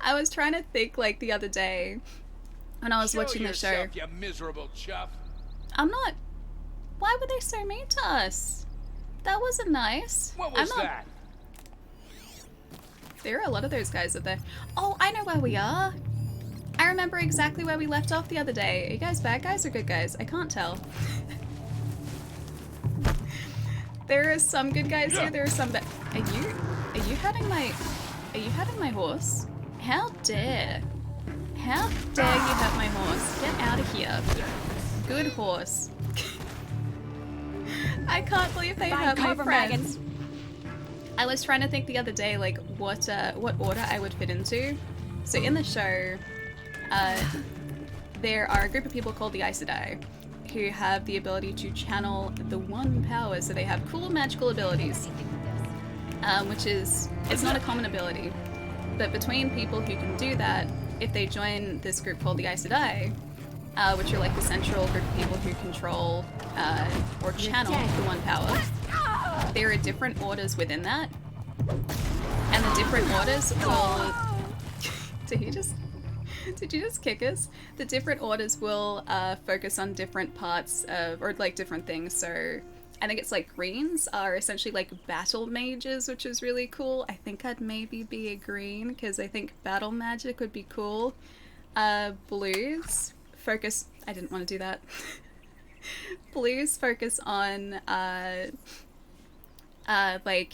I was trying to think like the other day when I was Show watching the show. yourself, you miserable chuff. I'm not. Why were they so mean to us? That wasn't nice. What I'm was not. that? There are a lot of those guys up there. Oh, I know where we are. I remember exactly where we left off the other day. Are you guys bad guys or good guys? I can't tell. There are some good guys here. There are some bad. Are you hurting my? Are you hurting my horse? How dare? How dare you hurt my horse? Get out of here. Good horse. I can't believe they hurt my friends. I was trying to think the other day, like what order I would fit into. So in the show, there are a group of people called the Aes Sedai, who have the ability to channel the one power. So they have cool magical abilities, which is it's not a common ability, but between people who can do that, if they join this group called the Aes Sedai, which are like the central group of people who control or channel the one power. There are different orders within that, and the different orders will. Did you just kick us? The different orders will focus on different parts of, or like different things. So I think it's like greens are essentially like battle mages, which is really cool. I think I'd maybe be a green because I think battle magic would be cool. Blues focus. I didn't want to do that. Blues focus on like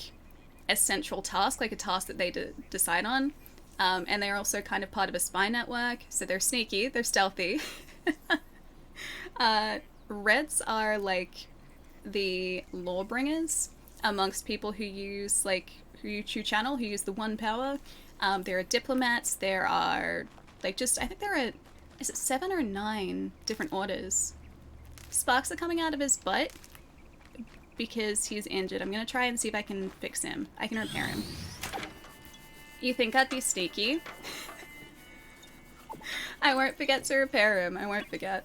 a central task, like a task that they decide on. And they're also kind of part of a spy network, so they're sneaky, they're stealthy. Reds are like the lawbringers amongst people who use who channel, who use the one power. There are diplomats, there are like I think there are, is it 7 or 9 different orders? Sparks are coming out of his butt because he's injured. I'm gonna try and see if I can fix him. I can repair him. You think I'd be sneaky? I won't forget to repair him. I won't forget.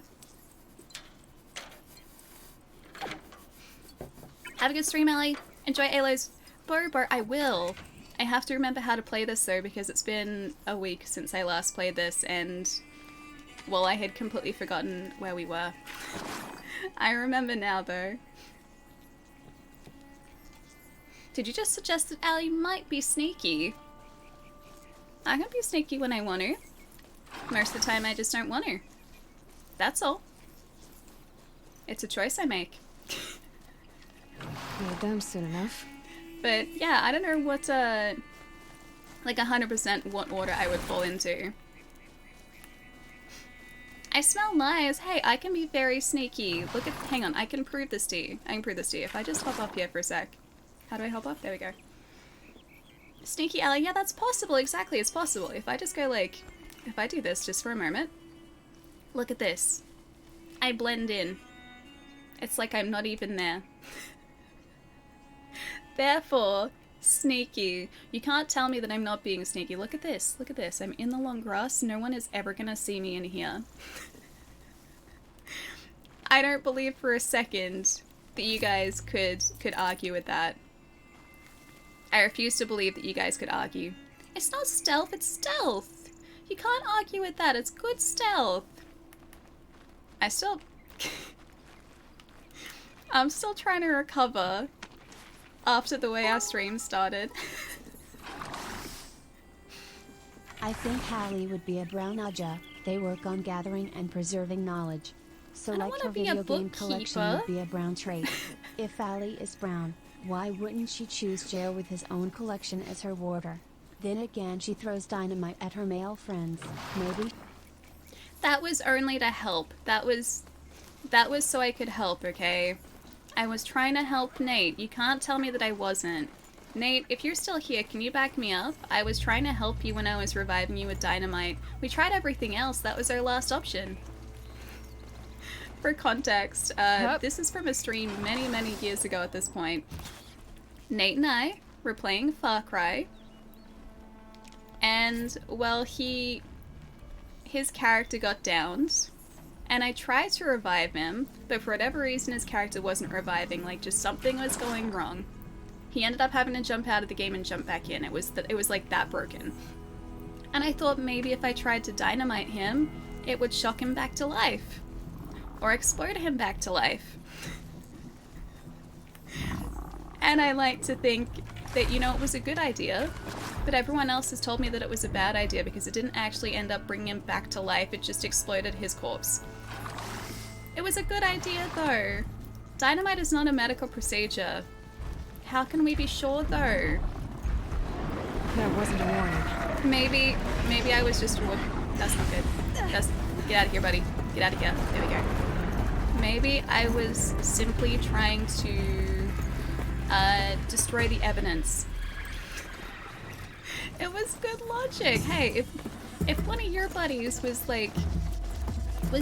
Have a good stream, Ellie. Enjoy Alo's Bart. I will. I have to remember how to play this though, because it's been a week since I last played this, and well, I had completely forgotten where we were. I remember now though. Did you just suggest that Ellie might be sneaky? I can be sneaky when I want to. Most of the time I just don't want to. That's all. It's a choice I make. You're done soon enough. But yeah, I don't know what, like 100% what order I would fall into. I smell nice. Hey, I can be very sneaky. Look at, hang on, I can prove this to you. I can prove this to you. If I just hop up here for a sec. How do I hop up? There we go. Sneaky Ellie, yeah, that's possible, exactly, it's possible. If I just go like, if I do this just for a moment, look at this. I blend in. It's like I'm not even there. Therefore, sneaky. You can't tell me that I'm not being sneaky. Look at this, look at this. I'm in the long grass, no one is ever gonna see me in here. I don't believe for a second that you guys could argue with that. I refuse to believe that you guys could argue. It's not stealth, it's stealth. You can't argue with that, it's good stealth. I'm still trying to recover after the way our stream started. I think Hallie would be a brown Aja. They work on gathering and preserving knowledge. So I don't like wanna her be a video game collection bookkeeper. would be a brown trait. If Hallie is brown, why wouldn't she choose Jail with his own collection as her warder? Then again, she throws dynamite at her male friends. Maybe? That was only to help. That was so I could help, okay? I was trying to help Nate. You can't tell me that I wasn't. Nate, if you're still here, can you back me up? I was trying to help you when I was reviving you with dynamite. We tried everything else. That was our last option. For context, this is from a stream many, many years ago at this point. Nate and I were playing Far Cry, and well, his character got downed, and I tried to revive him, but for whatever reason his character wasn't reviving, like just something was going wrong. He ended up having to jump out of the game and jump back in. It was like that broken. And I thought maybe if I tried to dynamite him, it would shock him back to life. Or explode him back to life. And I like to think that, you know, it was a good idea, but everyone else has told me that it was a bad idea because it didn't actually end up bringing him back to life, it just exploded his corpse. It was a good idea though. Dynamite is not a medical procedure. How can we be sure though? There wasn't a warning. Maybe I was just that's not good. Get out of here, buddy. Get out of here. There we go. Maybe I was simply trying to destroy the evidence. It was good logic. Hey, if one of your buddies was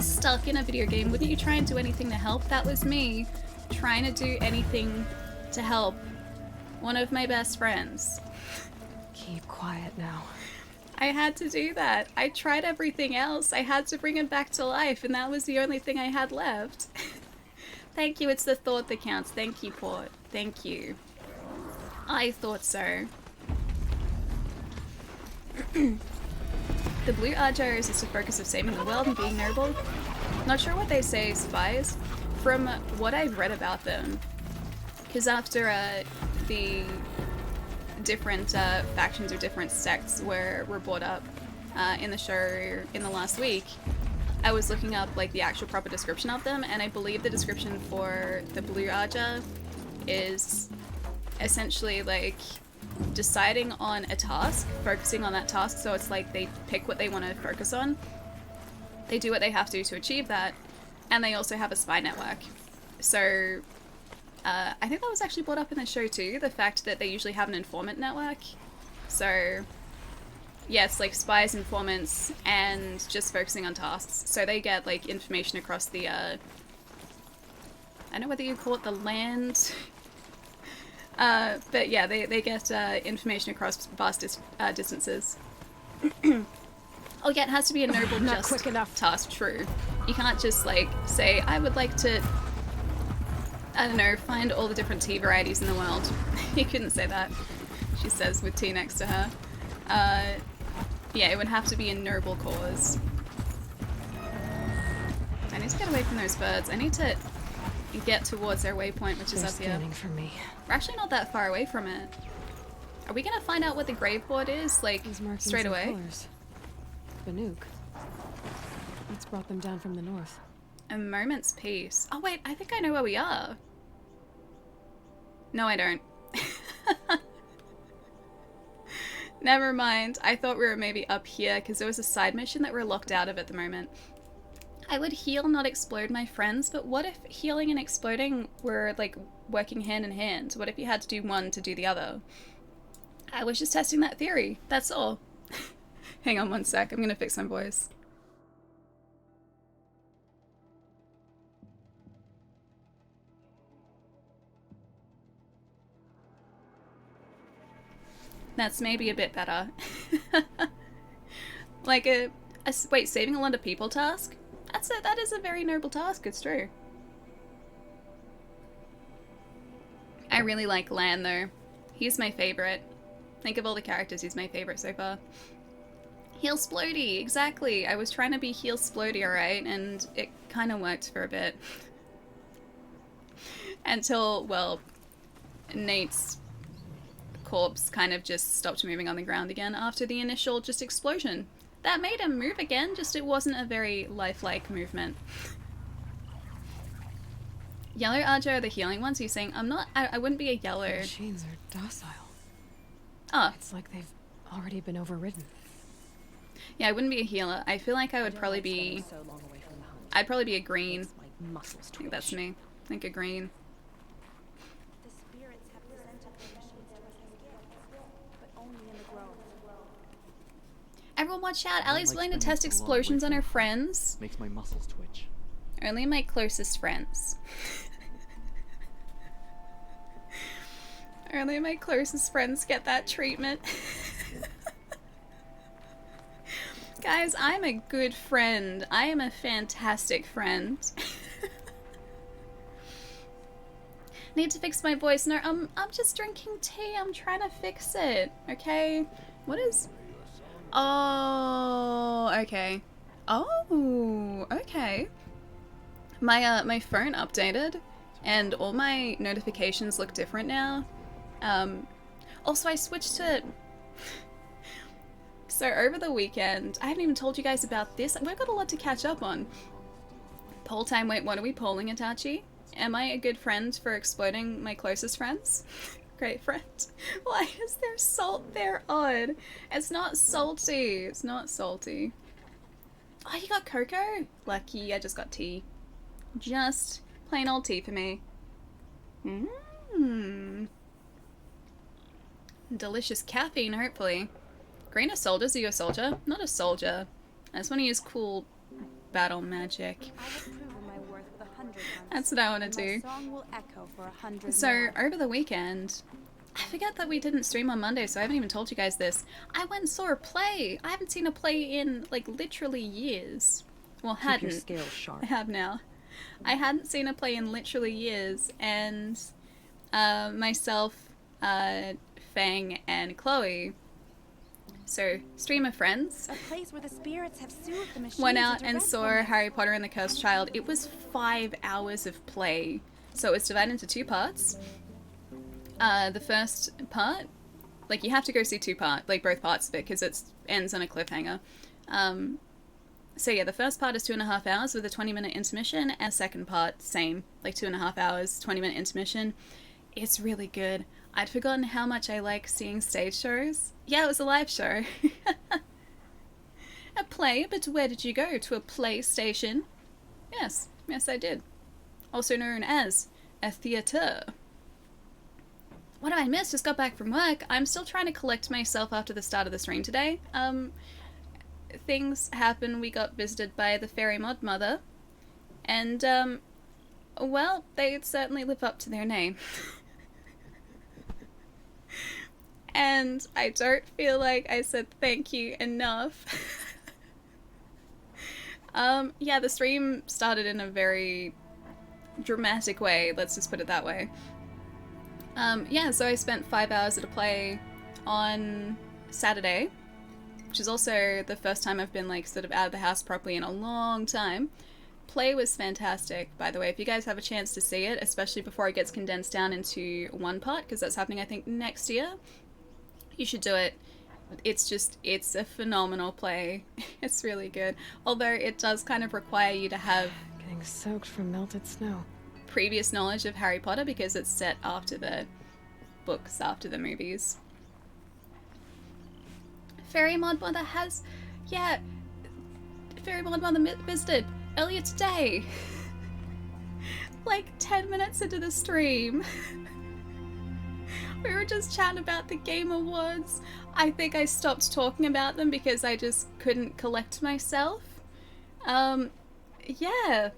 stuck in a video game, wouldn't you try and do anything to help? That was me trying to do anything to help one of my best friends. Keep quiet now. I had to do that. I tried everything else. I had to bring him back to life, and that was the only thing I had left. Thank you, it's the thought that counts. Thank you, Port. Thank you. I thought so. The blue Arjo is just a focus of saving the world and being noble. Not sure what they say, spies. From what I've read about them, because after the different factions or different sects were brought up in the show in the last week, I was looking up like the actual proper description of them, and I believe the description for the blue Arja is essentially like deciding on a task, focusing on that task. So it's like they pick what they want to focus on, they do what they have to achieve that, and they also have a spy network. So I think that was actually brought up in the show too, the fact that they usually have an informant network. So yes, like spies, informants, and just focusing on tasks. So they get like information across the I don't know whether you call it the land. But yeah, they get information across vast distances. Oh yeah, it has to be a noble Not just quick enough. task, true. You can't just like say, I would like to, I don't know, find all the different tea varieties in the world. You couldn't say that, she says with tea next to her. Yeah, it would have to be a noble cause. I need to get away from those birds. I need to get towards their waypoint, which is They're up here. scanning for me. We're actually not that far away from it. Are we gonna find out what the grave port is, like, These markings straight and away? colors. Banuk. What's brought them down from the north? A moment's peace. Oh wait, I think I know where we are. No, I don't. Never mind. I thought we were maybe up here, because there was a side mission that we're locked out of at the moment. I would heal, not explode, my friends, but what if healing and exploding were, like, working hand in hand? What if you had to do one to do the other? I was just testing that theory, that's all. Hang on one sec, I'm gonna fix my voice. That's maybe a bit better. Like wait, saving a lot of people task? That is a very noble task, it's true. I really like Lan though. He's my favorite. Think of all the characters, he's my favorite so far. Heal Splody, exactly. I was trying to be Heal Splody, alright, and it kind of worked for a bit. Until, well, Nate's corpse kind of just stopped moving on the ground again after the initial just explosion. That made him move again, just it wasn't a very lifelike movement. Yellow Arjo are the healing ones. He's saying, I wouldn't be a yellow. The machines are docile. Oh. It's like they've already been overridden. Yeah, I wouldn't be a healer. I feel like I would probably be... I'd probably be a green. I think that's me. I think a green. Everyone watch out. Allie's willing to test explosions on her friends. Makes my muscles twitch. Only my closest friends. Only my closest friends get that treatment. Guys, I'm a good friend. I am a fantastic friend. Need to fix my voice. No, I'm just drinking tea. I'm trying to fix it. Okay? What is Oh, okay. Oh, okay. My phone updated, and all my notifications look different now. Also, I switched to. So over the weekend, I haven't even told you guys about this. We've got a lot to catch up on. Poll time. Wait, what are we polling, Itachi? Am I a good friend for exploding my closest friends? Great friend. Why is there salt there? Odd. It's not salty. It's not salty. Oh, you got cocoa? Lucky, I just got tea. Just plain old tea for me. Mmm. Delicious caffeine, hopefully. Green a soldier? Are you a soldier? Not a soldier. I just want to use cool battle magic. That's what I want to do. So, over the weekend, I forget that we didn't stream on Monday, so I haven't even told you guys this. I went and saw a play. I haven't seen a play in, like, literally years. Well, hadn't. Keep your scales sharp. I have now. I hadn't seen a play in literally years, and myself, Fang, and Chloe, so stream of friends, a place where the spirits have soothed the machines went out and saw Harry Potter and the Cursed Child. It was 5 hours of play, so it was divided into 2 parts. The first part, like, you have to go see both parts of it, because it ends on a cliffhanger. So yeah, the first part is 2.5 hours with a 20-minute intermission, and the second part, same, like 2.5 hours, 20-minute intermission. It's really good. I'd forgotten how much I like seeing stage shows. Yeah, it was a live show. A play, but where did you go? To a play station? Yes, yes I did. Also known as a theatre. What have I missed? Just got back from work. I'm still trying to collect myself after the start of the stream today. Things happen. We got visited by the fairy mod mother. And, well, they certainly live up to their name. And I don't feel like I said thank you enough. Yeah, the stream started in a very dramatic way, let's just put it that way. Yeah, so I spent 5 hours at a play on Saturday, which is also the first time I've been, like, sort of out of the house properly in a long time. Play was fantastic, by the way. If you guys have a chance to see it, especially before it gets condensed down into 1 part, because that's happening, I think, next year, you should do it. It's a phenomenal play. It's really good. Although it does kind of require you to have Getting soaked from melted snow. previous knowledge of Harry Potter, because it's set after the books, after the movies. Fairy Mod Mother has... Yeah, Fairy Mod Mother visited earlier today. Like 10 minutes into the stream. We were just chatting about the Game Awards. I think I stopped talking about them because I just couldn't collect myself. Yeah.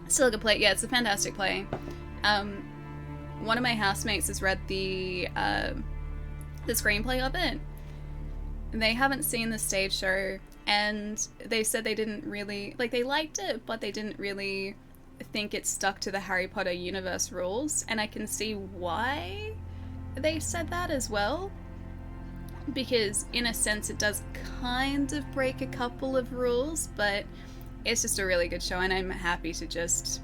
Still a good play. Yeah, it's a fantastic play. One of my housemates has read the screenplay of it. They haven't seen the stage show, and they said they didn't really... Like, they liked it, but they didn't really think it stuck to the Harry Potter universe rules, and I can see why they said that as well, because in a sense it does kind of break a couple of rules, but it's just a really good show, and I'm happy to just,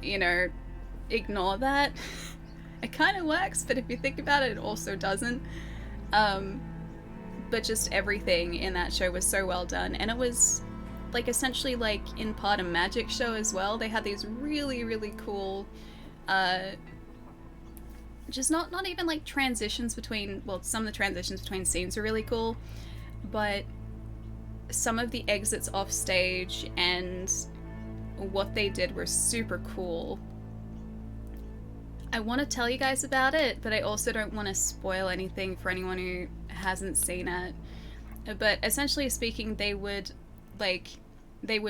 you know, ignore that. It kind of works, but if you think about it, it also doesn't. But just everything in that show was so well done, and it was like essentially like in part a magic show as well. They had these really, really cool, just not even like transitions between, well, some of the transitions between scenes are really cool, but some of the exits off stage and what they did were super cool. I want to tell you guys about it, but I also don't want to spoil anything for anyone who hasn't seen it. But essentially speaking, they would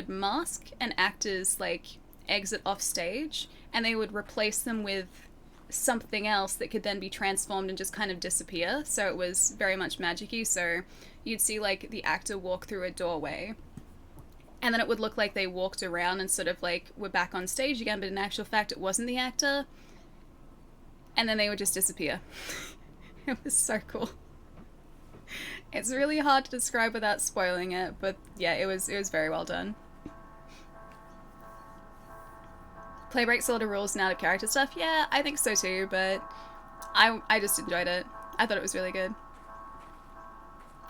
mask an actor's like exit off stage, and they would replace them with something else that could then be transformed and just kind of disappear. So it was very much magic-y. So you'd see like the actor walk through a doorway, and then it would look like they walked around and sort of like were back on stage again, but in actual fact it wasn't the actor. and then they would just disappear. It was so cool. It's really hard to describe without spoiling it, but yeah, it was very well done. Play breaks a lot of rules and out of character stuff. Yeah, I think so too, but I just enjoyed it. I thought it was really good.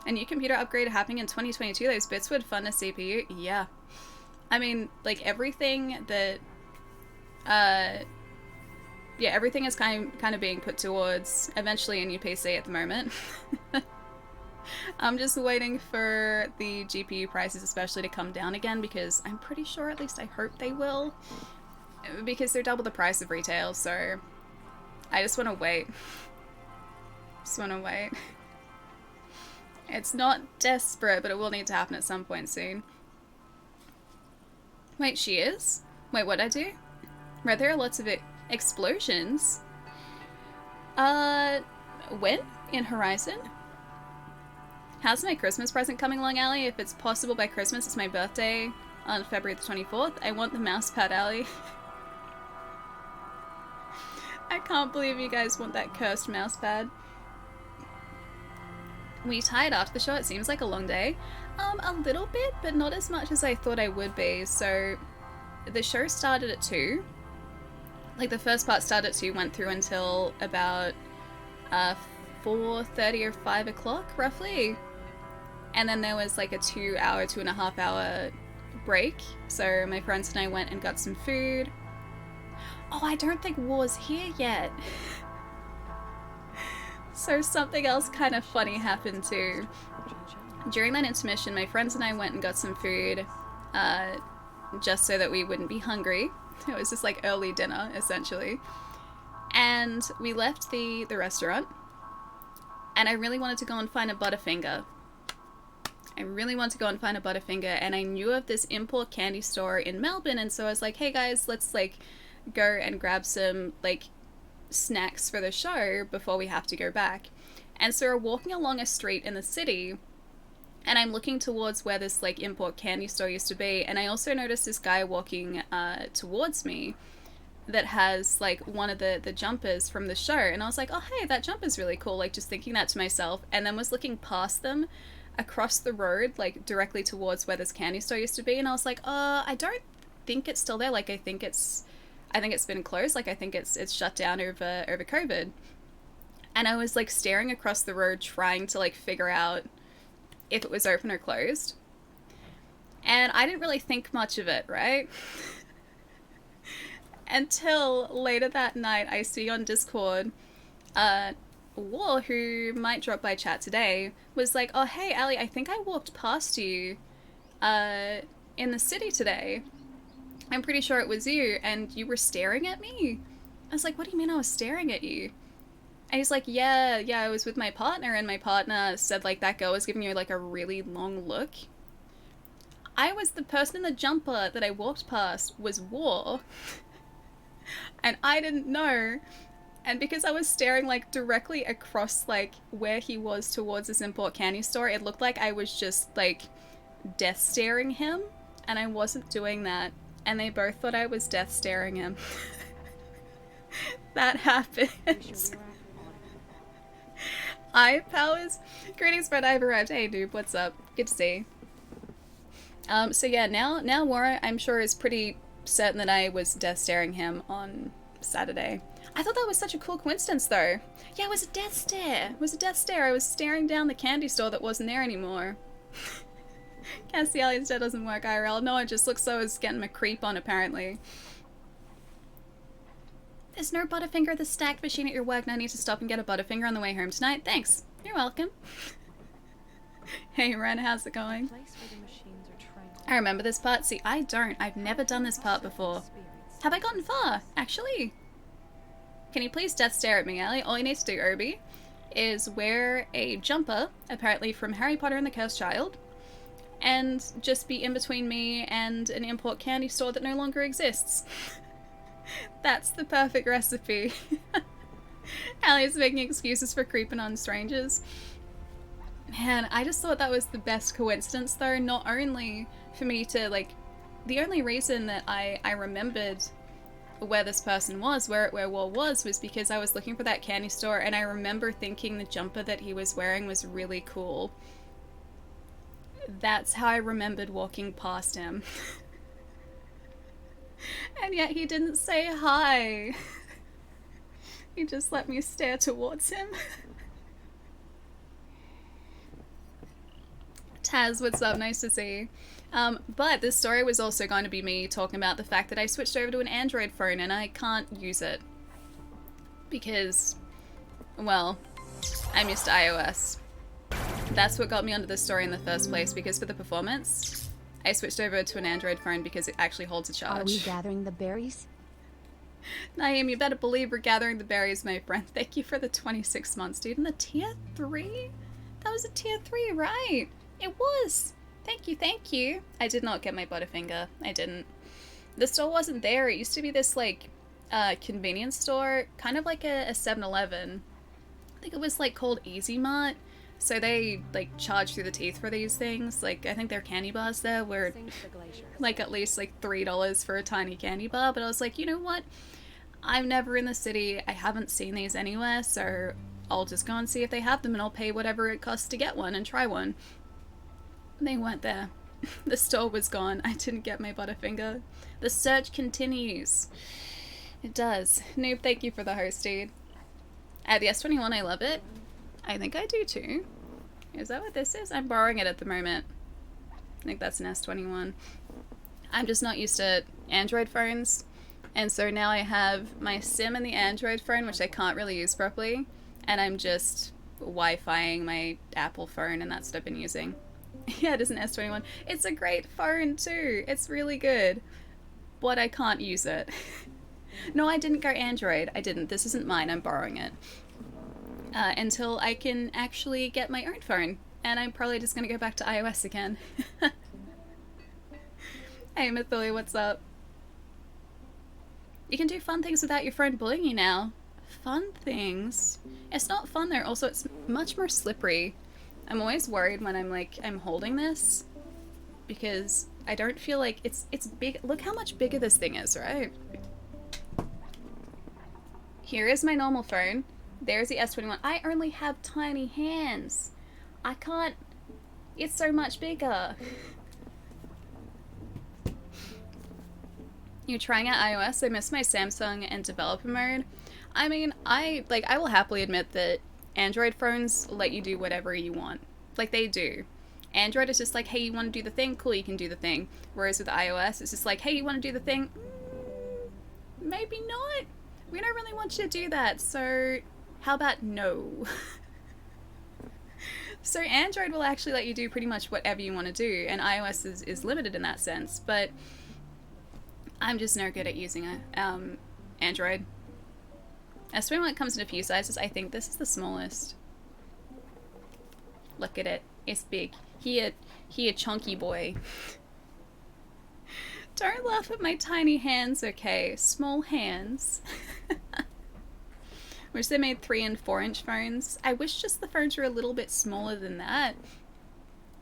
A new computer upgrade happening in 2022. Those bits would fund a CPU. Yeah. I mean, like everything that, yeah, everything is kind of being put towards eventually a new PC at the moment. I'm just waiting for the GPU prices especially to come down again, because I'm pretty sure, at least I hope they will, because they're double the price of retail, so I just want to wait. Just want to wait. It's not desperate, but it will need to happen at some point soon. Wait, she is? Wait, what'd I do? Right, there are lots of explosions. When? In Horizon? How's my Christmas present coming along, Allie? If it's possible by Christmas, it's my birthday on February the 24th. I want the mouse pad, Allie. I can't believe you guys want that cursed mouse pad. Were you tired after the show? It seems like a long day. A little bit, but not as much as I thought I would be. So, the show started at 2. Like, the first part started at 2, went through until about 4:30 or 5 o'clock, roughly. And then there was like a 2-hour, 2.5-hour break. So my friends and I went and got some food. Oh, I don't think War's here yet. So something else kind of funny happened too. During that intermission, my friends and I went and got some food, just so that we wouldn't be hungry. It was just like early dinner, essentially. And we left the restaurant, and I really wanted to go and find a Butterfinger. And I knew of this import candy store in Melbourne, and so I was like, hey guys, let's like go and grab some like snacks for the show before we have to go back. And so we're walking along a street in the city, and I'm looking towards where this like import candy store used to be, and I also noticed this guy walking towards me that has like one of the jumpers from the show, and I was like, oh hey, that jumper's really cool, like just thinking that to myself, and then was looking past them across the road, like directly towards where this candy store used to be, and I was like, I don't think it's still there, like I think it's been closed, like I think it's shut down over COVID. And I was like staring across the road trying to like figure out if it was open or closed, and I didn't really think much of it, right? Until later that night I see on Discord War, who might drop by chat today, was like, oh hey Allie, I think I walked past you in the city today. I'm pretty sure it was you, and you were staring at me. I was like, what do you mean I was staring at you? And he's like, yeah, I was with my partner, and my partner said like that girl was giving you like a really long look. I was the person in the jumper that I walked past was War. And I didn't know. And because I was staring like directly across like where he was towards this import candy store, it looked like I was just like death staring him, and I wasn't doing that. And they both thought I was death staring him. That happens. Eye powers. Greetings, Fred. I've arrived. Hey, dude. What's up? Good to see. So yeah, now Nora, I'm sure, is pretty certain that I was death staring him on Saturday. I thought that was such a cool coincidence, though. Yeah, it was a death stare. It was a death stare. I was staring down the candy store that wasn't there anymore. Can't see Alien's dead doesn't work IRL. No, it just looks so it's getting my creep on, apparently. There's no Butterfinger at the stack machine at your work. No need to stop and get a Butterfinger on the way home tonight. Thanks. You're welcome. Hey, Ren, how's it going? I remember this part. See, I don't. I've never done this part before. Have I gotten far, actually? Can you please death stare at me, Ellie? All you need to do, Obi, is wear a jumper, apparently from Harry Potter and the Cursed Child, and just be in between me and an import candy store that no longer exists. That's the perfect recipe. Allie's making excuses for creeping on strangers. Man, I just thought that was the best coincidence, though, not only for me to, like, the only reason that I remembered where this person was, where War was because I was looking for that candy store, and I remember thinking the jumper that he was wearing was really cool. That's how I remembered walking past him. And yet he didn't say hi. He just let me stare towards him. Taz, what's up? Nice to see you. But this story was also going to be me talking about the fact that I switched over to an Android phone and I can't use it. Because, well, I'm used to iOS. That's what got me onto this story in the first place, because for the performance, I switched over to an Android phone because it actually holds a charge. Are we gathering the berries? Naeem, you better believe we're gathering the berries, my friend. Thank you for the 26 months, dude. And the tier 3? That was a tier 3, right? It was. Thank you, thank you. I did not get my Butterfinger. I didn't. The store wasn't there. It used to be this, like, convenience store, kind of like a 7-Eleven. I think it was, like, called Easy Mart. So they, like, charge through the teeth for these things. Like, I think their candy bars there were, like, at least, like, $3 for a tiny candy bar. But I was like, you know what? I'm never in the city. I haven't seen these anywhere, so I'll just go and see if they have them, and I'll pay whatever it costs to get one and try one. They weren't there. The store was gone. I didn't get my Butterfinger. The search continues. It does. Noob, thank you for the host, dude. The S21, I love it. I think I do too. Is that what this is? I'm borrowing it at the moment. I think that's an S21. I'm just not used to Android phones. And so now I have my SIM in the Android phone, which I can't really use properly. And I'm just Wi-Fiing my Apple phone, and that's what I've been using. Yeah, it is an S21. It's a great phone too. It's really good. But I can't use it. No, I didn't go Android. I didn't. This isn't mine. I'm borrowing it. Until I can actually get my own phone. And I'm probably just going to go back to iOS again. Hey, Mythilia, what's up? You can do fun things without your phone bullying you now. Fun things? It's not fun there. Also, it's much more slippery. I'm always worried when I'm holding this, because I don't feel like it's big. Look how much bigger this thing is, right? Here is my normal phone. There's the S21. I only have tiny hands. I can't. It's so much bigger. You're trying out iOS? I miss my Samsung and developer mode. I mean, I will happily admit that Android phones let you do whatever you want. Like, they do. Android is just like, hey, you want to do the thing? Cool, you can do the thing. Whereas with iOS, it's just like, hey, you want to do the thing? Maybe not. We don't really want you to do that, so how about no? So Android will actually let you do pretty much whatever you want to do, and iOS is limited in that sense, but I'm just no good at using Android. Especially when it comes in a few sizes, I think this is the smallest. Look at it. It's big. He a chunky boy. Don't laugh at my tiny hands, okay? Small hands. Wish they made 3 and 4 inch phones. I wish just the phones were a little bit smaller than that.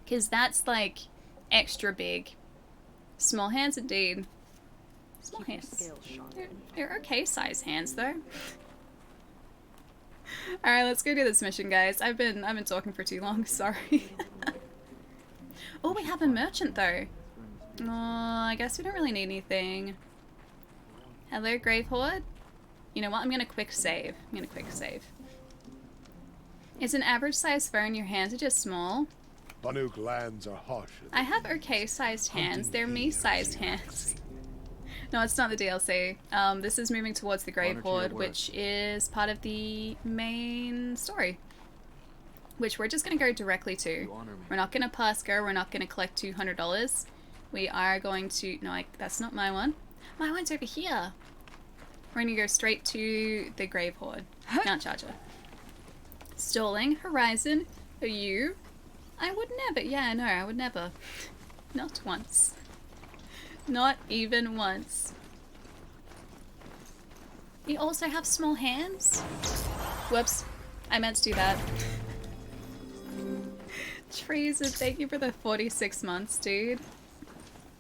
Because that's like extra big. Small hands indeed. Small hands. They're okay size hands though. Alright, let's go do this mission, guys. I've been talking for too long, sorry. Oh, we have a merchant though. Oh, I guess we don't really need anything. Hello, Grave Horde. You know what? I'm gonna quick save. It's an average size phone. Your hands are just small. Banuk lands are harsh. I have okay sized hands. They're me sized hands. No, it's not the DLC. This is moving towards the Grave Horde, which is part of the main story. Which we're just going to go directly to. We're not going to pass go, we're not going to collect $200. We are going to... No, that's not my one. My one's over here. We're going to go straight to the Grave Horde. Mount Charger. Stalling, Horizon, are you? I would never. Yeah, no, I would never. Not once. Not even once. You also have small hands? Whoops. I meant to do that. Treason, thank you for the 46 months, dude.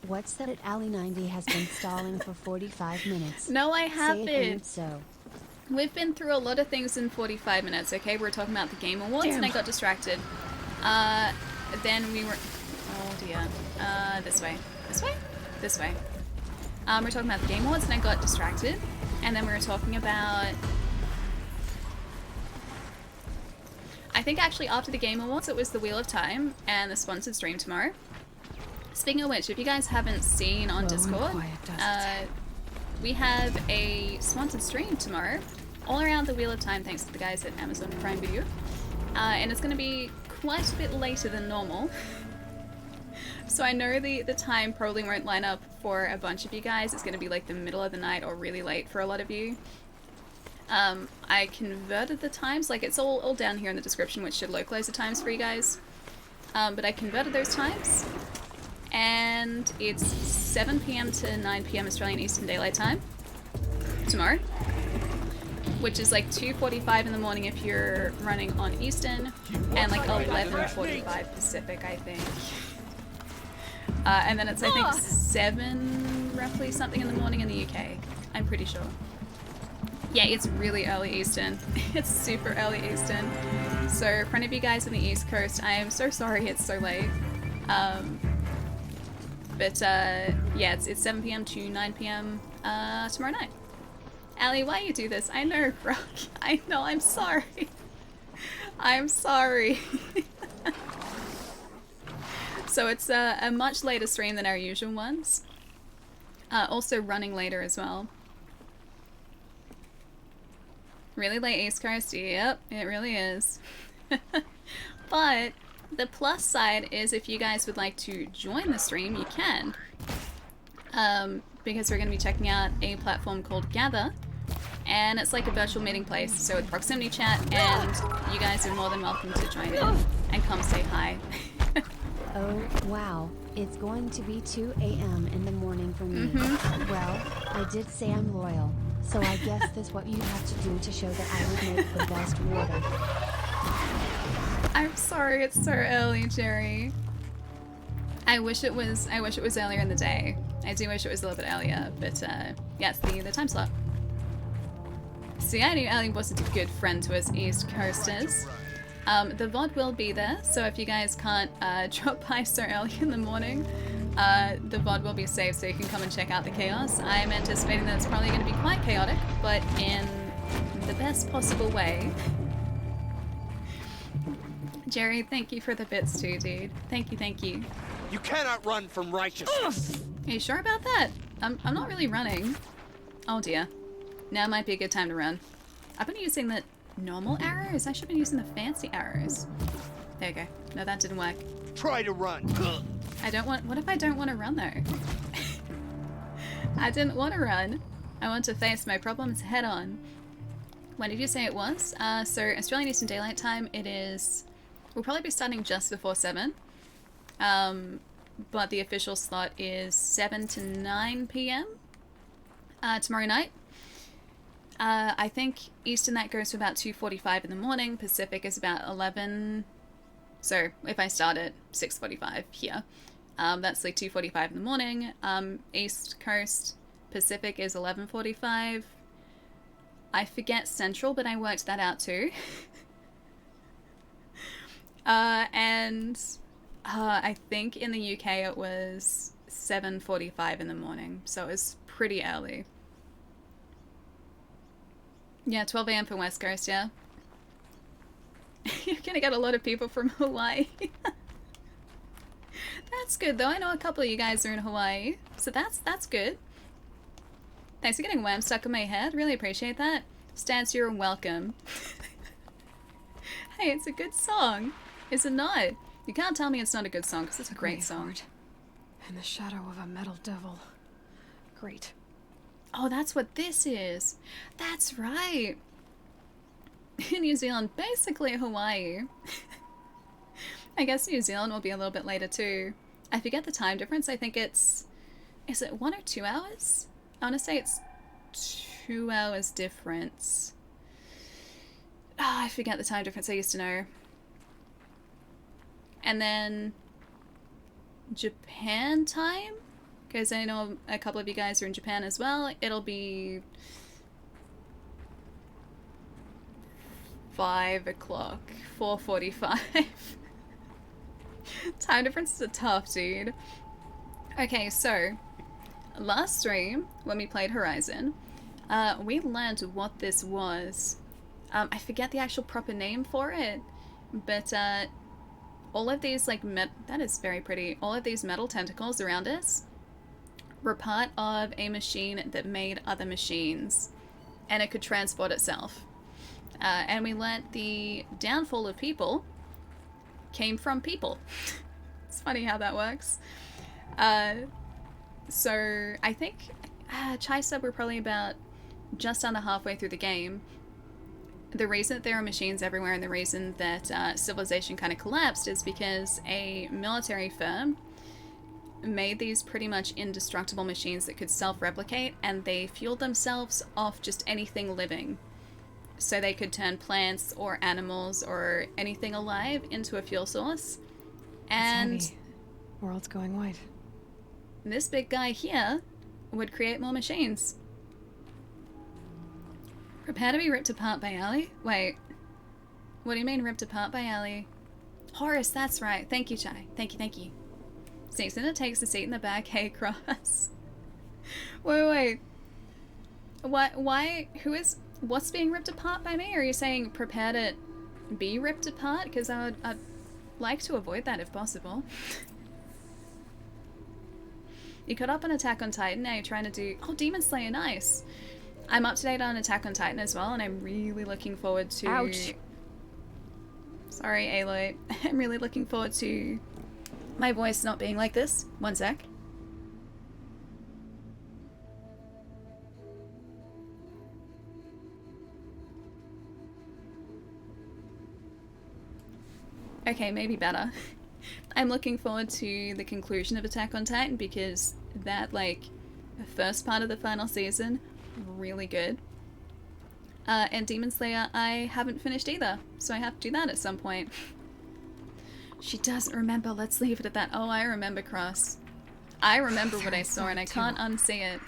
What's that? Alley 90 has been stalling for 45 minutes. No, I Say haven't. it so. We've been through a lot of things in 45 minutes, okay? We were talking about the Game Awards and I got distracted. Then we were... Oh dear. This way. This way? This way. We're talking about the Game Awards and I got distracted. And then we were talking about... I think actually after the Game Awards it was the Wheel of Time and the sponsored stream tomorrow. Speaking of which, if you guys haven't seen on Discord, we have a sponsored stream tomorrow all around the Wheel of Time thanks to the guys at Amazon Prime Video. And it's going to be quite a bit later than normal. So I know the time probably won't line up for a bunch of you guys. It's going to be like the middle of the night or really late for a lot of you. I converted the times, like it's all down here in the description, which should localize the times for you guys. But I converted those times. And it's 7 p.m. to 9 p.m. Australian Eastern Daylight Time tomorrow, which is like 2:45 in the morning if you're running on Eastern, and like 11:45 Pacific, I think. And then it's, I think, 7 roughly something in the morning in the UK. I'm pretty sure. Yeah, it's really early Eastern. It's super early Eastern. So for any of you guys on the East Coast, I am so sorry it's so late. But yeah, it's 7 p.m. to 9 p.m. Tomorrow night. Allie, why you do this? I know, bro. I know, I'm sorry. I'm sorry. So it's a much later stream than our usual ones. Also running later as well. Really late East Coast? Yep, it really is. But the plus side is if you guys would like to join the stream, you can. Because we're going to be checking out a platform called Gather. And it's like a virtual meeting place, so with proximity chat, and you guys are more than welcome to join in and come say hi. Oh, wow. It's going to be 2 a.m. in the morning for me. Well, I did say I'm loyal, so I guess that's what you have to do to show that I would make the best warder. I'm sorry it's so early, Jerry. I wish it was earlier in the day. I do wish it was a little bit earlier, but yeah, it's the time slot. See, I knew Ellie wasn't a good friend to us East Coasters. The VOD will be there, so if you guys can't drop by so early in the morning, the VOD will be saved so you can come and check out the chaos. I'm anticipating that it's probably going to be quite chaotic, but in the best possible way. Jerry, thank you for the bits too, dude. Thank you, thank you. You cannot run from righteousness. Are you sure about that? I'm not really running. Oh dear. Now might be a good time to run. I've been using the normal arrows. I should have been using the fancy arrows. There you go. No, that didn't work. Try to run. I don't want... What if I don't want to run though? I didn't want to run. I want to face my problems head on. When did you say it was? So Australian Eastern Daylight Time, it is... We'll probably be starting just before 7. But the official slot is 7 to 9 p.m. Tomorrow night. I think Eastern that goes to about 2:45 in the morning. Pacific is about 11. So if I start at 6:45 here, that's like 2:45 in the morning. East Coast Pacific is 11:45. I forget Central, but I worked that out too. And I think in the UK it was 7:45 in the morning, so it was pretty early. Yeah, 12 a.m. for West Coast, yeah. You're gonna get a lot of people from Hawaii. That's good though, I know a couple of you guys are in Hawaii, so that's good. Thanks for getting Wham stuck in my head, really appreciate that. Stance, you're welcome. Hey, it's a good song, is it not? You can't tell me it's not a good song, because it's a great song. In the shadow of a metal devil. Great. Oh, that's what this is. That's right. New Zealand, basically Hawaii. I guess New Zealand will be a little bit later too. I forget the time difference. I think it's... Is it 1 or 2 hours? I want to say it's 2 hours difference. Oh, I forget the time difference. I used to know. And then Japan time because I know a couple of you guys are in Japan as well. It'll be 5 o'clock, 4:45. Time differences are tough, dude. Okay, so last stream when we played Horizon, we learned what this was. I forget the actual proper name for it, but all of these like that is very pretty. All of these metal tentacles around us were part of a machine that made other machines, and it could transport itself. And we learnt the downfall of people came from people. It's funny how that works. So I think Chai said we're probably about just under halfway through the game. The reason that there are machines everywhere and the reason that civilization kind of collapsed is because a military firm made these pretty much indestructible machines that could self-replicate, and they fueled themselves off just anything living. So they could turn plants or animals or anything alive into a fuel source. And it's heavy. World's going white. This big guy here would create more machines. Prepare to be ripped apart by Ali? Wait. What do you mean ripped apart by Ali? Horace, that's right. Thank you, Chai. Thank you, thank you. Season takes a seat in the back. Hey, Cross. Wait. Why? What's being ripped apart by me? Are you saying prepare to be ripped apart? Because I'd like to avoid that if possible. You caught up on Attack on Titan, now you're trying to do... Oh, Demon Slayer, nice! I'm up to date on Attack on Titan as well, and I'm really looking forward to... Ouch! Sorry, Aloy. I'm really looking forward to my voice not being like this. One sec. Okay, maybe better. I'm looking forward to the conclusion of Attack on Titan because that, like, first part of the final season, really good. And Demon Slayer, I haven't finished either, so I have to do that at some point. She doesn't remember, let's leave it at that. Oh, I remember, Cross. I remember what I saw and I can't unsee it.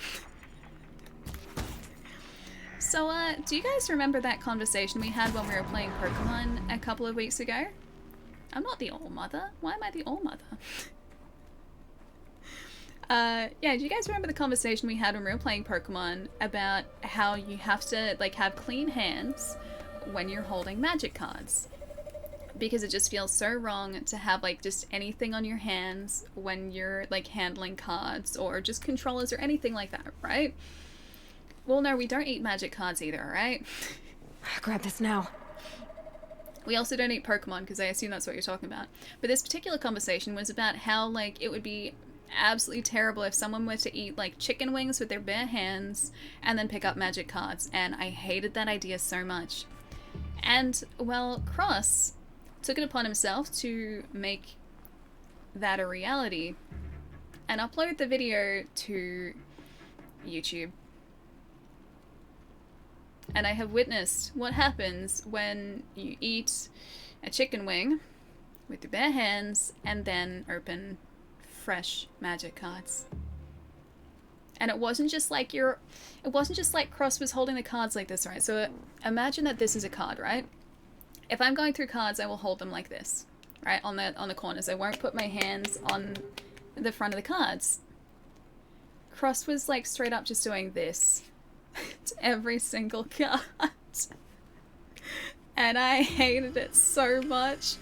So, do you guys remember that conversation we had when we were playing Pokemon a couple of weeks ago? I'm not the All-Mother. Why am I the All-Mother? Yeah, do you guys remember the conversation we had when we were playing Pokemon about how you have to, like, have clean hands when you're holding magic cards? Because it just feels so wrong to have, like, just anything on your hands when you're, like, handling cards or just controllers or anything like that, right? Well, no, we don't eat magic cards either, right? Grab this now. We also don't eat Pokemon, because I assume that's what you're talking about. But this particular conversation was about how, like, it would be absolutely terrible if someone were to eat, like, chicken wings with their bare hands and then pick up magic cards. And I hated that idea so much. And, well, Cross took it upon himself to make that a reality and upload the video to YouTube. And I have witnessed what happens when you eat a chicken wing with your bare hands and then open fresh magic cards. And it wasn't just like Cross was holding the cards like this, right? So imagine that this is a card, right? If I'm going through cards, I will hold them like this, right? On the corners. I won't put my hands on the front of the cards. Cross was like straight up just doing this to every single card. And I hated it so much.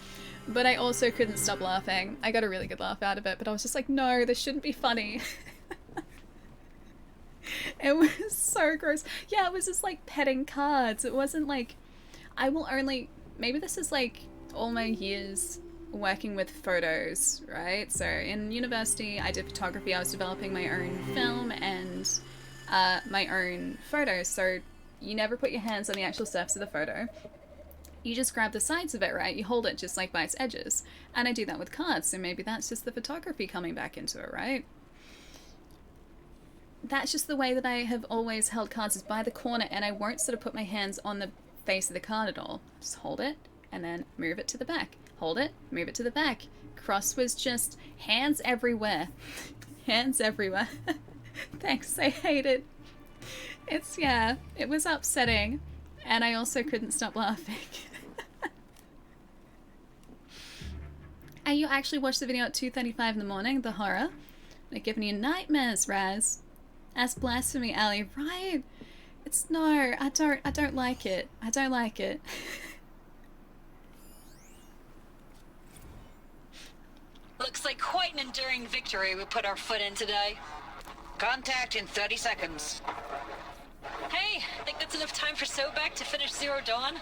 But I also couldn't stop laughing. I got a really good laugh out of it, but I was just like, no, this shouldn't be funny. It was so gross. Yeah, it was just like petting cards. It wasn't like, I will only, maybe this is like all my years working with photos, right? So in university, I did photography. I was developing my own film and my own photos. So you never put your hands on the actual surface of the photo. You just grab the sides of it, right? You hold it just like by its edges. And I do that with cards, so maybe that's just the photography coming back into it, right? That's just the way that I have always held cards, is by the corner, and I won't sort of put my hands on the face of the card at all. Just hold it, and then move it to the back. Hold it, move it to the back. Cross was just hands everywhere. Hands everywhere. Thanks, I hate it. It's, yeah, it was upsetting. And I also couldn't stop laughing. And you actually watched the video at 2:35 in the morning, the horror? They're giving you nightmares, Raz. That's blasphemy, Ali. Right. It's no, I don't like it. I don't like it. Looks like quite an enduring victory we put our foot in today. Contact in 30 seconds. Hey, think that's enough time for Sobek to finish Zero Dawn?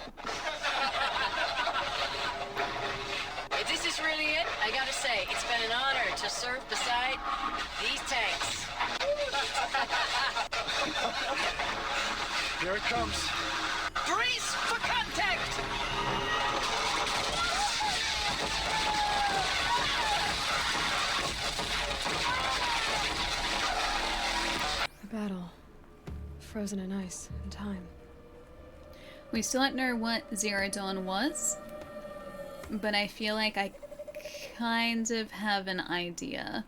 If this is really it, I gotta say, it's been an honor to serve beside these tanks. Here it comes. Brace for contact! A battle. Frozen in ice and time. We still don't know what Zero Dawn was, but I feel like I kind of have an idea.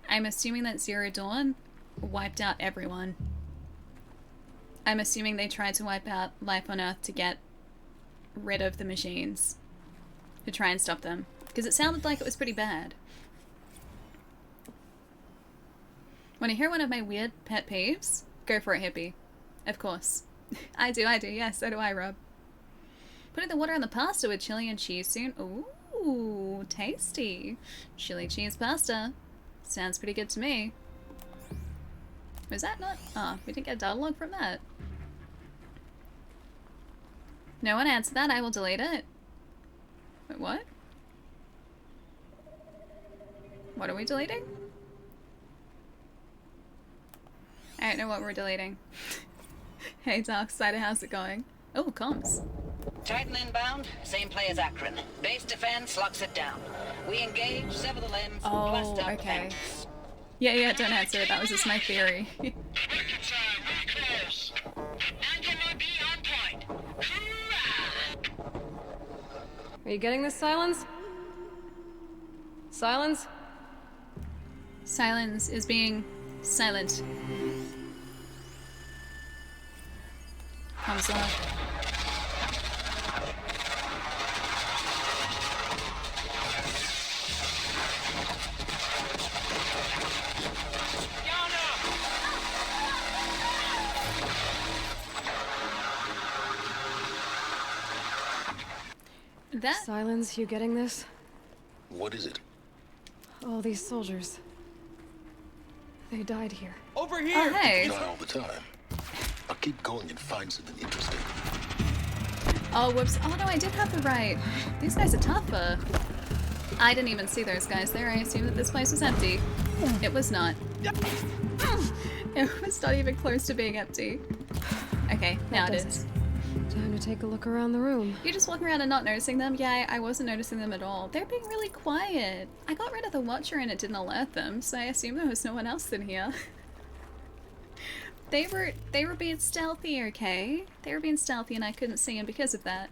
I'm assuming that Zero Dawn wiped out everyone. I'm assuming they tried to wipe out life on Earth to get rid of the machines. To try and stop them. Because it sounded like it was pretty bad. Want to hear one of my weird pet peeves? Go for it, hippie. Of course. I do, yes, so do I, Rob. Putting the water on the pasta with chili and cheese soon. Ooh, tasty. Chili cheese pasta. Sounds pretty good to me. Was that not? Oh, we didn't get a dialogue from that. No one answered that, I will delete it. Wait, what? What are we deleting? I don't know what we're deleting. Hey Darksider, how's it going? Oh, comms. Titan inbound, same play as Akron. Base defense locks it down. We engage, sever the limbs, blast out the okay. tanks. Yeah, don't answer it. That was just my theory. Are you getting this, Silence? Silence? Silence is being silent. Comes up. That Silence, you getting this? What is it? All these soldiers. They died here. Over here! oh hey. Not all the time. I'll keep going and find something interesting. Oh whoops. Oh no, I did have the right. These guys are tougher. I didn't even see those guys there. I assumed that this place was empty. It was not. It was not even close to being empty. Okay, now it is. Time to take a look around the room. You're just walking around and not noticing them? Yeah, I wasn't noticing them at all. They're being really quiet. I got rid of the watcher and it didn't alert them, so I assume there was no one else in here. They were being stealthy, okay? They were being stealthy and I couldn't see them because of that.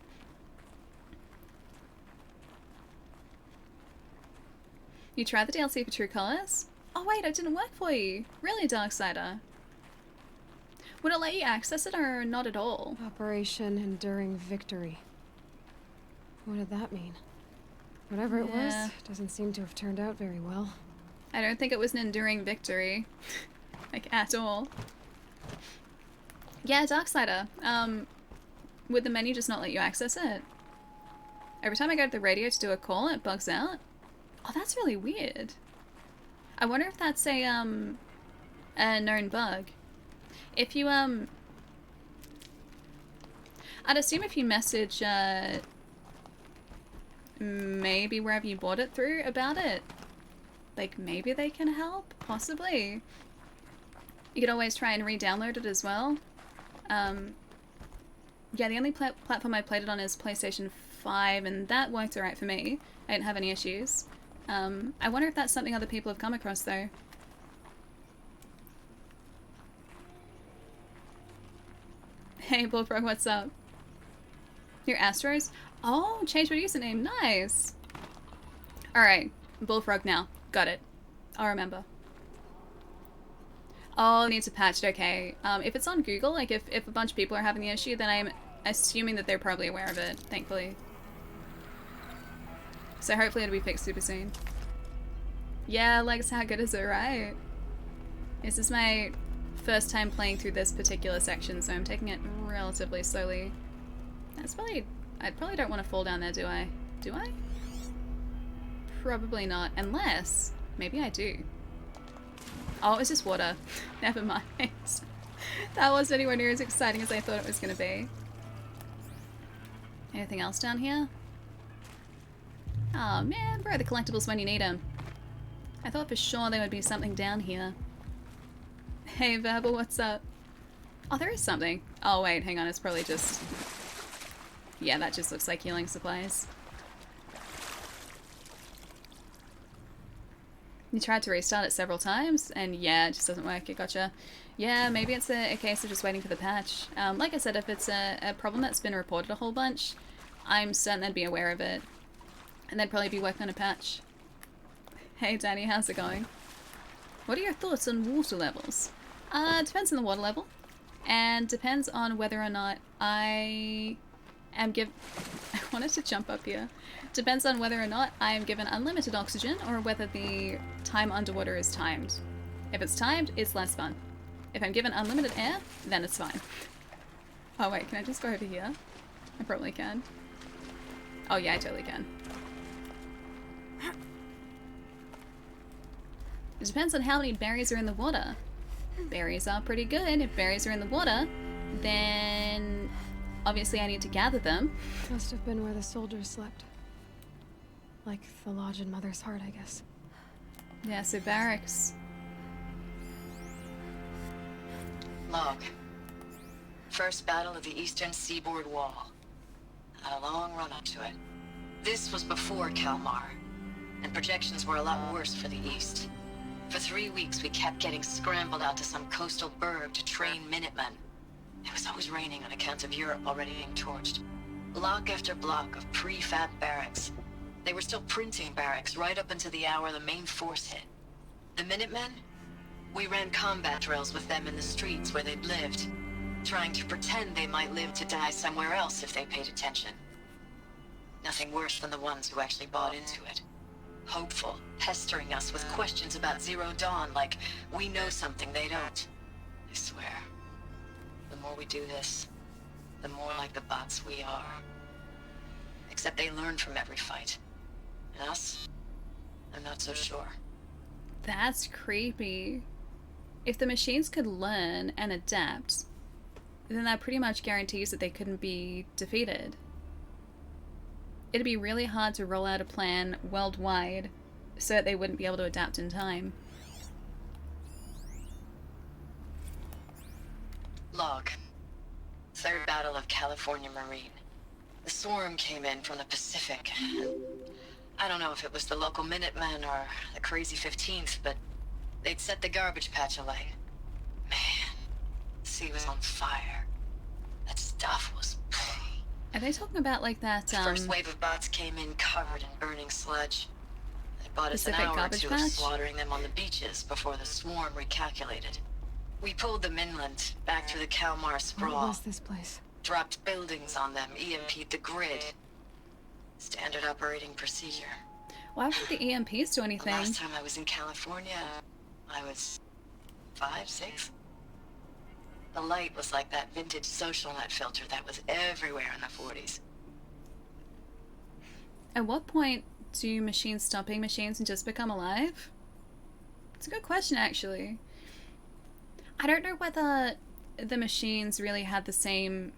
You tried the DLC for True Colors? Oh wait, it didn't work for you. Really, Darksider? Would it let you access it or not at all? Operation Enduring Victory. What did that mean? Whatever it Yeah. was, doesn't seem to have turned out very well. I don't think it was an enduring victory. Like, at all. Yeah, Darksider. Would the menu just not let you access it? Every time I go to the radio to do a call, it bugs out. Oh, that's really weird. I wonder if that's a known bug. If you, I'd assume if you message, maybe wherever you bought it through about it, like, maybe they can help? Possibly. You could always try and re-download it as well. Yeah, the only platform I played it on is PlayStation 5, and that worked alright for me. I didn't have any issues. I wonder if that's something other people have come across, though. Hey, Bullfrog, what's up? Your Astros? Oh, change my username. Nice. Alright. Bullfrog now. Got it. I'll remember. Oh, needs a patch. Okay. If it's on Google, like if a bunch of people are having the issue, then I'm assuming that they're probably aware of it, thankfully. So hopefully it'll be fixed super soon. Yeah, like, how good is it, right? This is my first time playing through this particular section, so I'm taking it relatively slowly. That's probably... I probably don't want to fall down there, do I? Do I? Probably not, unless... Maybe I do. Oh, it was just water. Never mind. That wasn't anywhere near as exciting as I thought it was going to be. Anything else down here? Oh man, where are the collectibles when you need them? I thought for sure there would be something down here. Hey Verbal, what's up? Oh, there is something. Oh wait, hang on, it's probably just... Yeah, that just looks like healing supplies. You tried to restart it several times, and yeah, it just doesn't work. It gotcha. Yeah, maybe it's a case of just waiting for the patch. Like I said, if it's a problem that's been reported a whole bunch, I'm certain they'd be aware of it. And they'd probably be working on a patch. Hey Danny, how's it going? What are your thoughts on water levels? Depends on the water level. And depends on whether or not I am I wanted to jump up here. Depends on whether or not I am given unlimited oxygen or whether the time underwater is timed. If it's timed, it's less fun. If I'm given unlimited air, then it's fine. Oh wait, can I just go over here? I probably can. Oh yeah, I totally can. It depends on how many berries are in the water. Berries are pretty good. If berries are in the water, then obviously I need to gather them. Must have been where the soldiers slept. Like the lodge in Mother's Heart, I guess. Yeah, so barracks. Log. First battle of the eastern seaboard wall. Had a long run up to it. This was before Kalmar, and projections were a lot worse for the east. For 3 weeks we kept getting scrambled out to some coastal burg to train Minutemen. It was always raining on account of Europe already being torched. Block after block of prefab barracks. They were still printing barracks right up until the hour the main force hit. The Minutemen? We ran combat drills with them in the streets where they'd lived, trying to pretend they might live to die somewhere else if they paid attention. Nothing worse than the ones who actually bought into it. Hopeful, pestering us with questions about Zero Dawn like we know something they don't. I swear, the more we do this, the more like the bots we are. Except they learn from every fight. And us? I'm not so sure. That's creepy. If the machines could learn and adapt, then that pretty much guarantees that they couldn't be defeated. It'd be really hard to roll out a plan worldwide so that they wouldn't be able to adapt in time. Log. Third Battle of California Marine. The swarm came in from the Pacific. I don't know if it was the local Minutemen or the crazy 15th, but they'd set the garbage patch alight. Man, the sea was on fire. That stuff was... Are they talking about like that, The first wave of bots came in covered in burning sludge. They bought us an Pacific hour or garbage two patch? of slaughtering them on the beaches before the swarm recalculated. We pulled them inland, back through the Kalmar What sprawl. was this place? Dropped buildings on them, EMP'd the grid. Standard operating procedure. Why would the EMPs do The anything? last time I was in California, I was 5, 6. The light was like that vintage social net filter that was everywhere in the 40s. At what point do machines stop being machines and just become alive? It's a good question, actually. I don't know whether the machines really had the same...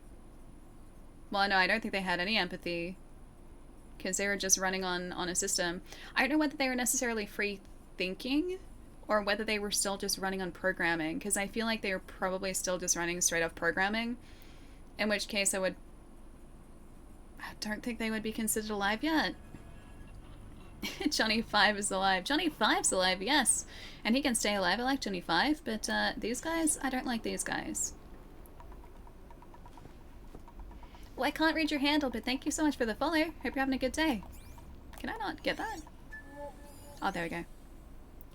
Well, no, I don't think they had any empathy, because they were just running on a system. I don't know whether they were necessarily free thinking, or whether they were still just running on programming, because I feel like they were probably still just running straight off programming, in which case I don't think they would be considered alive yet. Johnny 5 is alive. Johnny 5's alive, yes. And he can stay alive. I like Johnny 5, but these guys, I don't like these guys. Oh, I can't read your handle, but thank you so much for the follow. Hope you're having a good day. Can I not get that? Oh, there we go.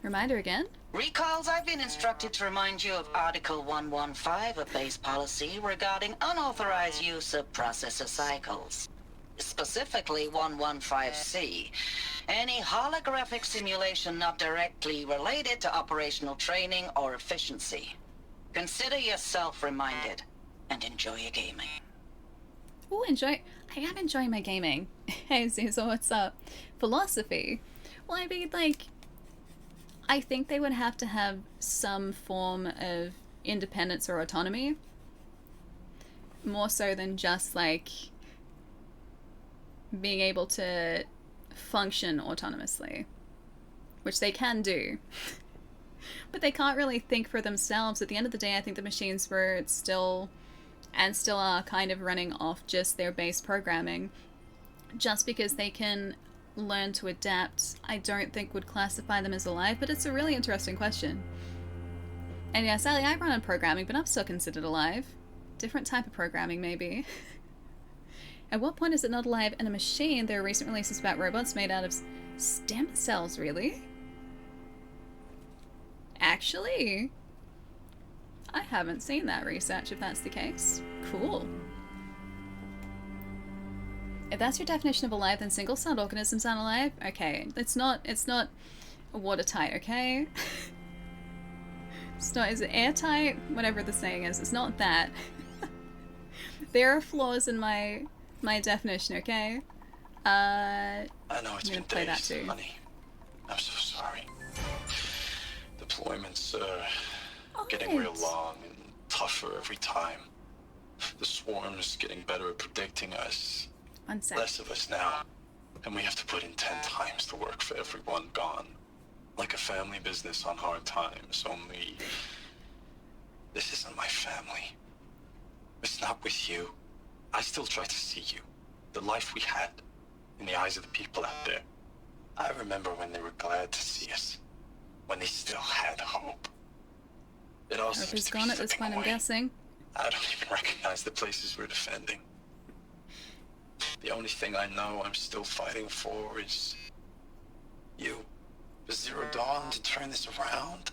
Reminder again. Recalls, I've been instructed to remind you of Article 115 of base policy regarding unauthorized use of processor cycles. Specifically 115C. Any holographic simulation not directly related to operational training or efficiency. Consider yourself reminded and enjoy your gaming. Oh, I am enjoying my gaming. Hey, Susan, what's up? Philosophy. Well, I mean, like, I think they would have to have some form of independence or autonomy. More so than just, like, being able to function autonomously. Which they can do. But they can't really think for themselves. At the end of the day, I think the machines were still are kind of running off just their base programming. Just because they can learn to adapt, I don't think would classify them as alive, but it's a really interesting question. And yeah, Sally, I run on programming, but I'm still considered alive. Different type of programming, maybe. At what point is it not alive in a machine? There are recent releases about robots made out of stem cells, really? Actually, I haven't seen that research, if that's the case. Cool. If that's your definition of alive, then single-celled organisms aren't alive? Okay, it's not watertight, okay? It's not, is it airtight? Whatever the saying is, it's not that. There are flaws in my definition, okay? I know it's been play that days, too. honey. I'm so sorry. Deployments are getting real long and tougher every time. The swarm's getting better at predicting us. One sec. Less of us now. And we have to put in 10 times the work for everyone gone. Like a family business on hard times, only... This isn't my family. It's not with you. I still try to see you. The life we had. In the eyes of the people out there. I remember when they were glad to see us. When they still had hope. It all Hope seems is to be gone at this slipping point, I'm away. guessing. I don't even recognize the places we're defending. The only thing I know I'm still fighting for is... you. The Zero Dawn to turn this around?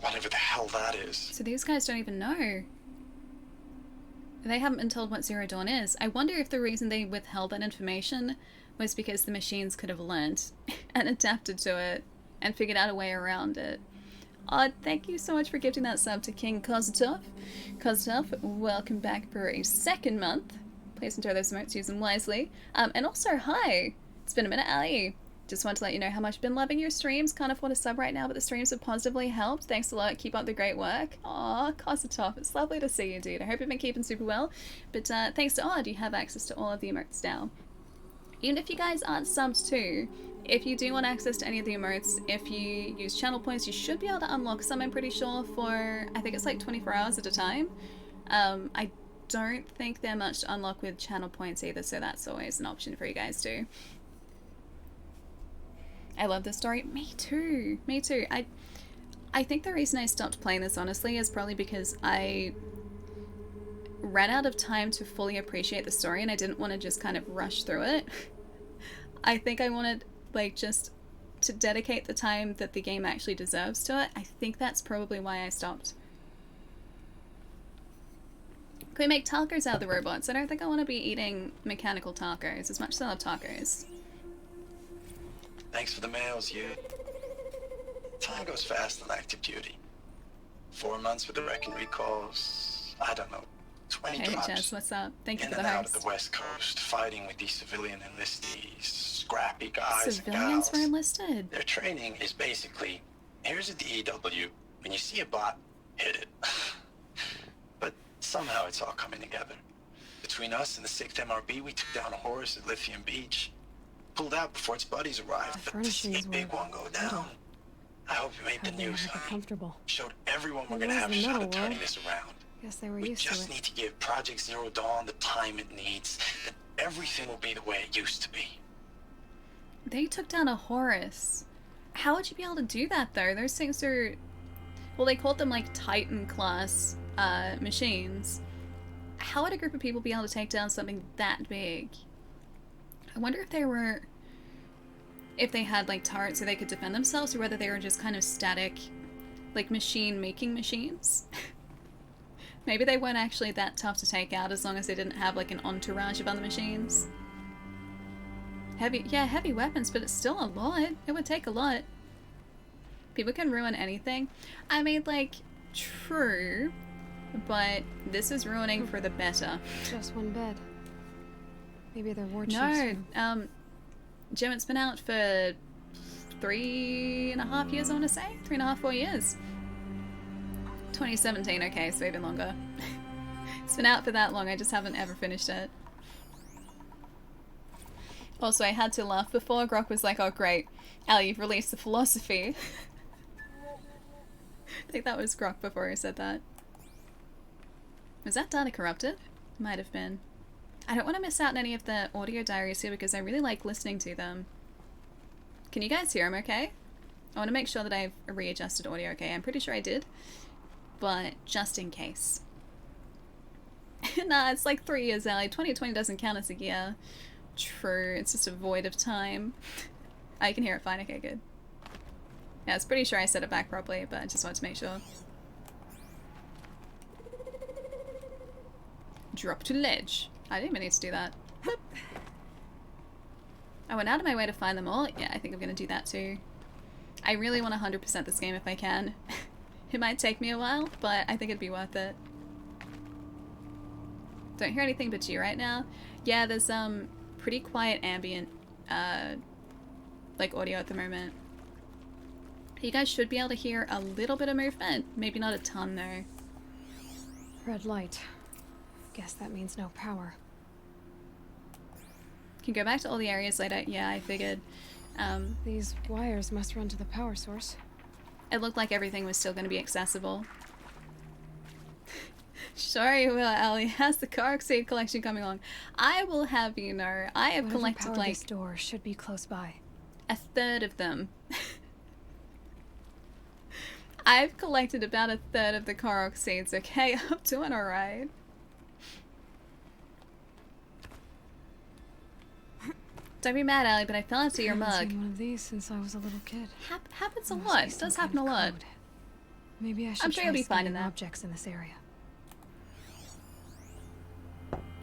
Whatever the hell that is. So these guys don't even know. They haven't been told what Zero Dawn is. I wonder if the reason they withheld that information was because the machines could have learned and adapted to it and figured out a way around it. Thank you so much for gifting that sub to King Kozatov. Kozatov, welcome back for a second month. Please enjoy those emotes, use them wisely. And also, hi! It's been a minute, Ali. Just want to let you know how much I've been loving your streams. Can't afford a sub right now, but the streams have positively helped. Thanks a lot. Keep up the great work. Aw, Kozatov, it's lovely to see you, dude. I hope you've been keeping super well. But thanks to Odd, you have access to all of the emotes now. Even if you guys aren't subs too, if you do want access to any of the emotes, if you use channel points, you should be able to unlock some, I'm pretty sure, for, I think it's like 24 hours at a time. I don't think they're much to unlock with channel points either, so that's always an option for you guys too. I love this story. Me too. Me too. I think the reason I stopped playing this, honestly, is probably because I ran out of time to fully appreciate the story and I didn't want to just kind of rush through it. I think I wanted, like, just to dedicate the time that the game actually deserves to it. I think that's probably why I stopped. Can we make tacos out of the robots? I don't think I want to be eating mechanical tacos as much as I love tacos. Thanks for the mails, you. Time goes fast on active duty. 4 months with the wrecking recalls. I don't know. 20 Hey drops. Jess, what's up? Thank you In for and the out of host. the West Coast, fighting with these civilian enlistees, scrappy guys Civilians and were gals. enlisted. Their training is basically, here's a DEW, when you see a bot, hit it. But somehow it's all coming together. Between us and the 6th MRB, we took down a horse at Lithium Beach. Pulled out before its buddies arrived, The but to see a furnishings big were one go down. I hope you made the How'd they news, ever get honey. comfortable? Showed everyone we're It gonna was have a the shot metal at turning world. this around. Guess they were We used to just it. need to give Project Zero Dawn the time it needs, then everything will be the way it used to be. They took down a Horus. How would you be able to do that though? Those things are, well, they called them like Titan class machines. how would a group of people be able to take down something that big? I wonder if they had like turrets so they could defend themselves, or whether they were just kind of static, like making machines. Maybe they weren't actually that tough to take out as long as they didn't have like an entourage of other machines. Heavy weapons, but it's still a lot. It would take a lot. People can ruin anything. I mean, like, true, but this is ruining for the better. Just one bed. Maybe they're war chiefs. No, Jim, it's been out for 3.5 years, I want to say. 3.5, 4 years. 2017, okay, so even longer. It's been out for that long, I just haven't ever finished it. Also, I had to laugh before. Grok was like, oh great, Ali, you've released the philosophy. I think that was Grok before he said that. Was that data corrupted? Might have been. I don't want to miss out on any of the audio diaries here because I really like listening to them. Can you guys hear them okay? I want to make sure that I've readjusted audio okay. I'm pretty sure I did, but just in case. Nah, it's like 3 years, Ali. 2020 doesn't count as a year. True, it's just a void of time. I can hear it fine, okay, good. Yeah, I was pretty sure I set it back properly, but I just wanted to make sure. Drop to ledge. I didn't even need to do that. Boop. I went out of my way to find them all. Yeah, I think I'm gonna do that too. I really want to 100% this game if I can. It might take me a while, but I think it'd be worth it. Don't hear anything but you right now. Yeah, there's pretty quiet ambient like audio at the moment. You guys should be able to hear a little bit of movement. Maybe not a ton though. Red light. Guess that means no power. Can go back to all the areas later. Yeah, I figured. These wires must run to the power source. It looked like everything was still going to be accessible. Sorry, Will Ali has the car seed collection coming along. I will have you know, I have collected like this door should be close by. 1/3 of them. I've collected about 1/3 of the Korok seeds. Okay, I'm doing all right. Don't be mad, Ali, but I fell into your mug. I haven't seen one of these since I was a little kid. Happens a lot. It does happen a lot. Maybe I should I'm sure you'll be fine in that. Objects in this area.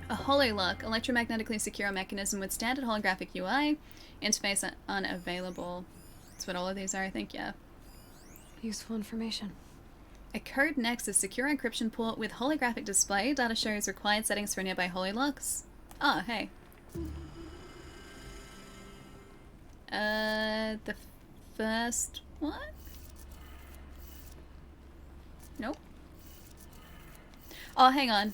A hololock, electromagnetically secure mechanism with standard holographic UI. Interface unavailable. That's what all of these are, I think, yeah. Useful information. A code nexus, secure encryption port with holographic display. Data shows required settings for nearby hololocks. Oh, hey. The first one? Nope. Oh, hang on.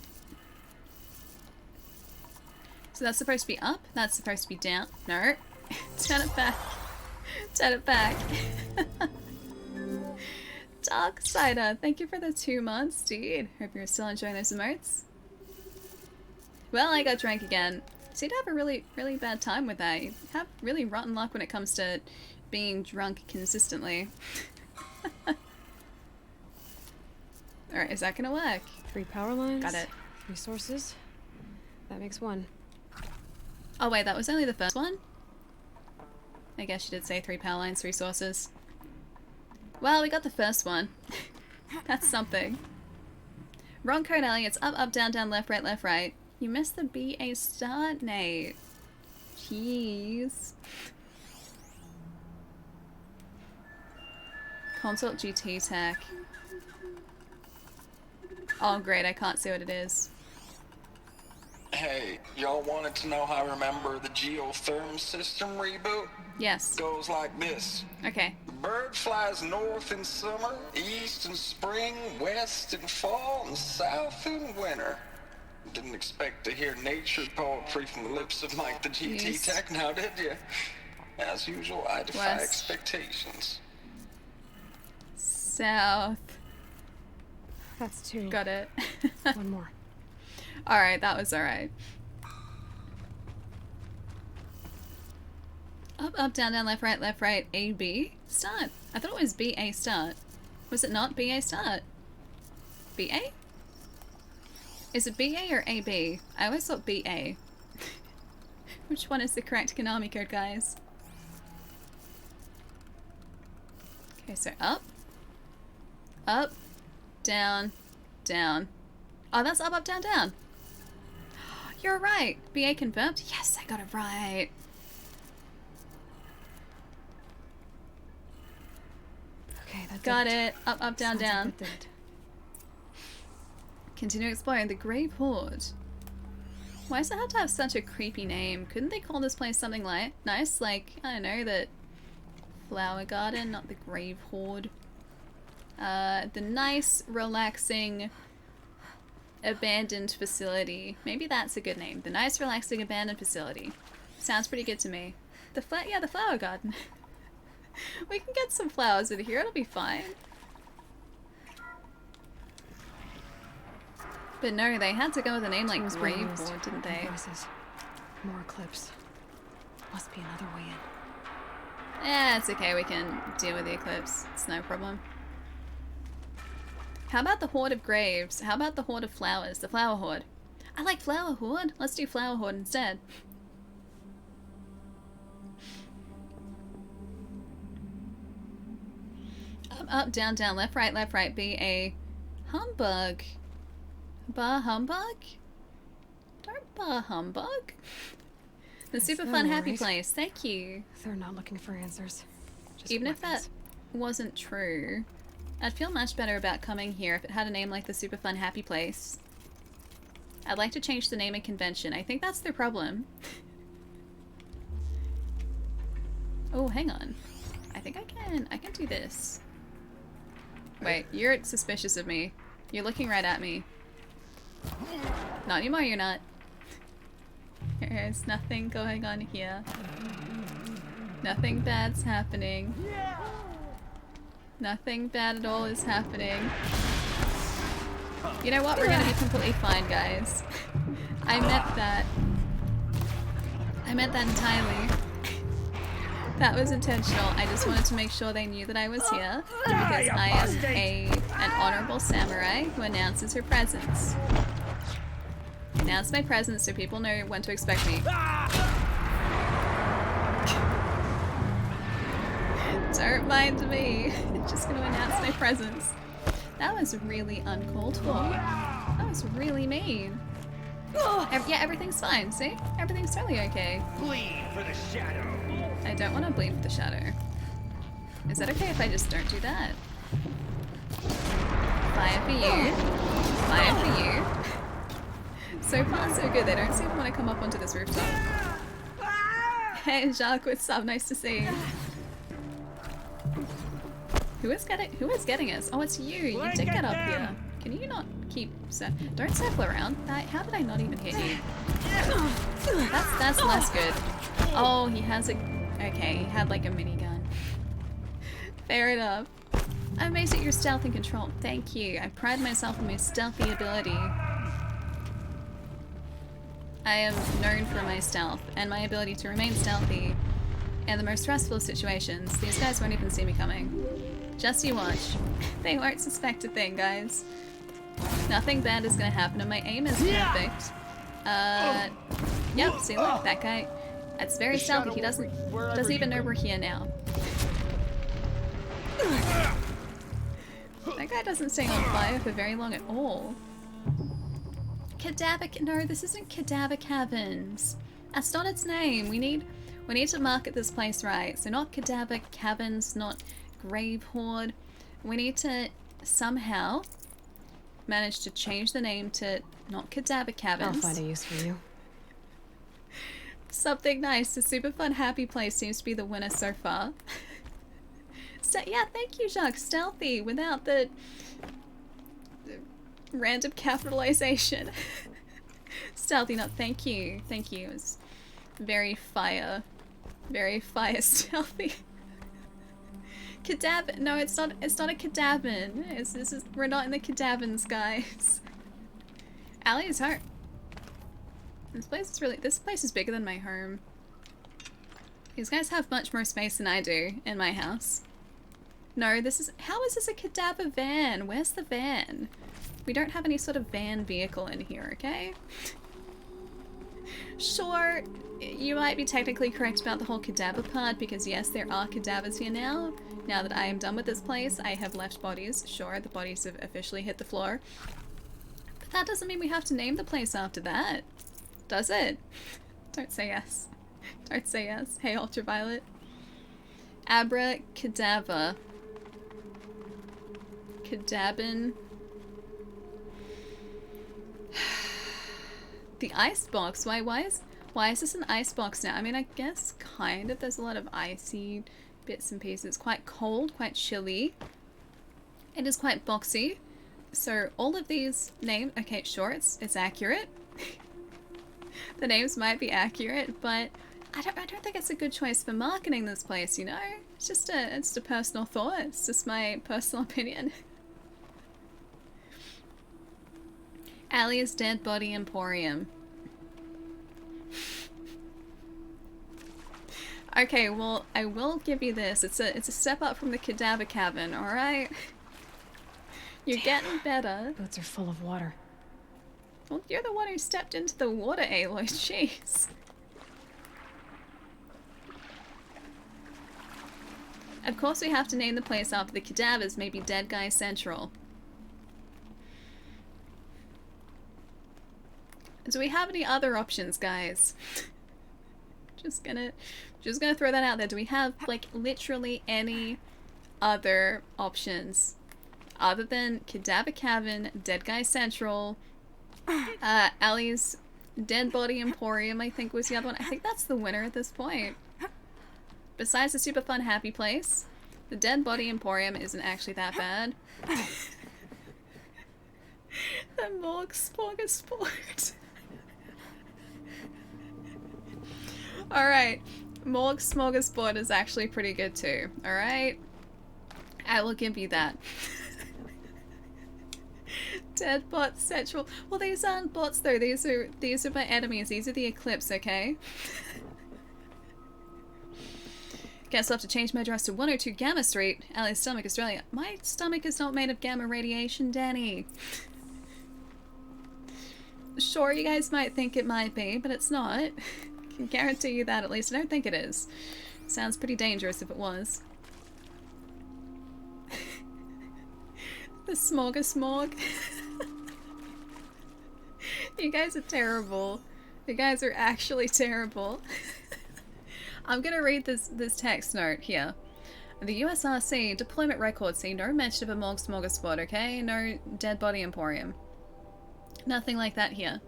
So that's supposed to be up, that's supposed to be down. No. Turn it back. Turn it back. Darksider, thank you for the 2 months, dude. Hope you're still enjoying those emotes. Well, I got drank again. Seem to have a really bad time with that. You have really rotten luck when it comes to being drunk consistently. Alright, is that gonna work? 3 power lines. Got it. 3 sources. That makes 1. Oh wait, that was only the first one? I guess you did say 3 power lines, 3 sources. Well, we got the first one. That's something. Wrong code, Ellie. It's up, up, down, down, left, right, left, right. You missed the BA start, Nate. Jeez. Consult GT tech. Oh great, I can't see what it is. Hey, y'all wanted to know how I remember the geotherm system reboot? Yes. Goes like this. Okay. The bird flies north in summer, east in spring, west in fall, and south in winter. Didn't expect to hear nature poetry from the lips of Mike the GT tech now, did you? As usual, I defy expectations. South. That's 2. Got it. 1 more. Alright, that was alright. Up, up, down, down, left, right, A, B. Start. I thought it was B, A, start. Was it not B, A, start? B, A? Is it BA or AB? I always thought BA. Which one is the correct Konami code, guys? Okay, so up. Up. Down. Down. Oh, that's up, up, down, down. You're right. BA confirmed. Yes, I got it right. Okay, that Got did it. Up, up, down, Sounds like down. it did. Continue exploring the Grave Horde. Why does it have to have such a creepy name? Couldn't they call this place something like nice? Like, I don't know, the Flower Garden, not the Grave Horde. The nice, relaxing, abandoned facility. Maybe that's a good name. The nice, relaxing, abandoned facility. Sounds pretty good to me. The Flower Garden. We can get some flowers over here, it'll be fine. But no, they had to go with a name like Tools were Grave used. Horde, didn't they? Voices. More clips. Must be another way in. Yeah, it's okay, we can deal with the eclipse. It's no problem. How about the Horde of Graves? How about the Horde of Flowers? The Flower Horde. I like Flower Horde. Let's do Flower Horde instead. Up, down, down, left, right, be a humbug. Bar humbug? Don't bar humbug. The Is super that fun happy alright? place, thank you. They're not looking for answers. Just Even if that weapons. wasn't true, I'd feel much better about coming here if it had a name like the super fun happy place. I'd like to change the naming convention. I think that's the problem. Oh, hang on. I think I can do this. Wait, you're suspicious of me. You're looking right at me. Not anymore, you're not. There's nothing going on here. Nothing bad's happening. Nothing bad at all is happening. You know what? We're gonna be completely fine, guys. I meant that. I meant that entirely. That was intentional. I just wanted to make sure they knew that I was here, because I am an honorable samurai who announces her presence. Announce my presence so people know when to expect me. Don't mind me. Just gonna announce my presence. That was really uncalled for. That was really mean. Yeah, everything's fine, see? Everything's totally okay. Bleed for the shadow. I don't want to bleed for the shadow. Is that okay if I just don't do that? Fire for you. Fire for you. So far, so good. They don't seem to want to come up onto this rooftop. Hey, Jacques, what's up? Nice to see you. Who is getting us? Oh, it's you. You did get up here. Can you not keep... Don't circle around. How did I not even hit you? That's less good. Oh, he has a... Okay, he had like a minigun. Fair enough. I'm amazed at your stealth and control. Thank you. I pride myself on my stealthy ability. I am known for my stealth and my ability to remain stealthy in the most stressful of situations. These guys won't even see me coming. Just you watch. They won't suspect a thing, guys. Nothing bad is gonna happen and my aim is perfect. Yep, see, look, that guy. It's very stealthy. He doesn't even know we're here now. That guy doesn't stay on fire for very long at all. No, this isn't Cadaver Caverns. That's not its name. We need to market this place right. So not Cadaver Caverns, not Grave Horde. We need to somehow manage to change the name to not Cadaver Caverns. I'll find a use for you. Something nice. The super fun happy place seems to be the winner so far. Yeah, thank you, Jacques. Stealthy without the random capitalization. Stealthy, not thank you. Thank you. It's very fire stealthy. Cadaver. No, it's not a cadaver. We're not in the cadavers, guys. Allie is hurt. This place is bigger than my home. These guys have much more space than I do in my house. No, this is... How is this a cadaver van? Where's the van? We don't have any sort of van vehicle in here, okay? Sure, you might be technically correct about the whole cadaver part, because yes, there are cadavers here now. Now that I am done with this place, I have left bodies. Sure, the bodies have officially hit the floor. But that doesn't mean we have to name the place after that. Does it? Don't say yes. Don't say yes. Hey, Ultraviolet. Abra cadaver. Cadabin. The ice box. Why is this an ice box now? I mean, I guess kind of. There's a lot of icy bits and pieces. It's quite cold, quite chilly. It is quite boxy. So all of these names, okay, sure, it's accurate. The names might be accurate, but I don't think it's a good choice for marketing this place, you know? It's just a personal thought. It's just my personal opinion. Allie's Dead Body Emporium. Okay, well, I will give you this. It's a step up from the Cadaver Cavern, alright? You're getting better. Boats are full of water. Well, you're the one who stepped into the water, Aloy. Jeez. Of course we have to name the place after the cadavers, maybe Dead Guy Central. Do we have any other options, guys? Just gonna throw that out there. Do we have, like, literally any other options? Other than Cadaver Cavern, Dead Guy Central, Allie's Dead Body Emporium, I think was the other one. I think that's the winner at this point. Besides the super fun happy place, the Dead Body Emporium isn't actually that bad. The Morgue Smorgasbord. Alright, Morgue Smorgasbord is actually pretty good too, alright? I will give you that. Dead Bot Central. Well, these aren't bots though, these are my enemies, these are the Eclipse, okay? Guess I'll have to change my address to 102 Gamma Street, Allie's Stomach, Australia. My stomach is not made of gamma radiation, Danny. Sure, you guys might think it might be, but it's not. I can guarantee you that, at least. I don't think it is. Sounds pretty dangerous if it was. The Smorgasmorg. You guys are terrible. You guys are actually terrible. I'm gonna read this text note here. The USRC deployment records see no mention of a Morgue Smorgasbord, okay? No Dead Body Emporium. Nothing like that here.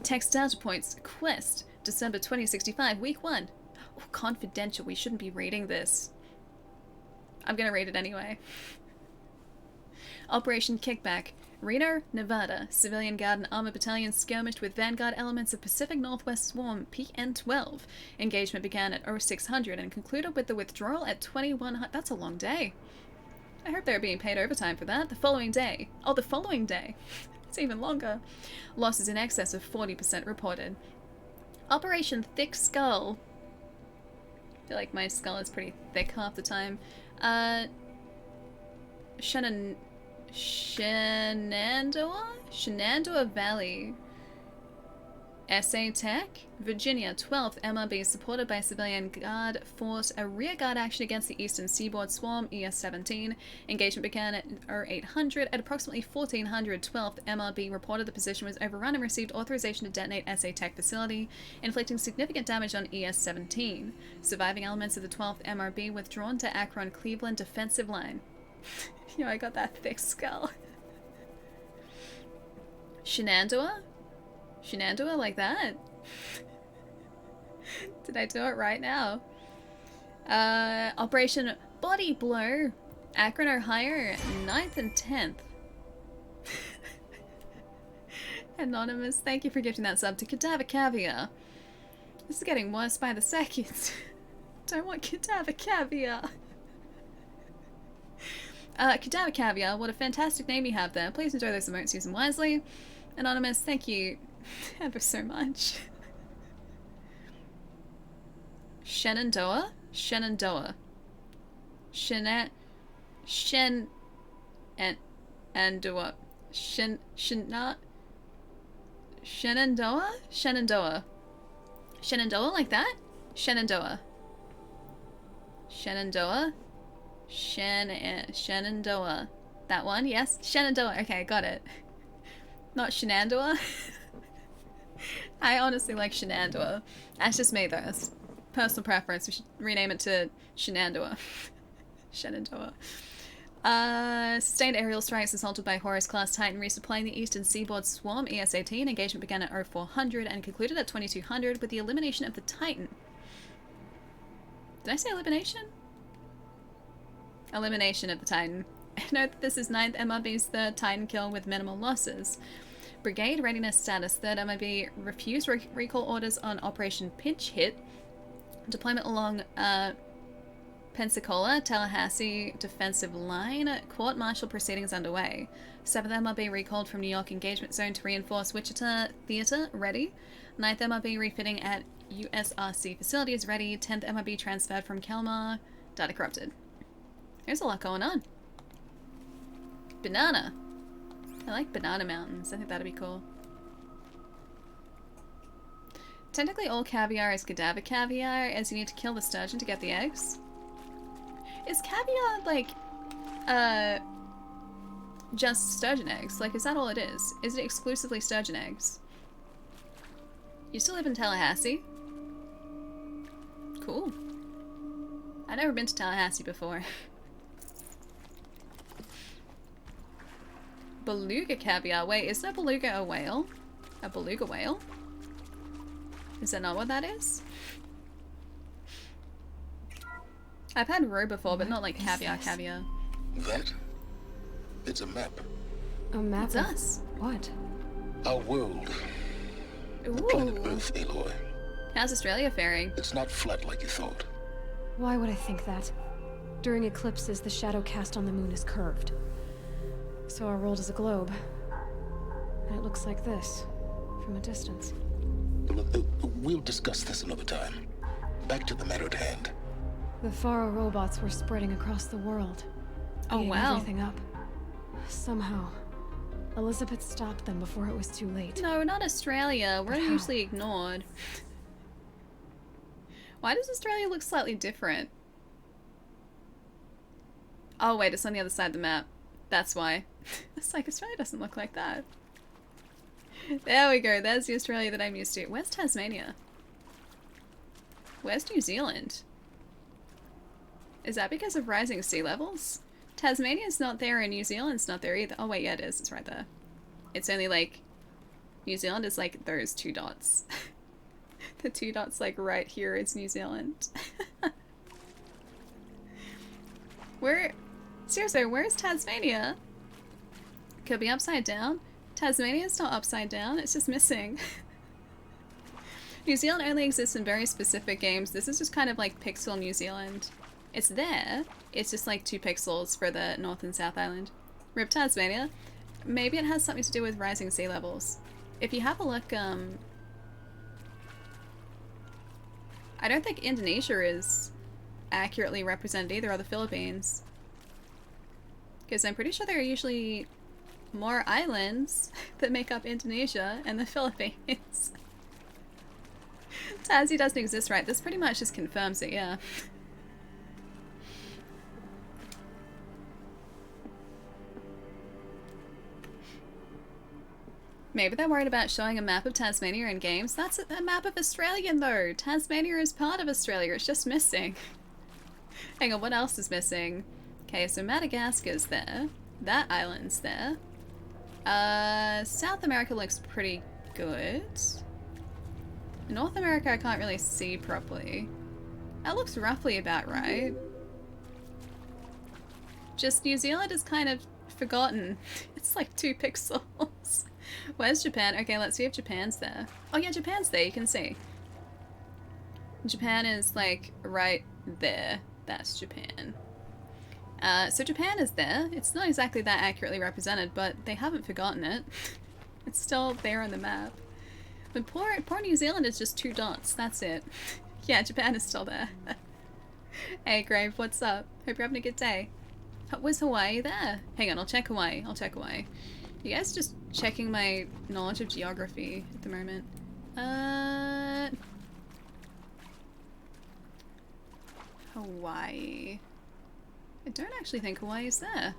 Text data points. Quest. December 2065, week 1. Oh, confidential. We shouldn't be reading this. I'm gonna read it anyway. Operation Kickback. Reno, Nevada. Civilian Guard and Armor Battalion skirmished with Vanguard elements of Pacific Northwest Swarm PN-12. Engagement began at 0600 and concluded with the withdrawal at 2100. That's a long day. I hope they're being paid overtime for that. The following day. Oh, the following day. It's even longer. Losses in excess of 40% reported. Operation Thick Skull. I feel like my skull is pretty thick half the time. Shenandoah Valley. SA Tech, Virginia, 12th MRB supported by civilian guard force a rearguard action against the Eastern Seaboard Swarm ES-17. Engagement began at 0800. At approximately 1400, 12th MRB reported the position was overrun and received authorization to detonate SA Tech facility, inflicting significant damage on ES-17. Surviving elements of the 12th MRB withdrawn to Akron Cleveland defensive line. Yo, I got that thick skull. Shenandoah? Shenandoah like that? Did I do it right now? Operation Body Blow. Akron, Ohio, 9th and 10th. Anonymous, thank you for gifting that sub to Cadaver Caviar. This is getting worse by the second. Don't want Cadaver Caviar. Cadaver Caviar, what a fantastic name you have there. Please enjoy those emotes, use them wisely. Anonymous, thank you ever so much. Shenandoah? Shenandoah. Shen and Andoa. Shenandoah? Shenandoah. Shenandoah like that? Shenandoah. Shenandoah? Shenandoah. That one? Yes? Shenandoah. Okay, got it. Not Shenandoah? I honestly like Shenandoah. That's just me though. That's personal preference. We should rename it to Shenandoah. Shenandoah. Sustained aerial strikes assaulted by Horus-class Titan resupplying the eastern seaboard swarm ES-18. Engagement began at 0400 and concluded at 2200 with the elimination of the Titan. Did I say elimination? Elimination of the Titan. Note that this is 9th MRB's third Titan kill with minimal losses. Brigade readiness status. 3rd MRB refused recall orders on Operation Pinch Hit. Deployment along Pensacola, Tallahassee defensive line. Court-martial proceedings underway. 7th MRB recalled from New York engagement zone to reinforce Wichita Theater. Ready. 9th MRB refitting at USRC facilities. Ready. 10th MRB transferred from Kalmar. Data corrupted. There's a lot going on. Banana. I like banana mountains. I think that'd be cool. Technically all caviar is cadaver caviar, as you need to kill the sturgeon to get the eggs. Is caviar, like, just sturgeon eggs? Like, is that all it is? Is it exclusively sturgeon eggs? You still live in Tallahassee? Cool. I've never been to Tallahassee before. Beluga caviar. Wait, isn't a beluga a whale? A beluga whale? Is that not what that is? I've had roe before, but not like caviar caviar. That? It's a map. A map? It's us. What? Our world. Ooh. The planet Earth, Aloy. How's Australia faring? It's not flat like you thought. Why would I think that? During eclipses, the shadow cast on the moon is curved. So our world is a globe. And it looks like this, from a distance. Look, we'll discuss this another time. Back to the matter at hand. The Faro robots were spreading across the world. Oh, eating wow. everything up. Somehow, Elizabeth stopped them before it was too late. No, not Australia. We're But how? usually ignored. Why does Australia look slightly different? Oh wait, it's on the other side of the map. That's why. It's like, Australia doesn't look like that. There we go, there's the Australia that I'm used to. Where's Tasmania? Where's New Zealand? Is that because of rising sea levels? Tasmania's not there and New Zealand's not there either. Oh wait, yeah it is, it's right there. It's only like, New Zealand is like those 2 dots. The 2 dots like right here is New Zealand. Seriously, where's Tasmania? Could be upside down. Tasmania's not upside down, it's just missing. New Zealand only exists in very specific games. This is just kind of like Pixel New Zealand. It's there, it's just like 2 pixels for the North and South Island. RIP Tasmania. Maybe it has something to do with rising sea levels. If you have a look, I don't think Indonesia is accurately represented either, or the Philippines. Because I'm pretty sure there are usually more islands that make up Indonesia and the Philippines. Tassie doesn't exist, right? This pretty much just confirms it, yeah. Maybe they're worried about showing a map of Tasmania in games. That's a map of Australia though! Tasmania is part of Australia, it's just missing. Hang on, what else is missing? Okay, so Madagascar's there. That island's there. South America looks pretty good. North America I can't really see properly. That looks roughly about right. Just New Zealand is kind of forgotten. It's like 2 pixels. Where's Japan? Okay, let's see if Japan's there. Oh yeah, Japan's there, you can see. Japan is like right there. That's Japan. So Japan is there. It's not exactly that accurately represented, but they haven't forgotten it. It's still there on the map. But poor New Zealand is just 2 dots. That's it. Yeah, Japan is still there. Hey, Grave, what's up? Hope you're having a good day. Was Hawaii there? Hang on, I'll check Hawaii. I'll check Hawaii. You guys just checking my knowledge of geography at the moment. Hawaii. I don't actually think Hawaii is there.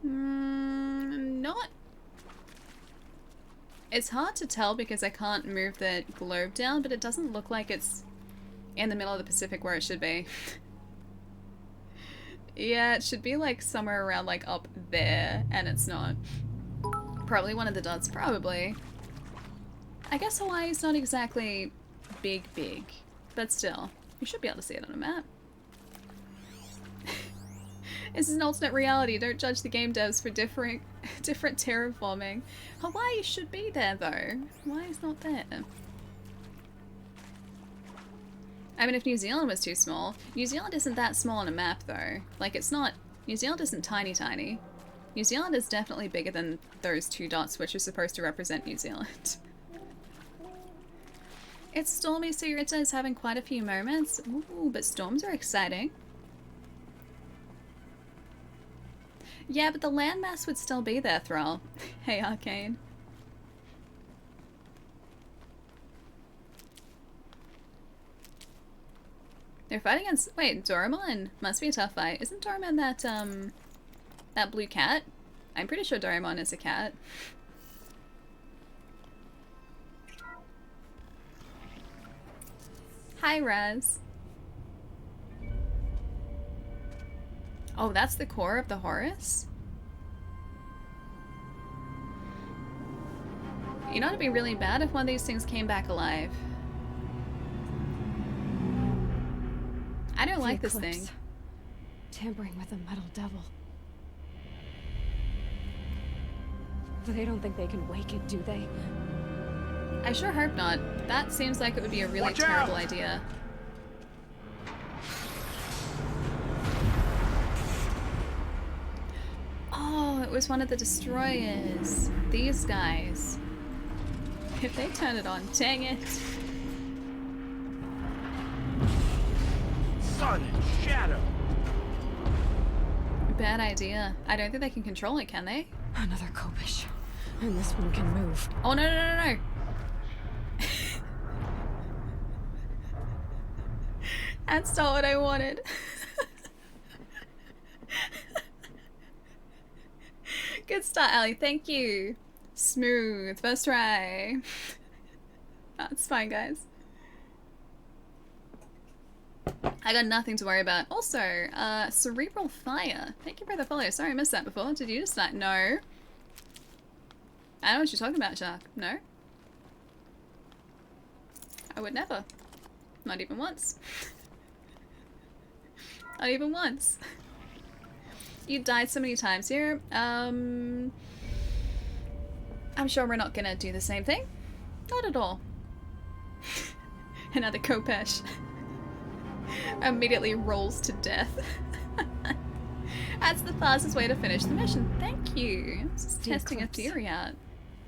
Not. It's hard to tell because I can't move the globe down, but it doesn't look like it's in the middle of the Pacific where it should be. Yeah, it should be like somewhere around like up there, and it's not. Probably one of the dots, probably. I guess Hawaii's not exactly big, but still, you should be able to see it on a map. This is an alternate reality. Don't judge the game devs for different terraforming. Hawaii should be there though. Hawaii's not there. I mean, if New Zealand was too small. New Zealand isn't that small on a map though. Like, it's not. New Zealand isn't tiny. New Zealand is definitely bigger than those two dots, which are supposed to represent New Zealand. It's stormy, so Yuritsa is having quite a few moments. Ooh, but storms are exciting. Yeah, but the landmass would still be there, Thrall. Hey, Arcane. They're fighting against... Wait, Doraemon must be a tough fight. Isn't Doraemon that blue cat? I'm pretty sure Doraemon is a cat. Hi, Raz. Oh, that's the core of the Horus? You know, it'd be really bad if one of these things came back alive. I don't like this thing. Tampering with a metal devil. But they don't think they can wake it, do they? I sure hope not. That seems like it would be a really terrible idea. Oh, it was one of the destroyers. These guys. If they turn it on, dang it. Sun and shadow. Bad idea. I don't think they can control it, can they? Another Kopish. And this one can move. Oh, no. That's not what I wanted. Good start, Ali. Thank you. Smooth. First try. That's fine, guys. I got nothing to worry about. Also, Cerebral Fire. Thank you for the follow. Sorry, I missed that before. Did you just like... No. I don't know what you're talking about, Shark. No. I would never. Not even once. Not even once. You died so many times here. I'm sure we're not gonna do the same thing. Not at all. Another Kopesh. Immediately rolls to death. That's the fastest way to finish the mission. Thank you. Just testing a theory out.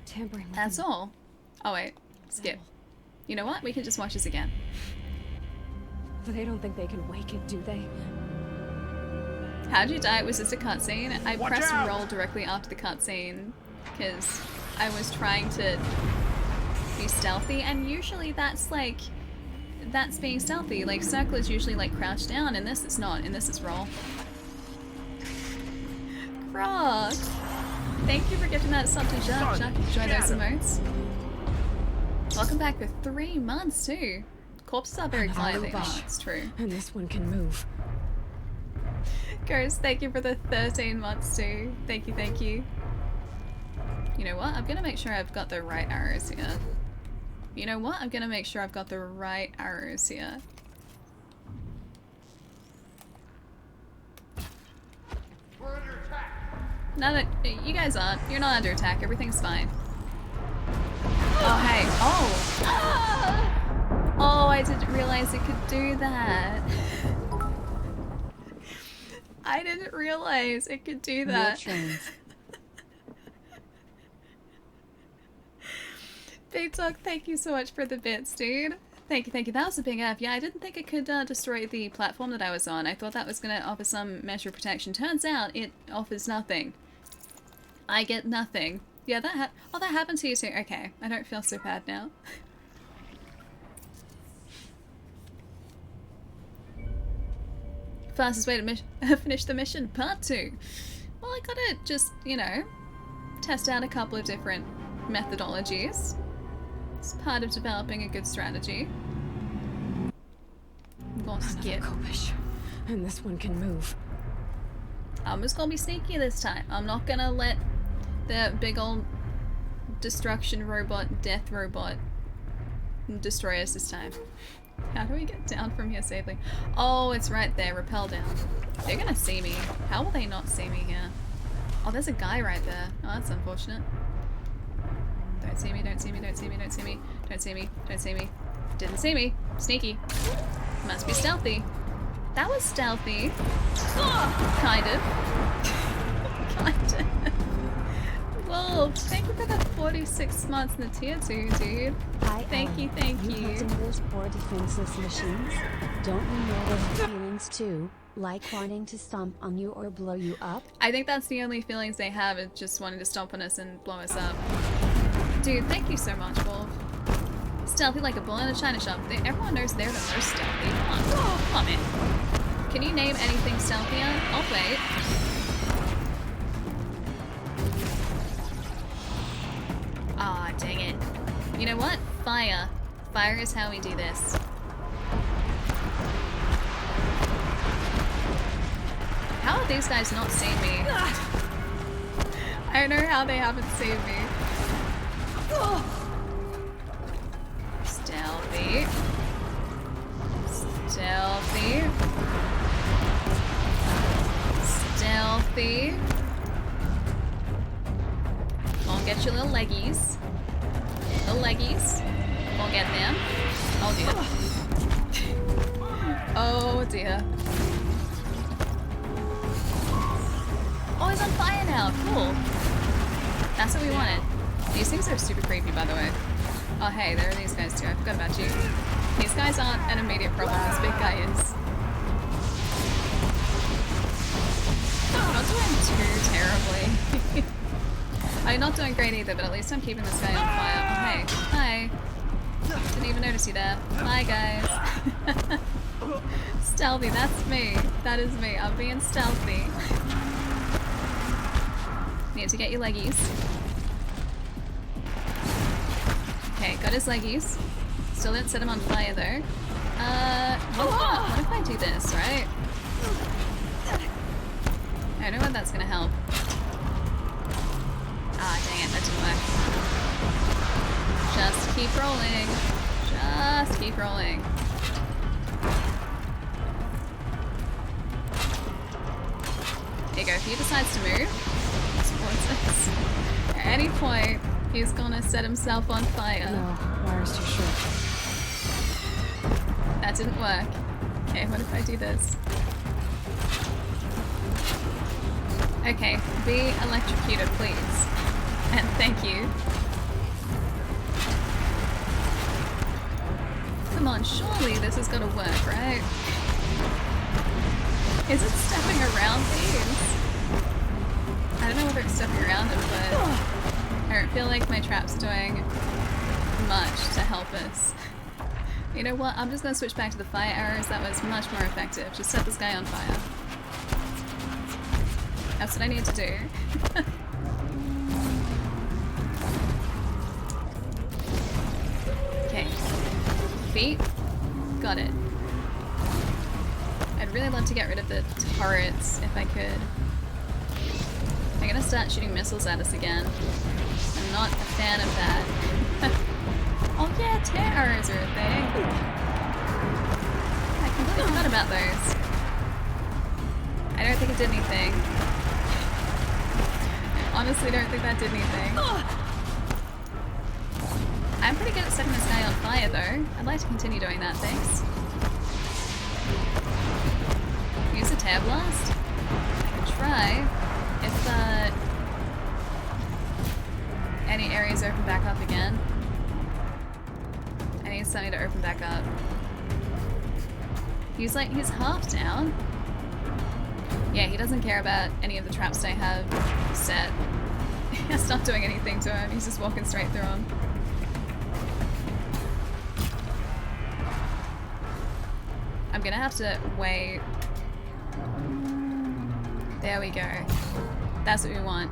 Tampering. That's all. Oh wait, skip. You know what? We can just watch this again. But they don't think they can wake it, do they? How'd you die? Was this a cutscene? I pressed roll directly after the cutscene because I was trying to be stealthy, and usually that's like, that's being stealthy. Like, circle is usually like crouch down. In this it's not. In this it's roll. Cross! Thank you for gifting that sub to Jacques. Jacques, enjoy those emotes. Welcome back for 3 months too. Corpses are very clothing. Oh, it's true. And this one can move. Ghost, thank you for the 13 months too. Thank you, thank you. You know what? I'm gonna make sure I've got the right arrows here. You know what? I'm gonna make sure I've got the right arrows here. We're under attack. No, no, you guys aren't. You're not under attack. Everything's fine. Oh, hey. Oh! Ah! Oh, I didn't realize it could do that. I didn't realize it could do that. Big Talk, thank you so much for the bits, dude. Thank you, thank you. That was a big F. Yeah, I didn't think it could destroy the platform that I was on. I thought that was going to offer some measure of protection. Turns out it offers nothing. I get nothing. Yeah, that that happened to you too. Okay, I don't feel so bad now. Fastest way to finish the mission, part 2. Well, I gotta just, you know, test out a couple of different methodologies. It's part of developing a good strategy. I'm gonna skip. Kopish. And this one can move. I'm just gonna be sneaky this time. I'm not gonna let the big old destruction robot, death robot, destroy us this time. How do we get down from here safely? Oh, it's right there. Rappel down. They're gonna see me. How will they not see me here? Oh, there's a guy right there. Oh, that's unfortunate. Don't see me, don't see me, don't see me, don't see me, don't see me, don't see me. Didn't see me. Sneaky. Must be stealthy. That was stealthy. Kind of. Kind of. Whoa, thank you for the 46 months in the tier 2, dude. Hi, thank you, thank you. Using those poor defenseless machines? Don't you know those feelings too? Like wanting to stomp on you or blow you up? I think that's the only feelings they have, is just wanting to stomp on us and blow us up. Dude, thank you so much, Wolf. Stealthy like a bull in a china shop. Everyone knows they're the most stealthy. Come on, man. Can you name anything stealthier? I'll wait. Ah, dang it. You know what? Fire. Fire is how we do this. How have these guys not seen me? I don't know how they haven't seen me. Stealthy. Stealthy. Stealthy. I'll get your little leggies. Little leggies. I'll get them. Oh dear. Oh dear. Oh, he's on fire now. Cool. That's what we wanted. These things are super creepy, by the way. Oh, hey, there are these guys too. I forgot about you. These guys aren't an immediate problem. This big guy is. I'm not doing too terribly. I'm not doing great either, but at least I'm keeping this guy on fire. Oh, hey. Hi. Didn't even notice you there. Hi, guys. Stealthy, that's me. That is me. I'm being stealthy. Need to get your leggies. Okay, got his leggies. Still didn't set him on fire though. What if I do this, right? I don't know what that's gonna help. Ah, dang it, that didn't work. Just keep rolling. Just keep rolling. There you go, if he decides to move towards us, at any point, he's gonna set himself on fire. No, wire's too short. That didn't work. Okay, what if I do this? Okay, be electrocuted, please. And thank you. Come on, surely this is gonna work, right? Is it stepping around these? I don't know whether it's stepping around them, but I don't feel like my trap's doing much to help us. You know what? I'm just gonna switch back to the fire arrows. That was much more effective. Just set this guy on fire. That's what I need to do. Okay. Feet. Got it. I'd really love to get rid of the turrets if I could. They're gonna start shooting missiles at us again. I'm not a fan of that. Oh yeah, tear arrows are a thing. I completely forgot about those. I don't think it did anything. I honestly don't think that did anything. I'm pretty good at setting this guy on fire though. I'd like to continue doing that, thanks. Use a tear blast? I can try. If any areas open back up again. I need still need to open back up. He's half down. Yeah, he doesn't care about any of the traps I have set. It's not doing anything to him, he's just walking straight through them. I'm gonna have to wait. There we go. That's what we want.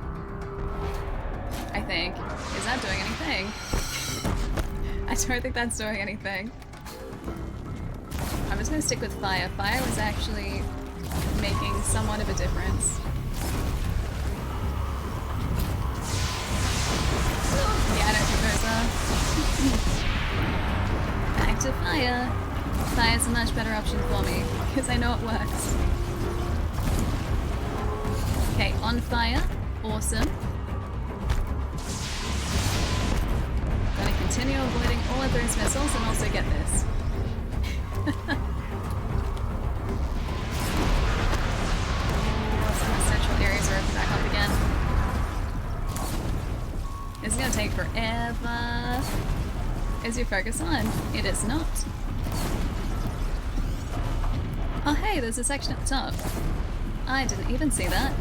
I think. Is that doing anything? I don't think that's doing anything. I'm just gonna stick with fire. Fire was actually making somewhat of a difference. Yeah, I don't think those are. Back to fire. Fire's a much better option for me, because I know it works. Okay, on fire. Awesome. Gonna continue avoiding all of those missiles and also get this. Some of the central areas are open back up again. This is gonna take forever. Is your focus on? It is not. Oh hey, there's a section at the top. I didn't even see that.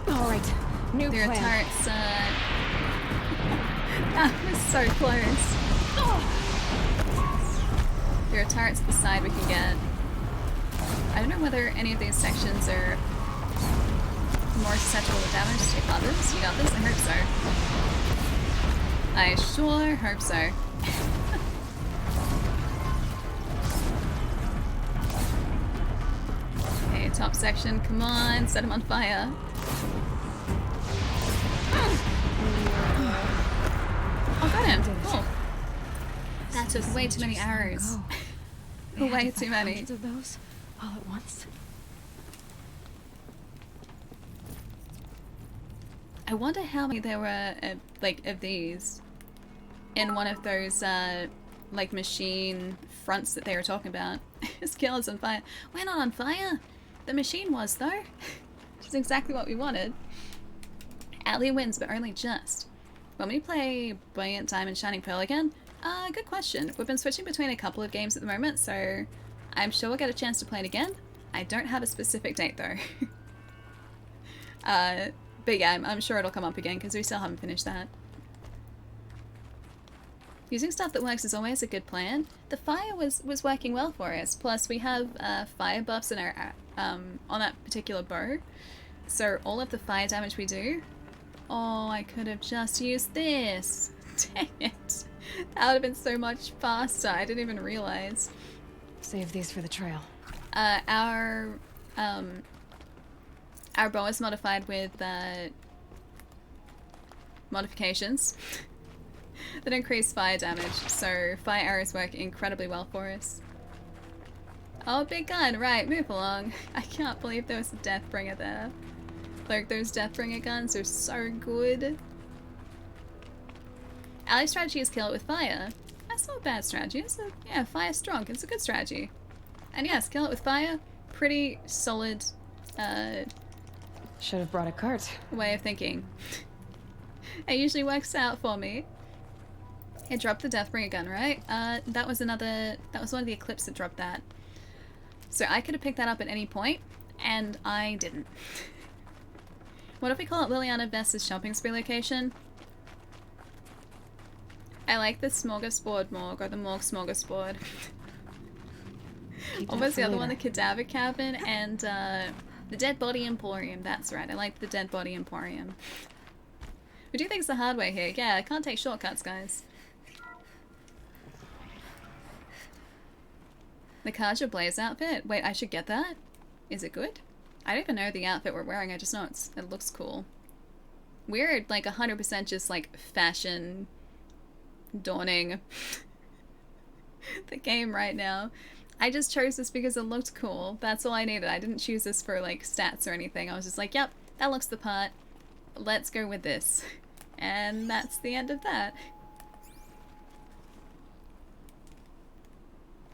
Alright, new There are plan. turrets, that was so close. There are turrets at the side we can get. I don't know whether any of these sections are more susceptible to damage to others. You got this? I hope so. I sure hope so. Okay, top section, come on, set them on fire. Oh, got him. Cool. That took way too many arrows. Way too many. Hundreds of those all at once. I wonder how many there were, like, of these in one of those, like, machine fronts that they were talking about. This kill is on fire. We're not on fire. The machine was, though. Which is exactly what we wanted. Allie wins, but only just. Want me to play Brilliant Diamond Shining Pearl again? Good question. We've been switching between a couple of games at the moment, so I'm sure we'll get a chance to play it again. I don't have a specific date, though. But yeah, I'm sure it'll come up again, because we still haven't finished that. Using stuff that works is always a good plan. The fire was working well for us, plus we have fire buffs in our on that particular bow. So all of the fire damage we do... Oh, I could have just used this. Dang it. That would have been so much faster. I didn't even realize. Save these for the trail. Our bow is modified with modifications that increase fire damage, so fire arrows work incredibly well for us. Oh, big gun! Right, move along. I can't believe there was a Deathbringer there. Like, those Deathbringer guns are so good. Allie's strategy is kill it with fire. That's not a bad strategy. Yeah, fire's strong. It's a good strategy. And yes, kill it with fire. Pretty solid Should have brought a cart. way of thinking. It usually works out for me. It dropped the Deathbringer gun, right? That was one of the Eclipse that dropped that. So I could have picked that up at any point, and I didn't. What if we call it Liliana Vesta's shopping spree location? I like the Smorgasbord Morgue, or the Morgue Smorgasbord. What was the other one? The Cadaver Cabin, and the Dead Body Emporium. That's right, I like the Dead Body Emporium. We do things the hard way here. Yeah, I can't take shortcuts, guys. The Kaja Blaze outfit? Wait, I should get that? Is it good? I don't even know the outfit we're wearing, I just know it looks cool. We're like 100% just like fashion dawning the game right now. I just chose this because it looked cool. That's all I needed. I didn't choose this for like stats or anything. I was just like, yep, that looks the part. Let's go with this. And that's the end of that.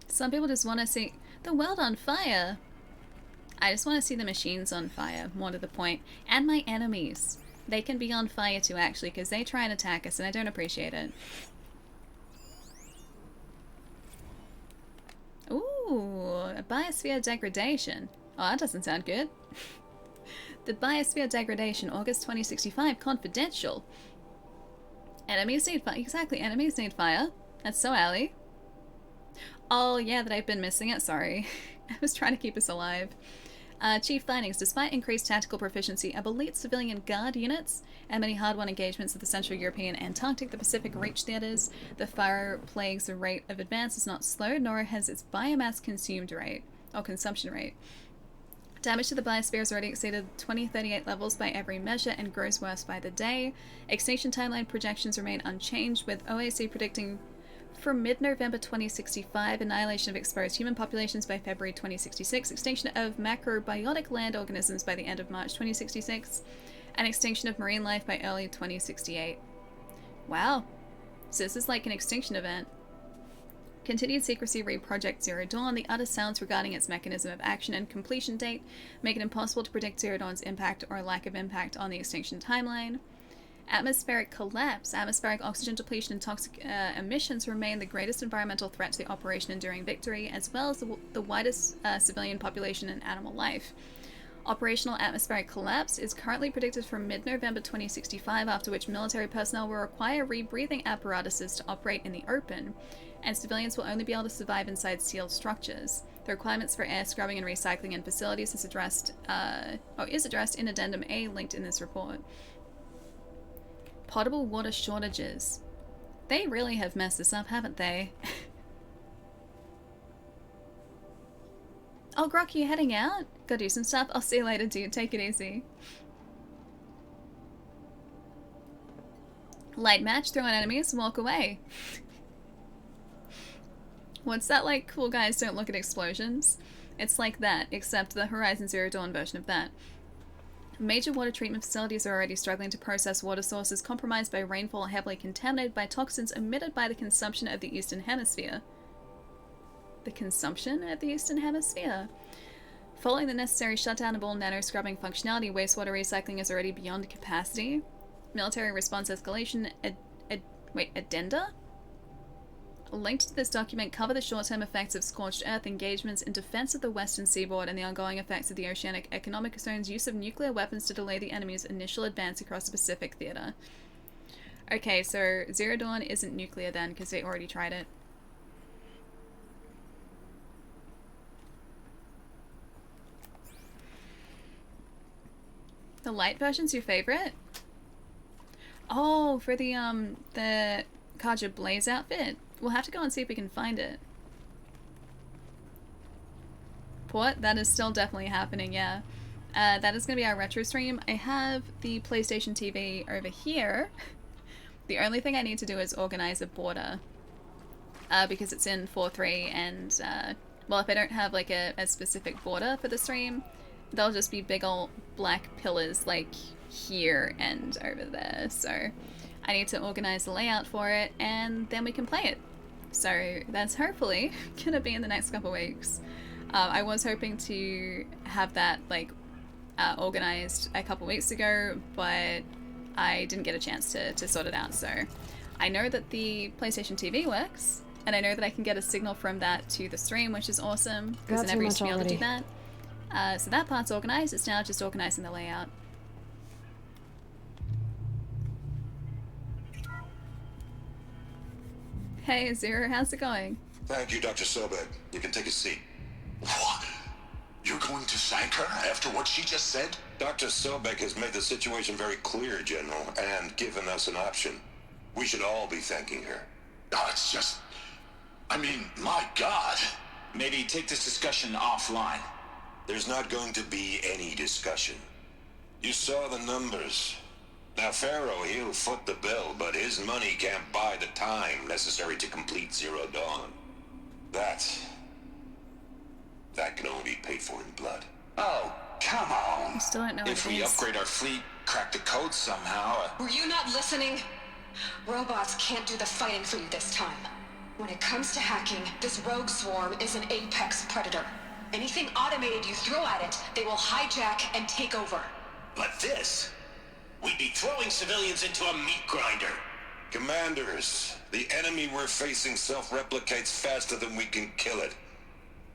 Some people just want to see the world on fire. I just want to see the machines on fire, more to the point. And my enemies. They can be on fire too, actually, because they try and attack us, and I don't appreciate it. Ooh, a biosphere degradation. Oh, that doesn't sound good. The biosphere degradation, August 2065, confidential. Enemies need fire. Exactly, enemies need fire. That's so alley. Oh, yeah, that I've been missing it. Sorry. I was trying to keep us alive. Chief findings. Despite increased tactical proficiency of elite civilian guard units and many hard-won engagements of the Central European, Antarctic, the Pacific Reach theaters, the fire plague's rate of advance is not slowed, nor has its biomass consumed rate, or consumption rate. Damage to the biosphere has already exceeded 2038 levels by every measure and grows worse by the day. Extinction timeline projections remain unchanged, with OAC predicting for mid-November 2065, annihilation of exposed human populations by February 2066, extinction of macrobiotic land organisms by the end of March 2066, and extinction of marine life by early 2068. Wow. So this is like an extinction event. Continued secrecy re Project Zero Dawn. The utter silence regarding its mechanism of action and completion date make it impossible to predict Zero Dawn's impact or lack of impact on the extinction timeline. Atmospheric collapse. Atmospheric oxygen depletion and toxic emissions remain the greatest environmental threat to the Operation Enduring Victory, as well as the widest civilian population and animal life. Operational atmospheric collapse is currently predicted for mid-November 2065, after which military personnel will require rebreathing apparatuses to operate in the open, and civilians will only be able to survive inside sealed structures. The requirements for air scrubbing and recycling in facilities is addressed in Addendum A linked in this report. Potable water shortages. They really have messed this up, haven't they? Oh, Grok, you heading out? Go do some stuff. I'll see you later, dude. Take it easy. Light match, throw on enemies, walk away. What's that like? Cool guys don't look at explosions. It's like that, except the Horizon Zero Dawn version of that. Major water treatment facilities are already struggling to process water sources compromised by rainfall heavily contaminated by toxins emitted by the consumption of the Eastern Hemisphere. The consumption of the Eastern Hemisphere? Following the necessary shutdown of all nano-scrubbing functionality, wastewater recycling is already beyond capacity. Military response escalation addenda? Linked to this document cover the short-term effects of scorched earth engagements in defense of the western seaboard and the ongoing effects of the Oceanic Economic Zone's use of nuclear weapons to delay the enemy's initial advance across the Pacific theater. Okay, so Zero Dawn isn't nuclear then, because they already tried it. The light version's your favorite? Oh, for the Kaja Blaze outfit? We'll have to go and see if we can find it. Port? That is still definitely happening, yeah. That is going to be our retro stream. I have the PlayStation TV over here. The only thing I need to do is organize a border. Because it's in 4.3 and, well, if I don't have like a specific border for the stream, they'll just be big old black pillars like here and over there. So I need to organize the layout for it and then we can play it. So that's hopefully gonna be in the next couple weeks. I was hoping to have that like organized a couple weeks ago, but I didn't get a chance to sort it out. So I know that the PlayStation TV works, and I know that I can get a signal from that to the stream, which is awesome because I never used to be able to do that. So that part's organized. It's now just organizing the layout. Hey, Zero, how's it going? Thank you, Dr. Sobek. You can take a seat. What? You're going to thank her after what she just said? Dr. Sobek has made the situation very clear, General, and given us an option. We should all be thanking her. Oh, it's just... I mean, my God. Maybe take this discussion offline. There's not going to be any discussion. You saw the numbers. Now, Pharaoh, he'll foot the bill, but his money can't buy the time necessary to complete Zero Dawn. That can only be paid for in blood. Oh, come on. I still don't know what If we upgrade our fleet, crack the code somehow... Were you not listening? Robots can't do the fighting for you this time. When it comes to hacking, this rogue swarm is an apex predator. Anything automated you throw at it, they will hijack and take over. But this... We'd be throwing civilians into a meat grinder. Commanders, the enemy we're facing self-replicates faster than we can kill it.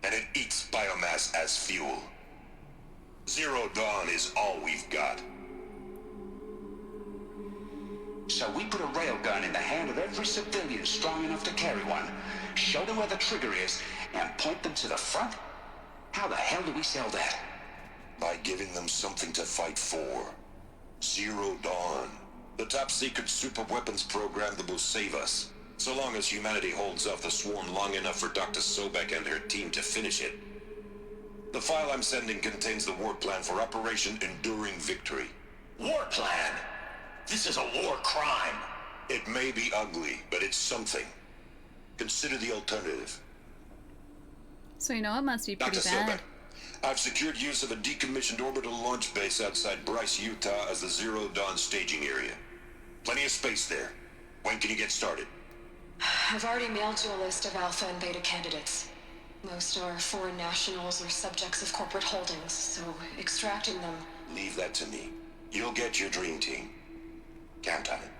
and it eats biomass as fuel. Zero Dawn is all we've got. So we put a railgun in the hand of every civilian strong enough to carry one, show them where the trigger is, and point them to the front? How the hell do we sell that? By giving them something to fight for. Zero Dawn. The top-secret super-weapons program that will save us. So long as humanity holds off the swarm long enough for Dr. Sobek and her team to finish it. The file I'm sending contains the war plan for Operation Enduring Victory. War plan? This is a war crime. It may be ugly, but it's something. Consider the alternative. So you know it must be pretty Dr. bad. Sobek, I've secured use of a decommissioned orbital launch base outside Bryce, Utah as the Zero Dawn staging area. Plenty of space there. When can you get started? I've already mailed you a list of Alpha and Beta candidates. Most are foreign nationals or subjects of corporate holdings, so extracting them... Leave that to me. You'll get your dream team. Count on it.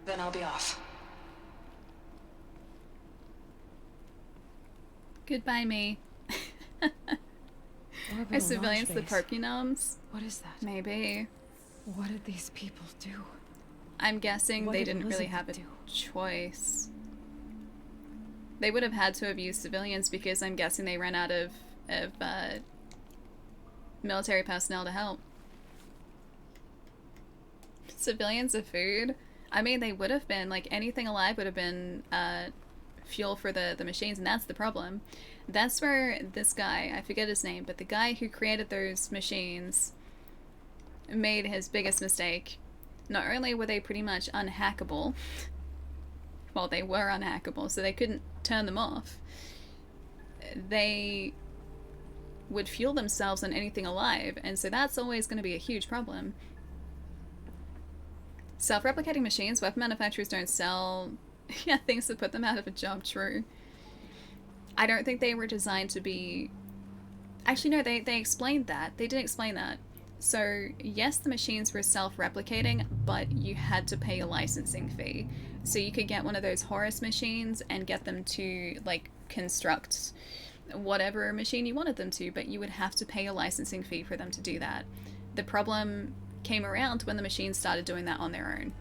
Then I'll be off. Goodbye, me. Are civilians the Pokenoms? What is that? Maybe. What did these people do? I'm guessing they didn't really have a choice. They would have had to have used civilians because I'm guessing they ran out of military personnel to help. Civilians of food? I mean, they would have been, like, anything alive would have been fuel for the machines, and that's the problem. That's where this guy, I forget his name, but the guy who created those machines made his biggest mistake. Not only were they pretty much unhackable, well, they were unhackable, so they couldn't turn them off. They would fuel themselves on anything alive, and so that's always going to be a huge problem. Self-replicating machines, weapon manufacturers don't sell things to put them out of a job, true. I don't think they were designed to be... Actually, no, they explained that. They did explain that. So, yes, the machines were self-replicating, but you had to pay a licensing fee. So you could get one of those Horus machines and get them to, like, construct whatever machine you wanted them to, but you would have to pay a licensing fee for them to do that. The problem came around when the machines started doing that on their own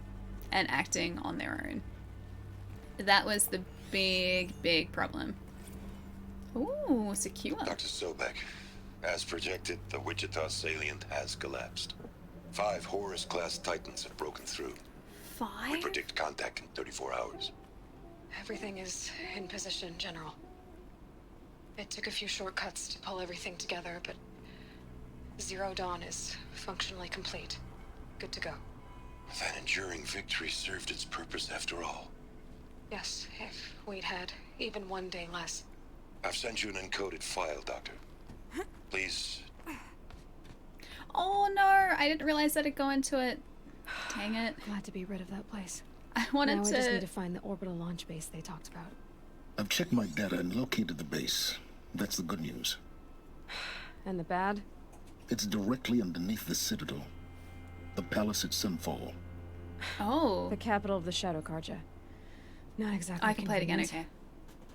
and acting on their own. That was the big problem. Ooh, secure. Dr. Sobek, as projected, the Wichita salient has collapsed. 5 Horus-class Titans have broken through. 5? We predict contact in 34 hours. Everything is in position, General. It took a few shortcuts to pull everything together, but Zero Dawn is functionally complete. Good to go. That enduring victory served its purpose after all. Yes, if we'd had even one day less. I've sent you an encoded file, Doctor. Please. Oh no, I didn't realize that it'd go into it. Dang it. Glad to be rid of that place. I wanted now to... I just need to find the orbital launch base they talked about. I've checked my data and located the base. That's the good news. And the bad? It's directly underneath the Citadel. The palace at Sunfall. Oh. The capital of the Shadow Carja. Not exactly. I can play it again, okay.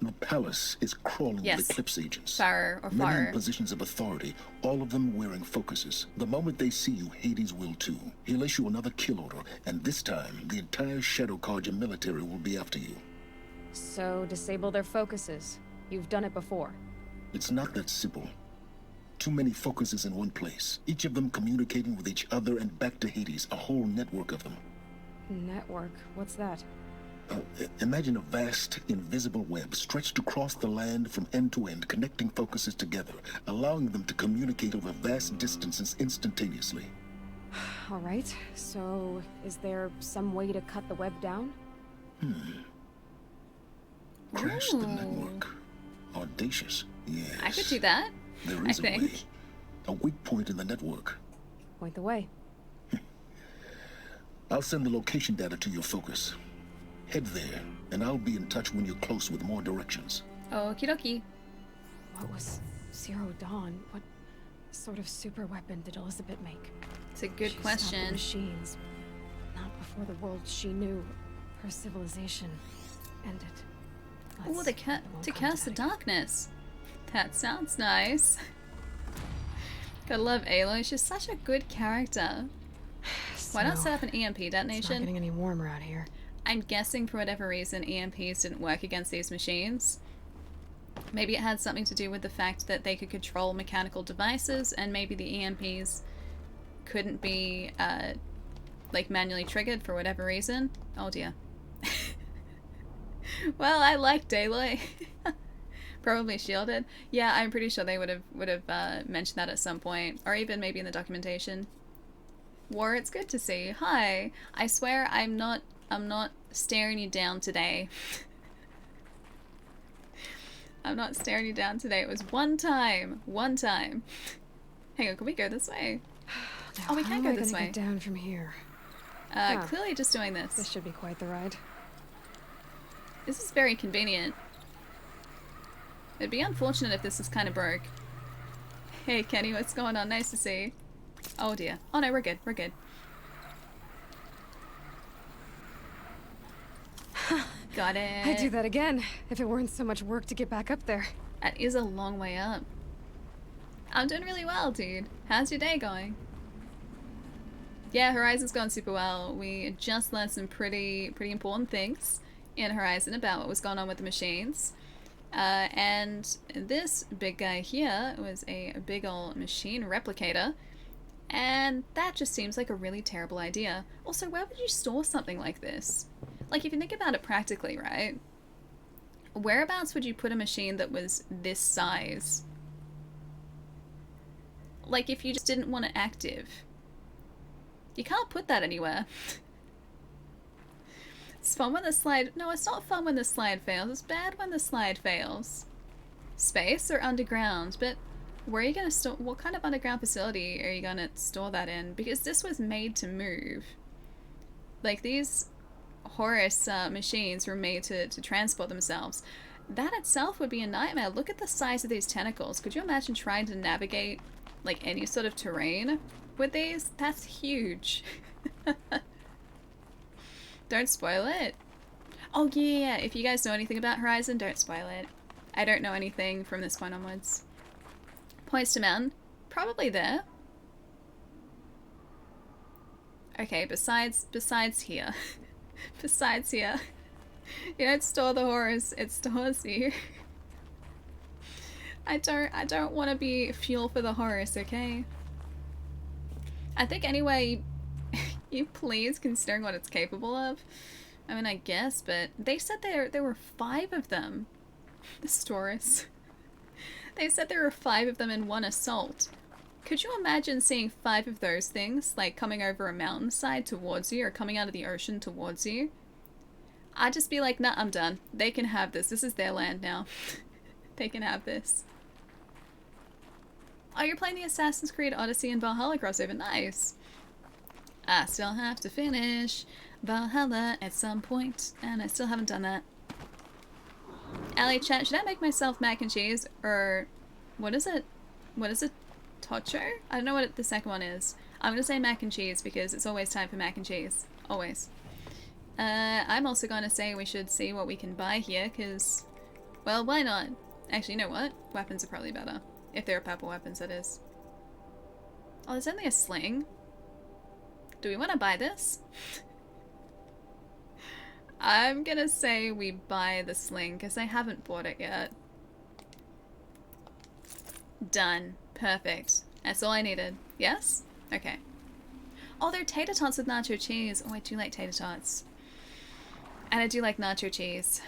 The palace is crawling with Eclipse agents. Farrer or Many Farrer. in positions of authority, all of them wearing focuses. The moment they see you, Hades will too. He'll issue another kill order, and this time, the entire Shadow Carja military will be after you. So, disable their focuses. You've done it before. It's not that simple. Too many focuses in one place, each of them communicating with each other and back to Hades, a whole network of them. Network? What's that? Imagine a vast, invisible web stretched across the land from end to end, connecting focuses together, allowing them to communicate over vast distances instantaneously. All right, so is there some way to cut the web down? Crash the network. Audacious, yes. I could do that. There is I think. a way. A weak point in the network. Point the way. I'll send the location data to your focus. Head there, and I'll be in touch when you're close with more directions. Okie dokie. What was Zero Dawn? What sort of super weapon did Elizabeth make? It's a good She question. stopped the machines, not before the world she knew, her civilization, ended. Oh, to curse the darkness. That sounds nice. Gotta love Aloy. She's such a good character. Why not set up an EMP detonation? It's not getting any warmer out here. I'm guessing for whatever reason EMPs didn't work against these machines. Maybe it had something to do with the fact that they could control mechanical devices, and maybe the EMPs couldn't be like manually triggered for whatever reason. Oh dear. Well, I liked Aloy. Probably shielded. Yeah, I'm pretty sure they would have mentioned that at some point, or even maybe in the documentation. War, it's good to see you. Hi. I swear I'm not staring you down today. I'm not staring you down today. It was one time. One time. Hang on, can we go this way? Oh, we can go this way. Get down from here. Clearly just doing this. This should be quite the ride. This is very convenient. It'd be unfortunate if this is kind of broke. Hey Kenny, what's going on? Nice to see you. Oh dear. Oh no, we're good. We're good. Got it. I'd do that again if it weren't so much work to get back up there. That is a long way up. I'm doing really well, dude. How's your day going? Yeah, Horizon's going super well. We just learned some pretty important things in Horizon about what was going on with the machines. And this big guy here was a big ol' machine replicator. And that just seems like a really terrible idea. Also, where would you store something like this? Like, if you think about it practically, right? Whereabouts would you put a machine that was this size? Like, if you just didn't want it active. You can't put that anywhere. It's fun when the slide... No, it's not fun when the slide fails. It's bad when the slide fails. Space or underground? But where are you going to store... What kind of underground facility are you going to store that in? Because this was made to move. Like, these Horus machines were made to transport themselves. That itself would be a nightmare. Look at the size of these tentacles. Could you imagine trying to navigate, like, any sort of terrain with these? That's huge. Don't spoil it. Oh yeah, if you guys know anything about Horizon, don't spoil it. I don't know anything from this point onwards. Points to mountain. Probably there. Okay, besides here. Besides here. You don't store the Horus, it stores you. I don't want to be fuel for the Horus, okay? I think anyway, you please, considering what it's capable of. I mean, I guess, but they said there were 5 of them. The Taurus. They said there were 5 of them in one assault. Could you imagine seeing 5 of those things, like coming over a mountainside towards you, or coming out of the ocean towards you? I'd just be like, nah, I'm done. They can have this. This is their land now. They can have this. Oh, you're playing the Assassin's Creed Odyssey and Valhalla crossover. Nice. I still have to finish Valhalla at some point, and I still haven't done that. LA chat, should I make myself mac and cheese, or what is it? What is it? Tocho? I don't know what the second one is. I'm gonna say mac and cheese because it's always time for mac and cheese. Always. I'm also gonna say we should see what we can buy here, because, well, why not? Actually, you know what? Weapons are probably better. If they're purple weapons, that is. Oh, there's only a sling. Do we want to buy this? I'm gonna say we buy the sling, because I haven't bought it yet. Done. Perfect. That's all I needed. Yes? Okay. Oh, they're tater tots with nacho cheese. Oh, I do like tater tots. And I do like nacho cheese.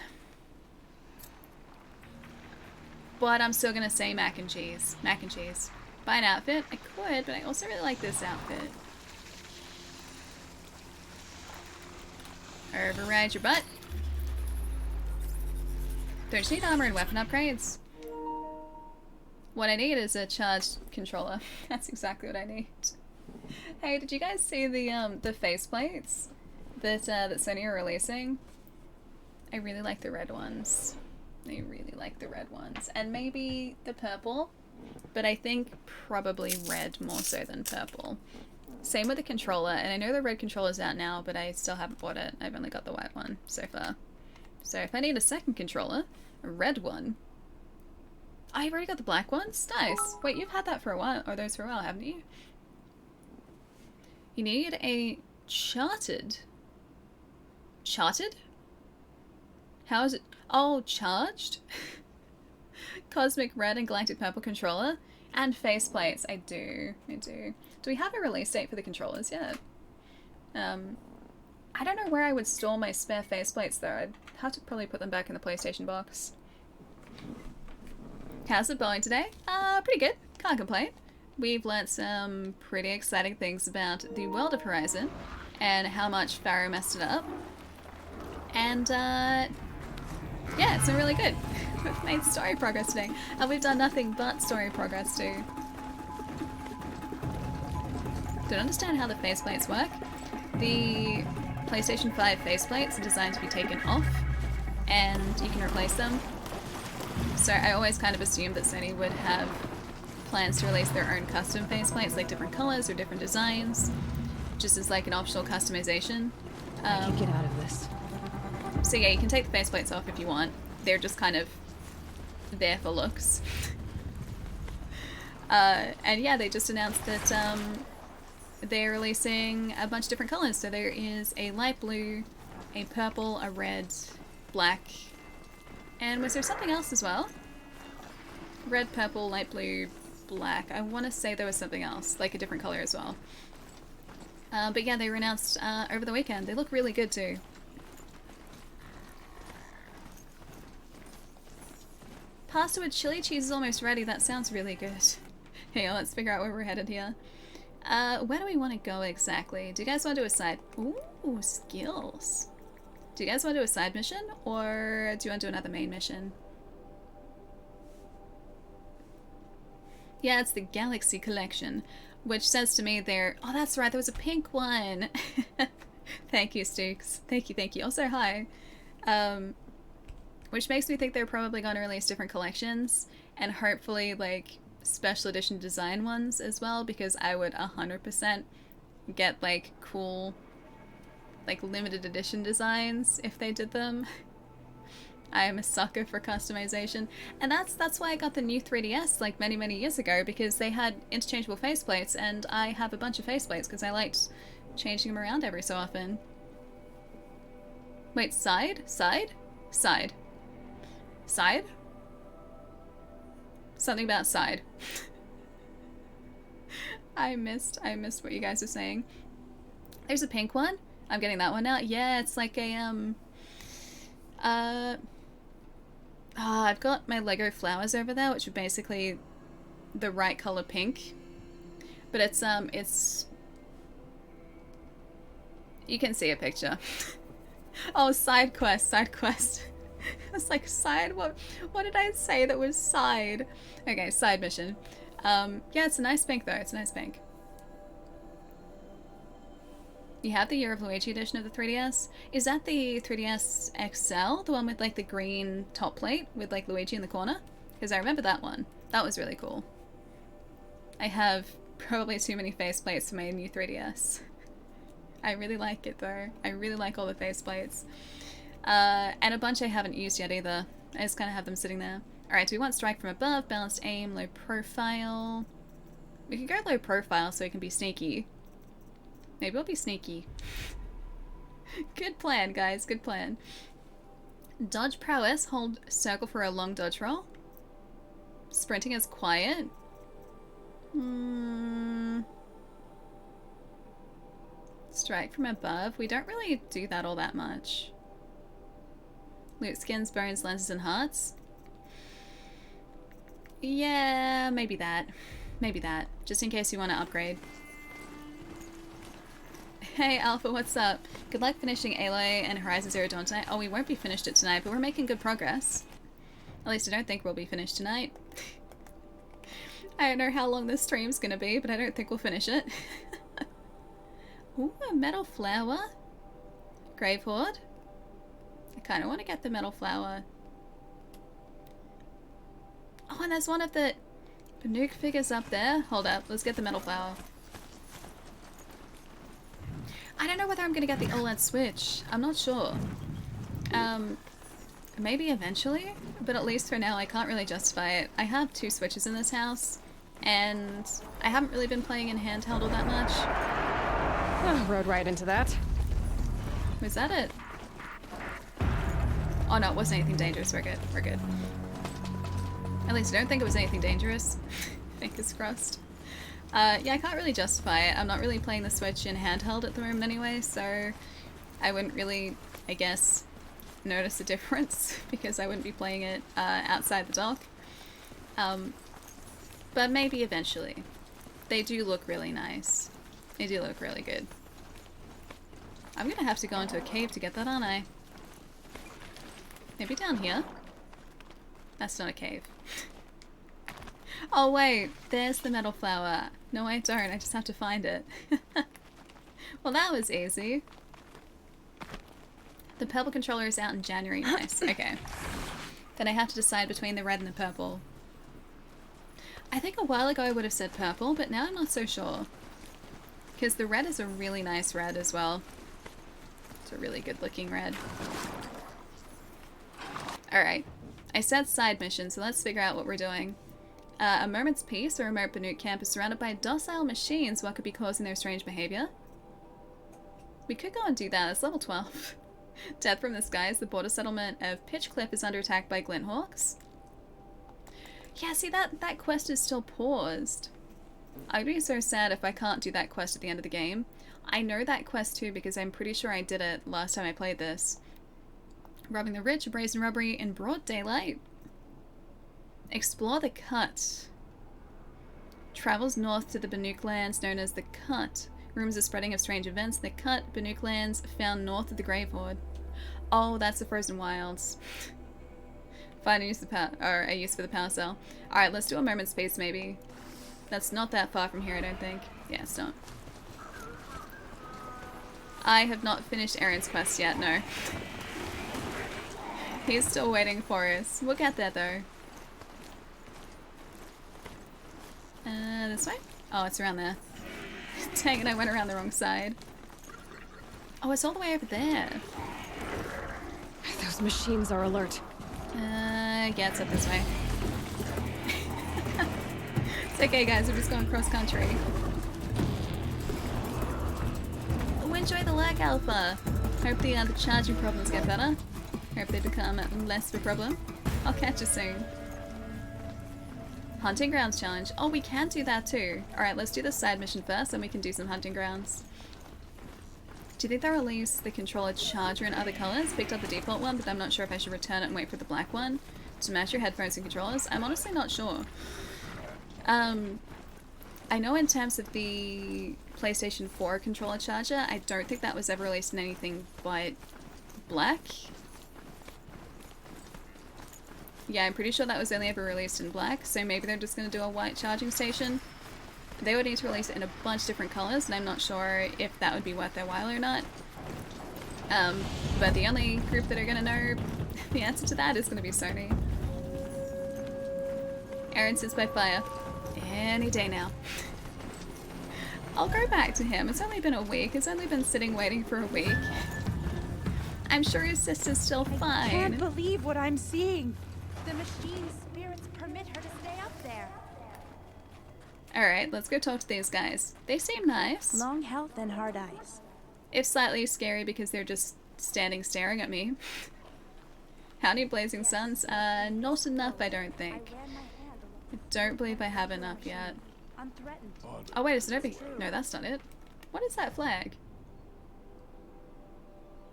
But I'm still gonna say mac and cheese. Mac and cheese. Buy an outfit? I could, but I also really like this outfit. Override your butt. Don't you need armor and weapon upgrades? What I need is a charged controller. That's exactly what I need. Hey, did you guys see the faceplates that that Sony are releasing? I really like the red ones. I really like the red ones. And maybe the purple, but I think probably red more so than purple. Same with the controller, and I know the red controller's out now, but I still haven't bought it. I've only got the white one so far. So if I need a second controller, a red one, Oh, you've already got the black ones? Nice. Wait, you've had that for a while, or those for a while, haven't you? You need a charted. Charted? How is it? Oh, charged? Cosmic red and galactic purple controller. And faceplates. I do. Do we have a release date for the controllers yet? I don't know where I would store my spare faceplates though. I'd have to probably put them back in the PlayStation box. How's it going today? Pretty good. Can't complain. We've learnt some pretty exciting things about the world of Horizon and how much Pharaoh messed it up. And, yeah, it's been really good. We've made story progress today. And we've done nothing but story progress too. Don't understand how the faceplates work. The PlayStation 5 faceplates are designed to be taken off and you can replace them. So I always kind of assumed that Sony would have plans to release their own custom faceplates, like different colors or different designs, just as like an optional customization. I can get out of this. So yeah, you can take the faceplates off if you want. They're just kind of there for looks. And yeah, they just announced that they're releasing a bunch of different colors. So there is a light blue, a purple, a red, black, and was there something else as well? Red, purple, light blue, black. I want to say there was something else, like a different color as well. But yeah, they were announced over the weekend. They look really good too. Pasta with chili cheese is almost ready. That sounds really good. Hey, let's figure out where we're headed here. Where do we want to go exactly? Do you guys want to do a side... Ooh, skills. Do you guys want to do a side mission, or do you want to do another main mission? Yeah, it's the Galaxy Collection, which says to me there... Oh, that's right, there was a pink one! Thank you, Stukes. Thank you. Also, hi. Which makes me think they're probably going to release different collections, and hopefully, like, special edition design ones as well, because I would 100% get, like, cool... like limited edition designs if they did them. I am a sucker for customization, and that's why I got the new 3DS like many years ago, because they had interchangeable faceplates, and I have a bunch of faceplates because I liked changing them around every so often. Wait, side? Something about side. I missed what you guys are saying. There's a pink one. I'm getting that one now. Yeah, it's like a, I've got my Lego flowers over there, which are basically the right color pink. But it's, you can see a picture. Oh, side quest. It's like side, what did I say that was side? Okay, side mission. Yeah, it's a nice pink though, it's a nice pink. You have the Year of Luigi edition of the 3DS. Is that the 3DS XL? The one with like the green top plate with like Luigi in the corner? Because I remember that one. That was really cool. I have probably too many faceplates for my new 3DS. I really like it though. I really like all the faceplates. And a bunch I haven't used yet either. I just kind of have them sitting there. Alright, so we want strike from above, balanced aim, low profile. We can go low profile so it can be sneaky. Maybe we'll be sneaky. Good plan, guys. Good plan. Dodge prowess. Hold circle for a long dodge roll. Sprinting is quiet. Strike from above. We don't really do that all that much. Loot skins, bones, lenses, and hearts. Yeah, maybe that. Maybe that. Just in case you want to upgrade. Hey Alpha, what's up? Good luck finishing Aloy and Horizon Zero Dawn tonight. Oh, we won't be finished it tonight, but we're making good progress. At least I don't think we'll be finished tonight. I don't know how long this stream's gonna be, but I don't think we'll finish it. Ooh, a metal flower. Grave Hoard. I kind of want to get the metal flower. Oh, and there's one of the nuke figures up there. Hold up, let's get the metal flower. I don't know whether I'm going to get the OLED Switch. I'm not sure. Maybe eventually, but at least for now I can't really justify it. I have 2 Switches in this house, and I haven't really been playing in handheld all that much. Oh, rode right into that. Was that it? Oh no, it wasn't anything dangerous. We're good. We're good. At least I don't think it was anything dangerous. Fingers crossed. Yeah, I can't really justify it. I'm not really playing the Switch in handheld at the moment anyway, so I wouldn't really, I guess, notice a difference because I wouldn't be playing it outside the dock. But maybe eventually. They do look really nice. They do look really good. I'm gonna have to go into a cave to get that, aren't I? Maybe down here? That's not a cave. Oh wait, there's the metal flower. No I don't, I just have to find it. Well that was easy. The purple controller is out in January, nice, okay. Then I have to decide between the red and the purple. I think a while ago I would have said purple, but now I'm not so sure. Because the red is a really nice red as well. It's a really good looking red. Alright, I said side mission, so let's figure out what we're doing. A moment's peace, a remote Banuk camp is surrounded by docile machines. What could be causing their strange behavior? We could go and do that, it's level 12. Death from the skies, the border settlement of Pitchcliff is under attack by Glinthawks. Yeah, see that quest is still paused. I'd be so sad if I can't do that quest at the end of the game. I know that quest too because I'm pretty sure I did it last time I played this. Robbing the rich, brazen robbery in broad daylight. Explore the Cut. Travels north to the Banuk lands known as the Cut. Rumors are spreading of strange events in the Cut, Banuk lands found north of the Grave Horde. Oh, that's the Frozen Wilds. Find a use for the power cell. Alright, let's do a moment's peace maybe. That's not that far from here, I don't think. Yeah, it's not. I have not finished Aaron's quest yet, no. He's still waiting for us. We'll get there though. This way? Oh, it's around there. Dang it, I went around the wrong side. Oh, it's all the way over there. Those machines are alert. Yeah, it's up this way. It's okay, guys, we're just going cross country. Oh, enjoy the lag alpha. Hope the charging problems get better. Hope they become less of a problem. I'll catch you soon. Hunting grounds challenge. Oh, we can do that too. Alright, let's do the side mission first, then we can do some hunting grounds. Do you think they'll release the controller charger in other colors? Picked up the default one, but I'm not sure if I should return it and wait for the black one to match your headphones and controllers. I'm honestly not sure. I know in terms of the PlayStation 4 controller charger, I don't think that was ever released in anything but black. Yeah, I'm pretty sure that was only ever released in black, so maybe they're just going to do a white charging station. They would need to release it in a bunch of different colors, and I'm not sure if that would be worth their while or not. But the only group that are going to know the answer to that is going to be Sony. Aaron sits by fire. Any day now. I'll go back to him. It's only been a week. It's only been sitting waiting for a week. I'm sure his sister's still fine. I can't believe what I'm seeing. The machine's spirits permit her to stay up there. Alright, let's go talk to these guys. They seem nice. Long health and hard eyes. If slightly scary because they're just standing staring at me. Howdy Blazing Suns? Not enough I don't think. I don't believe I have enough yet. Oh wait, is it over here? No, that's not it. What is that flag?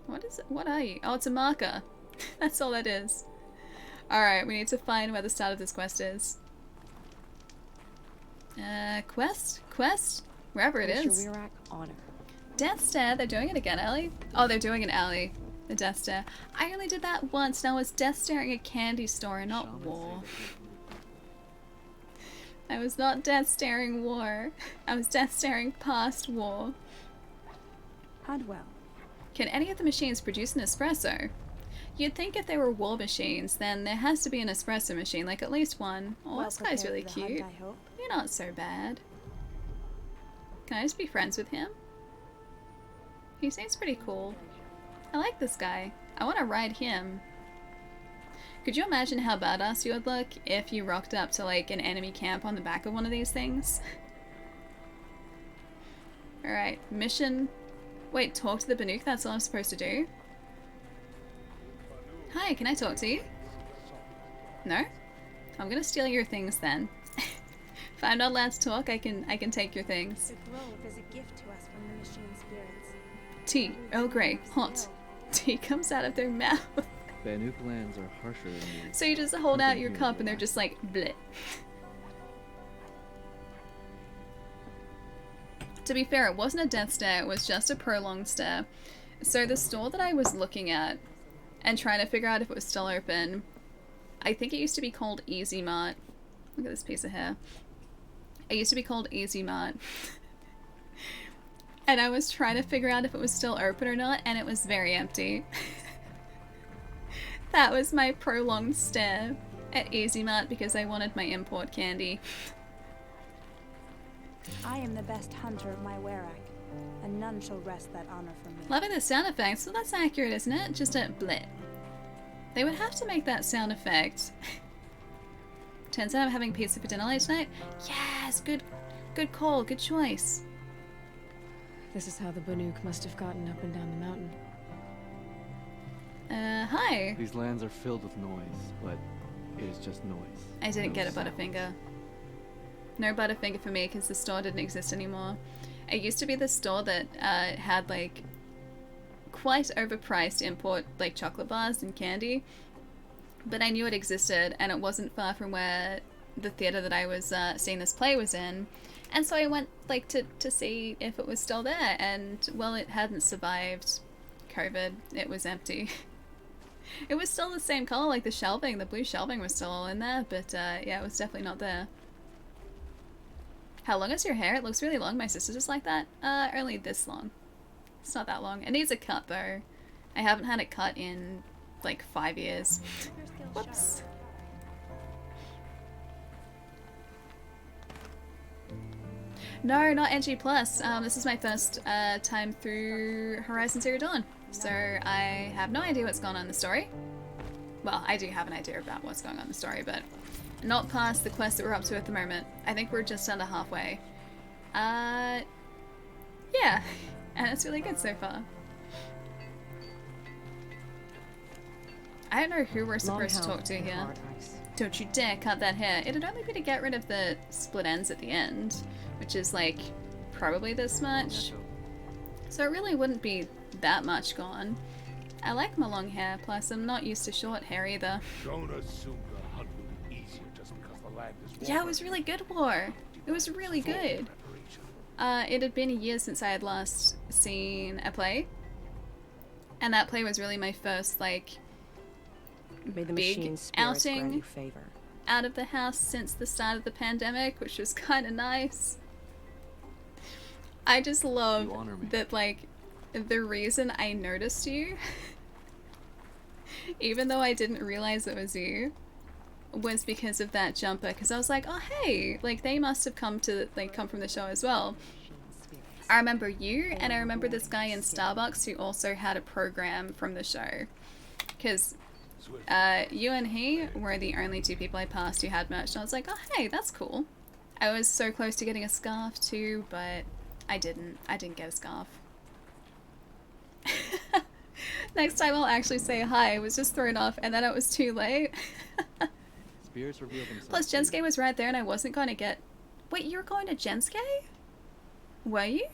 What is it? What are you? Oh, it's a marker. That's all that is. Alright, we need to find where the start of this quest is. Quest? Quest? Wherever it is. Honor. Death Stare, they're doing it again, Ellie? Oh, they're doing it, Ellie. The Death Stare. I only did that once, and I was death staring a candy store and not war. I was not death staring war. I was death staring past war. Hadwell. Can any of the machines produce an espresso? You'd think if they were war machines, then there has to be an espresso machine, like at least one. Oh, Well this guy's really prepared for the cute. hunt, I hope. You're not so bad. Can I just be friends with him? He seems pretty cool. I like this guy. I want to ride him. Could you imagine how badass you would look if you rocked up to like an enemy camp on the back of one of these things? Alright, mission. Wait, talk to the Banuk, that's all I'm supposed to do? Hi, can I talk to you? No? I'm gonna steal your things then. If I'm not allowed to talk, I can take your things. The grove is a gift to us from the machine spirits. Tea, Earl Grey, hot. Tea comes out of their mouth. Banuk lands are harsher than these. So you just hold out your cup and they're just like, bleh. To be fair, it wasn't a death stare, it was just a prolonged stare. So the store that I was looking at and trying to figure out if it was still open, I think it used to be called Easy Mart. Look at this piece of hair. It used to be called Easy Mart. And I was trying to figure out if it was still open or not, and it was very empty. That was my prolonged stare at Easy Mart because I wanted my import candy. I am the best hunter of my Werak, and none shall wrest that honor from me. Loving the sound effects. Well, that's accurate, isn't it? Just a blip. They would have to make that sound effect. Turns out I'm having pizza for dinner late tonight. Yes, good call, good choice. This is how the Banuk must have gotten up and down the mountain. Hi. These lands are filled with noise, but it is just noise. I didn't get a Butterfinger. No Butterfinger for me because the store didn't exist anymore. It used to be the store that had like quite overpriced import like chocolate bars and candy, but I knew it existed and it wasn't far from where the theater that I was seeing this play was in, and so I went like to see if it was still there, and well, it hadn't survived COVID. It was empty. It was still the same color, like the shelving, the blue shelving was still all in there, but yeah, it was definitely not there. How long is your hair? It looks really long. My sister's just like that. Only this long. It's not that long. It needs a cut though. I haven't had it cut in like 5 years. Whoops. No, not NG+. This is my first time through Horizon Zero Dawn, so I have no idea what's going on in the story. Well, I do have an idea about what's going on in the story, but not past the quest that we're up to at the moment. I think we're just under halfway. Yeah, and it's really good so far. I don't know who we're supposed to talk to here. Don't you dare cut that hair. It'd only be to get rid of the split ends at the end, which is like probably this much. So it really wouldn't be that much gone. I like my long hair, plus I'm not used to short hair either. Don't assume the hunt will be easier just because the land is Yeah, it was really good, War. It was really good. It had been a year since I had last seen a play, and that play was really my first like May the big machine's spirits grant outing you favor. out of the house since the start of the pandemic, which was kind of nice. I just love that, like, the reason I noticed you, even though I didn't realize it was you, was because of that jumper. Because I was like, oh hey, like they must have come from the show as well. I remember you, and I remember this guy in Starbucks who also had a program from the show. Because you and he were the only two people I passed who had merch, and I was like, oh hey, that's cool. I was so close to getting a scarf too, but I didn't get a scarf. Next time I'll actually say hi. I was just thrown off, and then it was too late. Spirits reveal themselves. Plus, Gensuke was right there, and I wasn't going to get... Wait, you were going to Gensuke? Were you?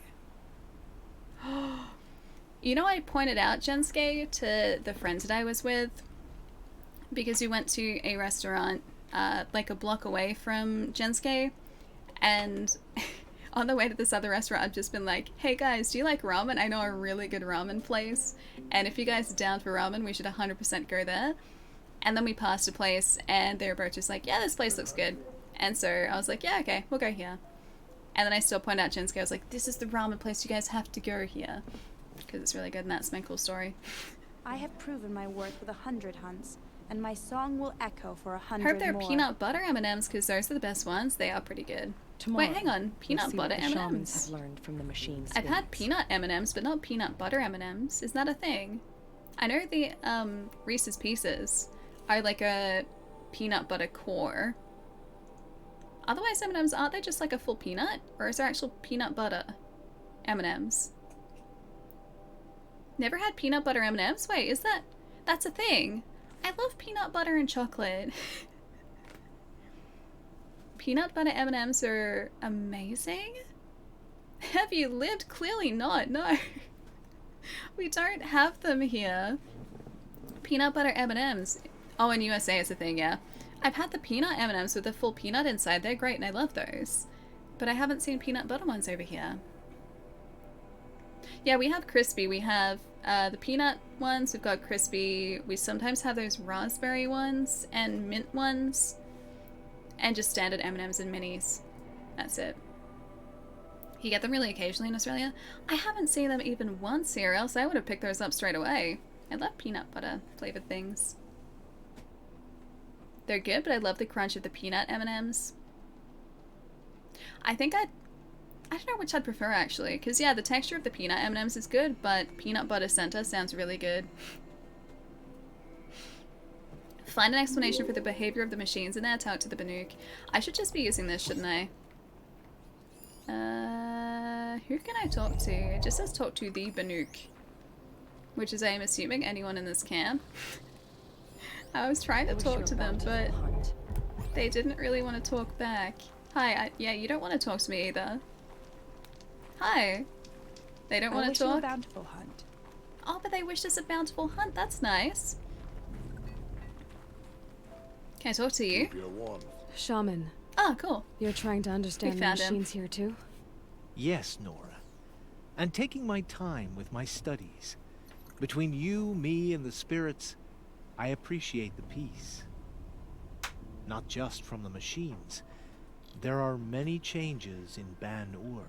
You know, I pointed out Gensuke to the friends that I was with because we went to a restaurant like a block away from Gensuke, and on the way to this other restaurant I've just been like, hey guys, do you like ramen? I know a really good ramen place, and if you guys are down for ramen, we should 100% go there. And then we passed a place and they were both just like, yeah, this place looks good. And so I was like, yeah, okay, we'll go here. And then I still point out Gensuke, I was like, this is the ramen place, you guys have to go here. Because it's really good, and that's my cool story. I have proven my worth with 100 hunts, and my song will echo for 100 Hope they're more. peanut butter M&Ms, because those are the best ones. They are pretty good. Tomorrow, wait, hang on. Peanut we'll butter see what the shamans M&Ms. have learned from the machine I've had spirits. peanut M&Ms, but not peanut butter M&Ms. Is that a thing? I know the Reese's Pieces are like a peanut butter core. Otherwise, M&Ms, aren't they just like a full peanut? Or is there actual peanut butter M&Ms? Never had peanut butter M&Ms? Wait, is that... That's a thing. I love peanut butter and chocolate. Peanut butter M&Ms are amazing? Have you lived? Clearly not, no. We don't have them here. Peanut butter M&Ms. Oh, in USA it's a thing, yeah. I've had the peanut M&Ms with the full peanut inside. They're great and I love those. But I haven't seen peanut butter ones over here. Yeah, we have crispy. We have the peanut ones. We've got crispy. We sometimes have those raspberry ones and mint ones. And just standard M&Ms and minis. That's it. You get them really occasionally in Australia. I haven't seen them even once here, else I would have picked those up straight away. I love peanut butter flavored things. They're good, but I love the crunch of the peanut M&Ms. I think I don't know which I'd prefer actually, because yeah, the texture of the peanut M&Ms is good, but peanut butter center sounds really good. Find an explanation for the behavior of the machines in there, talk to the Banuk. I should just be using this, shouldn't I? Who can I talk to? It just says talk to the Banuk. Which is, I am assuming, anyone in this camp. I was trying to talk to them, but they didn't really want to talk back. Hi, yeah, you don't want to talk to me either. Hi. They don't want to talk? A bountiful hunt. Oh, but they wished us a bountiful hunt. That's nice. Can I talk to you? Shaman. Oh, cool. You're trying to understand the machines here too? Yes, Nora. And taking my time with my studies. Between you, me, and the spirits, I appreciate the peace. Not just from the machines. There are many changes in Ban-Ur.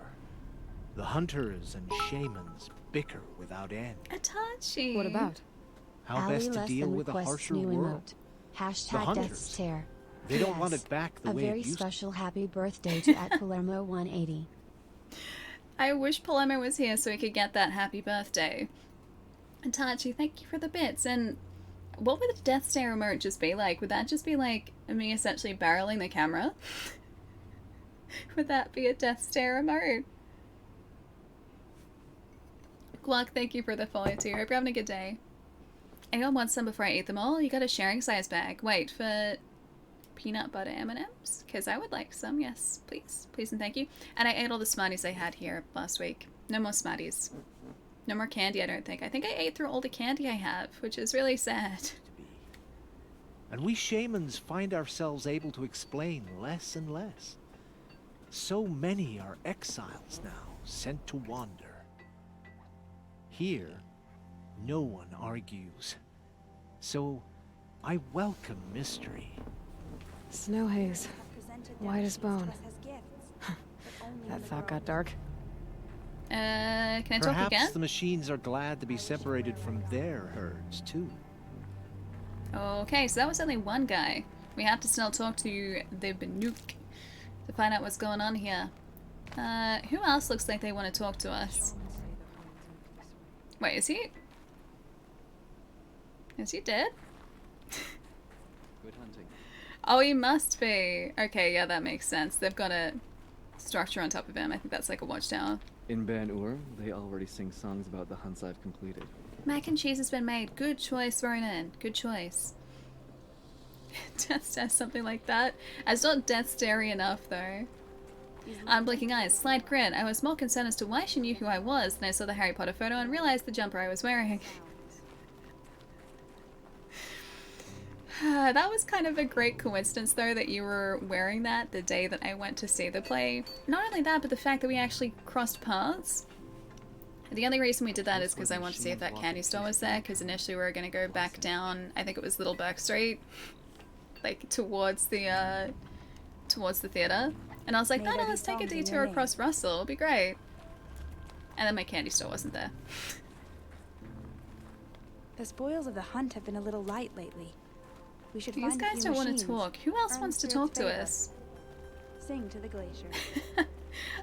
The hunters and shamans bicker without end. Itachi. What about? How best to deal with a harsher world. Hashtag The hunters. Death's Tear. They don't want it back the way A very it used to. special happy birthday to at Palermo 180. I wish Palermo was here so we could get that happy birthday. Itachi, thank you for the bits. And what would the Death Stare remote just be like? Would that just be like me essentially barreling the camera? Would that be a Death Stare remote? Guac, thank you for the follow too. Hope you're having a good day. Anyone want some before I eat them all? You got a sharing size bag. Wait, for peanut butter M&Ms? Because I would like some, yes. Please. Please and thank you. And I ate all the Smarties I had here last week. No more Smarties. No more candy, I don't think. I think I ate through all the candy I have, which is really sad. And we shamans find ourselves able to explain less and less. So many are exiles now, sent to wander. Here, no one argues. So, I welcome mystery. Snow haze. White as bone. That thought got dark. Can I talk Perhaps again? the machines are glad to be separated from their herds, too. Okay, so that was only one guy. We have to still talk to the Banuk to find out what's going on here. Who else looks like they want to talk to us? Wait, is he? Is he dead? Good hunting. Oh, he must be. Okay, yeah, that makes sense. They've got a structure on top of him. I think that's like a watchtower. In Ban-Ur, they already sing songs about the hunts I've completed. Mac and cheese has been made. Good choice, Ronan. Good choice. Death Stare, something like that. It's not Death Stare enough, though. Unblinking eyes, slight grin. I was more concerned as to why she knew who I was. Then I saw the Harry Potter photo and realized the jumper I was wearing. That was kind of a great coincidence, though, that you were wearing that the day that I went to see the play. Not only that, but the fact that we actually crossed paths. The only reason we did that is because I wanted to see if that candy store was there, because initially we were going to go back down, I think it was Little Burke Street, like towards the theater. And I was like, no, let's take a detour across Russell, it'll be great. And then my candy store wasn't there. The spoils of the hunt have been a little light lately. We should These find guys don't want to talk. Who else wants to talk to us? Sing to the glacier.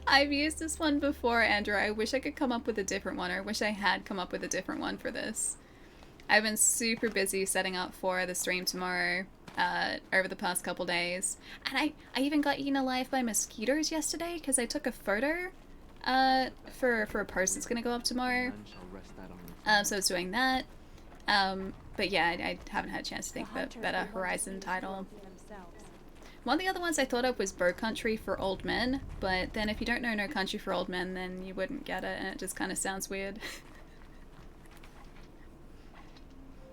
I've used this one before, Andrew. I wish I could come up with a different one, or I wish I had come up with a different one for this. I've been super busy setting up for the stream tomorrow over the past couple days. And I even got eaten alive by mosquitoes yesterday because I took a photo for a post that's going to go up tomorrow. So I was doing that. But yeah, I haven't had a chance to think of a better Horizon title. One of the other ones I thought of was Bow Country for Old Men, but then if you don't know No Country for Old Men, then you wouldn't get it, and it just kind of sounds weird.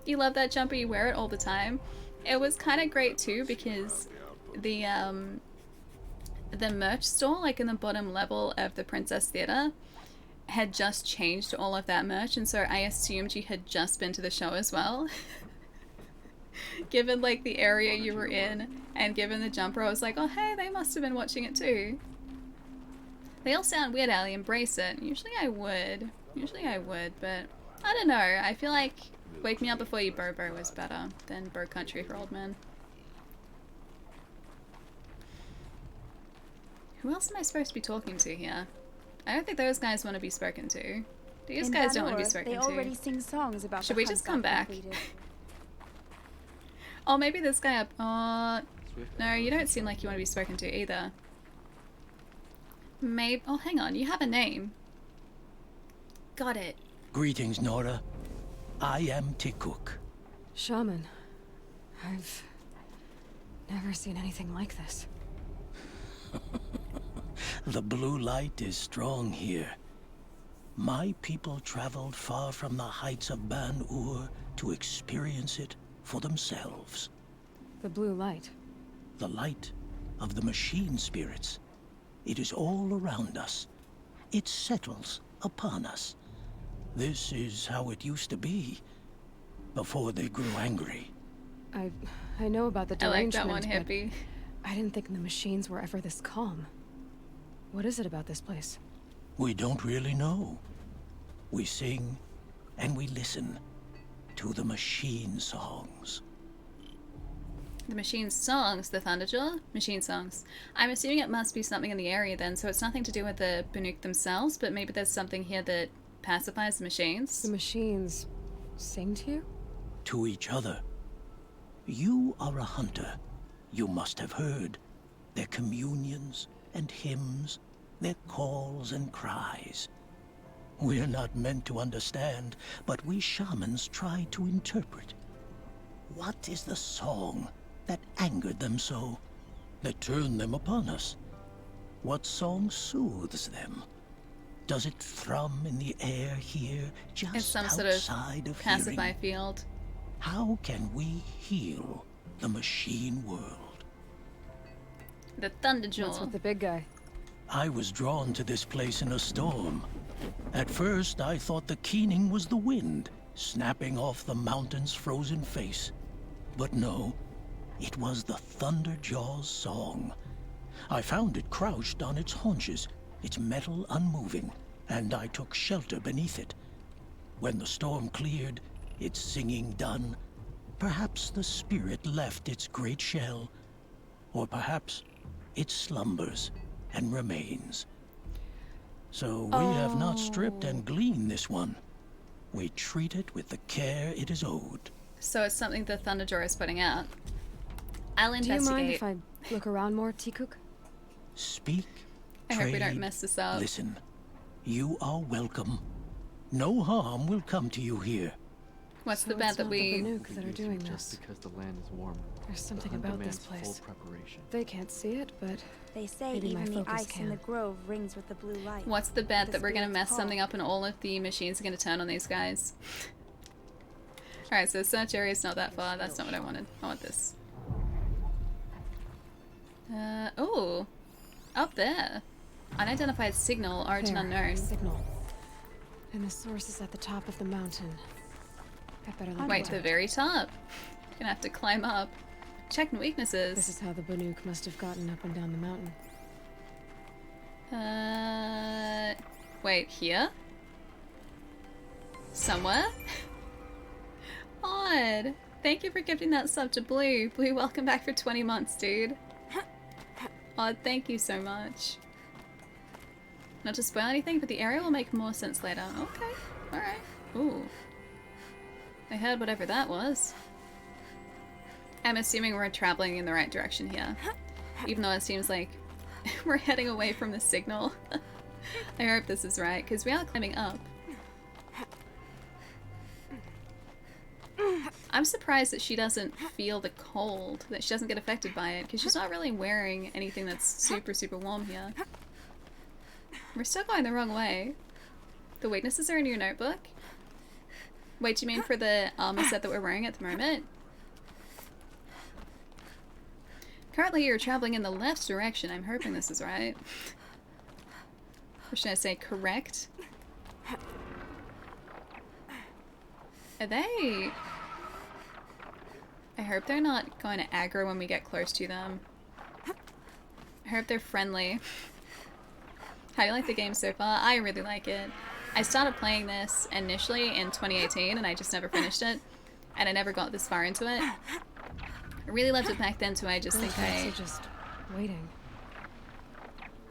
You love that jumper, you wear it all the time. It was kind of great too because the merch store, like in the bottom level of the Princess Theatre, had just changed all of that merch, and so I assumed you had just been to the show as well. Given like the area you were in and given the jumper, I was like, oh hey, they must have been watching it too. They all sound weird, Ali, embrace it. Usually I would, but I don't know, I feel like Wake Me Up Before You Bobo was better than Bow Country for Old Men. Who else am I supposed to be talking to here? I don't think those guys want to be spoken to. These guys don't want to be spoken to. They already sing songs about. Should we just come back? Oh, maybe this guy up. Oh, no, you don't seem like you want to be spoken to either. Maybe. Oh, hang on. You have a name. Got it. Greetings, Nora. I am Tikuk. Shaman. I've never seen anything like this. The blue light is strong here. My people traveled far from the heights of Ban-Ur to experience it for themselves. The blue light. The light of the machine spirits. It is all around us. It settles upon us. This is how it used to be, before they grew angry. I know about the derangement, I like that one, hippie. I didn't think the machines were ever this calm. What is it about this place? We don't really know. We sing and we listen to the machine songs. The machine songs, the Thunderjaw? Machine songs. I'm assuming it must be something in the area then, so it's nothing to do with the Banuk themselves, but maybe there's something here that pacifies the machines? The machines sing to you? To each other. You are a hunter. You must have heard their communions and hymns, their calls and cries. We're not meant to understand, but we shamans try to interpret. What is the song that angered them so, that turned them upon us? What song soothes them? Does it thrum in the air here, just it's some outside sort of pacify hearing? Field. How can we heal the machine world? The Thunderjaw. What's with the big guy? I was drawn to this place in a storm. At first, I thought the keening was the wind, snapping off the mountain's frozen face. But no, it was the Thunderjaw's song. I found it crouched on its haunches, its metal unmoving, and I took shelter beneath it. When the storm cleared, its singing done, perhaps the spirit left its great shell, or perhaps it slumbers and remains. So we have not stripped and gleaned this one. We treat it with the care it is owed. So it's something the Thunderjaw is putting out. I'll investigate. Do you mind if I look around more, Tikuk? Speak, I trade, hope we don't mess this up. Listen. You are welcome. No harm will come to you here. What's So the bet it's that not we... the Banuk that are doing Just this. because the land is warmer. There's something The hunt about this demands place. full preparation. They can't see it, but They say maybe my even the focus ice can. in the grove rings with the blue light. What's the bet The that we're going to spirit's mess call. something up and all of the machines are going to turn on these guys? Alright, so search area is not that far. That's not what I wanted. I want this. Oh. Up there. Unidentified signal, origin There, unknown. Signal. And the source is at the top of the mountain. I better look Wait, into the it. very top. Gonna have to climb up. Check weaknesses. This is how the Banuk must have gotten up and down the mountain. Wait, here? Somewhere? Odd. Thank you for gifting that sub to Blue. Blue, welcome back for 20 months, dude. Odd, thank you so much. Not to spoil anything, but the area will make more sense later. Okay, alright. Ooh. I heard whatever that was. I'm assuming we're traveling in the right direction here. Even though it seems like we're heading away from the signal. I hope this is right, because we are climbing up. I'm surprised that she doesn't feel the cold, that she doesn't get affected by it, because she's not really wearing anything that's super, super warm here. We're still going the wrong way. The weaknesses are in your notebook? Wait, do you mean for the armor set that we're wearing at the moment? Currently you're traveling in the left direction. I'm hoping this is right. Or should I say correct? Are they... I hope they're not going to aggro when we get close to them. I hope they're friendly. How do you like the game so far? I really like it. I started playing this initially in 2018 and I just never finished it. And I never got this far into it. I really loved it back then, so I just think They're just waiting.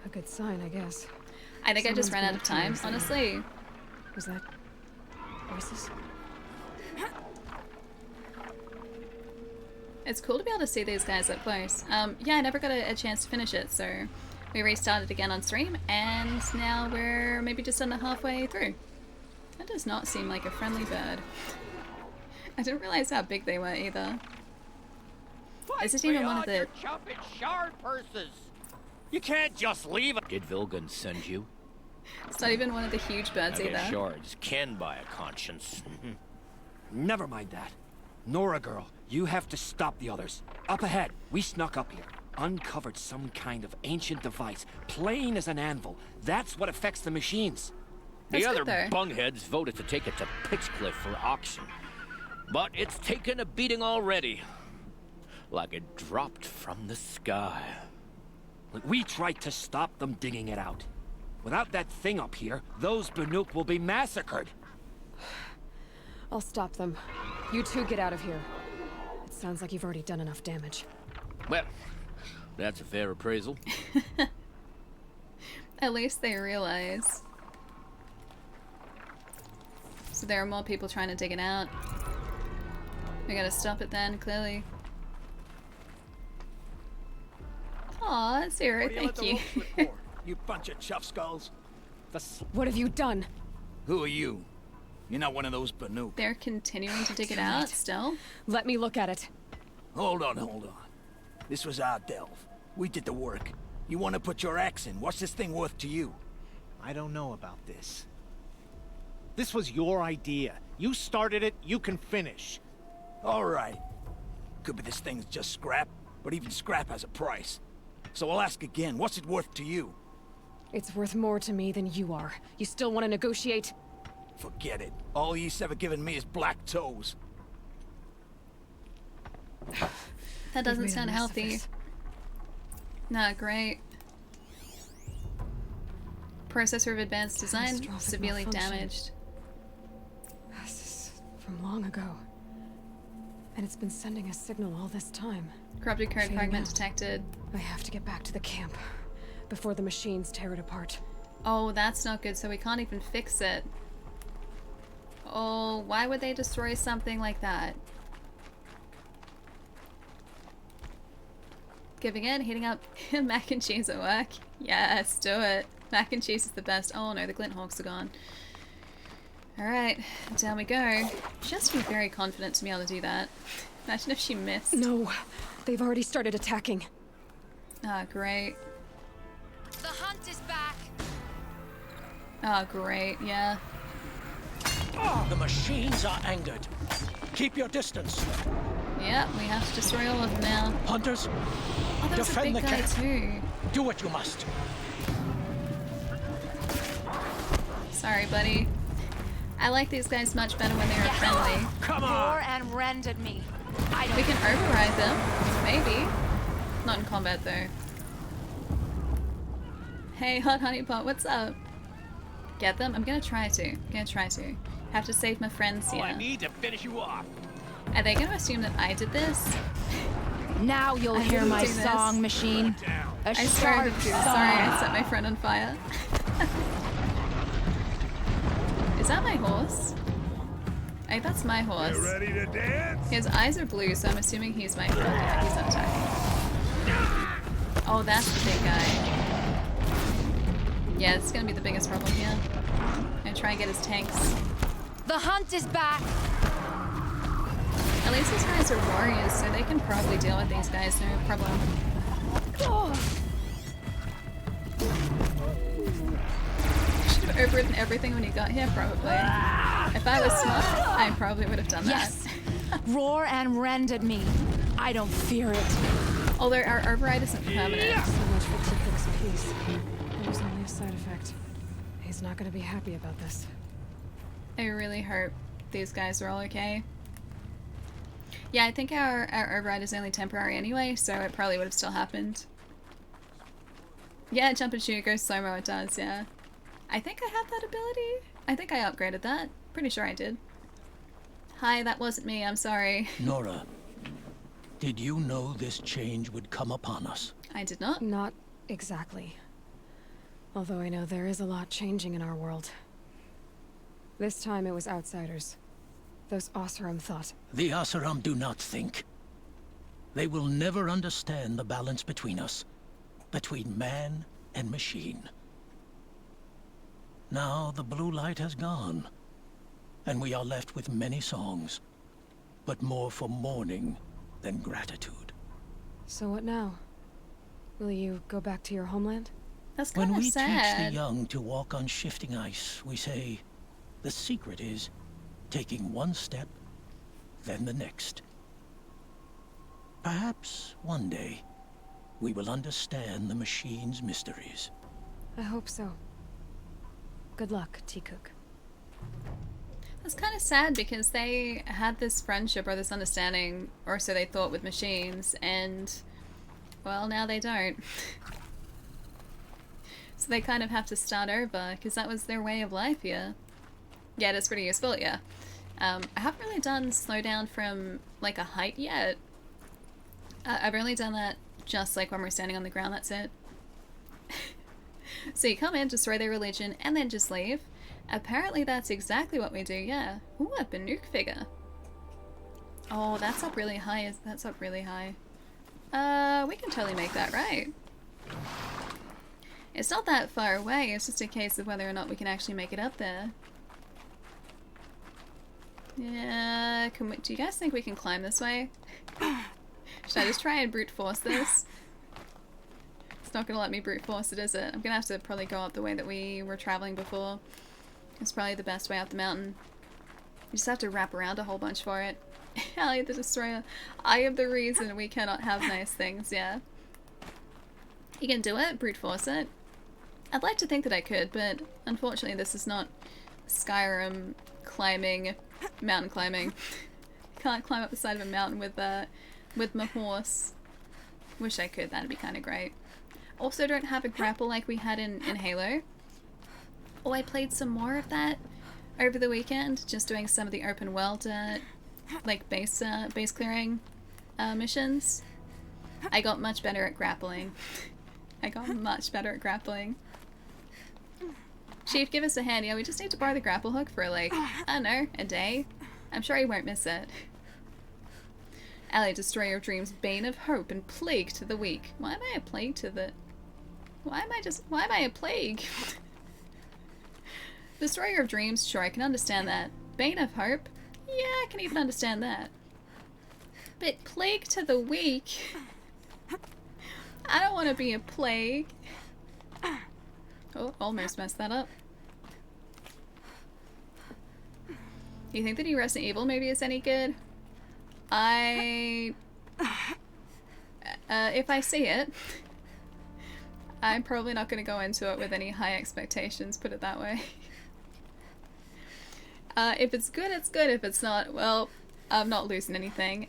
A good sign, I guess. I think I just ran out of time, honestly. Was that voices? It's cool to be able to see these guys up close. Yeah, I never got a chance to finish it, so we restarted again on stream, and now we're maybe just under halfway through. That does not seem like a friendly bird. I didn't realize how big they were either. Is it even one of the... shard purses. You can't just leave it. Did Vilgan send you? It's not even one of the huge birds I either. guess shards can buy a conscience. Never mind that. Nora girl, you have to stop the others. Up ahead, we snuck up here. Uncovered some kind of ancient device, plain as an anvil. That's what affects the machines. The other bungheads voted to take it to Pitchcliff for auction. But it's taken a beating already. Like it dropped from the sky. We tried to stop them digging it out. Without that thing up here, those Banuk will be massacred. I'll stop them. You two get out of here. It sounds like you've already done enough damage. Well, that's a fair appraisal. At least they realize. So there are more people trying to dig it out. We gotta stop it then, clearly. Aw, Zero, thank you. You bunch of chuff skulls. What have you done? Who are you? You're not one of those Banuk. They're continuing to dig it out still? Let me look at it. Hold on. This was our delve. We did the work. You want to put your axe in? What's this thing worth to you? I don't know about this. This was your idea. You started it, you can finish. All right. Could be this thing's just scrap, but even scrap has a price. So I'll ask again, what's it worth to you? It's worth more to me than you are. You still want to negotiate? Forget it. All you've ever given me is black toes. That doesn't sound healthy. Not great. Processor of advanced design severely damaged. This is from long ago. And it's been sending a signal all this time. Corrupted code fragment detected. I have to get back to the camp before the machines tear it apart. Oh, that's not good, so we can't even fix it. Oh, why would they destroy something like that? Giving in, heating up mac and cheese at work. Yes, do it. Mac and cheese is the best. Oh no, the Glint Hawks are gone. Alright, down we go. She has to be very confident to be able to do that. Imagine if she missed. No, they've already started attacking. Ah, great. The hunt is back. Oh, great, yeah. The machines are angered. Keep your distance. Yeah, we have to destroy all of them now. Hunters, Oh, that was a defend big the guy camp. too. Do what you must. Sorry, buddy. I like these guys much better when they're friendly. Come Roar and rend at me. We can override them, maybe. Not in combat though. Hey, Hot Honey Pot, what's up? Get them? I'm gonna try to. Have to save my friends here. I need to finish you off. Are they gonna assume that I did this? Now you'll I hear didn't my do this. song machine. A I swear I sharp did. song. Sorry, I set my friend on fire. Is that my horse? Hey, that's my horse. You ready to dance? His eyes are blue, so I'm assuming he's my friend. Yeah, he's not attacking. Oh, that's the big guy. Yeah, this is gonna be the biggest problem here. I'm gonna try and get his tanks. The hunt is back! At least these guys are warriors, so they can probably deal with these guys, no problem. Should have overwritten everything when you got here, probably. If I was smart, I probably would have done that. Yes! Roar and rend at me. I don't fear it. Although our override isn't permanent. So much for T-Cook's peace. It was only a side effect. He's not gonna be happy about this. I really hope these guys are all okay. Yeah, I think our override is only temporary anyway, so it probably would have still happened. Yeah, jump and shoot goes slow-mo, it does, yeah. I think I have that ability. I think I upgraded that. Pretty sure I did. Hi, that wasn't me, I'm sorry. Nora, did you know this change would come upon us? I did not. Not exactly. Although I know there is a lot changing in our world. This time it was outsiders. Those Oseram thought. The Oseram do not think. They will never understand the balance between us. Between man and machine. Now the blue light has gone. And we are left with many songs. But more for mourning than gratitude. So what now? Will you go back to your homeland? That's kind When of we sad. teach the young to walk on shifting ice, we say, the secret is taking one step, then the next. Perhaps one day, we will understand the machine's mysteries. I hope so. Good luck, T-Cook. That's kind of sad because they had this friendship or this understanding, or so they thought, with machines, and, well, now they don't. So they kind of have to start over, because that was their way of life here. Yeah, it's pretty useful, yeah. I haven't really done slow down from, like, a height yet. I've only done that just, like, when we're standing on the ground, that's it. So you come in, destroy their religion, and then just leave. Apparently that's exactly what we do, yeah. Ooh, a Banuk figure. Oh, that's up really high. That's up really high. We can totally make that right. It's not that far away, it's just a case of whether or not we can actually make it up there. Yeah, do you guys think we can climb this way? Should I just try and brute force this? It's not gonna let me brute force it, is it? I'm gonna have to probably go up the way that we were traveling before. It's probably the best way up the mountain. You just have to wrap around a whole bunch for it. Allie the Destroyer. I am the reason we cannot have nice things, yeah. You can do it, brute force it. I'd like to think that I could, but unfortunately this is not Skyrim climbing, mountain climbing. Can't climb up the side of a mountain with my horse. Wish I could, that'd be kind of great. Also don't have a grapple like we had in Halo. Oh, I played some more of that over the weekend, just doing some of the open world, like base clearing missions. I got much better at grappling. Chief, give us a hand. Yeah, we just need to borrow the grapple hook for like, I don't know, a day. I'm sure he won't miss it. Ally, destroy your dreams, bane of hope and plague to the weak. Why am I a plague to the... Why am I a plague? Destroyer of dreams, sure, I can understand that. Bane of hope? Yeah, I can even understand that. But plague to the weak? I don't want to be a plague. Oh, almost messed that up. You think the new Resident Evil maybe is any good? If I see it, I'm probably not going to go into it with any high expectations, put it that way. If it's good, it's good. If it's not, well, I'm not losing anything.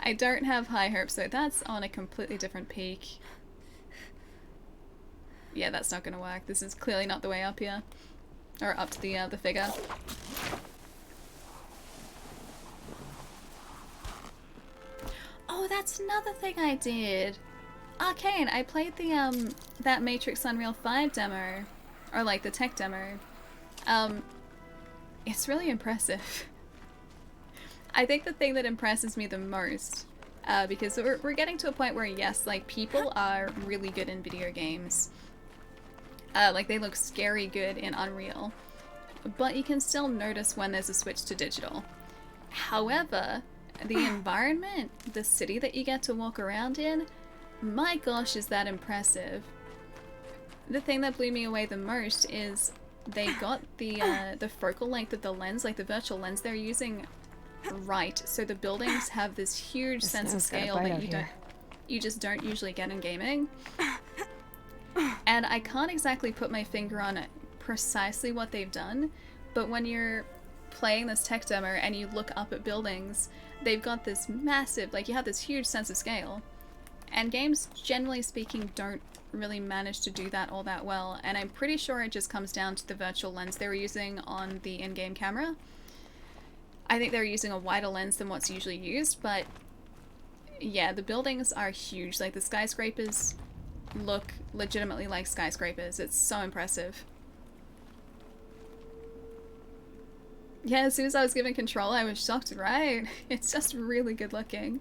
I don't have high hopes, so that's on a completely different peak. Yeah, that's not going to work. This is clearly not the way up here. Or up to the figure. Oh, that's another thing I did. Arcane, I played the, that Matrix Unreal 5 demo. Or like the tech demo. it's really impressive. I think the thing that impresses me the most, because we're getting to a point where, yes, like, people are really good in video games. Like, they look scary good in Unreal. But you can still notice when there's a switch to digital. However, the environment, the city that you get to walk around in, my gosh, is that impressive. The thing that blew me away the most is they got the focal length of the lens, like the virtual lens they're using, right. So the buildings have this huge sense of scale that you just don't usually get in gaming. And I can't exactly put my finger on it precisely what they've done, but when you're playing this tech demo and you look up at buildings, they've got this massive, like, you have this huge sense of scale. And games, generally speaking, don't really manage to do that all that well, and I'm pretty sure it just comes down to the virtual lens they were using on the in-game camera. I think they're using a wider lens than what's usually used, but yeah, the buildings are huge. Like, the skyscrapers look legitimately like skyscrapers. It's so impressive. Yeah, as soon as I was given control, I was shocked, right? It's just really good looking.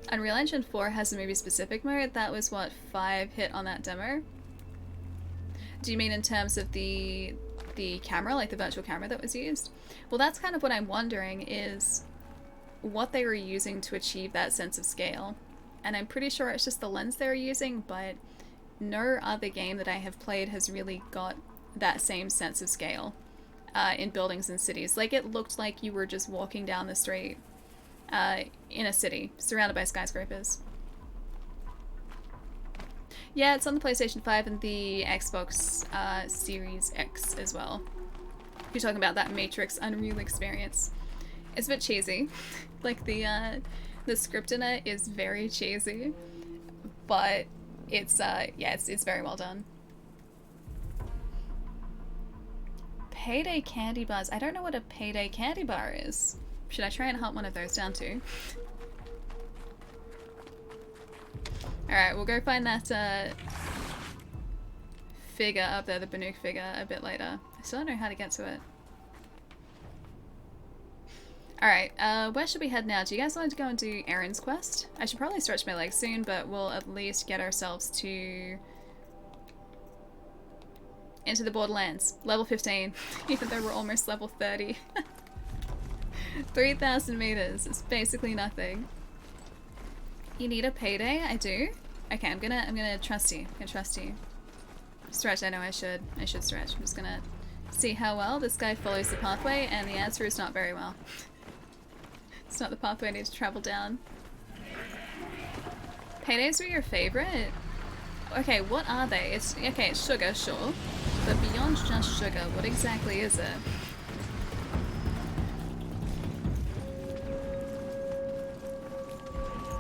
Unreal Engine 4 has a movie-specific mode. That was what 5 hit on that demo. Do you mean in terms of the camera, like the virtual camera that was used? Well, that's kind of what I'm wondering, is what they were using to achieve that sense of scale. And I'm pretty sure it's just the lens they were using, but no other game that I have played has really got that same sense of scale in buildings and cities. Like, it looked like you were just walking down the street in a city surrounded by skyscrapers. Yeah, it's on the PlayStation 5 and the Xbox Series X as well. You're talking about that Matrix Unreal experience. It's a bit cheesy. Like, the script in it is very cheesy, but it's yeah, it's very well done. Payday candy bars. I don't know what a payday candy bar is. Should I try and hunt one of those down too? Alright, we'll go find that figure up there, the Banuk figure, a bit later. I still don't know how to get to it. Alright, where should we head now? Do you guys want to go and do Erin's quest? I should probably stretch my legs soon, but we'll at least get ourselves to... into the Borderlands. Level 15, even though we're almost level 30. 3,000 meters. It's basically nothing. You need a payday? I do? Okay, I'm gonna trust you. I'm gonna trust you. Stretch, I know I should stretch. I'm just gonna see how well this guy follows the pathway, and the answer is not very well. It's not the pathway I need to travel down. Paydays were your favorite? Okay, what are they? It's sugar, sure. But beyond just sugar, what exactly is it?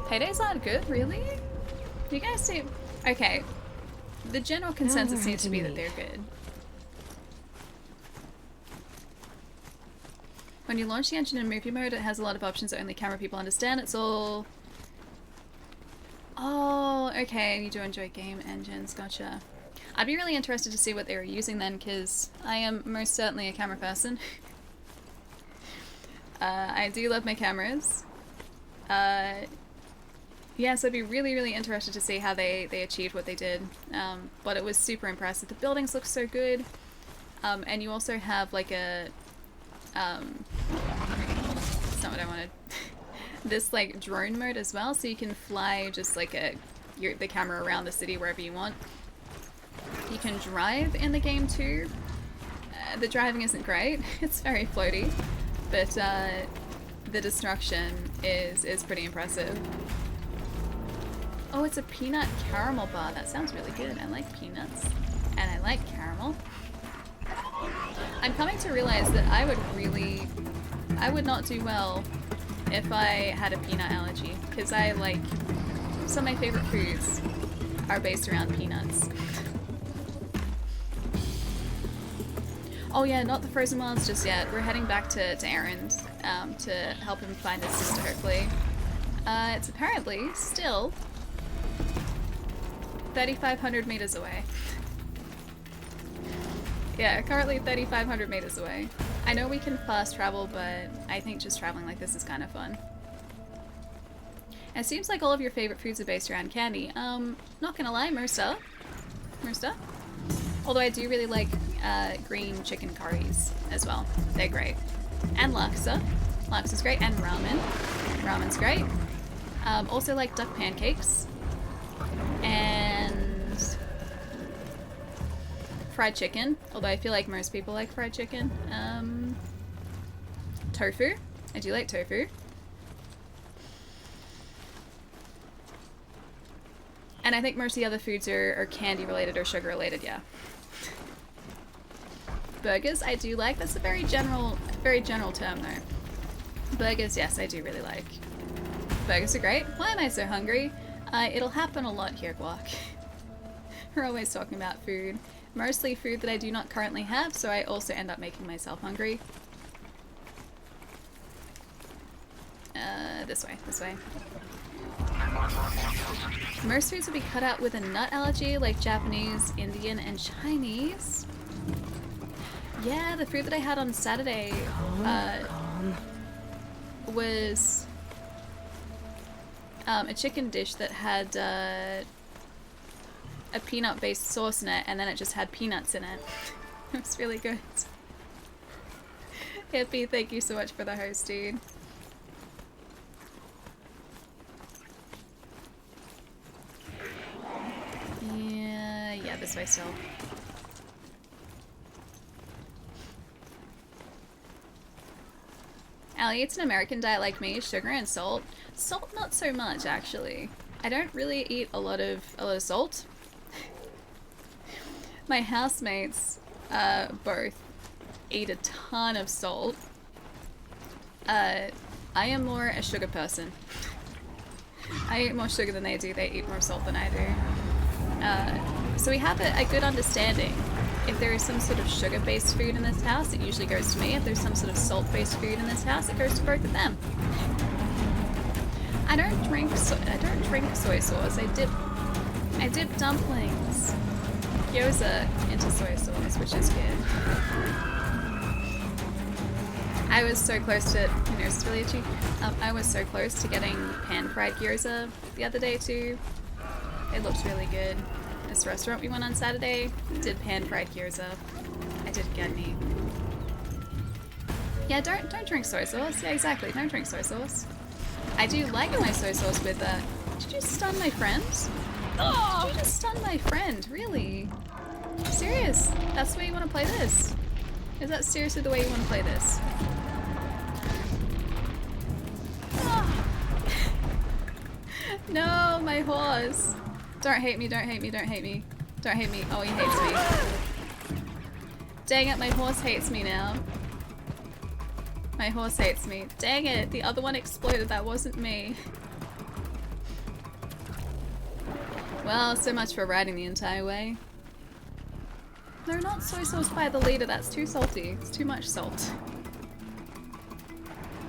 Paydays aren't good, really? You guys seem... Okay. The general consensus seems to be that they're good. When you launch the engine in movie mode, it has a lot of options that only camera people understand. It's all... Oh, okay, you do enjoy game engines, gotcha. I'd be really interested to see what they were using then, because I am most certainly a camera person. I do love my cameras. Yeah, so I'd be really, really interested to see how they achieved what they did. But it was super impressive. The buildings look so good. And you also have like a... it's not what I wanted. This like drone mode as well, so you can fly just like the camera around the city wherever you want. You can drive in the game too. The driving isn't great. It's very floaty. But the destruction is pretty impressive. Oh, it's a peanut caramel bar. That sounds really good. I like peanuts. And I like caramel. I'm coming to realize that I would not do well if I had a peanut allergy. Because some of my favorite foods are based around peanuts. Oh yeah, not the frozen ones just yet. We're heading back to Aaron to help him find his sister, hopefully. It's apparently still 3,500 meters away. Yeah, currently 3,500 meters away. I know we can fast travel, but I think just traveling like this is kind of fun. It seems like all of your favorite foods are based around candy. Not gonna lie, Mercer. Although I do really like green chicken curries as well. They're great. And laksa. Laksa's great. And ramen. Ramen's great. Also like duck pancakes. And fried chicken. Although I feel like most people like fried chicken. Tofu. I do like tofu. And I think most of the other foods are candy related or sugar related, yeah. Burgers, I do like. That's a very general term though. Burgers, yes, I do really like. Burgers are great. Why am I so hungry? It'll happen a lot here, Guac. We're always talking about food. Mostly food that I do not currently have, so I also end up making myself hungry. This way. Most foods will be cut out with a nut allergy, like Japanese, Indian, and Chinese. Yeah, the food that I had on Saturday was a chicken dish that had a peanut-based sauce in it, and then it just had peanuts in it. It was really good. Hippie, thank you so much for the host, dude. Yeah, this way still. Allie eats an American diet like me, sugar and salt. Salt, not so much, actually. I don't really eat a lot of salt. My housemates both eat a ton of salt. I am more a sugar person. I eat more sugar than they do. They eat more salt than I do. So we have a good understanding. If there is some sort of sugar-based food in this house, it usually goes to me. If there's some sort of salt-based food in this house, it goes to both of them. I don't drink soy sauce. I dip dumplings, gyoza into soy sauce, which is good. I was so close to, it's really itchy. I was so close to getting pan-fried gyoza the other day too. It looked really good. This restaurant we went on Saturday did pan-fried gyoza. I didn't get any. Yeah, don't drink soy sauce. Yeah, exactly. Don't drink soy sauce. I do like my soy sauce with Did you stun my friend? Oh! Did you just stun my friend? Really? Serious? That's the way you want to play this? Is that seriously the way you want to play this? Oh. No, my horse. Don't hate me, don't hate me, don't hate me. Don't hate me. Oh, he hates me. Dang it, my horse hates me now. My horse hates me. Dang it, the other one exploded. That wasn't me. Well, so much for riding the entire way. No, not soy sauce by the leader. That's too salty. It's too much salt.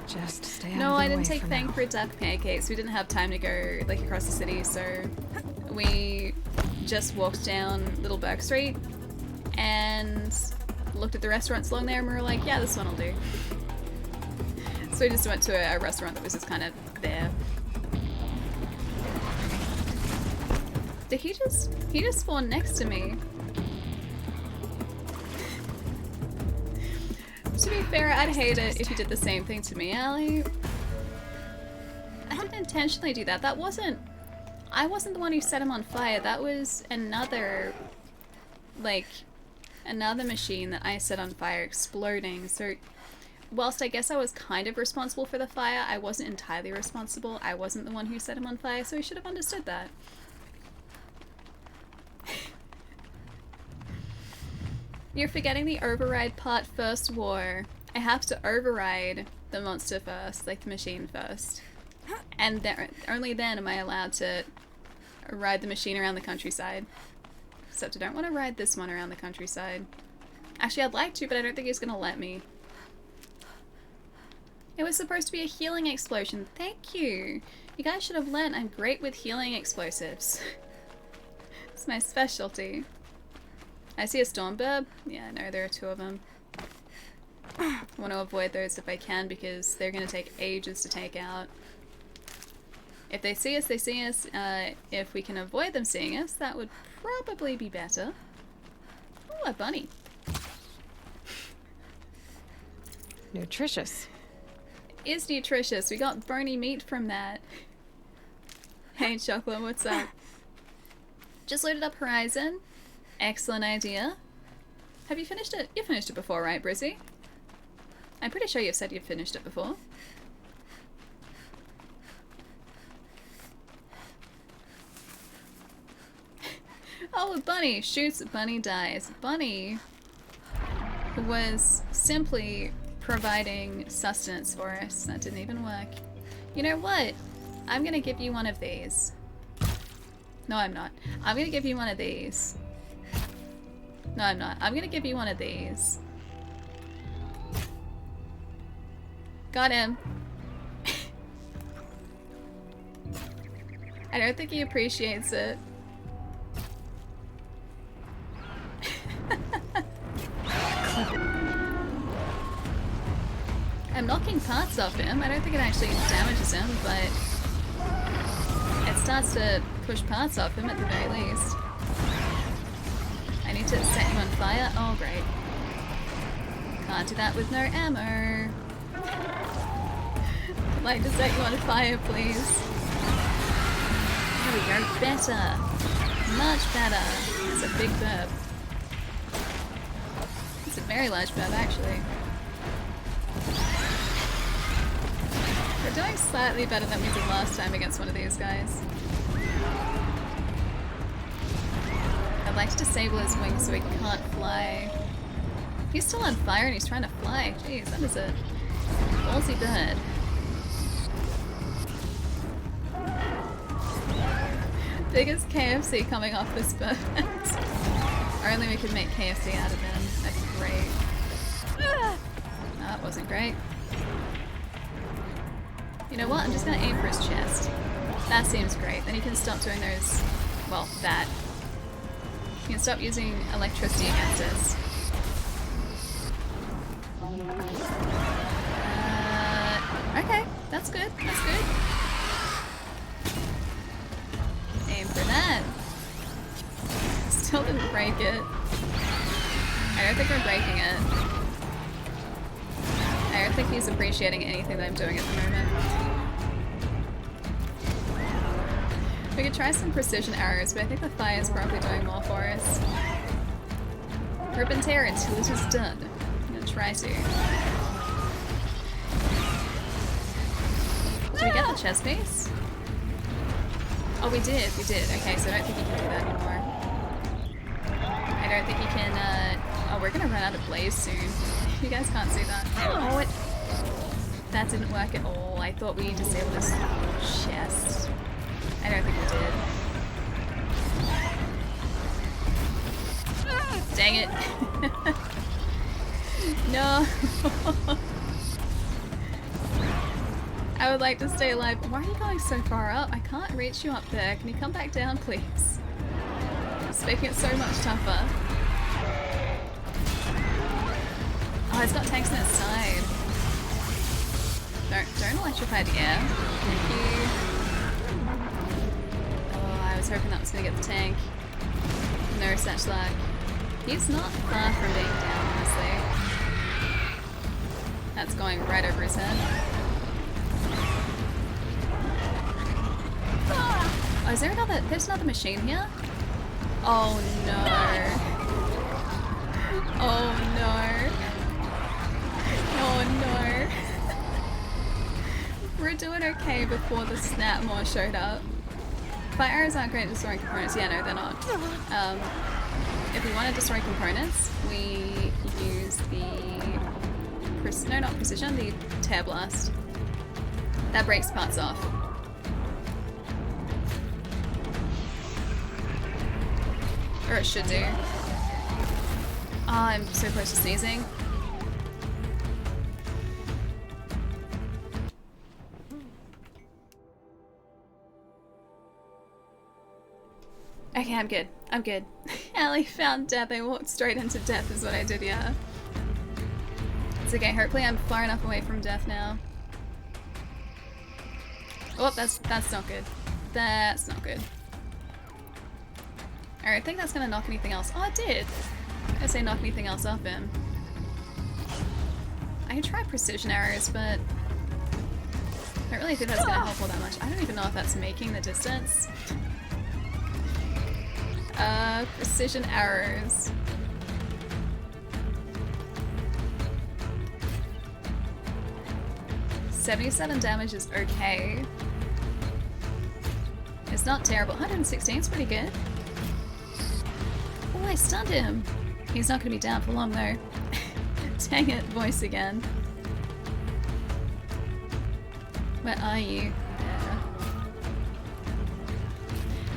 Just stay out No, of the I didn't way take for Fang now. for duck pancakes. We didn't have time to go like across the city, so we just walked down Little Burke Street and looked at the restaurants along there, and we were like, yeah, this one will do. So we just went to a restaurant that was just kind of there. Did he just spawned next to me? To be fair, I'd hate it if you did the same thing to me, Allie. I didn't intentionally do that. I wasn't the one who set him on fire. That was another machine that I set on fire exploding. So whilst I guess I was kind of responsible for the fire, I wasn't entirely responsible. I wasn't the one who set him on fire, so he should have understood that. You're forgetting the override part. First war. I have to override the monster first, like the machine first. And only then am I allowed to ride the machine around the countryside. Except I don't want to ride this one around the countryside. Actually, I'd like to, but I don't think he's going to let me. It was supposed to be a healing explosion. Thank you. You guys should have learned I'm great with healing explosives. It's my specialty. I see a Stormbird. Yeah, I know there are two of them. I want to avoid those if I can because they're going to take ages to take out. If they see us, they see us. If we can avoid them seeing us, that would probably be better. Oh, a bunny. Nutritious. Is nutritious. We got bony meat from that. Hey, Chocolate, what's up? Just loaded up Horizon. Excellent idea. Have you finished it? You finished it before, right, Brizzy? I'm pretty sure you've said you've finished it before. Oh, a bunny shoots, bunny dies. Bunny was simply providing sustenance for us. That didn't even work. You know what? I'm gonna give you one of these. No, I'm not. I'm gonna give you one of these. No, I'm not. I'm gonna give you one of these. Got him. I don't think he appreciates it. I'm knocking parts off him. I don't think it actually damages him, but it starts to push parts off him at the very least. I need to set him on fire. Oh, great. Can't do that with no ammo. I'd like to set you on fire, please. There we go. Better. Much better. It's a big burp. It's a very large burp, actually. We're doing slightly better than we did last time against one of these guys. I'd like to disable his wings so he can't fly. He's still on fire and he's trying to fly. Jeez, that is a ballsy bird. Biggest KFC coming off this bird. Only we could make KFC out of him. That'd be great. Ah, that wasn't great. You know what? I'm just gonna aim for his chest. That seems great. Then he can stop doing those... well, that. He can stop using electricity against us. Okay, that's good. That's good. Aim for that. Still didn't break it. I don't think we're breaking it. I don't think he's appreciating anything that I'm doing at the moment. We could try some precision arrows, but I think the fire is probably doing more for us. Rip and tear until it is done. I'm gonna try to. Did we get the chest piece? Oh, we did. We did. Okay, so I don't think he can do that anymore. I don't think he can, oh, we're gonna run out of blaze soon. You guys can't see that. Oh, that didn't work at all. I thought we disabled his chest. I don't think we did. Dang it. No. I would like to stay alive. Why are you going so far up? I can't reach you up there. Can you come back down, please? It's making it so much tougher. Oh, it's got tanks on its side. Don't electrify the air. Thank you. Oh, I was hoping that was gonna get the tank. No such luck. He's not far from being down, honestly. That's going right over his head. Oh, is there another? There's another machine here? Oh no. Oh no. Oh no. We're doing okay before the Snapmore showed up. Fire arrows aren't great at destroying components. Yeah, no, they're not. If we want to destroy components, we use the... no, not precision, the tear blast. That breaks parts off. Or it should do. Oh, I'm so close to sneezing. Okay, I'm good. I'm good. Ellie found death. I walked straight into death is what I did, yeah. It's okay, hopefully I'm far enough away from death now. Oh, that's not good. That's not good. Alright, I think that's gonna knock anything else. Oh, it did! I say knock anything else off him. I can try precision arrows, but I don't really think that's gonna help all that much. I don't even know if that's making the distance. Precision arrows. $77 damage is okay. It's not terrible. 116 is pretty good. Oh, I stunned him. He's not gonna be down for long though. Dang it, voice again. Where are you? There.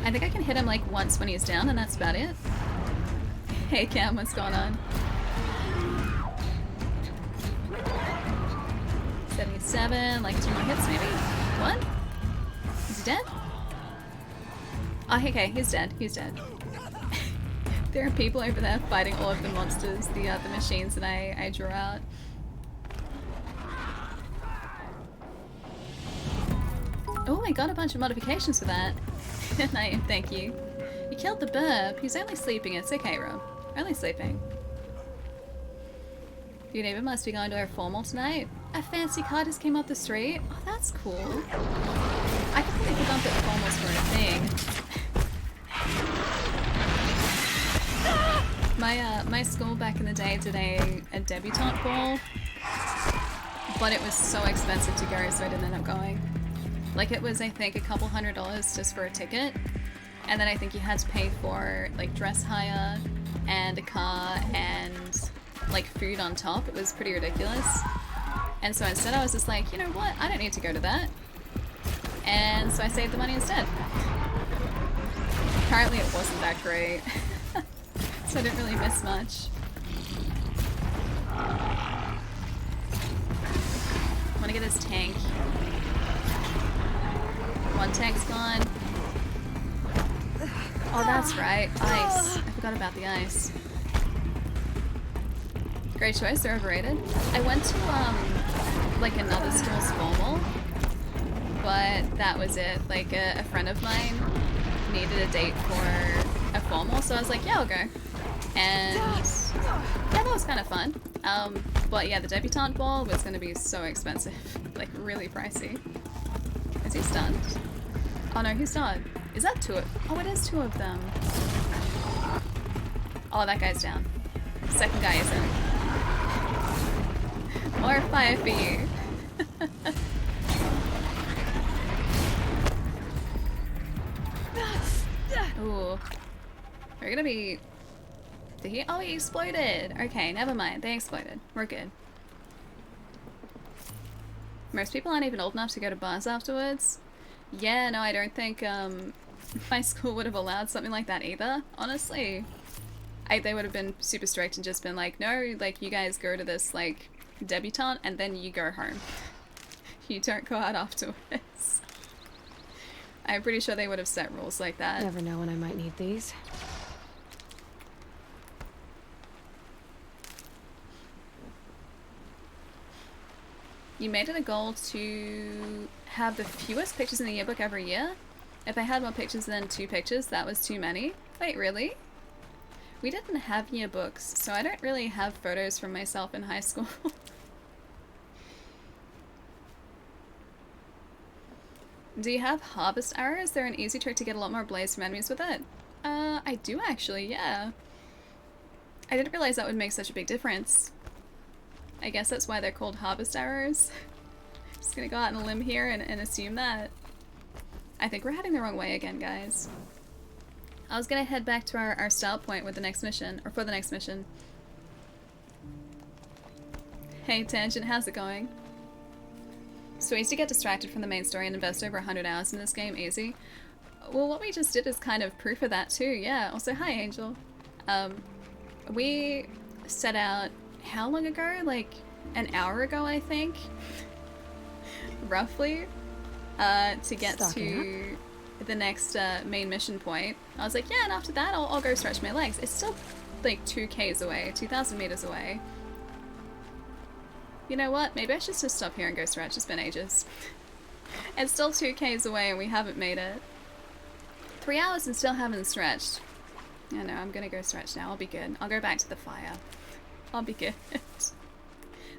I think I can hit him like once when he's down and that's about it. Hey Cam, what's going on? 77, like 2 more hits maybe? What? Is he dead? Oh, okay, he's dead. He's dead. There are people over there fighting all of the monsters, the machines that I drew out. Oh, I got a bunch of modifications for that. Thank you. You killed the burb. He's only sleeping. It's okay, Rob. Only sleeping. Your neighbor must be going to her formal tonight. A fancy car just came up the street. Oh, that's cool. I completely forgot that formals were a thing. My school back in the day did a debutante ball, but it was so expensive to go, so I didn't end up going. Like it was, I think, a couple $100 just for a ticket, and then I think you had to pay for like dress hire and a car and like food on top. It was pretty ridiculous. And so instead I was just like, you know what, I don't need to go to that. And so I saved the money instead. Apparently it wasn't that great. So I didn't really miss much. I want to get this tank. One tank's gone. Oh, that's right. Ice. I forgot about the ice. Great choice. They're overrated. I went to like another school's formal, but that was it. Like a friend of mine needed a date for a formal, so I was like, yeah, I'll go. And yeah, that was kind of fun. But yeah, the debutante ball was going to be so expensive, like really pricey. Is he stunned? Oh no, he's not. Is that two? Oh, it is two of them. Oh, that guy's down. Second guy isn't. More fire for you. Ooh. We're gonna be... Did he? Oh, he exploded! Okay, never mind. They exploded. We're good. Most people aren't even old enough to go to bars afterwards. Yeah, no, I don't think my school would have allowed something like that either, honestly. They would have been super strict and just been like, no, like, you guys go to this, like, debutante and then you go home. You don't go out afterwards. I'm pretty sure they would have set rules like that. Never know when I might need these. You made it a goal to have the fewest pictures in the yearbook every year. If I had more pictures than 2 pictures, that was too many. Wait, really? We didn't have yearbooks, so I don't really have photos from myself in high school. Do you have harvest arrows? They're an easy trick to get a lot more blaze from enemies with it. I do actually, yeah. I didn't realize that would make such a big difference. I guess that's why they're called harvest arrows. Just gonna go out on a limb here and assume that. I think we're heading the wrong way again, guys. I was gonna head back to our start point with the next mission, or for the next mission. Hey Tangent, how's it going? So easy to get distracted from the main story and invest over 100 hours in this game, easy. Well, what we just did is kind of proof of that too, yeah. Also, hi Angel. We set out, how long ago? Like, an hour ago, I think? Roughly. To get to the next main mission point. I was like, yeah, and after that I'll go stretch my legs. It's still like 2Ks away, 2,000 meters away. You know what? Maybe I should just stop here and go stretch. It's been ages. It's still 2Ks away and we haven't made it. 3 hours and still haven't stretched. I know, I'm gonna go stretch now. I'll be good. I'll go back to the fire. I'll be good.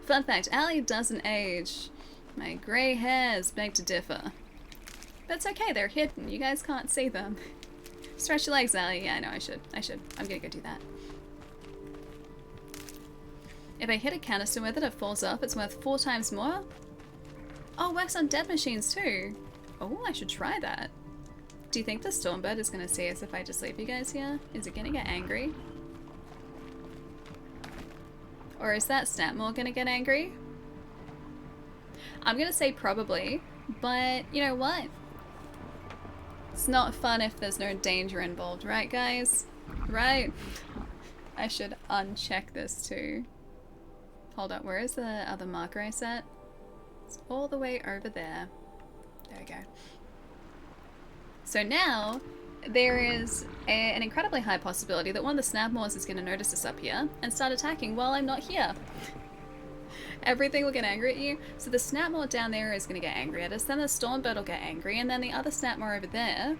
Fun fact, Allie doesn't age. My grey hairs beg to differ. But it's okay, they're hidden. You guys can't see them. Stretch your legs, Allie. Yeah, I know, I should. I'm gonna go do that. If I hit a canister with it, it falls off. It's worth 4 times more. Oh, it works on dead machines too. Oh, I should try that. Do you think the Stormbird is gonna see us if I just leave you guys here? Is it gonna get angry? Or is that Snapmore gonna get angry? I'm gonna say probably, but you know what? It's not fun if there's no danger involved, right guys? Right? I should uncheck this too. Hold up, where is the other marker I set? It's all the way over there. There we go. So now, there is an incredibly high possibility that one of the Snapmores is going to notice us up here and start attacking while I'm not here. Everything will get angry at you. So the Snapmore down there is going to get angry at us, then the Stormbird will get angry, and then the other Snapmore over there.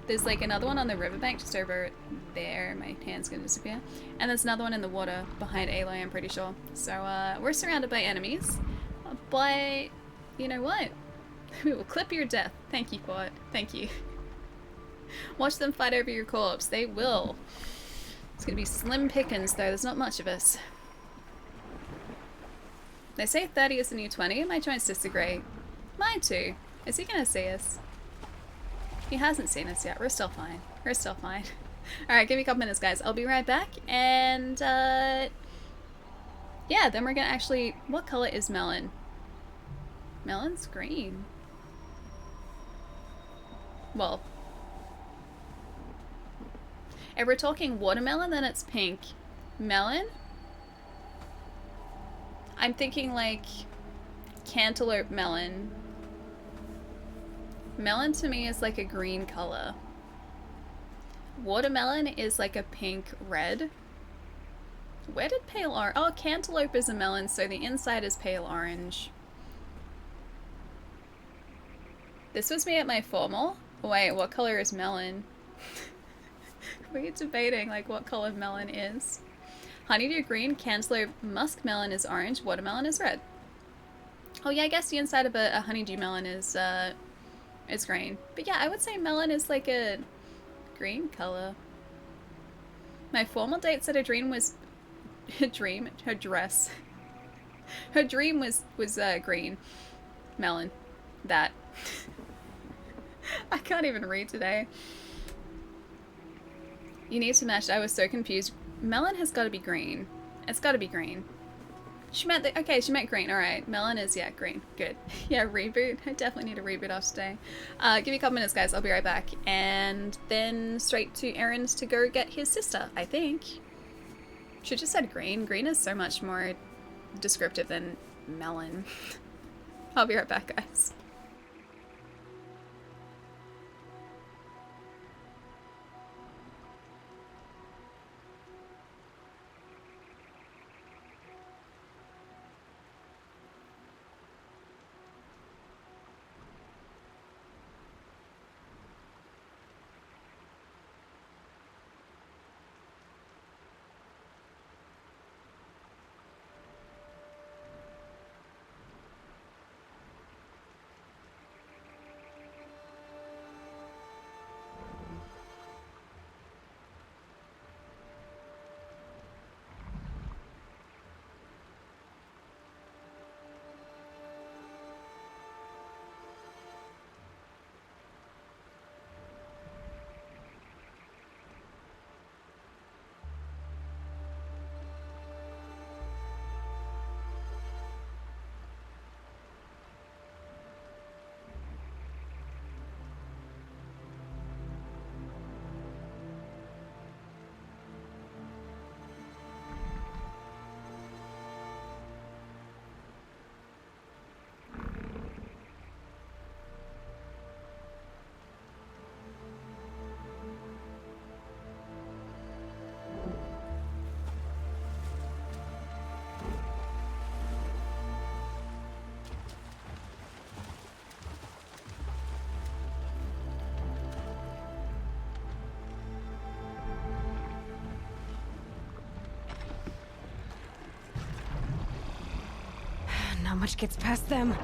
There's like another one on the riverbank just over there. My hand's going to disappear. And there's another one in the water behind Aloy, I'm pretty sure. So we're surrounded by enemies. But you know what? We will clip your death. Thank you, Quad. Thank you. Watch them fight over your corpse. They will. It's gonna be slim pickings though. There's not much of us. They say 30 is the new 20. My joints disagree. Mine too. Is he gonna see us? He hasn't seen us yet. We're still fine. We're still fine. Alright, give me a couple minutes, guys. I'll be right back. And, yeah, then we're gonna actually... What color is melon? Melon's green. Well... If we're talking watermelon, then it's pink. Melon? I'm thinking, like, cantaloupe melon. Melon to me is like a green color. Watermelon is like a pink red. Where did pale orange? Oh, cantaloupe is a melon, so the inside is pale orange. This was me at my formal. Wait, what color is melon? We're debating like what color melon is. Honeydew green, cantaloupe, muskmelon is orange, watermelon is red. Oh yeah, I guess the inside of a honeydew melon is green. But yeah, I would say melon is like a green color. My formal date said her dream was her dream was green. Melon. That. I can't even read today. You need to match. I was so confused. Melon has got to be green. It's got to be green. She meant the, okay, she meant green. All right. Melon is, yeah, green. Good. Yeah, reboot. I definitely need a reboot off today. Give me a couple minutes, guys. I'll be right back. And then straight to Aaron's to go get his sister, I think. Should just said green. Green is so much more descriptive than melon. I'll be right back, guys. much gets past them.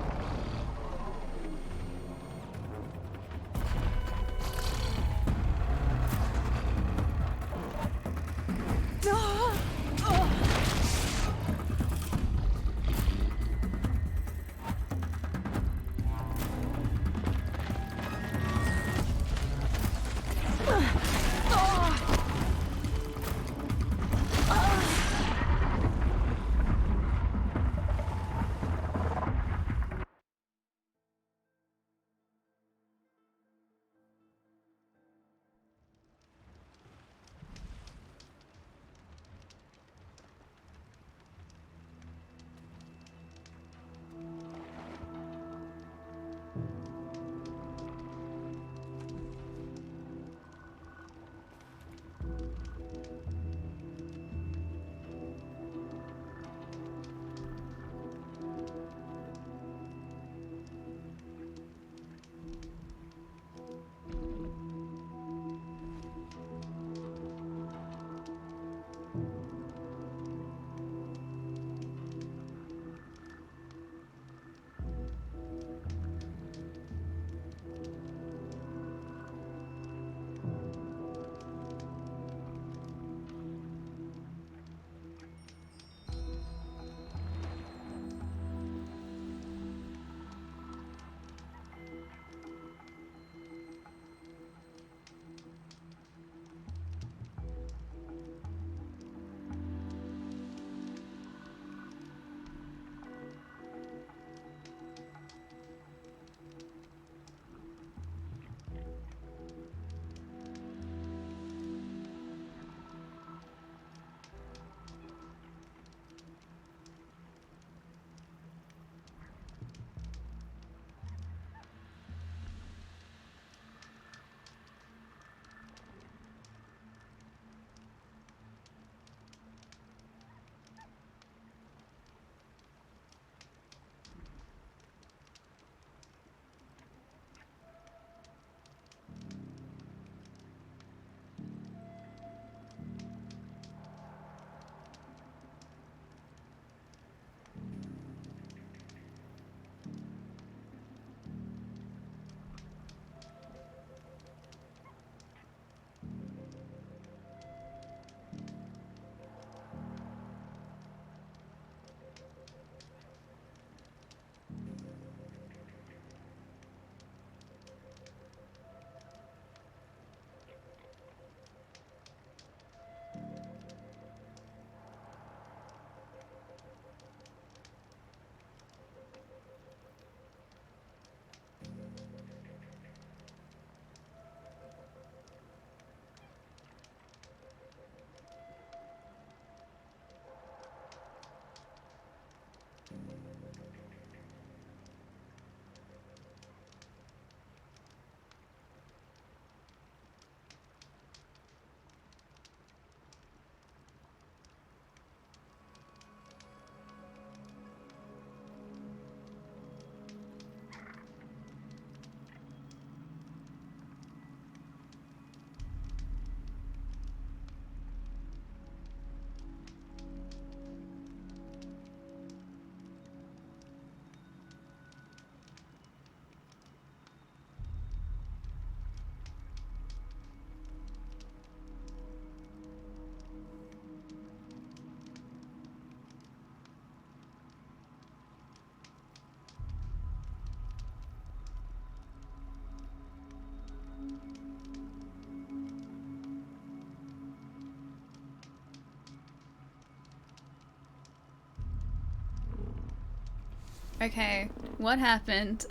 Okay, what happened?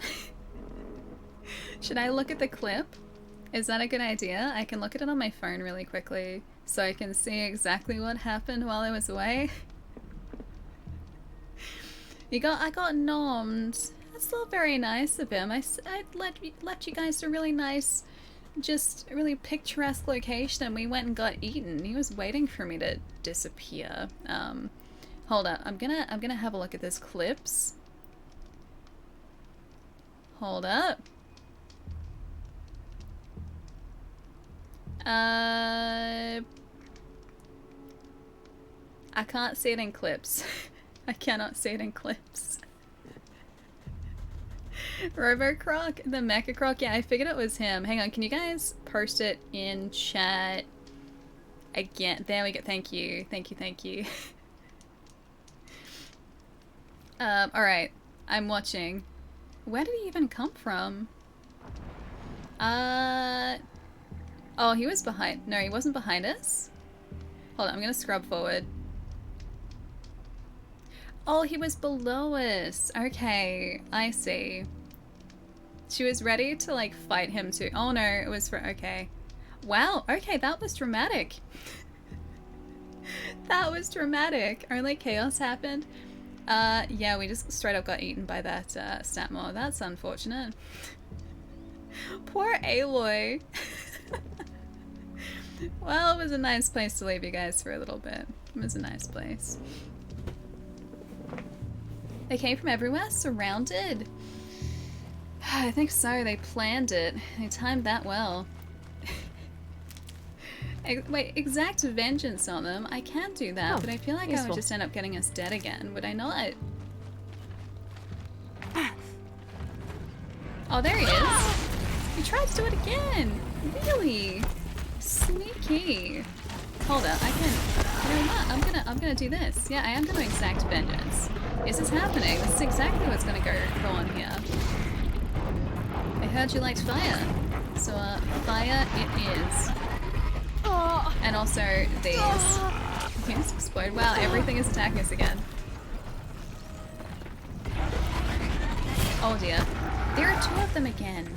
Should I look at the clip? Is that a good idea? I can look at it on my phone really quickly so I can see exactly what happened while I was away. I got nommed. That's not very nice of him. I left you guys to a really nice, just a really picturesque location and we went and got eaten. He was waiting for me to disappear. Hold up. I'm gonna have a look at this clips. Hold up. I can't see it in clips. I cannot see it in clips. Robocroc, the Mecha Croc. Yeah, I figured it was him. Hang on, can you guys post it in chat again? There we go. Thank you. Thank you, thank you. Alright. I'm watching. Where did he even come from? Oh, he was behind. No, he wasn't behind us. Hold on, I'm gonna scrub forward. Oh, he was below us. Okay, I see. She was ready to like fight him too. Oh no, it was for, okay. Wow, okay, that was dramatic. That was dramatic. Only chaos happened. Yeah, we just straight up got eaten by that Statmore. That's unfortunate. Poor Aloy. Well, it was a nice place to leave you guys for a little bit. It was a nice place. They came from everywhere? Surrounded? I think so. They planned it. They timed that well. Wait, exact vengeance on them? I can do that, Oh, but I feel like I useful. would just end up getting us dead again. Would I not? Oh, there he is. He tried to do it again. Really? Sneaky. Hold up, I can. You know what? I'm gonna do this. Yeah, I am gonna exact vengeance. This is happening. This is exactly what's gonna go on here. I heard you liked fire, so fire it is. And also these. These explode. Wow, everything is attacking us again. Oh dear. There are two of them again.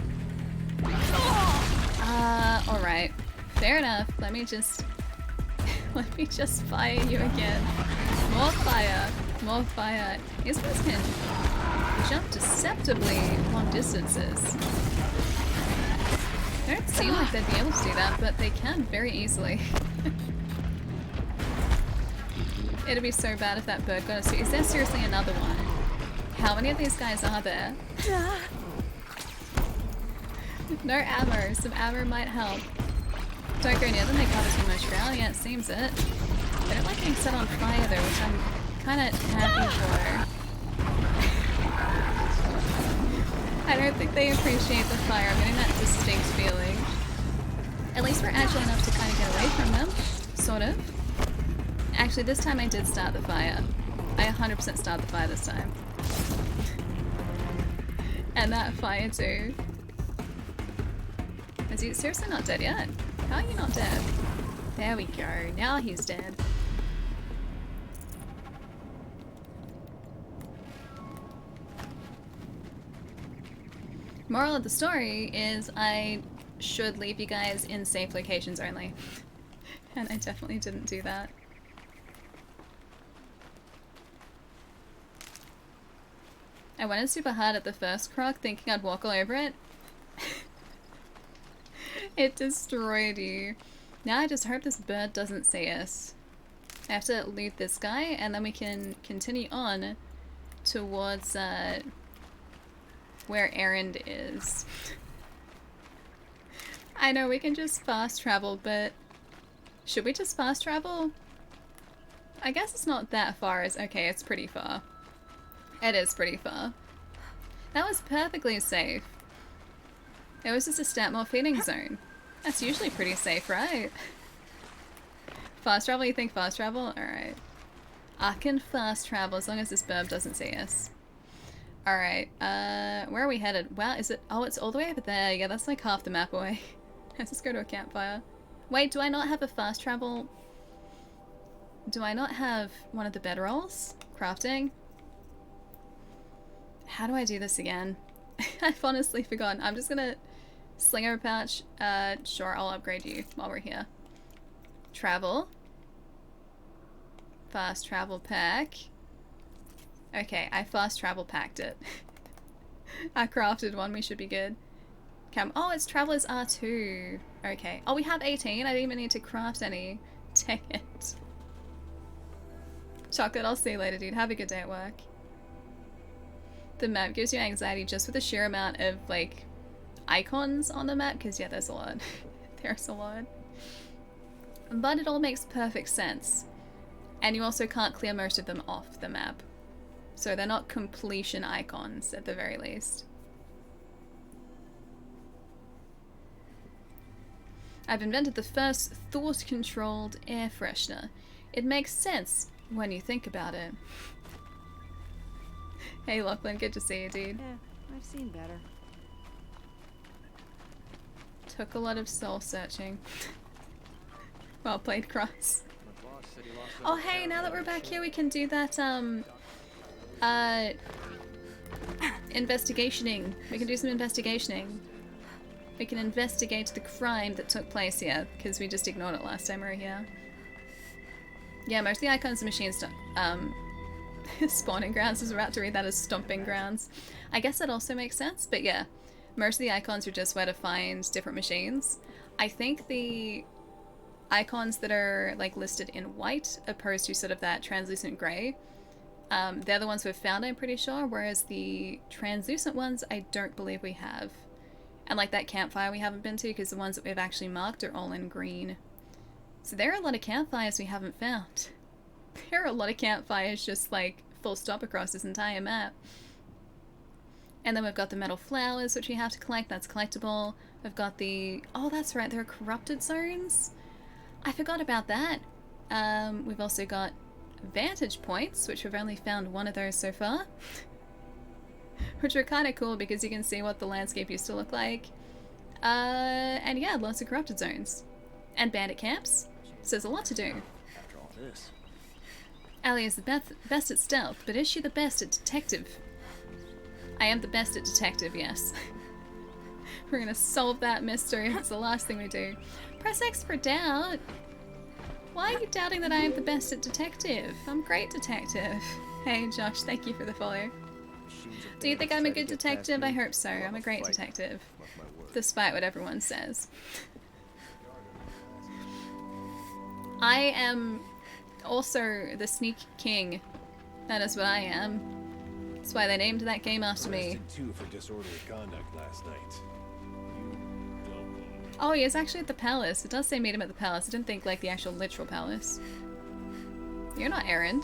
Alright. Fair enough. Let me just fire you again. More fire. More fire. These guys can jump deceptively long distances. They don't seem like they'd be able to do that, but they can very easily. It'd be so bad if that bird got us too. Is there seriously another one? How many of these guys are there? No ammo. Some ammo might help. Don't go near them, they cover too much ground. Yeah, it seems it. They don't like being set on fire though, which I'm kinda happy for. I don't think they appreciate the fire. I'm getting that distinct feeling. At least we're agile enough to kind of get away from them. Sort of. Actually, this time I did start the fire. I 100% started the fire this time. And that fire too. Is he seriously not dead yet? How are you not dead? There we go. Now he's dead. Moral of the story is I should leave you guys in safe locations only. And I definitely didn't do that. I went in super hard at the first croc thinking I'd walk all over it. It destroyed you. Now I just hope this bird doesn't see us. I have to loot this guy and then we can continue on towards where Erend is. I know we can just fast travel, but should we just fast travel? I guess it's not that far. Okay, it's pretty far. It is pretty far. That was perfectly safe. It was just a Statmore feeding zone. That's usually pretty safe, right? Fast travel? You think fast travel? Alright. I can fast travel as long as this burb doesn't see us. Alright, where are we headed? Wow, is it? Oh, it's all the way over there. Yeah, that's like half the map away. Let's just go to a campfire. Wait, do I not have a fast travel? Do I not have one of the bedrolls? Crafting? How do I do this again? I've honestly forgotten. I'm just gonna slinger pouch. Sure, I'll upgrade you while we're here. Travel. Fast travel pack. Okay, I fast travel packed it. I crafted one, we should be good. Oh, it's Traveler's R2. Okay. Oh, we have 18. I didn't even need to craft any. Dang it. Chocolate, I'll see you later, dude. Have a good day at work. The map gives you anxiety just with the sheer amount of, like, icons on the map, because, yeah, there's a lot. There's a lot. But it all makes perfect sense. And you also can't clear most of them off the map. So they're not completion icons, at the very least. I've invented the first thought-controlled air freshener. It makes sense when you think about it. Hey Lachlan, good to see you, dude. Yeah, I've seen better. Took a lot of soul searching. Well played, Cross. Oh hey, now that we're back here we can do that, investigationing. We can do some investigationing. We can investigate the crime that took place here, because we just ignored it last time we were here. Yeah, most of the icons are machine spawning grounds. I was about to read that as stomping grounds. I guess that also makes sense, but yeah. Most of the icons are just where to find different machines. I think the icons that are like listed in white, opposed to sort of that translucent grey, they're the ones we've found, I'm pretty sure, whereas the translucent ones I don't believe we have. And like that campfire we haven't been to, because the ones that we've actually marked are all in green. So there are a lot of campfires we haven't found. There are a lot of campfires just like full stop across this entire map. And then we've got the metal flowers, which we have to collect. That's collectible. We've got the... Oh, that's right. There are corrupted zones. I forgot about that. We've also got vantage points, which we've only found one of those so far. Which are kind of cool because you can see what the landscape used to look like. And yeah, lots of corrupted zones. And bandit camps. So there's a lot to do. After all this. Allie is the best at stealth, but is she the best at detective? I am the best at detective, yes. We're gonna solve that mystery. It's the last thing we do. Press X for doubt. Why are you doubting that I am the best at detective? I'm great detective. Hey Josh, thank you for the follow. Do you think I'm a good detective? I hope so. I'm a great detective. Despite what everyone says. I am also the sneak king. That is what I am. That's why they named that game after me. Two for disorderly conduct last night. Oh, he is actually at the palace. It does say meet him at the palace. I didn't think like the actual literal palace. You're not errand.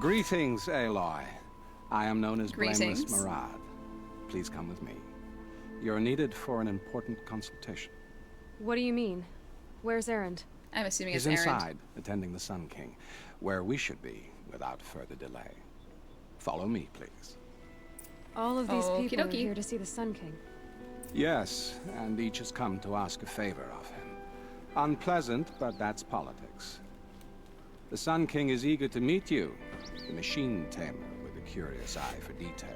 Greetings, Aloy. I am known as Greetings. Blameless Murad. Please come with me. You're needed for an important consultation. What do you mean? Where's Erend? I'm assuming He's it's Erend. inside, attending the Sun King, where we should be without further delay. Follow me, please. All of these Okie people are dokie. here to see the Sun King. Yes, and each has come to ask a favor of him. Unpleasant, but that's politics. The Sun King is eager to meet you, the machine tamer with a curious eye for detail.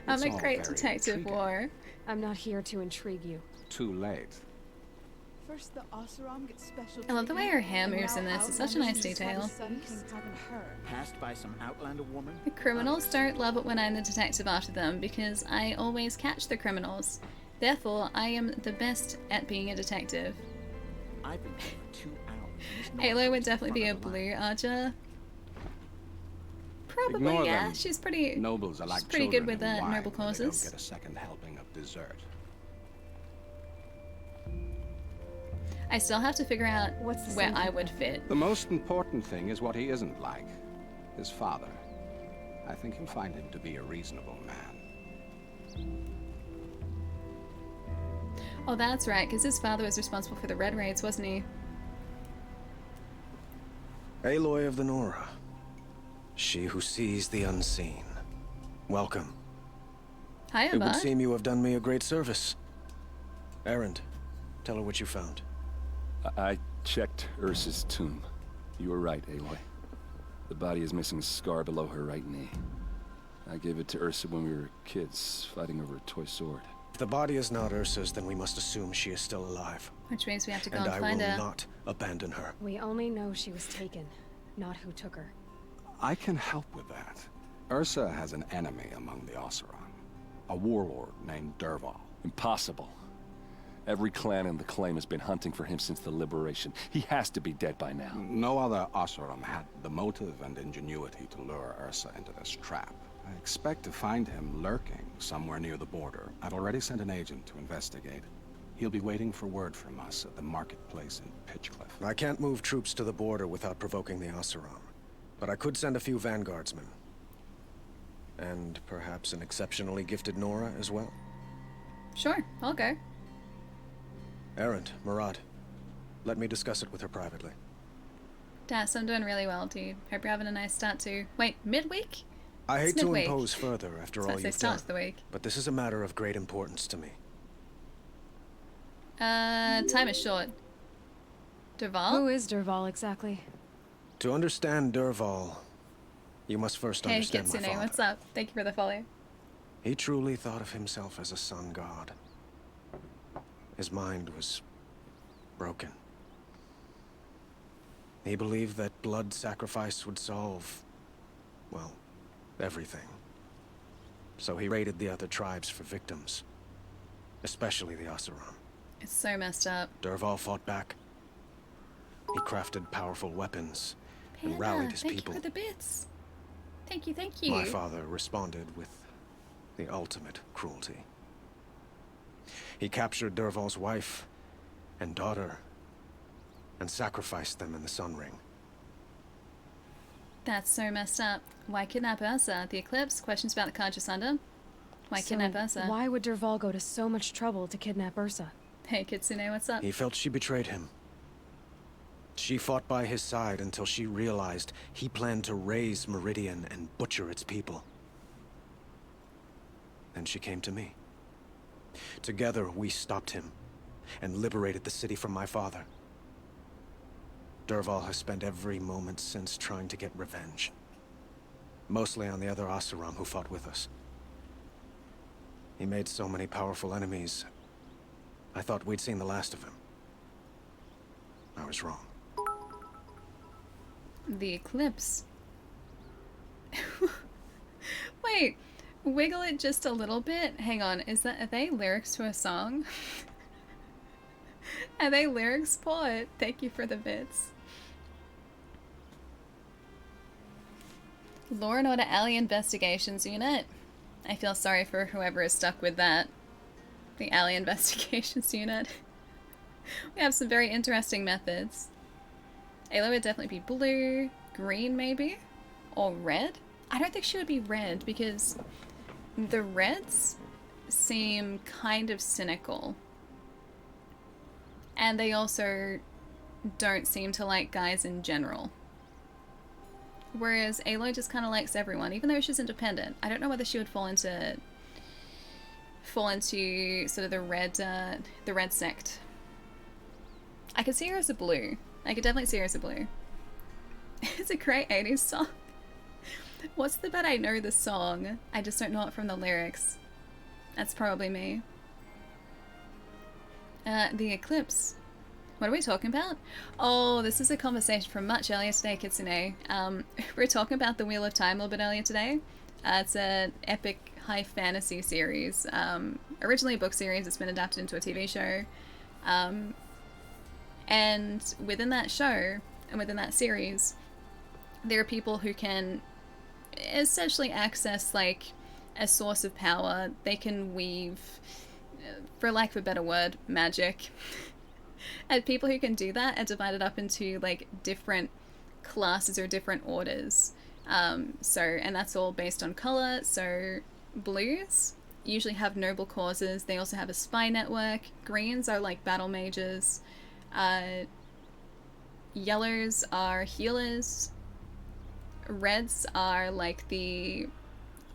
I'm It's a all great very detective, intriguing. War. I'm not here to intrigue you. Too late. First the Oseram gets special I love the way her hair treatment, moves in and now this. It's such a nice Outlanders detail. use why the Sun King haven't heard. Passed by some outlander woman? The criminals don't love it when I'm the detective after them because I always catch the criminals. Therefore, I am the best at being a detective. I've been here for 2 hours. Halo would definitely be a blue archer. Probably, Ignore yeah. them. She's pretty. Nobles are like she's pretty good children with in wine noble when they don't causes. get a second helping of dessert. I still have to figure out What's the where Sun I King? would fit. The most important thing is what he isn't like. His father. I think you'll find him to be a reasonable man. Oh, that's right, because his father was responsible for the Red Raids, wasn't he? Aloy of the Nora. She who sees the unseen. Welcome. Hiya, It would bud. seem you have done me a great service. Erend, tell her what you found. I checked Ursa's tomb. You were right, Aloy. The body is missing a scar below her right knee. I gave it to Ursa when we were kids, fighting over a toy sword. If the body is not Ursa's, then we must assume she is still alive. Which means we have to go And and I find will her. not abandon her. We only know she was taken, not who took her. I can help with that. Ursa has an enemy among the Oseram. A warlord named Derval. Impossible. Every clan in the claim has been hunting for him since the liberation. He has to be dead by now. No other Oseram had the motive and ingenuity to lure Ursa into this trap. I expect to find him lurking somewhere near the border. I've already sent an agent to investigate. He'll be waiting for word from us at the marketplace in Pitchcliff. I can't move troops to the border without provoking the Oseram. But I could send a few vanguardsmen. And perhaps an exceptionally gifted Nora as well. Sure, I'll go. Erend, Murad, Let me discuss it with her privately. Das, I'm doing really well, dude. Hope you're having a nice start to... Wait, midweek? I hate It's to midweek. impose further after So all I say you've start done, to the week. but this is a matter of great importance to me. Time is short. Derval? Who is Derval exactly? To understand Derval, you must first Hey, understand my Kitsune, father. what's up? Thank you for the follow. He truly thought of himself as a sun god. His mind was broken. He believed that blood sacrifice would solve, well, everything. So he raided the other tribes for victims, especially the Oseram. It's so messed up. Derval fought back. He crafted powerful weapons and Panda, rallied his thank people. you for the bits. Thank you, thank you. My father responded with the ultimate cruelty. He captured Derval's wife and daughter and sacrificed them in the Sun Ring. That's so messed up. Why kidnap Ursa? The Eclipse? Questions about the Conscious Under? Why kidnap Ursa? Why would Derval go to so much trouble to kidnap Ursa? Hey, Kitsune, what's up? He felt she betrayed him. She fought by his side until she realized he planned to raise Meridian and butcher its people. Then she came to me. Together, we stopped him and liberated the city from my father. Derval has spent every moment since trying to get revenge. Mostly on the other Oseram who fought with us. He made so many powerful enemies, I thought we'd seen the last of him. I was wrong. The Eclipse. Wait, wiggle it just a little bit? Hang on, are they lyrics to a song? Are they lyrics, Paul? Thank you for the bits. Law and Order Alley Investigations Unit. I feel sorry for whoever is stuck with that. The Alley Investigations Unit. We have some very interesting methods. Ayla would definitely be blue, green maybe, or red. I don't think she would be red because the reds seem kind of cynical. And they also don't seem to like guys in general. Whereas Aloy just kind of likes everyone, even though she's independent. I don't know whether she would fall into sort of the red sect. I could see her as a blue. I could definitely see her as a blue. It's a great 80s song. What's the bet I know the song? I just don't know it from the lyrics. That's probably me. The Eclipse. What are we talking about? Oh, this is a conversation from much earlier today, Kitsune. We were talking about the Wheel of Time a little bit earlier today. It's an epic high fantasy series. Originally a book series, it's been adapted into a TV show. And within that show, and within that series, there are people who can essentially access, like, a source of power. They can weave, for lack of a better word, magic. And people who can do that are divided up into, like, different classes or different orders. And that's all based on color. So blues usually have noble causes. They also have a spy network. Greens are like battle mages. Yellows are healers. Reds are like the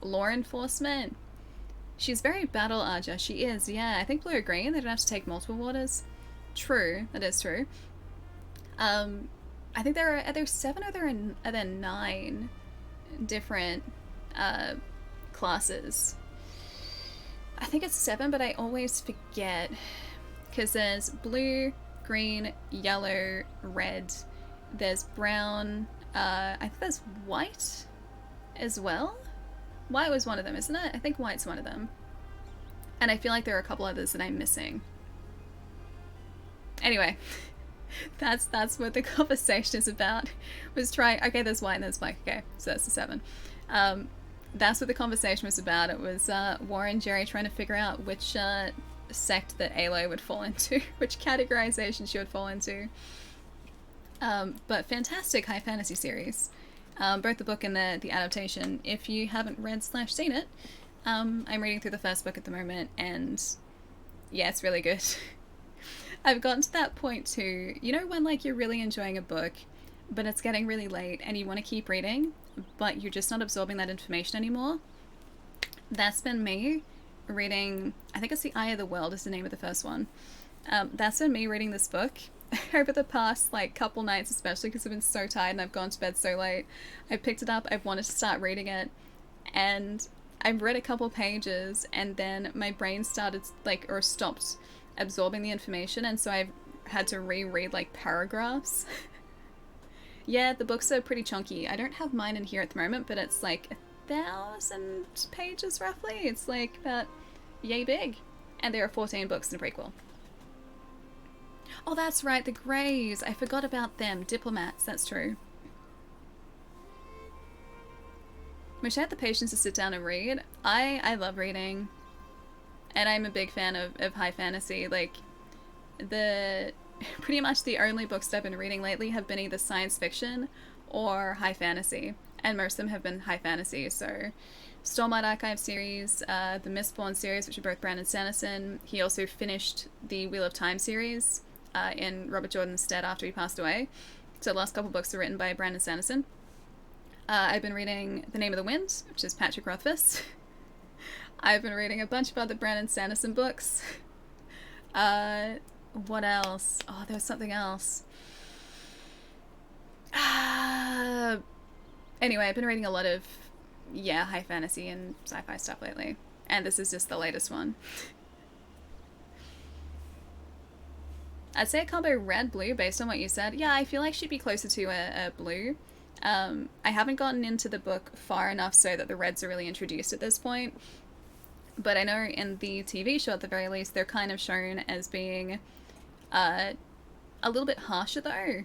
law enforcement. She's very battle Aja. She is, yeah. I think blue or green. They don't have to take multiple waters. True, that is true. I think there are there 7 or are there 9 different classes. I think it's 7, but I always forget because there's blue, green, yellow, red. There's brown. I think there's white as well. White was one of them, isn't it? I think white's one of them. And I feel like there are a couple others that I'm missing. Anyway, that's what the conversation is about. Was trying. Okay, there's white and there's black. Okay, so that's the 7. That's what the conversation was about. It was Warren and Jerry trying to figure out which sect that Aloy would fall into, which categorization she would fall into. But fantastic high fantasy series. Both the book and the adaptation. If you haven't read / seen it, I'm reading through the first book at the moment, and yeah, it's really good. I've gotten to that point too. You know when like you're really enjoying a book, but it's getting really late and you want to keep reading, but you're just not absorbing that information anymore? That's been me reading, I think it's The Eye of the World is the name of the first one. That's been me reading this book over the past like couple nights, especially because I've been so tired and I've gone to bed so late. I picked it up, I've wanted to start reading it, and I've read a couple pages and then my brain started like, or stopped absorbing the information, and so I've had to reread like paragraphs. Yeah, the books are pretty chunky. I don't have mine in here at the moment, but it's like 1,000 pages roughly. It's like about yay big. And there are 14 books in a prequel. Oh, that's right, the Greys. I forgot about them. Diplomats, that's true. Wish I had the patience to sit down and read. I love reading. And I'm a big fan of high fantasy. Like, pretty much the only books that I've been reading lately have been either science fiction or high fantasy. And most of them have been high fantasy, so Stormbird Archive series, the Mistborn series, which are both Brandon Sanderson. He also finished the Wheel of Time series in Robert Jordan's stead after he passed away. So the last couple books are written by Brandon Sanderson. I've been reading The Name of the Wind, which is Patrick Rothfuss. I've been reading a bunch of other Brandon Sanderson books. What else? Oh, there was something else. Anyway, I've been reading a lot of, yeah, high fantasy and sci-fi stuff lately. And this is just the latest one. I'd say a combo red-blue based on what you said. Yeah, I feel like she'd be closer to a blue. I haven't gotten into the book far enough so that the reds are really introduced at this point. But I know in the TV show, at the very least, they're kind of shown as being a little bit harsher, though.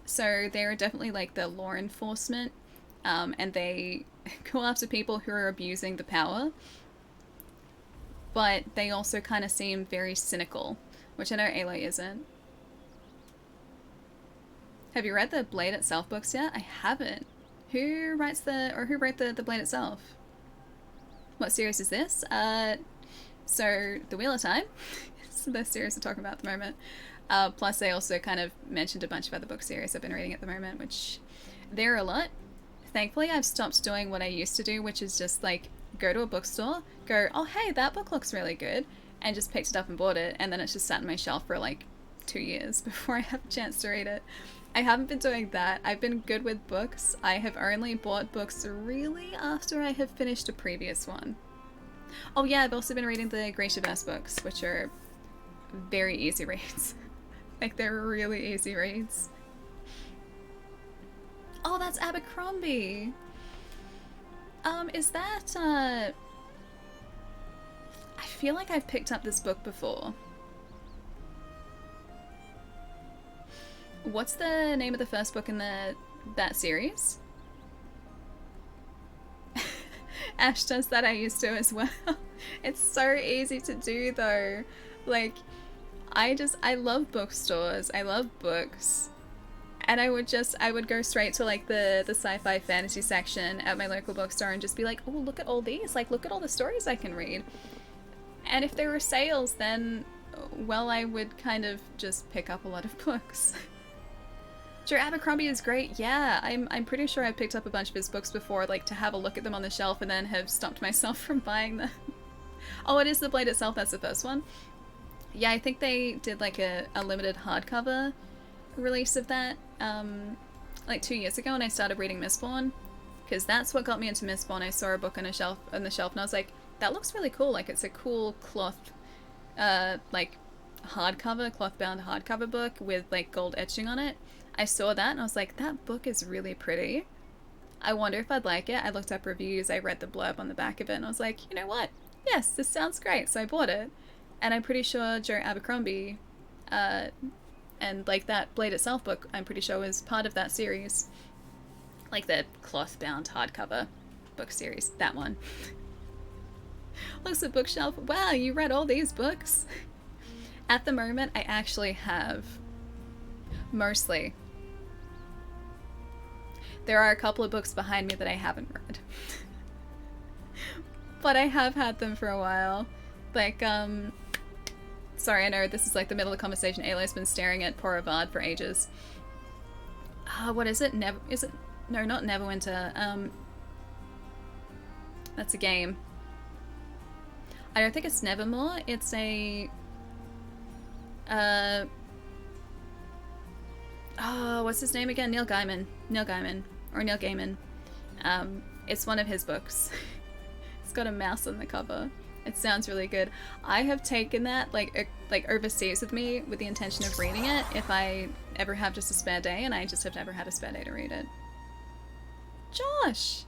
So they're definitely like the law enforcement, and they go after people who are abusing the power. But they also kind of seem very cynical, which I know Aloy isn't. Have you read the Blade Itself books yet? I haven't. Who wrote the Blade Itself? What series is this? So The Wheel of Time. It's the series we're talking about at the moment. Plus they also kind of mentioned a bunch of other book series I've been reading at the moment, which there are a lot. Thankfully I've stopped doing what I used to do, which is just like go to a bookstore, go, oh hey, that book looks really good, and just picked it up and bought it, and then it's just sat on my shelf for like 2 years before I have a chance to read it. I haven't been doing that. I've been good with books. I have only bought books really after I have finished a previous one. Oh yeah, I've also been reading the Grishaverse books, which are very easy reads. Like, they're really easy reads. Oh, that's Abercrombie! Is that, I feel like I've picked up this book before. What's the name of the first book in that series? Ash does that, I used to as well. It's so easy to do though. Like, I love bookstores, I love books. And I would go straight to like the sci-fi fantasy section at my local bookstore and just be like, oh, look at all these, like look at all the stories I can read. And if there were sales, then, well, I would kind of just pick up a lot of books. Sure, Abercrombie is great. Yeah, I'm pretty sure I've picked up a bunch of his books before, like to have a look at them on the shelf and then have stopped myself from buying them. Oh, it is The Blade Itself, that's the first one. Yeah, I think they did like a limited hardcover release of that like 2 years ago when I started reading Mistborn, because that's what got me into Mistborn. I saw a book on the shelf and I was like, that looks really cool. Like, it's a cool cloth like hardcover, cloth-bound hardcover book with like gold etching on it. I saw that and I was like, that book is really pretty. I wonder if I'd like it. I looked up reviews, I read the blurb on the back of it, and I was like, you know what? Yes, this sounds great. So I bought it. And I'm pretty sure Joe Abercrombie, and like that Blade Itself book, I'm pretty sure was part of that series. Like the cloth-bound hardcover book series. That one. Looks at bookshelf. Wow, you read all these books? At the moment, I actually have. Mostly. There are a couple of books behind me that I haven't read. But I have had them for a while. Like, Sorry, I know this is like the middle of the conversation. Aloy's been staring at poor Avad for ages. What is it? Is it? No, not Neverwinter. That's a game. I don't think it's Nevermore. It's a... Oh, what's his name again? Neil Gaiman. Neil Gaiman. Or Neil Gaiman. It's one of his books. It's got a mouse on the cover. It sounds really good. I have taken that like overseas with me with the intention of reading it if I ever have just a spare day, and I just have never had a spare day to read it. Josh!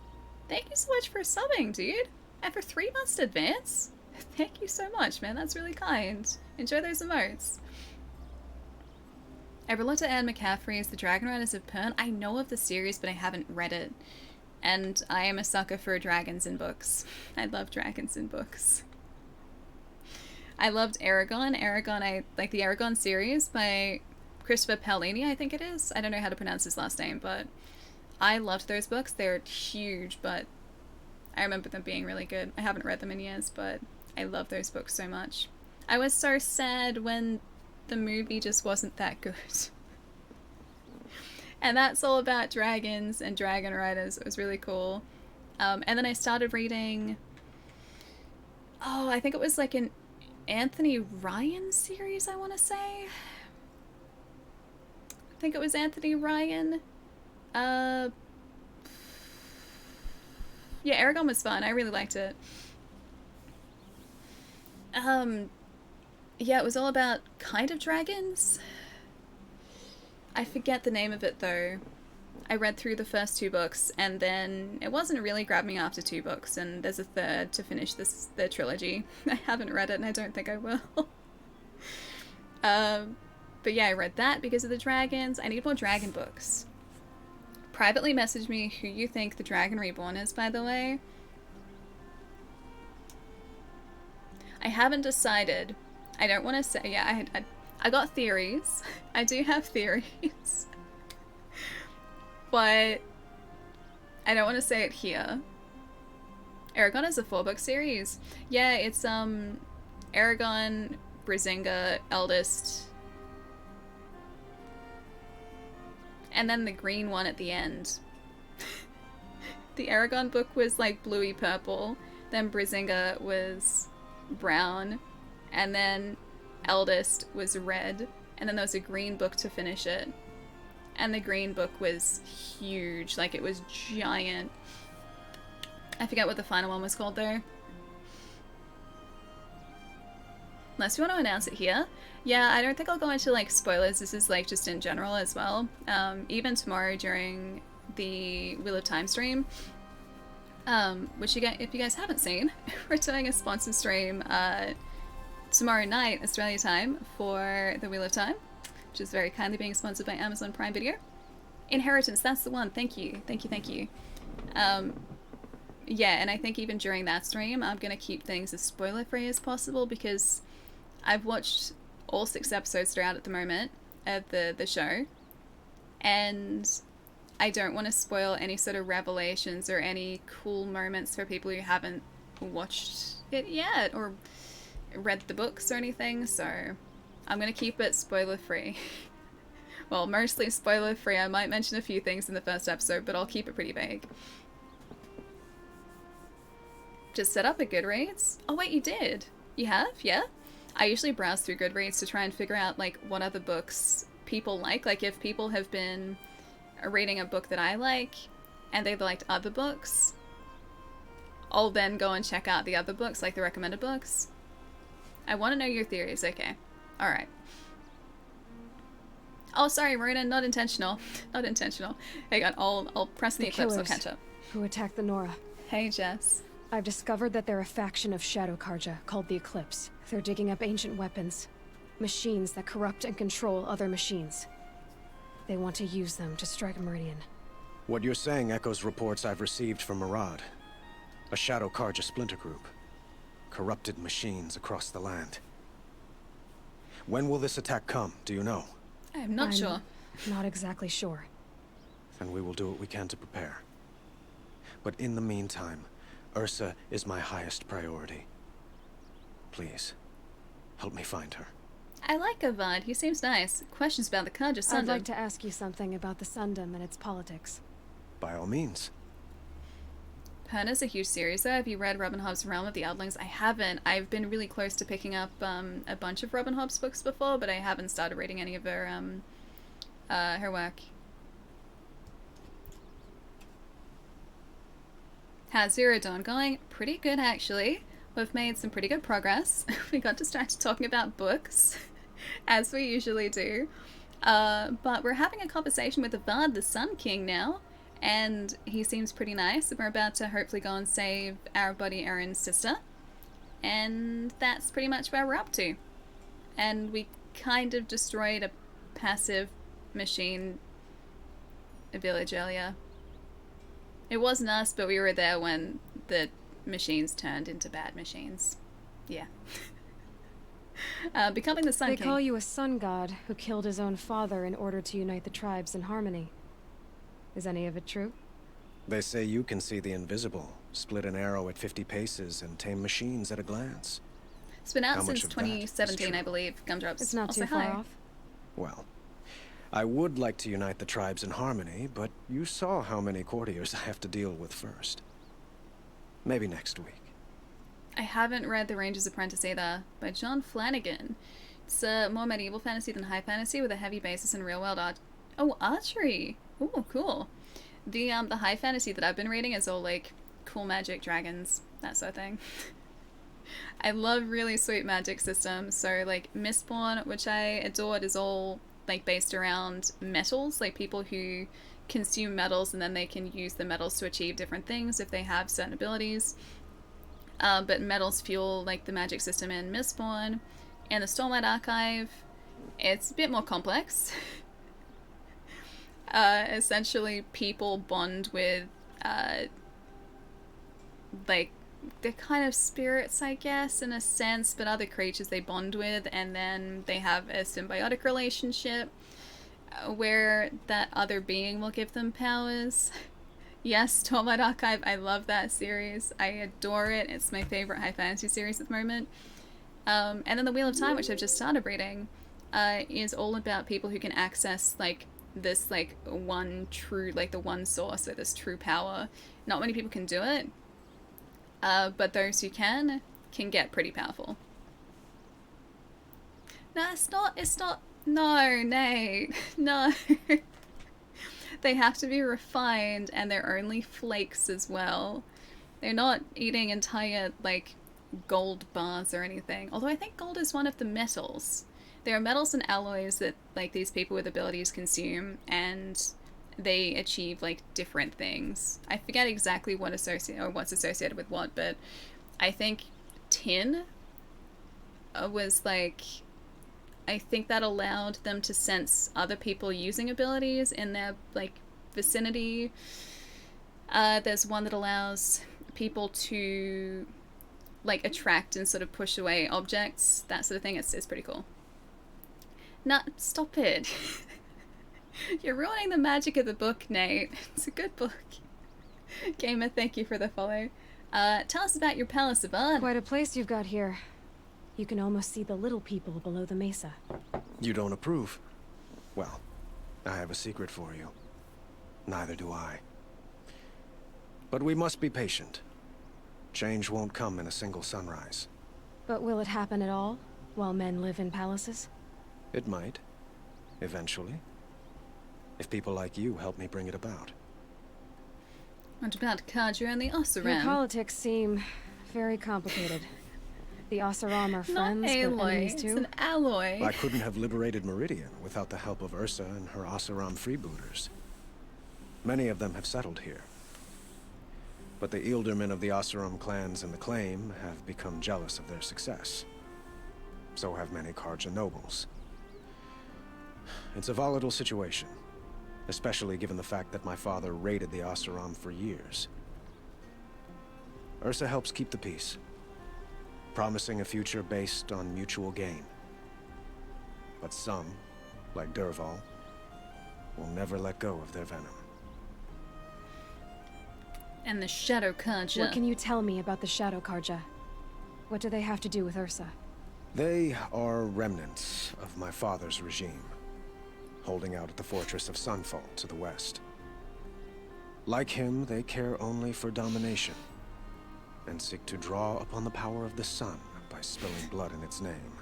Thank you so much for subbing, dude! And for 3 months in advance? Thank you so much, man. That's really kind. Enjoy those emotes. Ever looked at Anne McCaffrey's The Dragon Riders of Pern? I know of the series, but I haven't read it. And I am a sucker for dragons in books. I love dragons in books. I loved Aragon. I like the Aragon series by Christopher Paolini, I think it is. I don't know how to pronounce his last name, but I loved those books. They're huge, but I remember them being really good. I haven't read them in years, but I love those books so much. I was so sad when the movie just wasn't that good. And that's all about dragons and dragon riders. It was really cool. And then I started reading... Oh, I think it was like an Anthony Ryan series, I want to say. I think it was Anthony Ryan. Yeah, Aragon was fun. I really liked it. Yeah, it was all about kind of dragons. I forget the name of it though. I read through the first 2 books and then it wasn't really grabbing me after 2 books, and there's a third to finish the trilogy. I haven't read it and I don't think I will. But yeah, I read that because of the dragons. I need more dragon books. Privately message me who you think the Dragon Reborn is, by the way. I haven't decided. I don't want to say... Yeah, I got theories. I do have theories. But I don't want to say it here. Aragon is a 4-book series. Yeah, it's Aragon, Brisinga, Eldest, and then the green one at the end. The Aragon book was like bluey purple, then Brisinga was brown, and then Eldest was red, and then there was a green book to finish it. And the green book was huge, like it was giant. I forget what the final one was called though. Unless you want to announce it here. Yeah, I don't think I'll go into like spoilers. This is like just in general as well. Even tomorrow during the Wheel of Time stream, which if you guys haven't seen, we're doing a sponsored stream tomorrow night Australia time for the Wheel of Time, which is very kindly being sponsored by Amazon Prime Video. Inheritance, that's the one. Thank you. Thank you, thank you. Yeah, and I think even during that stream, I'm going to keep things as spoiler-free as possible because I've watched all 6 episodes throughout at the moment of the show, and I don't want to spoil any sort of revelations or any cool moments for people who haven't watched it yet or read the books or anything, so I'm going to keep it spoiler-free. Well, mostly spoiler-free. I might mention a few things in the first episode, but I'll keep it pretty vague. Just set up a Goodreads? Oh wait, you did? You have? Yeah? I usually browse through Goodreads to try and figure out like what other books people like. Like if people have been reading a book that I like and they've liked other books, I'll then go and check out the other books, like the recommended books. I want to know your theories. Okay. Alright. Oh, sorry, Marina, not intentional. Not intentional. Hang on, I'll press the eclipse, I'll catch up. Who attacked the Nora? Hey, Jess. I've discovered that they're a faction of Shadow Karja called the Eclipse. They're digging up ancient weapons. Machines that corrupt and control other machines. They want to use them to strike Meridian. What you're saying echoes reports I've received from Murad. A Shadow Karja splinter group. Corrupted machines across the land. When will this attack come, do you know? I'm not sure. Not exactly sure. And we will do what we can to prepare. But in the meantime, Ursa is my highest priority. Please, help me find her. I like Avad. He seems nice. Questions about the Karja Sundom. I'd like to ask you something about the Sundom and its politics. By all means. Perna's a huge series though. Have you read Robin Hobb's Realm of the Outlands? I haven't. I've been really close to picking up a bunch of Robin Hobb's books before, but I haven't started reading any of her work. How's Zero Dawn going? Pretty good, actually. We've made some pretty good progress. We got distracted talking about books, as we usually do. But we're having a conversation with Avad, the Sun King, now. And he seems pretty nice. We're about to hopefully go and save our buddy Erin's sister. And that's pretty much where we're up to. And we kind of destroyed a passive machine village earlier. It wasn't us, but we were there when the machines turned into bad machines. Yeah. Becoming the Sun King. They call you a sun god who killed his own father in order to unite the tribes in harmony. Is any of it true? They say you can see the invisible, split an arrow at 50 paces, and tame machines at a glance. It's been out How much since of that 2017, is I believe. Gumdrops. It's not Also, too far hi. off. Well, I would like to unite the tribes in harmony, but you saw how many courtiers I have to deal with first. Maybe next week. I haven't read The Ranger's Apprentice either, by John Flanagan. It's more medieval fantasy than high fantasy with a heavy basis in real-world art. Oh, archery! Ooh, cool. The high fantasy that I've been reading is all, like, cool magic, dragons, that sort of thing. I love really sweet magic systems, so, like, Mistborn, which I adored, is all, like, based around metals, like people who consume metals and then they can use the metals to achieve different things if they have certain abilities. But metals fuel, like, the magic system in Mistborn. And the Stormlight Archive, it's a bit more complex. Essentially, people bond with, like, they're kind of spirits, I guess, in a sense, but other creatures they bond with, and then they have a symbiotic relationship where that other being will give them powers. Yes, Stormlight Archive, I love that series. I adore it. It's my favorite high fantasy series at the moment. And then The Wheel of Time, which I've just started reading, is all about people who can access, like, this, like, one true, like, the one source, like, this true power. Not many people can do it, but those who can get pretty powerful. No, it's not, no, Nate, no. They have to be refined, and they're only flakes as well. They're not eating entire, like, gold bars or anything. Although I think gold is one of the metals. There are metals and alloys that, like, these people with abilities consume, and they achieve, like, different things. I forget exactly what's associated with what, but I think tin was, like, I think that allowed them to sense other people using abilities in their, like, vicinity. There's one that allows people to, like, attract and sort of push away objects, that sort of thing. It's pretty cool. No, stop it. You're ruining the magic of the book, Nate. It's a good book. Gamer, thank you for the follow. Tell us about your Palace of Ard. Quite a place you've got here. You can almost see the little people below the mesa. You don't approve? Well, I have a secret for you. Neither do I. But we must be patient. Change won't come in a single sunrise. But will it happen at all, while men live in palaces? It might. Eventually. If people like you help me bring it about. What about Karja and the Your Oseram? politics seem very complicated. The Oseram are friends, but enemies it's too. an alloy. I couldn't have liberated Meridian without the help of Ursa and her Oseram freebooters. Many of them have settled here. But the Ealdormen of the Oseram clans in the Claim have become jealous of their success. So have many Karja nobles. It's a volatile situation, especially given the fact that my father raided the Oseram for years. Ursa helps keep the peace, promising a future based on mutual gain. But some, like Dervahl, will never let go of their venom. And the Shadow Karja. What can you tell me about the Shadow Karja? What do they have to do with Ursa? They are remnants of my father's regime, holding out at the fortress of Sunfall to the west. Like him, they care only for domination, and seek to draw upon the power of the sun by spilling blood in its name.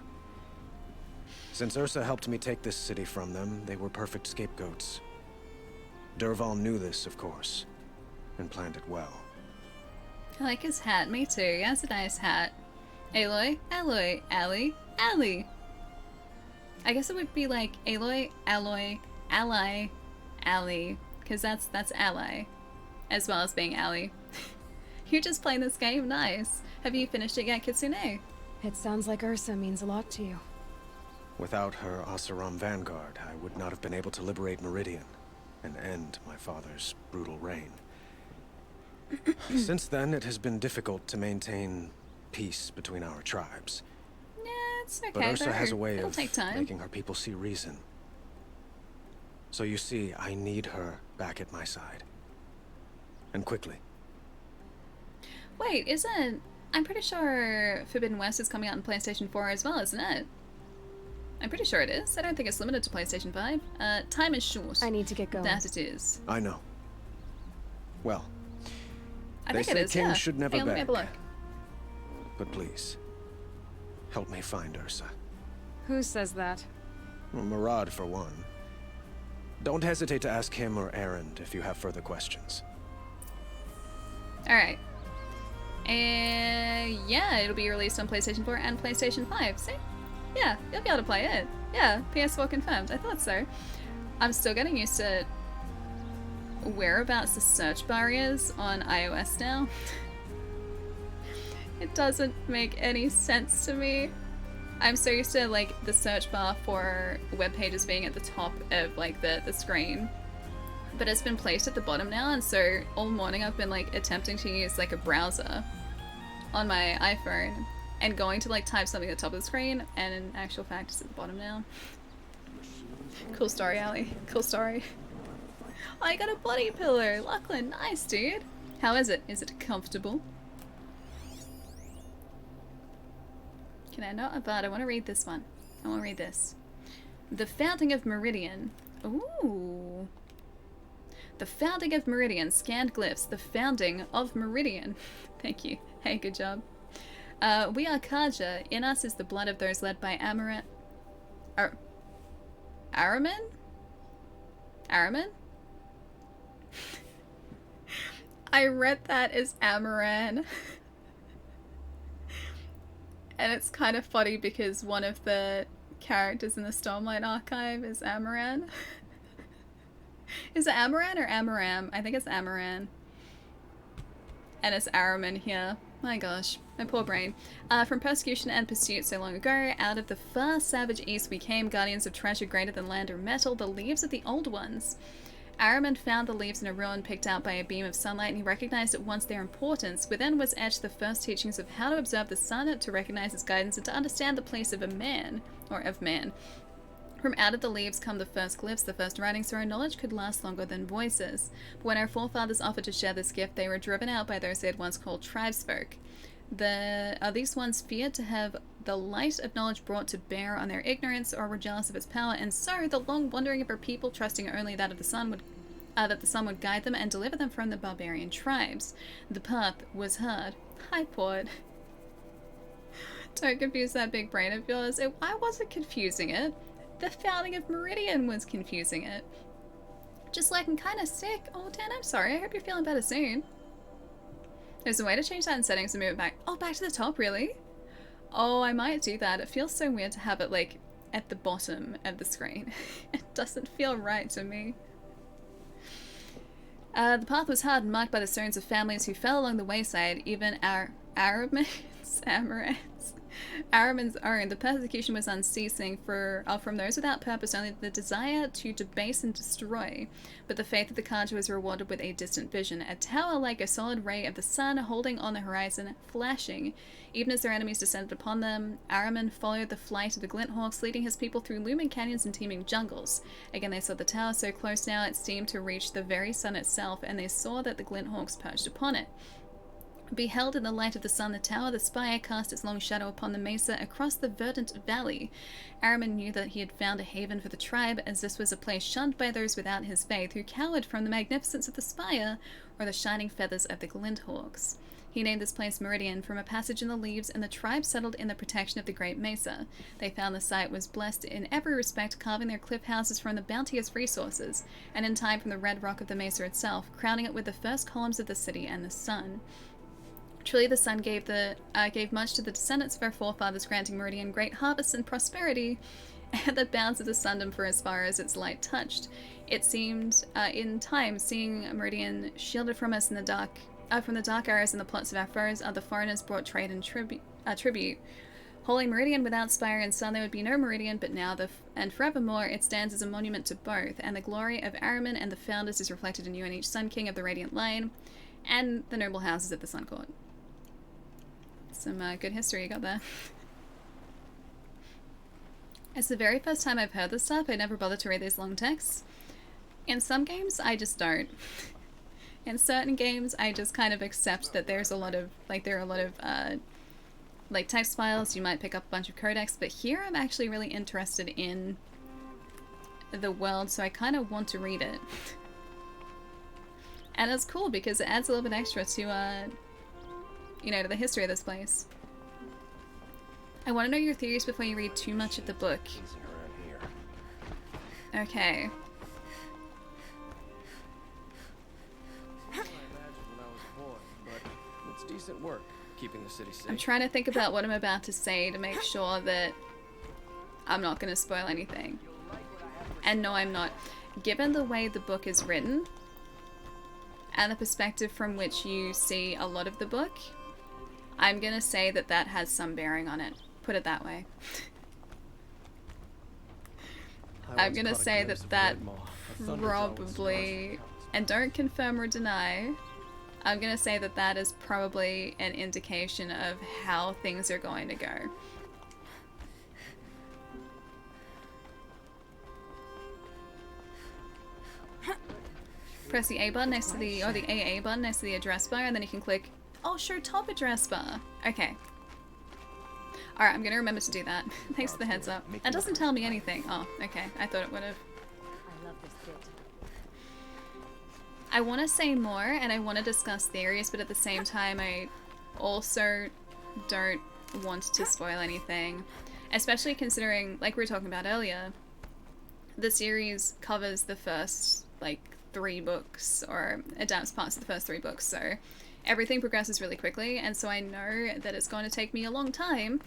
Since Ursa helped me take this city from them, they were perfect scapegoats. Dervahl knew this, of course, and planned it well. I like his hat. Me too. He has a nice hat. Aloy, Aloy, Ally, Ally. I guess it would be like Aloy, Alloy, Ally, Ally, because that's ally, as well as being Ally. You're just playing this game? Nice. Have you finished it yet, Kitsune? It sounds like Ursa means a lot to you. Without her Oseram vanguard, I would not have been able to liberate Meridian and end my father's brutal reign. Since then, it has been difficult to maintain peace between our tribes. Yeah, it's okay. But Ursa has a way It'll of take time. making her people see reason. So you see, I need her back at my side. And quickly. Wait, isn't... I'm pretty sure Forbidden West is coming out on PlayStation 4 as well, isn't it? I'm pretty sure it is. I don't think it's limited to PlayStation 5. Time is short. I need to get going. That it is. I know. Well, I they think say it is, kings yeah. should never Hang on, let me beg. have a look. But please, help me find Ursa. Who says that? Well, Murad, for one. Don't hesitate to ask him or Erend if you have further questions. Alright. And yeah, it'll be released on PlayStation 4 and PlayStation 5. See? Yeah, you'll be able to play it. Yeah, PS4 confirmed. I thought so. I'm still getting used to whereabouts the search bar is on iOS now. It doesn't make any sense to me. I'm so used to like the search bar for web pages being at the top of like the screen. But it's been placed at the bottom now, and so all morning I've been like attempting to use like a browser on my iPhone and going to like type something at the top of the screen, and in actual fact it's at the bottom now. Cool story, Ali. Cool story. I got a body pillow. Lachlan, nice dude. How is it? Is it comfortable? Can I not? But I want to read this one. I want to read this. The founding of Meridian. Ooh. The founding of Meridian. Scanned glyphs. The founding of Meridian. Thank you. Hey, good job. We are Kaja. In us is the blood of those led by Araman? Araman? I read that as Amaran. And it's kind of funny because one of the characters in the Stormlight archive is Amaran. Is it Amaran or Amaram? I think it's Amaran. And it's Araman here. My gosh, my poor brain. From persecution and pursuit so long ago, out of the far savage east we came, guardians of treasure greater than land or metal, the leaves of the old ones. Araman found the leaves in a ruin picked out by a beam of sunlight, and he recognized at once their importance. Within was etched the first teachings of how to observe the sun, to recognize its guidance, and to understand the place of a man, or of man. From out of the leaves come the first glyphs, the first writings, so our knowledge could last longer than voices. But when our forefathers offered to share this gift, they were driven out by those they had once called tribesfolk. These ones feared to have the light of knowledge brought to bear on their ignorance, or were jealous of its power, and so the long wandering of our people, trusting only that the sun would guide them and deliver them from the barbarian tribes. The path was hard. Hi, Port. Don't confuse that big brain of yours. I wasn't confusing it. The founding of Meridian was confusing it. Just like I'm kind of sick. Oh, Dan, I'm sorry. I hope you're feeling better soon. There's a way to change that in settings and move it back. Oh, back to the top, really? Oh, I might do that. It feels so weird to have it, like, at the bottom of the screen. It doesn't feel right to me. The path was hard and marked by the stones of families who fell along the wayside, even Araman's own. The persecution was unceasing from those without purpose, only the desire to debase and destroy. But the faith of the Kaja was rewarded with a distant vision, a tower like a solid ray of the sun holding on the horizon, flashing. Even as their enemies descended upon them, Araman followed the flight of the Glinthawks, leading his people through looming canyons and teeming jungles. Again they saw the tower so close now it seemed to reach the very sun itself, and they saw that the Glinthawks perched upon it. Beheld in the light of the sun, the tower, the spire cast its long shadow upon the mesa across the verdant valley. Araman knew that he had found a haven for the tribe, as this was a place shunned by those without his faith, who cowered from the magnificence of the spire or the shining feathers of the glint-hawks. He named this place Meridian from a passage in the leaves, and the tribe settled in the protection of the great mesa. They found the site was blessed in every respect, carving their cliff houses from the bounteous resources, and in time from the red rock of the mesa itself, crowning it with the first columns of the city and the sun. Truly the sun gave much to the descendants of our forefathers, granting Meridian great harvests and prosperity at the bounds of the sundom for as far as its light touched. It seemed, in time, seeing Meridian shielded from us in the dark, from the dark arrows and the plots of our foes, other foreigners brought trade and tribute. Holy Meridian, without spire and sun there would be no Meridian, but now and forevermore it stands as a monument to both, and the glory of Araman and the founders is reflected in you and each Sun King of the Radiant Line, and the noble houses of the Sun Court. Some good history you got there. It's the very first time I've heard this stuff. I never bothered to read these long texts. In some games, I just don't. In certain games, I just kind of accept that there's a lot of, there are a lot of, text files. You might pick up a bunch of codex, but here I'm actually really interested in the world, so I kind of want to read it. And it's cool because it adds a little bit extra to, to the history of this place. I want to know your theories before you read too much of the book. Okay. It's decent work keeping the city safe. I'm trying to think about what I'm about to say to make sure that I'm not going to spoil anything. And no, I'm not. Given the way the book is written, and the perspective from which you see a lot of the book, I'm gonna say that that has some bearing on it. Put it that way. I'm gonna say that that probably, and don't confirm or deny, I'm gonna say that that is probably an indication of how things are going to go. Press the A button next to the, or the AA button next to the address bar, and then you can click, oh, show top address bar. Okay. Alright, I'm gonna remember to do that. Thanks for the heads up. That doesn't tell me anything. Oh, okay. I thought it would have. I love this bit. I want to say more, and I want to discuss theories, but at the same time, I also don't want to spoil anything. Especially considering, like we were talking about earlier, the series covers the first, 3 books, or adapts parts of the first 3 books, so everything progresses really quickly, and so I know that it's going to take me a long time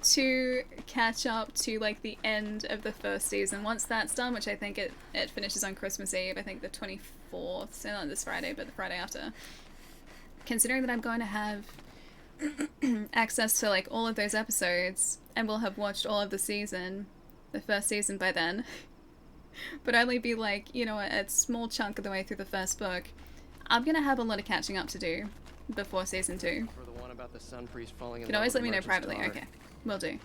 to catch up to the end of the first season. Once that's done, which I think it finishes on Christmas Eve, I think the 24th, so not this Friday, but the Friday after. Considering that I'm going to have access to all of those episodes, and will have watched all of the first season by then, but only be a small chunk of the way through the first book, I'm gonna have a lot of catching up to do before season 2. For the one about the sun priest falling in You can love always with let me know merchant's privately. daughter. Okay, will do.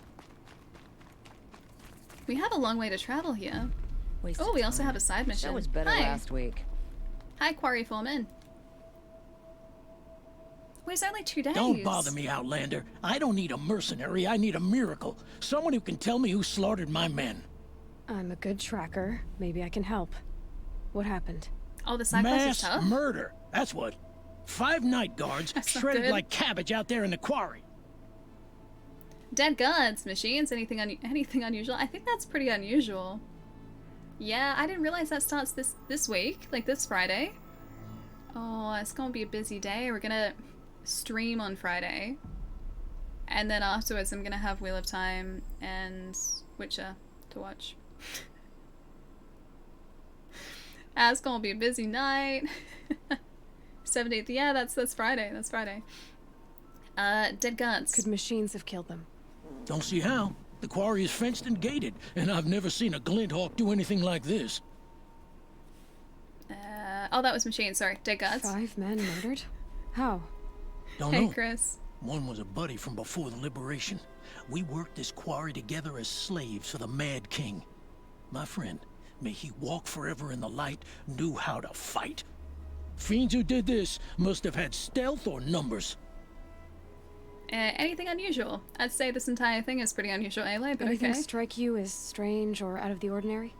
We have a long way to travel here. Oh, we also have a side mission. That was better Hi. last week. Hi, Quarry Foreman. Wait, it's only 2 days. Don't bother me, Outlander. I don't need a mercenary, I need a miracle. Someone who can tell me who slaughtered my men. I'm a good tracker. Maybe I can help. What happened? Oh, the side quest is Mass tough? murder. That's what. 5 night guards That's not shredded good. like cabbage out there in the quarry. Dead guards, machines, anything unusual? I think that's pretty unusual. Yeah, I didn't realize that starts this week, this Friday. Oh, it's gonna be a busy day. We're gonna stream on Friday. And then afterwards I'm gonna have Wheel of Time and Witcher to watch. It's gonna be a busy night. 17th, yeah, that's Friday. That's Friday. Dead guards. Could machines have killed them? Don't see how. The quarry is fenced and gated, and I've never seen a glint hawk do anything like this. Oh, that was machine. Sorry, dead guards. 5 men murdered? How? Don't Hey, know. Chris. One was a buddy from before the liberation. We worked this quarry together as slaves for the Mad King. My friend, may he walk forever in the light, knew how to fight. Fiends who did this must have had stealth or numbers. Anything unusual? I'd say this entire thing is pretty unusual, Aloy, but Anything okay. strike you as strange or out of the ordinary?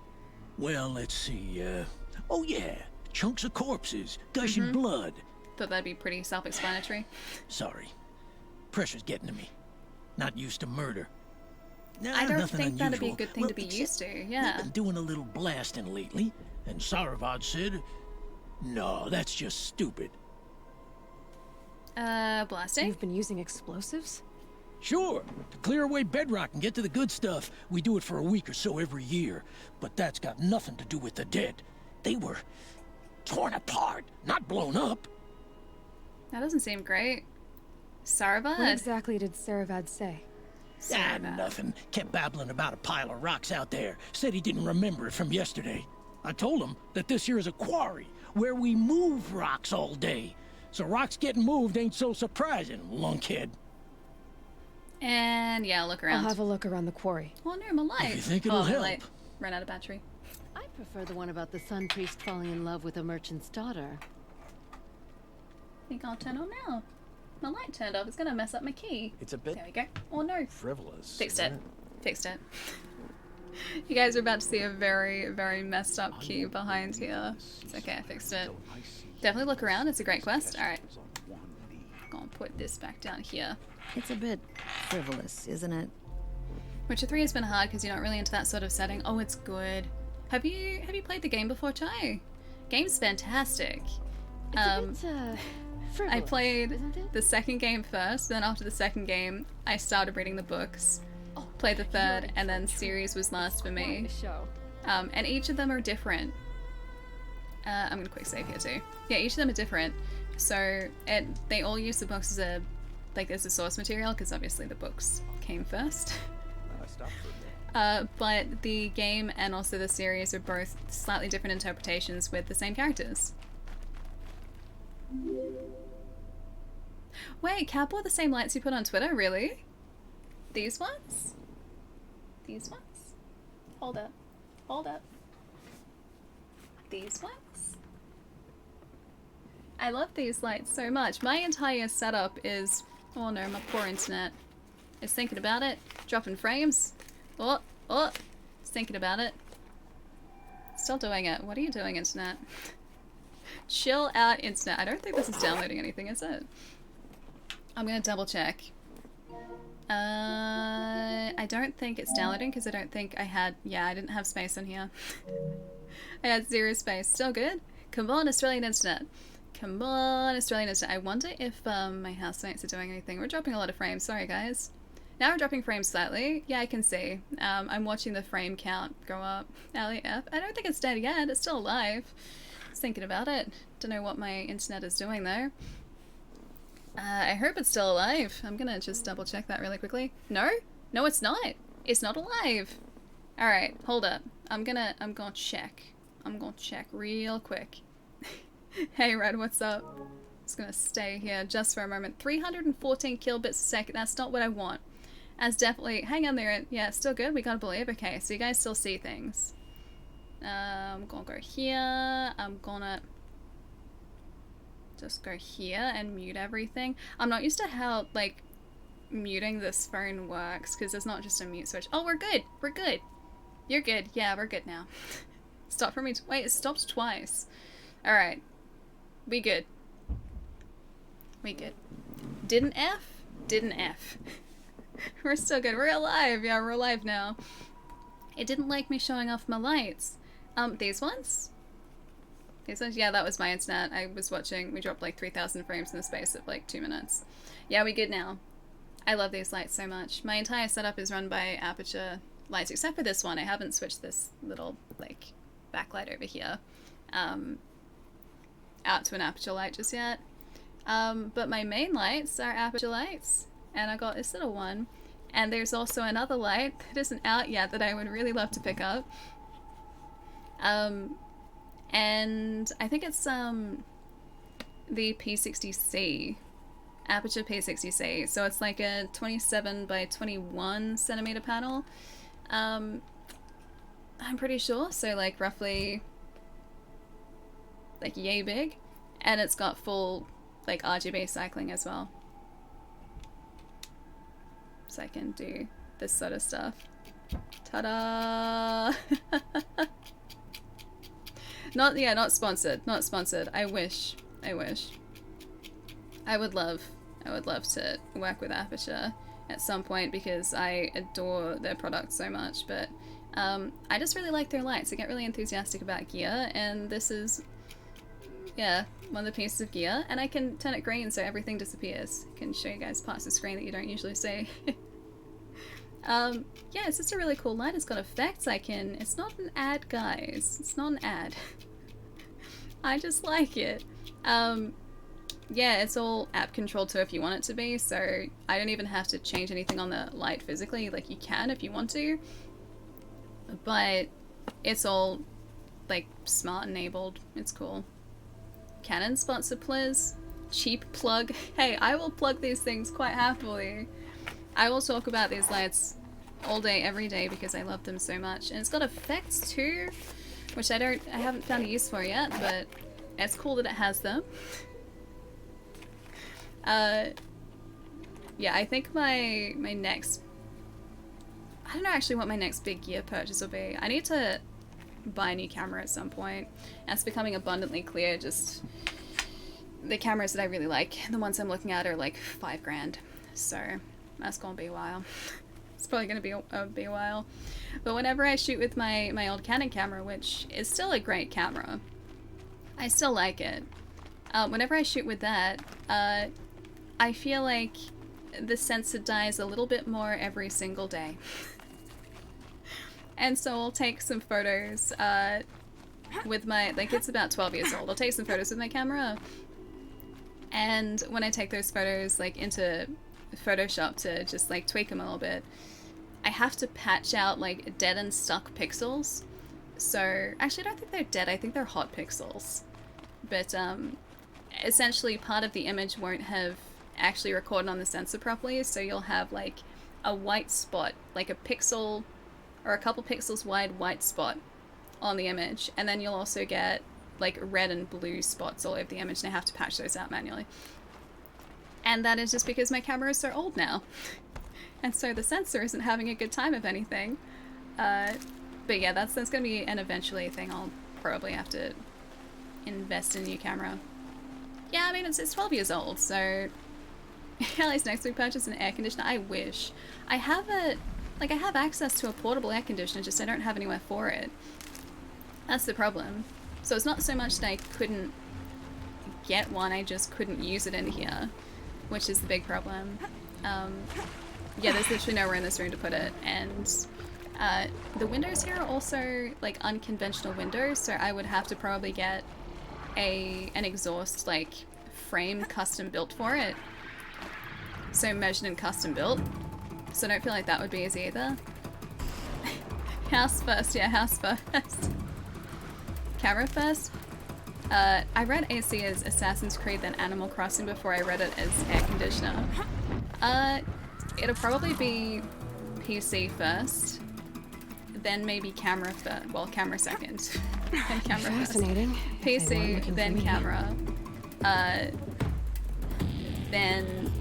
Well, let's see, oh yeah, chunks of corpses, gushing blood. Thought that'd be pretty self-explanatory. Sorry. Pressure's getting to me. Not used to murder. Nah, I don't nothing think that'd be a unusual. good thing to be used to, yeah. We've been doing a little blasting lately, and Saravad said, no, that's just stupid. Blasting? You've been using explosives? Sure, to clear away bedrock and get to the good stuff. We do it for a week or so every year. But that's got nothing to do with the dead. They were torn apart, not blown up. That doesn't seem great. Saravad? What exactly did Saravad say? Nothing. Kept babbling about a pile of rocks out there. Said he didn't remember it from yesterday. I told him that this here is a quarry, where we move rocks all day. So rocks getting moved ain't so surprising, lunkhead. And yeah, look around. I'll have a look around the quarry. Oh no, my light. If you think it'll help. Light ran out of battery. I prefer the one about the sun priest falling in love with a merchant's daughter. I think I'll turn on now. My light turned off. It's gonna mess up my key. It's a bit There we go. Oh no. frivolous. Fixed isn't it. Fixed it. You guys are about to see a very, very messed up key behind here. It's okay, I fixed it. Definitely look around. It's a great quest. Alright. Gonna put this back down here. It's a bit frivolous, isn't it? Witcher 3 has been hard because you're not really into that sort of setting. Oh, it's good. Have you played the game before, Chai? Game's fantastic. It's a bit, frivolous, I played isn't it? the second game first, then after the second game, I started reading the books, played the third, and then series was last for me. And each of them are different. I'm gonna quick save here too. Yeah, each of them are different. So they all use the books as a source material because obviously the books came first. But the game and also the series are both slightly different interpretations with the same characters. Wait, Cat bought the same lights you put on Twitter? Really? These ones? These ones? Hold up. Hold up. These ones? I love these lights so much. My entire setup is... Oh no, my poor internet. It's thinking about it. Dropping frames. Oh, it's thinking about it. Still doing it. What are you doing, internet? Chill out, internet. I don't think this is downloading anything, is it? I'm gonna double check. I don't think it's downloading because I don't think I had... Yeah, I didn't have space on here. I had 0 space. Still good? Come on, Australian internet. Come on, Australian internet. I wonder if my housemates are doing anything. We're dropping a lot of frames. Sorry, guys. Now we're dropping frames slightly. Yeah, I can see. I'm watching the frame count go up. LEF. I don't think it's dead yet. It's still alive. I was thinking about it. Don't know what my internet is doing though. I hope it's still alive. I'm gonna just double check that really quickly. No? No, it's not. It's not alive. Alright, hold up. I'm gonna check. I'm gonna check real quick. Hey Red, what's up? Just gonna stay here just for a moment. 314 kilobits a second. That's not what I want. That's definitely... Hang on there. Yeah, it's still good. We gotta believe. Okay, so you guys still see things. I'm gonna go here. I'm gonna just go here and mute everything. I'm not used to how, like, muting this phone works, because there's not just a mute switch. Oh, we're good. We're good. You're good. Yeah, we're good now. Stop for me. Wait, it stopped twice. Alright. We good. We good. Didn't F? Didn't F. We're still good. We're alive. Yeah, we're alive now. It didn't like me showing off my lights. These ones? These ones? Yeah, that was my internet. I was watching. We dropped like 3,000 frames in the space of like 2 minutes. Yeah, we good now. I love these lights so much. My entire setup is run by Aperture lights, except for this one. I haven't switched this little, like, backlight over here out to an Aperture light just yet. But my main lights are Aperture lights. And I got this little one. And there's also another light that isn't out yet that I would really love to pick up. And I think it's the P60C. Aperture P60C. So it's like a 27 by 21 centimeter panel. I'm pretty sure. So like roughly like yay big. And it's got full like RGB cycling as well. So I can do this sort of stuff. Ta-da! Not sponsored. Not sponsored. I wish. I would love to work with Aperture at some point because I adore their product so much, but I just really like their lights. I get really enthusiastic about gear, and this is, yeah, one of the pieces of gear, and I can turn it green so everything disappears. I can show you guys parts of the screen that you don't usually see. Yeah, it's just a really cool light. It's got effects. It's not an ad, guys. It's not an ad. I just like it. Yeah, it's all app controlled too if you want it to be, so I don't even have to change anything on the light physically. Like, you can if you want to, but it's all like smart enabled. It's cool. Canon sponsor, please. Cheap plug. Hey, I will plug these things quite happily. I will talk about these lights all day, every day, because I love them so much. And it's got effects too, which I haven't found a use for yet, but it's cool that it has them. Yeah, I think my next, I don't know actually what my next big gear purchase will be. I need to buy a new camera at some point. That's becoming abundantly clear. Just the cameras that I really like, the ones I'm looking at are like $5,000, so that's gonna be a while. It's probably gonna be a while. But whenever I shoot with my old Canon camera, which is still a great camera, I still like it. Whenever I shoot with that, I feel like the sensor dies a little bit more every single day. And so I'll take some photos with my, like, it's about 12 years old. I'll take some photos with my camera, and when I take those photos like into Photoshop to just like tweak them a little bit, I have to patch out like dead and stuck pixels. So actually I don't think they're dead, I think they're hot pixels. But essentially part of the image won't have actually recorded on the sensor properly, so you'll have like a white spot, like a pixel or a couple pixels wide white spot on the image, and then you'll also get like red and blue spots all over the image, and I have to patch those out manually. And that is just because my camera is so old now. And so the sensor isn't having a good time, if anything. But yeah, that's gonna be an eventually thing. I'll probably have to invest in a new camera. Yeah, I mean, it's 12 years old, so at least next week purchase an air conditioner. I wish. I have access to a portable air conditioner, just I don't have anywhere for it. That's the problem. So it's not so much that I couldn't get one, I just couldn't use it in here, which is the big problem. Yeah, there's literally nowhere in this room to put it, and the windows here are also like unconventional windows, so I would have to probably get an exhaust like frame custom built for it. So measured and custom built. So I don't feel like that would be easy either. House first, yeah, house first. Camera first. I read AC as Assassin's Creed then Animal Crossing before I read it as air conditioner. It'll probably be PC first, then maybe camera first. Well, camera second. Then camera Fascinating. First. PC, then camera. Then,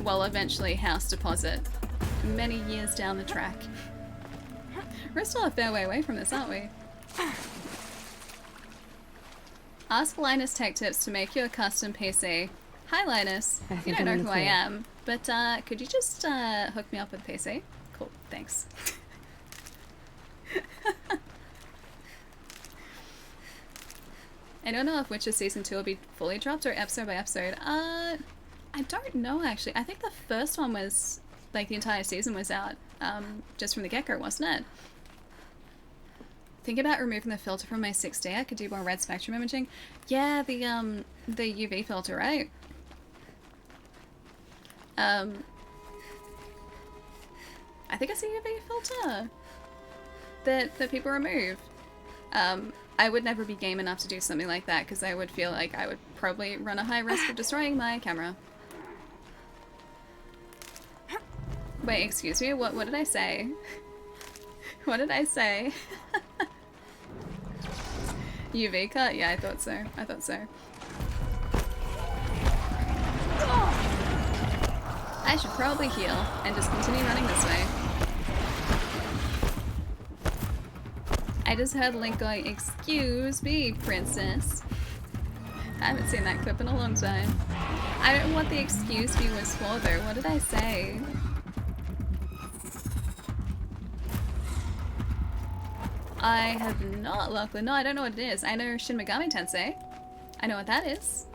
well, eventually house deposit. Many years down the track. We're still a fair way away from this, aren't we? Ask Linus Tech Tips to make you a custom PC. Hi Linus, you don't know who I am, but could you just hook me up with a PC? Cool, thanks. I don't know if Witcher Season 2 will be fully dropped or episode by episode. I don't know actually. I think the first one was, like, the entire season was out just from the get-go, wasn't it? Think about removing the filter from my 6D. I could do more red spectrum imaging. Yeah, the UV filter, right? I think it's a UV filter that people remove. I would never be game enough to do something like that because I would feel like I would probably run a high risk of destroying my camera. Wait, excuse me? What did I say? What did I say? UV cut? Yeah, I thought so. I thought so. I should probably heal and just continue running this way. I just heard Link going, "Excuse me, princess." I haven't seen that clip in a long time. I don't know what the excuse me was for though. What did I say? I have not, luckily. No, I don't know what it is. I know Shin Megami Tensei. I know what that is.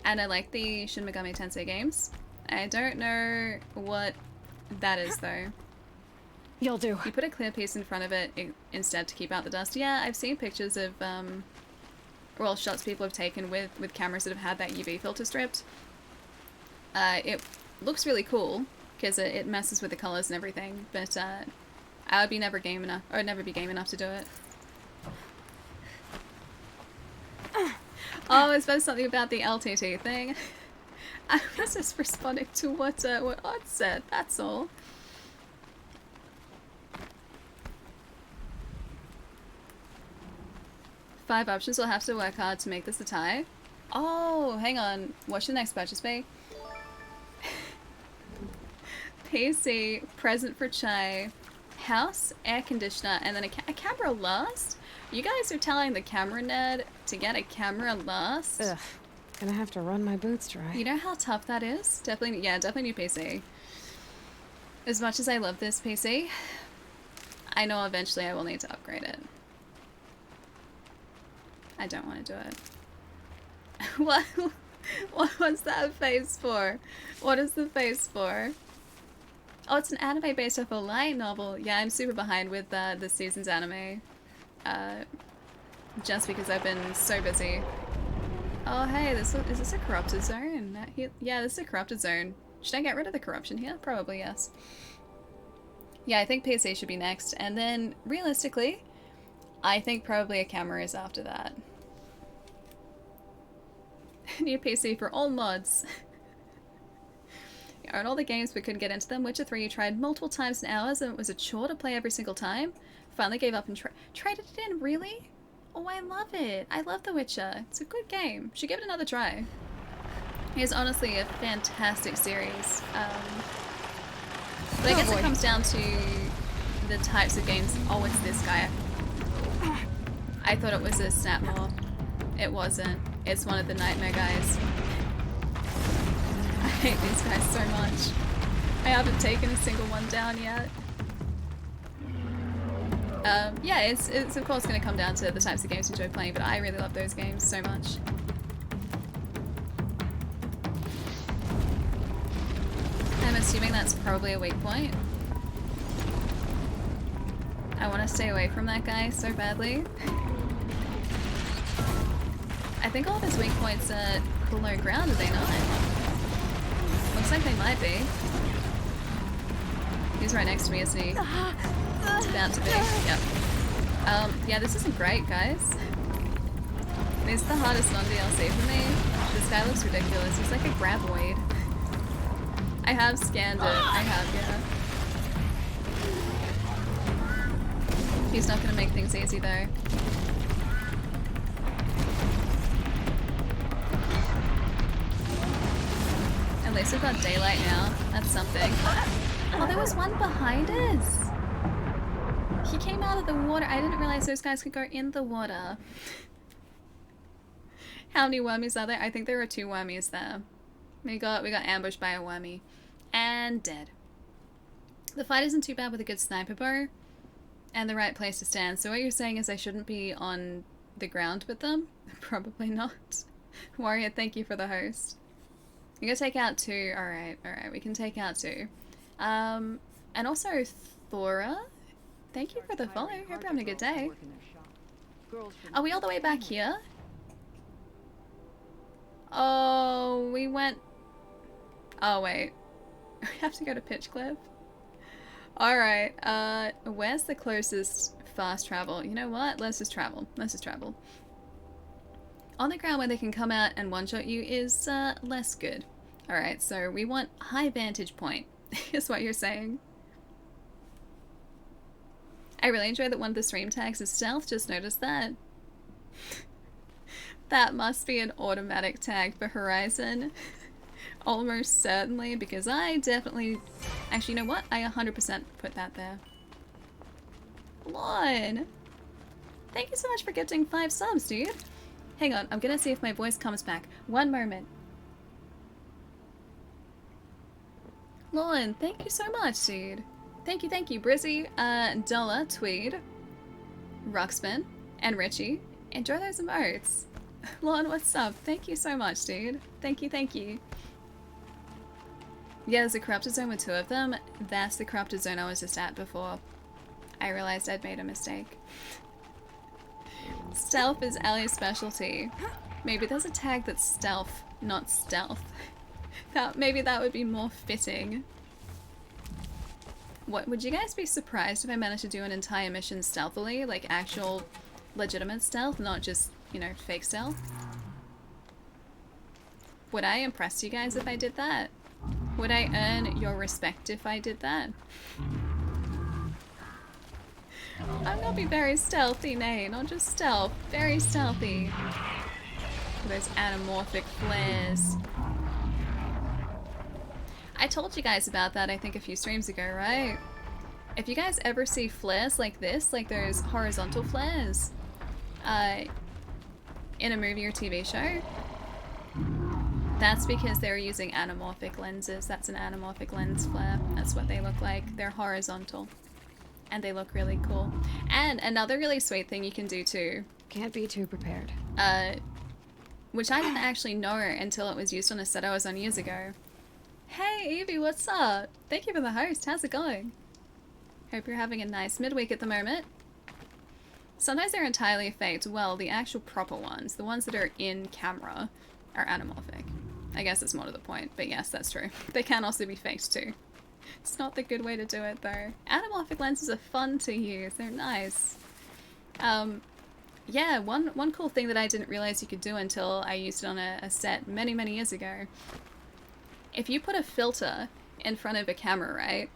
And I like the Shin Megami Tensei games. I don't know what that is though. You'll do. You put a clear piece in front of it instead to keep out the dust. Yeah, I've seen pictures of, well, shots people have taken with cameras that have had that UV filter stripped. It looks really cool because it messes with the colors and everything, but I would be never game enough, or I'd never be game enough to do it. Oh, I suppose something about the LTT thing. I was just responding to what Odd said, that's all. Five options, we'll have to work hard to make this a tie. Oh, hang on. What should the next purchase be? PC, present for Chai, house, air conditioner, and then a camera last? You guys are telling the camera nerd to get a camera last? Ugh. Gonna have to run my boots dry. You know how tough that is? Definitely, yeah, definitely new PC. As much as I love this PC, I know eventually I will need to upgrade it. I don't want to do it. What's that face for? What is the face for? Oh, it's an anime based off a light novel. Yeah, I'm super behind with this season's anime. Just because I've been so busy. Oh, hey, is this a corrupted zone? Yeah, this is a corrupted zone. Should I get rid of the corruption here? Probably, yes. Yeah, I think PC should be next. And then, realistically, I think probably a camera is after that. New PC for all mods. And all the games we couldn't get into them. Witcher 3 you tried multiple times in hours and it was a chore to play every single time. Finally gave up and traded it in. Really? Oh, I love it. I love The Witcher. It's a good game. Should give it another try. It's honestly a fantastic series. But I guess it comes down to the types of games. Oh, it's this guy. I thought it was a Snapmaw. It wasn't. It's one of the Nightmare guys. I hate these guys so much. I haven't taken a single one down yet. Yeah, it's of course going to come down to the types of games you enjoy playing, but I really love those games so much. I'm assuming that's probably a weak point. I want to stay away from that guy so badly. I think all of his weak points are below ground, are they not? Looks like they might be. He's right next to me, isn't he? It's about to be. Yep. Yeah, this isn't great, guys. This is the hardest non-DLC for me. This guy looks ridiculous. He's like a graboid. I have scanned it. I have, yeah. He's not gonna make things easy though. At least we've got daylight now. That's something. Oh, there was one behind us. He came out of the water. I didn't realize those guys could go in the water. How many wormies are there? I think there were 2 wormies there. We got ambushed by a wormy. And dead. The fight isn't too bad with a good sniper bow. And the right place to stand. So what you're saying is I shouldn't be on the ground with them? Probably not. Warrior, thank you for the host. You can take out 2. Alright, we can take out 2. And also Thora, thank you for the follow. Hope you're having a good day. Are we all the way back here? Oh, we went... Oh, wait. We have to go to Pitchcliff? Alright, where's the closest fast travel? You know what? Let's just travel. Let's just travel. On the ground where they can come out and one-shot you is less good. Alright, so we want high vantage point, is what you're saying. I really enjoy that one of the stream tags is stealth, just noticed that. That must be an automatic tag for Horizon. Almost certainly, because I definitely... Actually, you know what? I 100% put that there. Lon! Thank you so much for gifting 5 subs, dude. Hang on, I'm gonna see if my voice comes back. One moment. Lon, thank you so much, dude. Thank you, Brizzy, Dolla, Tweed, Ruxpin, and Richie. Enjoy those emotes. Lon, what's up? Thank you so much, dude. Thank you. Yeah, there's a corrupted zone with 2 of them. That's the corrupted zone I was just at before. I realized I'd made a mistake. Stealth is Ali's specialty. Maybe there's a tag that's stealth, not stealth. Maybe that would be more fitting. What, would you guys be surprised if I managed to do an entire mission stealthily? Like actual legitimate stealth, not just, you know, fake stealth? Would I impress you guys if I did that? Would I earn your respect if I did that? I'm gonna be very stealthy, nay, not just stealth, very stealthy. Those anamorphic flares. I told you guys about that, I think, a few streams ago, right? If you guys ever see flares like this, like those horizontal flares, in a movie or TV show, that's because they're using anamorphic lenses. That's an anamorphic lens flare. That's what they look like. They're horizontal. And they look really cool. And another really sweet thing you can do too. Can't be too prepared. Which I didn't actually know until it was used on a set I was on years ago. Hey Evie, what's up? Thank you for the host. How's it going? Hope you're having a nice midweek at the moment. Sometimes they're entirely faked. Well, the actual proper ones, the ones that are in camera, are anamorphic. I guess it's more to the point, but yes, that's true. They can also be faked too. It's not the good way to do it though. Anamorphic lenses are fun to use. They're nice. Yeah, one cool thing that I didn't realize you could do until I used it on a set many years ago. If you put a filter in front of a camera, right,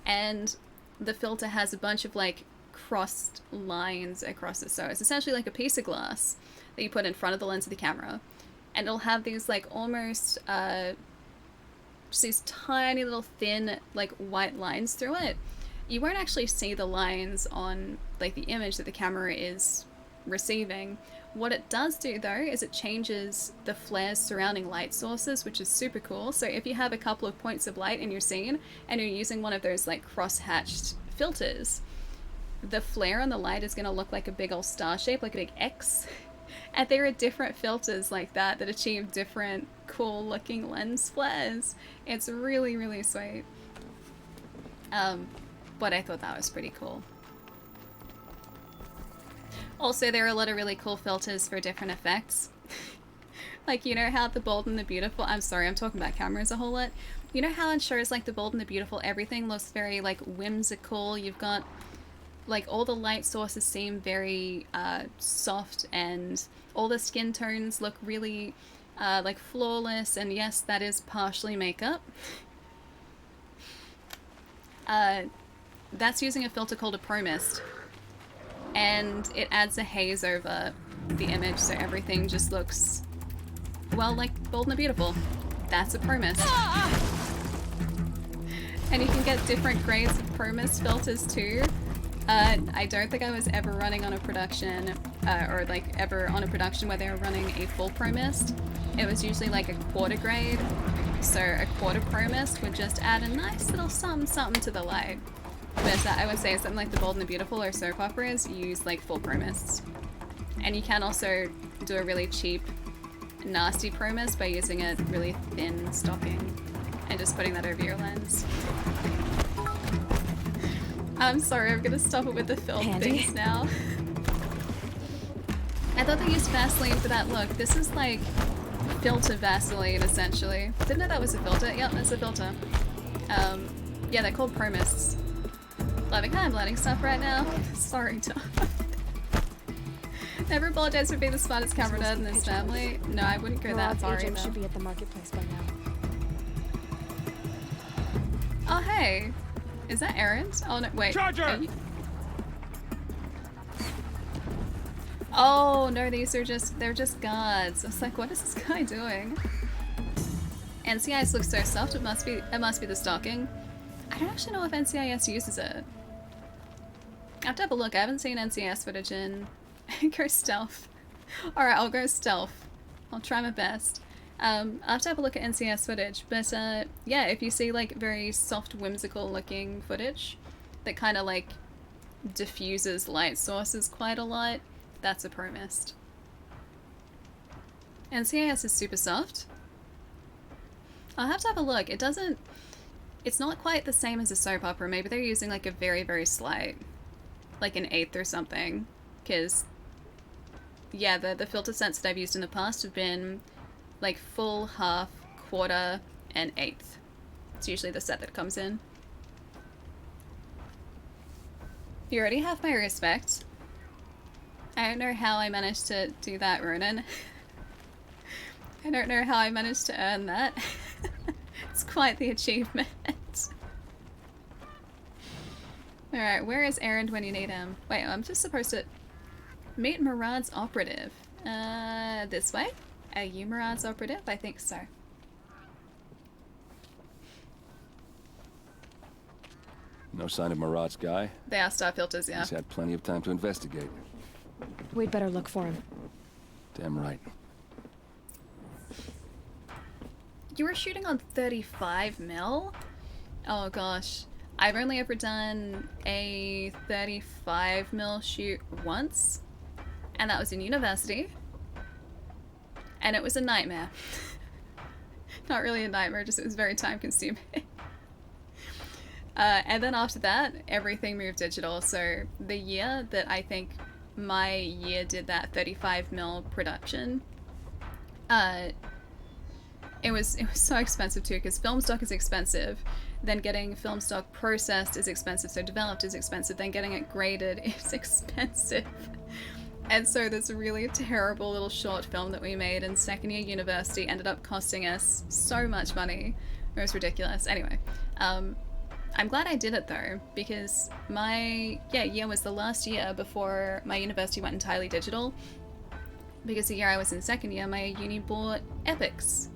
and the filter has a bunch of like crossed lines across it, so it's essentially like a piece of glass that you put in front of the lens of the camera, and it'll have these like almost just these tiny little thin like white lines through it. You won't actually see the lines on like the image that the camera is receiving. What it does do though is it changes the flares surrounding light sources, which is super cool. So if you have a couple of points of light in your scene and you're using one of those like cross-hatched filters, the flare on the light is going to look like a big old star shape, like a big X. And there are different filters like that that achieve different cool looking lens flares. It's really sweet. But I thought that was pretty cool. Also, there are a lot of really cool filters for different effects. Like, you know how The Bold and the Beautiful... I'm sorry, I'm talking about cameras a whole lot. You know how in shows like The Bold and the Beautiful, everything looks very, like, whimsical? You've got, like, all the light sources seem very soft, and all the skin tones look really, like, flawless, and yes, that is partially makeup. That's using a filter called a Pro Mist. And it adds a haze over the image, so everything just looks, well, like Bold and the Beautiful. That's a Pro Mist. And you can get different grades of Pro Mist filters too. I don't think I was ever running on a production, or like ever on a production where they were running a full Pro Mist. It was usually like a quarter grade, so a quarter Pro Mist would just add a nice little something to the light. But I would say something like The Bold and the Beautiful or soap operas use like full Pro Mists. And you can also do a really cheap, nasty Pro Mist by using a really thin stocking and just putting that over your lens. I'm sorry, I'm gonna stop it with the film things now. I thought they used Vaseline for that look. This is like filter Vaseline, essentially. Didn't know that was a filter. Yep, that's a filter. Yeah, they're called Pro Mists. Loving, I'm learning stuff right now. Sorry, Tom. Never apologize for being the smartest camera nerd in this family. No, I wouldn't go that far either. Should be at the marketplace by now. Oh, hey. Is that Aaron's? Oh, no, wait. Charger! Oh, no, these are just, they're just guards. I was like, what is this guy doing? NCIS looks so soft, it must be the stocking. I don't actually know if NCIS uses it. I have to have a look. I haven't seen NCIS footage in... Go stealth. Alright, I'll go stealth. I'll try my best. I'll have to have a look at NCIS footage, but yeah, if you see like very soft, whimsical looking footage that kind of like diffuses light sources quite a lot, that's a pro mist. NCIS is super soft. I'll have to have a look. It's not quite the same as a soap opera. Maybe they're using like a very, very slight, like an 1/8 or something. Because, yeah, the filter sets that I've used in the past have been like full, half, quarter, and 1/8. It's usually the set that comes in. You already have my respect. I don't know how I managed to do that, Ronan. I don't know how I managed to earn that. It's quite the achievement. Alright, where is Erend when you need him? Wait, I'm just supposed to meet Murad's operative. This way? Are you Murad's operative? I think so. No sign of Murad's guy? They are star filters, yeah. He's had plenty of time to investigate. We'd better look for him. Damn right. You were shooting on 35 mil? Oh gosh. I've only ever done a 35 mil shoot once, and that was in university. And it was a nightmare. Not really a nightmare, just it was very time consuming. And then after that, everything moved digital. So the year that I think my year did that 35 mil production, it was so expensive too, because film stock is expensive, then getting film stock processed is expensive, so developed is expensive, then getting it graded is expensive. And so this really terrible little short film that we made in second year university ended up costing us so much money. It was ridiculous. Anyway, I'm glad I did it though, because my year was the last year before my university went entirely digital, because the year I was in second year, my uni bought Epics.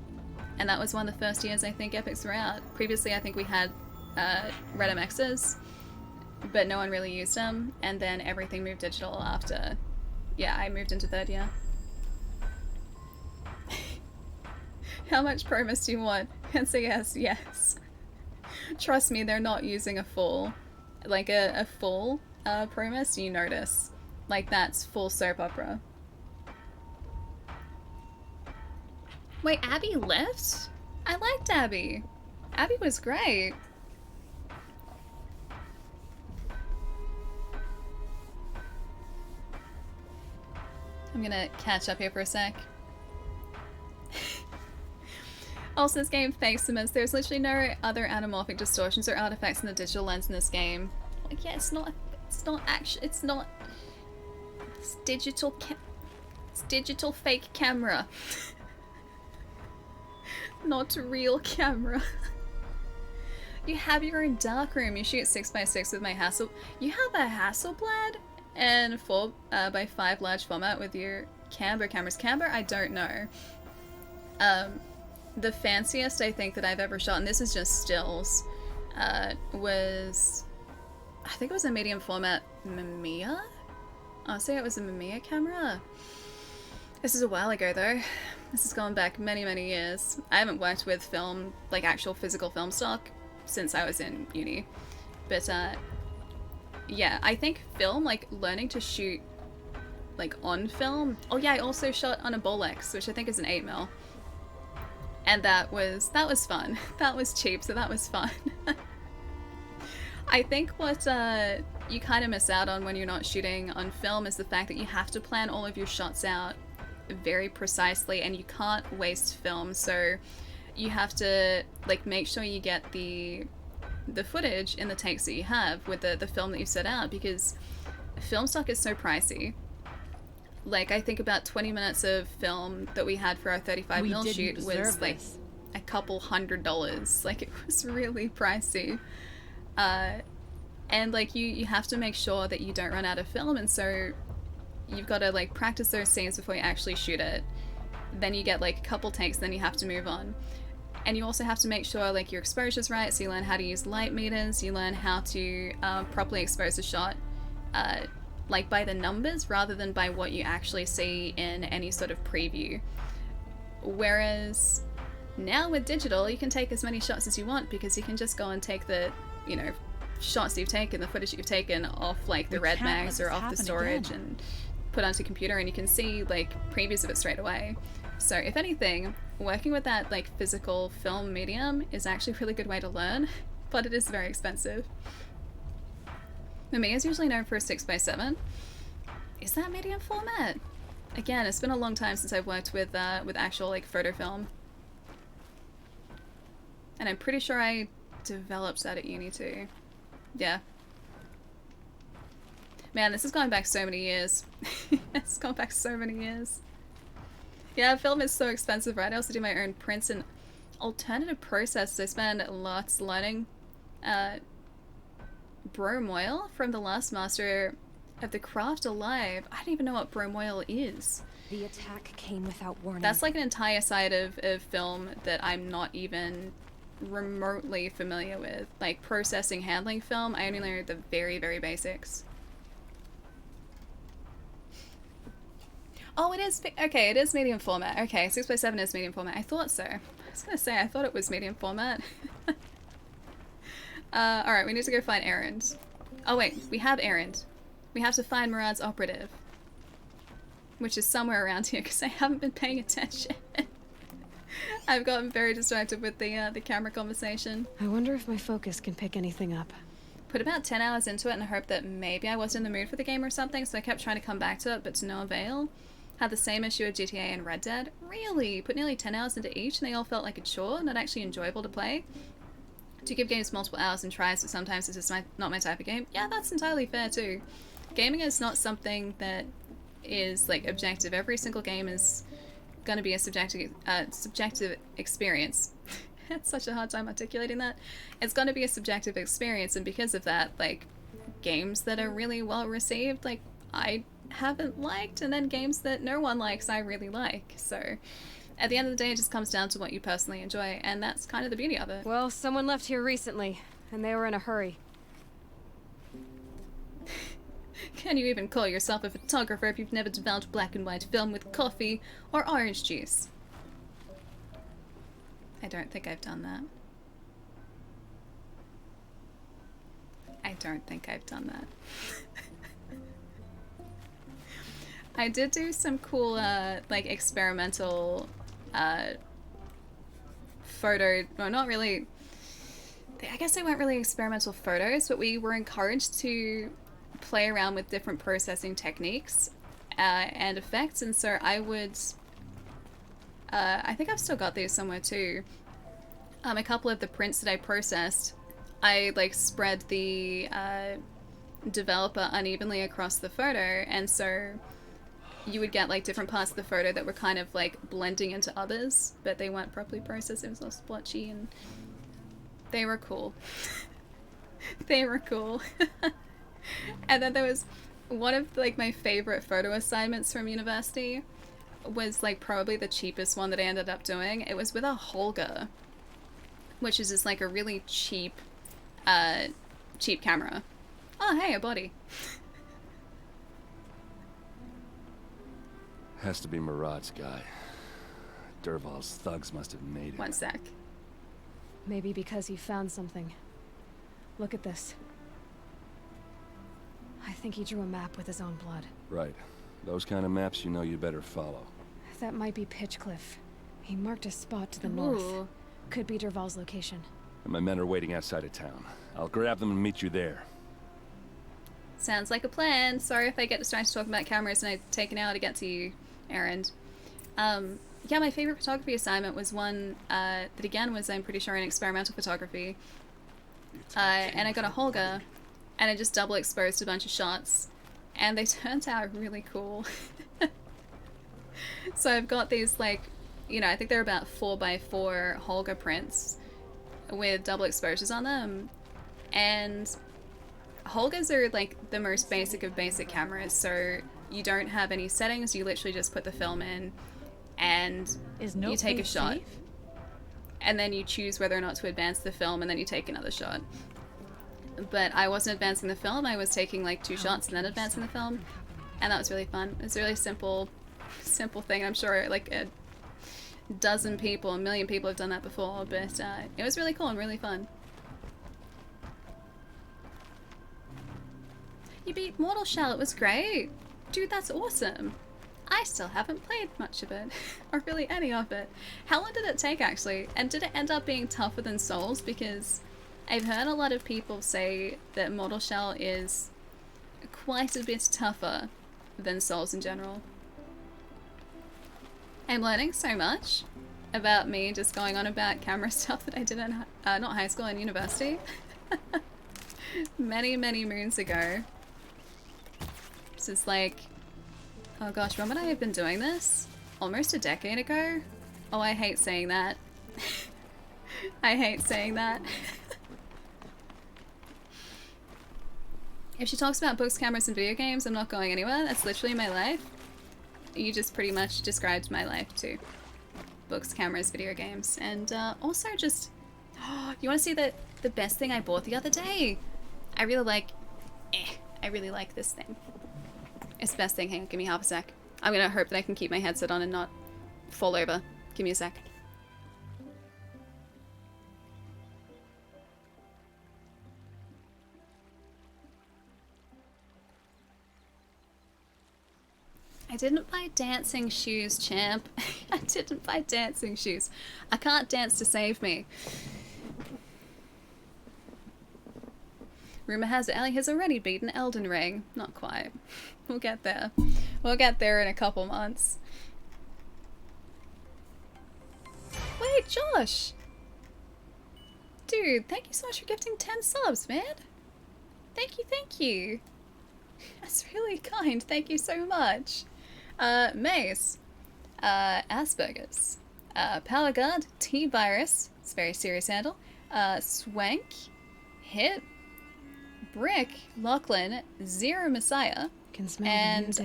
And that was one of the first years I think Epics were out. Previously I think we had Red MXs, but no one really used them, and then everything moved digital after, yeah, I moved into third year. How much promise do you want? NCS, yes. Trust me, they're not using a full, like a full promise, you notice. Like that's full soap opera. Wait, Abby left? I liked Abby. Abby was great. I'm gonna catch up here for a sec. Also, this game fakes them as there's literally no other anamorphic distortions or artifacts in the digital lens in this game. Like, yeah, it's not it's digital fake camera. Not real camera. You have your own darkroom. You shoot 6x6 with my Hassel. You have a Hasselblad and 4x5 large format with your camber cameras. Camber, I don't know. The fanciest I think that I've ever shot, and this is just stills, was, I think it was a medium format Mamiya? I'll say it was a Mamiya camera. This is a while ago though. This has gone back many, many years. I haven't worked with film, like actual physical film stock, since I was in uni. But yeah, I think film, like learning to shoot like on film. Oh yeah, I also shot on a Bolex, which I think is an 8mm. And that was fun. That was cheap, so that was fun. I think what you kind of miss out on when you're not shooting on film is the fact that you have to plan all of your shots out very precisely, and you can't waste film, so you have to like make sure you get the footage in the takes that you have with the film that you set out, because film stock is so pricey. Like, I think about 20 minutes of film that we had for our 35mm shoot was like a couple $100. Like, it was really pricey. And like you have to make sure that you don't run out of film, and so you've got to like practice those scenes before you actually shoot it. Then you get like a couple takes, then you have to move on. And you also have to make sure like your exposure's right, so you learn how to use light meters, you learn how to properly expose a shot like by the numbers rather than by what you actually see in any sort of preview. Whereas now with digital, you can take as many shots as you want because you can just go and take the, you know, shots you've taken, the footage that you've taken off like the red mags or off the storage and put onto your computer, and you can see like previews of it straight away. So if anything, working with that like physical film medium is actually a really good way to learn, but it is very expensive. Mamiya is usually known for a 6x7. Is that medium format? Again, it's been a long time since I've worked with actual like photo film. And I'm pretty sure I developed that at uni too. Yeah. Man, this has gone back so many years. It's gone back so many years. Yeah, film is so expensive, right? I also do my own prints and alternative processes. I spend lots learning. Bromoil from the last master of the craft alive. I don't even know what bromoil is. The attack came without warning. That's like an entire side of film that I'm not even remotely familiar with. Like processing, handling film, I only learned the very, very basics. Oh, it is, okay, it is medium format. Okay, 6x7 is medium format. I thought so. I was gonna say, I thought it was medium format. Alright, we need to go find Erend. Oh wait, we have Erend. We have to find Murad's operative. Which is somewhere around here, because I haven't been paying attention. I've gotten very distracted with the camera conversation. I wonder if my focus can pick anything up. Put about 10 hours into it and I hoped that maybe I wasn't in the mood for the game or something, so I kept trying to come back to it, but to no avail. Had the same issue with GTA and Red Dead. Really? Put nearly 10 hours into each and they all felt like a chore, not actually enjoyable to play. To give games multiple hours and tries, but sometimes it's just not my type of game. Yeah, that's entirely fair too. Gaming is not something that is like objective. Every single game is gonna be a subjective experience. It's such a hard time articulating that. It's gonna be a subjective experience, and because of that, like, games that are really well received, like, I haven't liked, and then games that no one likes, I really like. So at the end of the day, it just comes down to what you personally enjoy, and that's kind of the beauty of it. Well, someone left here recently, and they were in a hurry. Can you even call yourself a photographer if you've never developed black and white film with coffee or orange juice? I don't think I've done that. I don't think I've done that. I did do some cool, like, experimental, photo, well, not really, I guess they weren't really experimental photos, but we were encouraged to play around with different processing techniques and effects, and so I would, I think I've still got these somewhere too. A couple of the prints that I processed, I, like, spread the developer unevenly across the photo, and so you would get like different parts of the photo that were kind of like blending into others, but they weren't properly processed. It was all splotchy, and they were cool. They were cool. And then there was one of like my favorite photo assignments from university was like probably the cheapest one that I ended up doing. It was with a Holga, which is just like a really cheap camera. Oh, hey, a body. Has to be Murad's guy. Dervahl's thugs must have made him. One sec. Maybe because he found something. Look at this. I think he drew a map with his own blood. Right. Those kind of maps you know you better follow. That might be Pitchcliff. He marked a spot to the north. Could be Dervahl's location. And my men are waiting outside of town. I'll grab them and meet you there. Sounds like a plan. Sorry if I get distracted talking about cameras and I take an hour to get to you, Erend. Yeah, my favorite photography assignment was one that again was, I'm pretty sure, in experimental photography. And I got a Holga, and I just double exposed a bunch of shots, and they turned out really cool. So I've got these, like, you know, I think they're about 4x4 Holga prints with double exposures on them, and Holgas are like the most basic of basic cameras, so you don't have any settings, you literally just put the film in and you take a shot. and then you choose whether or not to advance the film, and then you take another shot. But I wasn't advancing the film, I was taking like 2 shots and then advancing the film, and that was really fun. It's a really simple thing. I'm sure like a dozen people, a million people have done that before, but it was really cool and really fun. You beat Mortal Shell, it was great! Dude, that's awesome! I still haven't played much of it, or really any of it. How long did it take actually? And did it end up being tougher than Souls? Because I've heard a lot of people say that Mortal Shell is quite a bit tougher than Souls in general. I'm learning so much about me just going on about camera stuff that I did in, not high school, in university. Many, many moons ago. This is like, oh gosh, when would I have been doing this? Almost a decade ago? Oh, I hate saying that. I hate saying that. If she talks about books, cameras, and video games, I'm not going anywhere. That's literally my life. You just pretty much described my life too. Books, cameras, video games, and also just... Oh, you want to see the best thing I bought the other day? I really like this thing. It's the best thing. Hang on, give me half a sec. I'm gonna hope that I can keep my headset on and not fall over. Give me a sec. I didn't buy dancing shoes, champ. I didn't buy dancing shoes. I can't dance to save me. Rumor has it Ellie has already beaten Elden Ring. Not quite. We'll get there. We'll get there in a couple months. Wait, Josh! Dude, thank you so much for gifting 10 subs, man. Thank you, thank you. That's really kind. Thank you so much. Mace. Asperger's. Power Guard. T-Virus. It's a very serious handle. Swank. Hit. Brick, Lachlan, Zero Messiah, and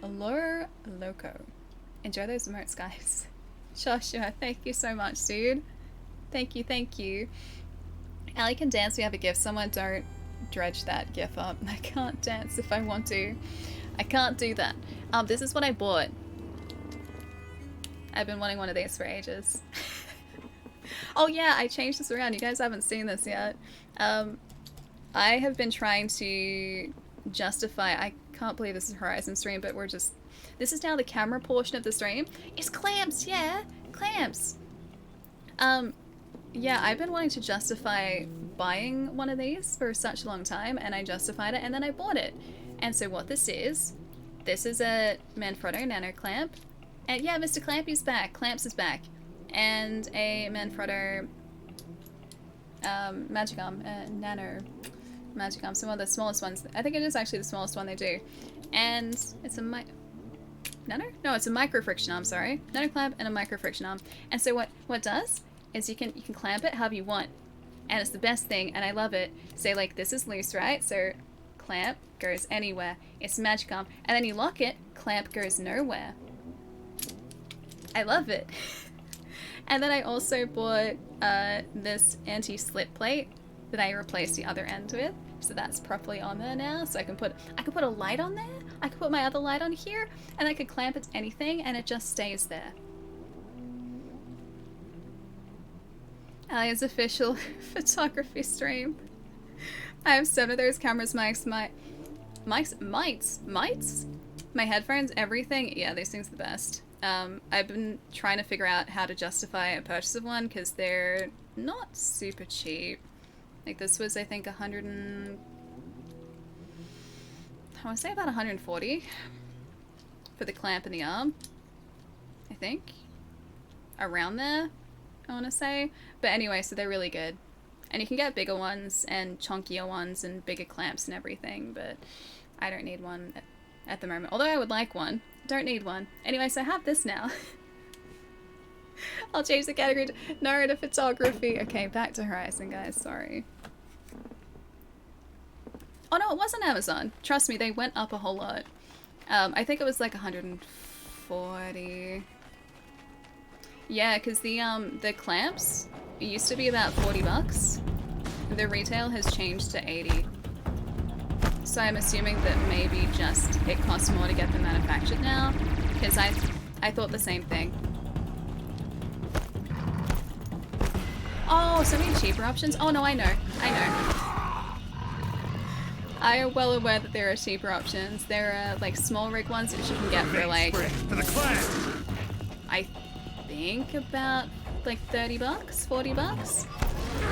Lure Loco. Enjoy those emotes, guys. Joshua, thank you so much, dude. Thank you, thank you. Allie can dance, we have a gif. Someone don't dredge that gif up. I can't dance if I want to. I can't do that. This is what I bought. I've been wanting one of these for ages. Oh yeah, I changed this around. You guys haven't seen this yet. I have been trying to justify, I can't believe this is Horizon stream, but this is now the camera portion of the stream. It's clamps, yeah, clamps. Yeah, I've been wanting to justify buying one of these for such a long time, and I justified it, and then I bought it. And so what this is a Manfrotto Nano Clamp, and yeah, Mr. Clampy's back, Clamps is back, and a Manfrotto Magicom, Nano Magicom, some of the smallest ones. I think it is actually the smallest one they do. And it's a Nano? No, it's a micro friction arm, sorry. Nano clamp and a micro friction arm. And so what it does is you can clamp it however you want. And it's the best thing, and I love it. Say like this is loose, right? So clamp goes anywhere. It's Magicom. And then you lock it, clamp goes nowhere. I love it. And then I also bought this anti-slip plate that I replaced the other end with, so that's properly on there now. So I can put a light on there. I could put my other light on here, and I could clamp it to anything, and it just stays there. Ali's official photography stream. I have 7 of those cameras, mics, my headphones, everything. Yeah, these things are the best. I've been trying to figure out how to justify a purchase of one because they're not super cheap. Like this was, I think, I want to say about 140 for the clamp and the arm. I think around there, I want to say. But anyway, so they're really good, and you can get bigger ones and chunkier ones and bigger clamps and everything. But I don't need one at the moment. Although I would like one. Don't need one. Anyway, so I have this now. I'll change the category to Nora to photography. Okay, back to Horizon, guys. Sorry. Oh no, it wasn't Amazon. Trust me, they went up a whole lot. I think it was like 140. Yeah, because the clamps used to be about $40. The retail has changed to 80. So I'm assuming that maybe just it costs more to get them manufactured now, because I thought the same thing. Oh, so many cheaper options? Oh no, I know. I am well aware that there are cheaper options. There are like small rig ones which you can get for like, I think about like $30, $40.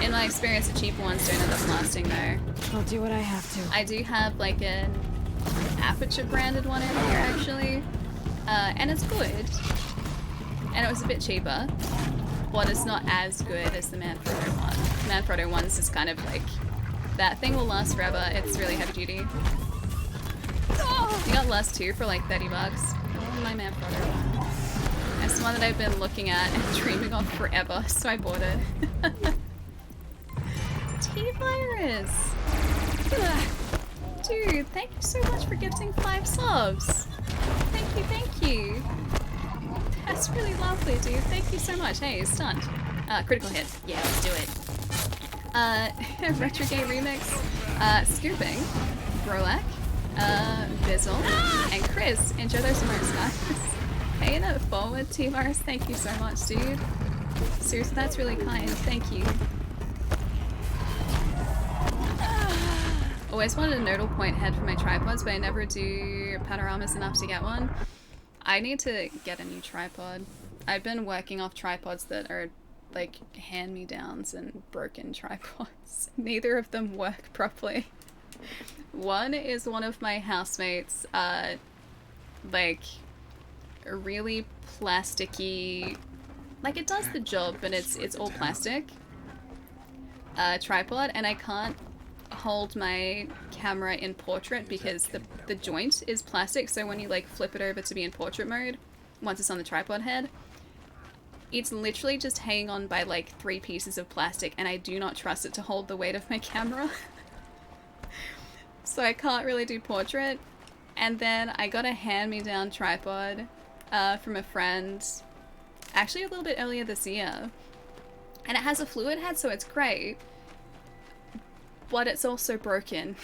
In my experience, the cheaper ones don't end up lasting though. I'll do what I have to. I do have like an Aperture branded one over here actually, and it's good. And it was a bit cheaper, but it's not as good as the Manfrotto one. Manfrotto one's is kind of like, that thing will last forever. It's really heavy duty. You got Lust 2 for like $30. Oh, my Manfrotto one. It's one that I've been looking at and dreaming of forever, so I bought it. T-Virus! Dude, thank you so much for gifting 5 subs. Thank you. That's really lovely, dude. Thank you so much. Hey, stunned. Critical hit. Yeah, let's do it. Retro Gay Remix. Scooping. Brolak. Bizzle. And Chris. Enjoy those remarks, guys. Paying it forward, T-Virus. Thank you so much, dude. Seriously, that's really kind. Thank you. Always wanted a nodal point head for my tripods, but I never do panoramas enough to get one. I need to get a new tripod. I've been working off tripods that are like hand-me-downs and broken tripods. Neither of them work properly. One is one of my housemates, like a really plasticky, like it does the job, but it's all plastic tripod, and I can't hold my camera in portrait because the joint is plastic, so when you like flip it over to be in portrait mode, once it's on the tripod head, it's literally just hanging on by like 3 pieces of plastic, and I do not trust it to hold the weight of my camera. So I can't really do portrait. And then I got a hand-me-down tripod from a friend actually a little bit earlier this year, and it has a fluid head, so it's great. But it's also broken.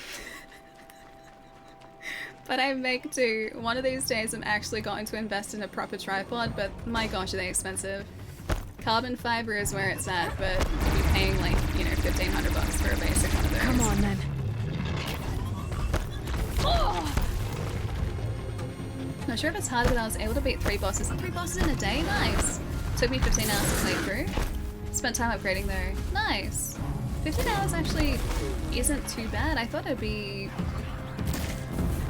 But I make do. One of these days I'm actually going to invest in a proper tripod, but my gosh, are they expensive. Carbon fiber is where it's at, but you'll be paying like, you know, $1,500 for a basic one of those. Come on then. Oh! Not sure if it's hard, but I was able to beat 3 bosses. 3 bosses in a day? Nice! Took me 15 hours to play through. Spent time upgrading though. Nice! 15 hours actually isn't too bad. I thought it'd be...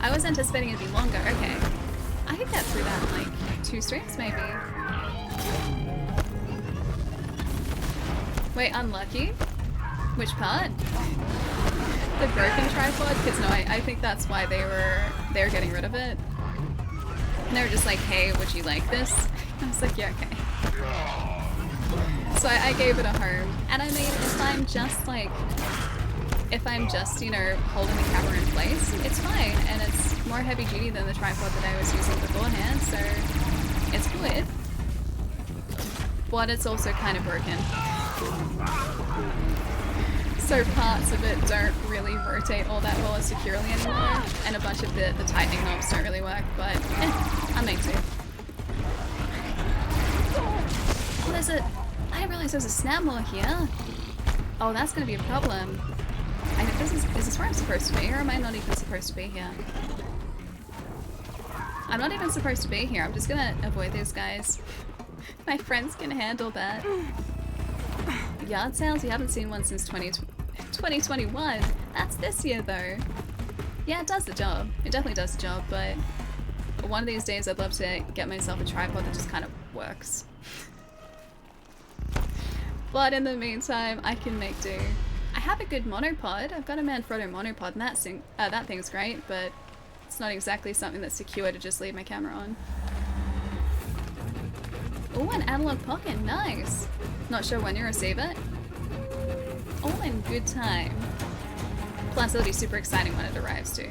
I was anticipating it'd be longer. Okay. I could get through that in like 2 streams maybe. Wait, unlucky? Which part? The broken tripod? Because no, I think that's why they were getting rid of it. And they were just like, hey, would you like this? I was like, yeah, okay. So I gave it a home. And I mean, if I'm just, you know, holding the camera in place, it's fine. And it's more heavy duty than the tripod that I was using beforehand, so it's good. But it's also kind of broken. So parts of it don't really rotate all that well as securely anymore, and a bunch of the tightening knobs don't really work, but I make do. Oh, there's a... I didn't realize there's a snap more here. Oh, that's gonna be a problem. I think is this where I'm supposed to be, or am I not even supposed to be here? I'm not even supposed to be here. I'm just gonna avoid these guys. My friends can handle that. Yard sales? You haven't seen one since 2021. That's this year though. Yeah, it does the job. It definitely does the job, but one of these days I'd love to get myself a tripod that just kind of works. But in the meantime, I can make do. I have a good monopod. I've got a Manfrotto monopod, and that thing's great, but it's not exactly something that's secure to just leave my camera on. Oh, an analog pocket, nice. Not sure when you receive it. All in good time. Plus, it'll be super exciting when it arrives too.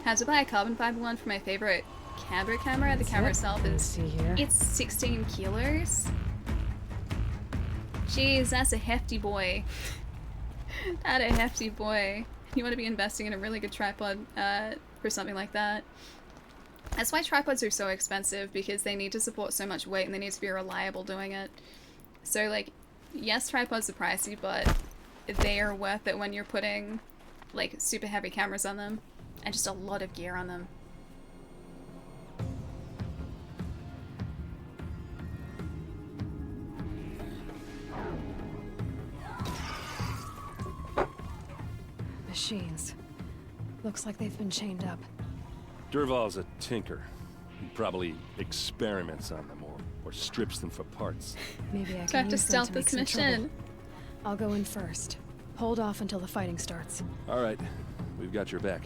Had to buy a carbon fiber one for my favorite camera. The camera itself is... See here. It's 16 kilos. Jeez, that's a hefty boy. That a hefty boy. You want to be investing in a really good tripod for something like that. That's why tripods are so expensive, because they need to support so much weight and they need to be reliable doing it. So like, yes, tripods are pricey, but they are worth it when you're putting like super heavy cameras on them and just a lot of gear on them. Machines. Looks like they've been chained up. Durval's a tinker. He probably experiments on them or strips them for parts. Maybe I Do I can have to use them stealth to make this some mission? trouble. I'll go in first. Hold off until the fighting starts. All right, we've got your back.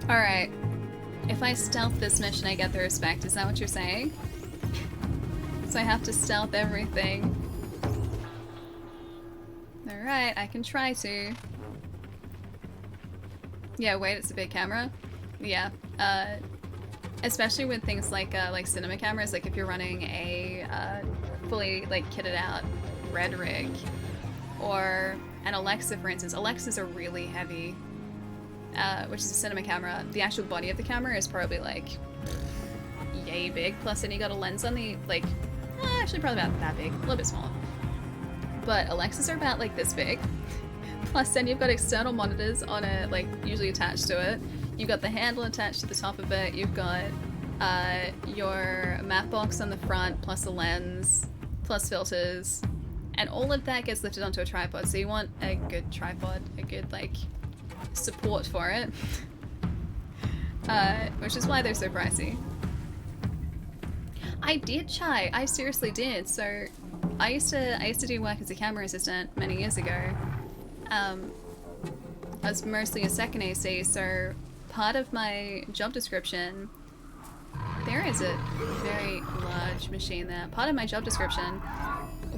Alright. If I stealth this mission, I get the respect. Is that what you're saying? So I have to stealth everything. Alright, I can try to. Yeah, wait, it's a big camera. Yeah. Especially with things like cinema cameras, like if you're running a fully like kitted out red rig, or an Alexa, for instance. Alexas are really heavy, which is a cinema camera. The actual body of the camera is probably like yay big. Plus, then you got a lens on the like, actually probably about that big, a little bit smaller. But Alexas are about like this big. Plus, then you've got external monitors on it, like usually attached to it. You've got the handle attached to the top of it. You've got your map box on the front, plus a lens, plus filters, and all of that gets lifted onto a tripod. So you want a good tripod, a good like support for it, which is why they're so pricey. I did try. I seriously did. So I used to do work as a camera assistant many years ago. I was mostly a second AC, so part of my job description, there is a very large machine there. Part of my job description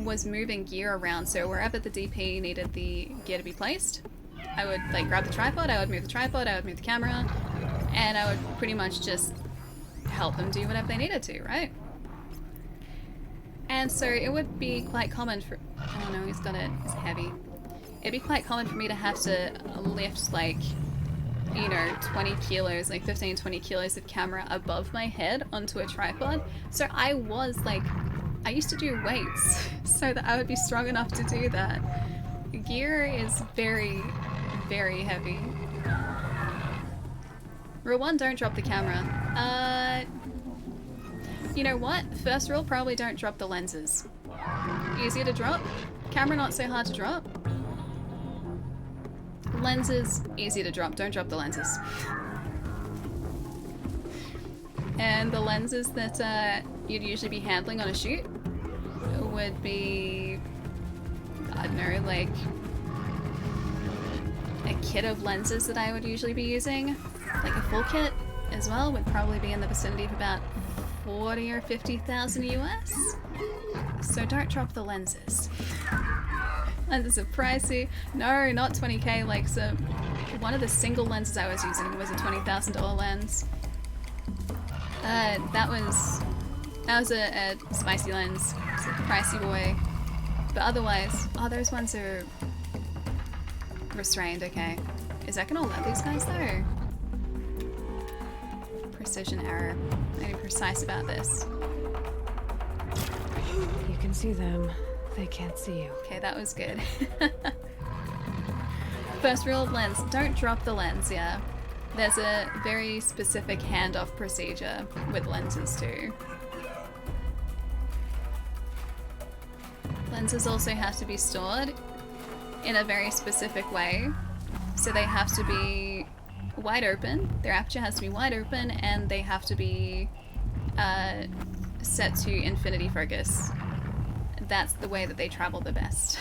was moving gear around, so wherever the DP needed the gear to be placed, I would like grab the tripod, I would move the tripod, I would move the camera, and I would pretty much just help them do whatever they needed to, right? And so it would be quite common for, oh no, he's got it, it's heavy. It'd be quite common for me to have to lift like, you know, 20 kilos, like 15, 20 kilos of camera above my head onto a tripod. So I was like, I used to do weights so that I would be strong enough to do that. Gear is very, very heavy. Rule 1, don't drop the camera. You know what? First rule, probably don't drop the lenses. Easier to drop. Camera not so hard to drop. Lenses, easy to drop. Don't drop the lenses. And the lenses that you'd usually be handling on a shoot would be, I don't know, like a kit of lenses that I would usually be using. Like a full kit as well would probably be in the vicinity of about 40 or 50,000 US. So don't drop the lenses. Lenses are pricey. No, not 20k. Like, so one of the single lenses I was using was a $20,000 lens. That was a spicy lens. It's a pricey boy. But otherwise, oh, those ones are restrained. Okay, is that gonna let these guys though? Precision error. I need to be precise about this. You can see them. They can't see you. Okay, that was good. First rule of lens, don't drop the lens, yeah. There's a very specific handoff procedure with lenses too. Lenses also have to be stored in a very specific way. So they have to be wide open, their aperture has to be wide open, and they have to be set to infinity focus. That's the way that they travel the best.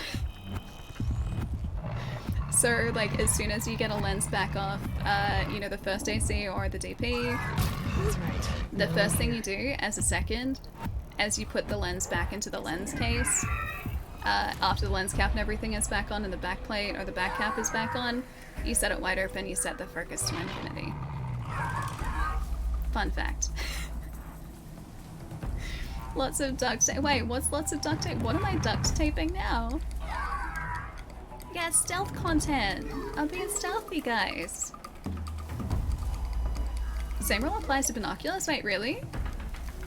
So, like, as soon as you get a lens back off, you know, the first AC or the DP, that's right. The first thing you do as a second, as you put the lens back into the lens case, after the lens cap and everything is back on and the back plate or the back cap is back on, you set it wide open, you set the focus to infinity. Fun fact. Lots of duct tape. Wait, what's lots of duct tape? What am I duct taping now? Yeah, stealth content. I'm being stealthy, guys. Same rule applies to binoculars? Wait, really?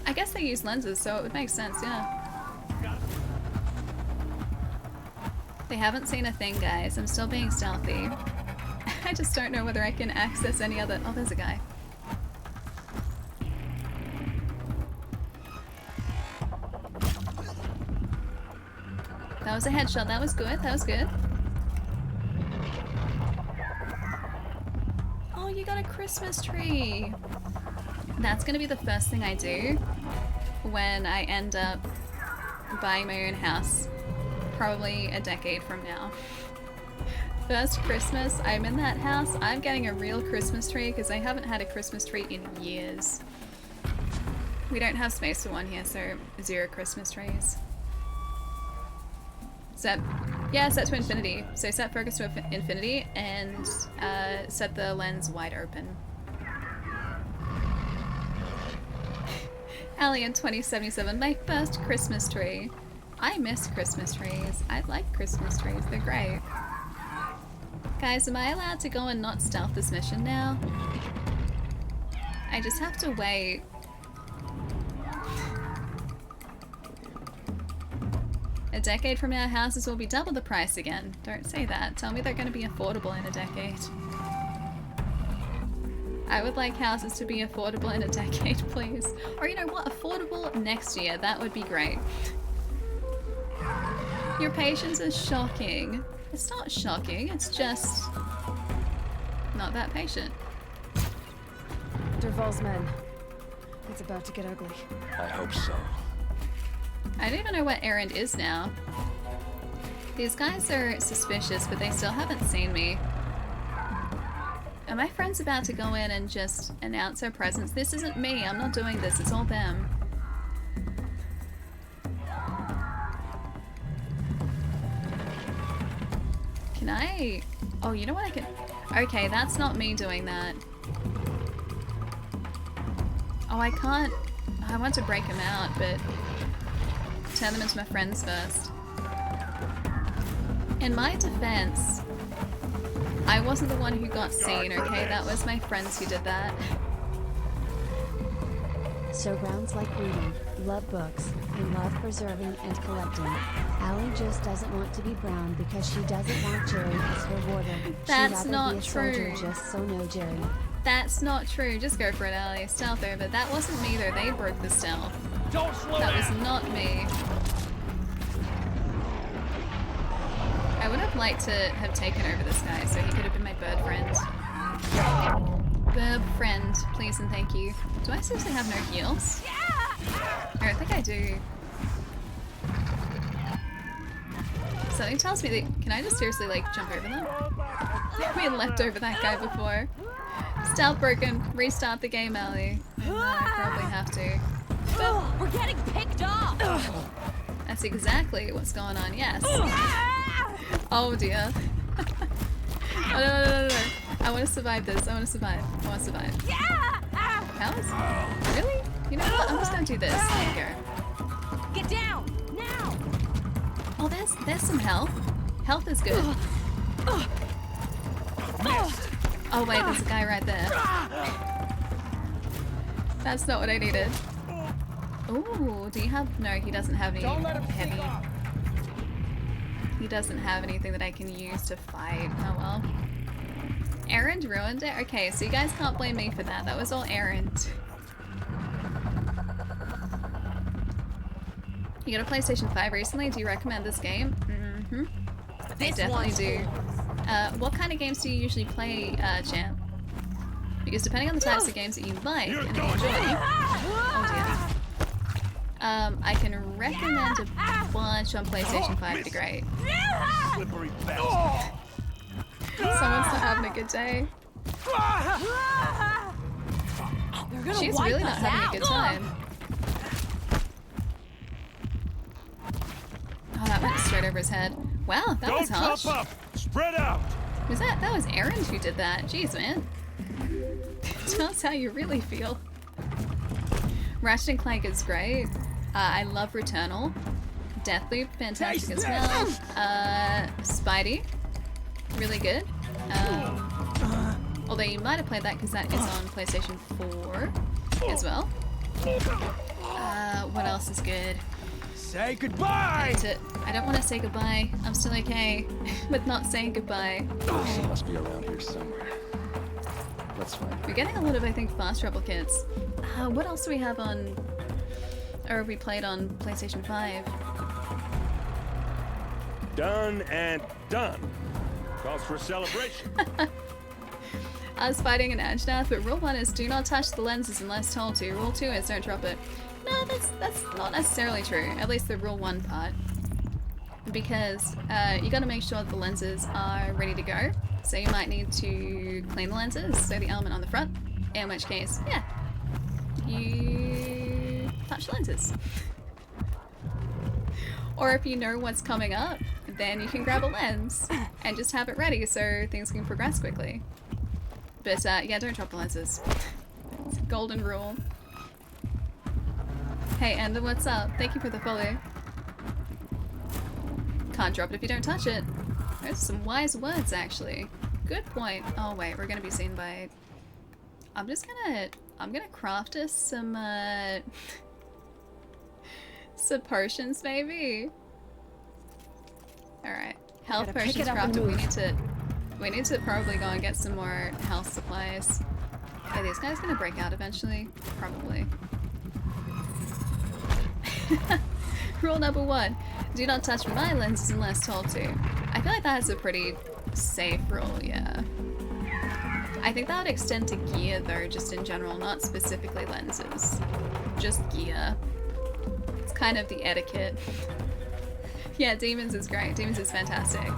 I guess they use lenses, so it would make sense, yeah. They haven't seen a thing, guys. I'm still being stealthy. I just don't know whether I can access any other... Oh, there's a guy. That was a headshot. That was good. That was good. Oh, you got a Christmas tree. That's gonna be the first thing I do when I end up buying my own house. Probably a decade from now. First Christmas I'm in that house, I'm getting a real Christmas tree because I haven't had a Christmas tree in years. We don't have space for one here, so 0 Christmas trees. Set to infinity. So set focus to infinity and set the lens wide open. Alien 2077, my first Christmas tree. I miss Christmas trees. I like Christmas trees, they're great. Guys, am I allowed to go and not stealth this mission now? I just have to wait. A decade from now, houses will be double the price again. Don't say that. Tell me they're going to be affordable in a decade. I would like houses to be affordable in a decade, please. Or you know what? Affordable next year. That would be great. Your patience is shocking. It's not shocking, it's just not that patient. Derval's men. It's about to get ugly. I hope so. I don't even know what errand is now. These guys are suspicious, but they still haven't seen me. Are my friends about to go in and just announce their presence? This isn't me, I'm not doing this, it's all them. Can I... Oh, you know what I can... Okay, that's not me doing that. Oh, I can't... I want to break them out, but... Turn them into my friends first. In my defense, I wasn't the one who got seen, okay? That was my friends who did that. So Browns like reading, love books, and love preserving and collecting. Allie just doesn't want to be Brown because she doesn't want Jerry as her warden. That's She'd rather not be a true. soldier just so no Jerry. That's not true. Just go for it, Allie. Stealth over. That wasn't me though. They broke the stealth. Don't slow That down. was not me. I would have liked to have taken over this guy so he could have been my bird friend. Bird friend, please and thank you. Do I seriously have no heals? I don't think I do. Something tells me that... Can I just seriously, like, jump over them? We leapt over that guy before. Stealth broken. Restart the game, Ellie. I probably have to. But we're getting picked off! That's exactly what's going on, yes. Oh dear. Oh, no. I want to survive this. I want to survive. I want to survive. How is... Really? You know what? I'm just going to do this. There you go. Get down! Now! Oh, there's some health. Health is good. Oh wait, there's a guy right there. That's not what I needed. Ooh, do you have... No, he doesn't have any heavy. He doesn't have anything that I can use to fight. Oh well. Errand ruined it? Okay, so you guys can't blame me for that. That was all Errand. You got a PlayStation 5 recently? Do you recommend this game? Mm-hmm. I definitely do. What kind of games do you usually play, Champ? Because depending on the types of games that you like and enjoy... Oh dear. I can recommend a bunch on PlayStation 5 would be great. Slippery bastard. Someone's not having a good day. She's really not having a good time. Oh, that went straight over his head. Wow, that was harsh. Don't clump up! Spread out! That was Aaron who did that. Jeez, man. Tell us how you really feel. Ratchet and Clank is great. I love Returnal. Deathloop, fantastic as well. Spidey, really good. Although you might have played that because that is on PlayStation 4 as well. What else is good? Say goodbye! I don't want to say goodbye. I'm still okay with not saying goodbye. She must be around here somewhere. Let's find her. We're getting a lot of, I think, fast travel kits. What else do we have on, or have we played on PlayStation 5? Done and done. Calls for a celebration. I was fighting an Ajnath, but rule 1 is do not touch the lenses unless told to. Rule 2 is don't drop it. No, that's not necessarily true. At least the rule 1 part. Because you gotta make sure that the lenses are ready to go. So you might need to clean the lenses, so the element on the front. In which case, yeah, you touch the lenses. Or if you know what's coming up, then you can grab a lens and just have it ready so things can progress quickly. But yeah, don't drop the lenses. It's a golden rule. Hey Ender, what's up? Thank you for the follow. Can't drop it if you don't touch it. There's some wise words actually. Good point. Oh wait, we're gonna be seen by... I'm gonna craft us some some potions maybe. Alright. Health potions crafted. We need to probably go and get some more health supplies. Are these guys gonna break out eventually? Probably. Rule number 1. Do not touch my lenses unless told to. I feel like that's a pretty safe rule, yeah. I think that would extend to gear though, just in general, not specifically lenses. Just gear. It's kind of the etiquette. Yeah, Demons is great. Demons is fantastic.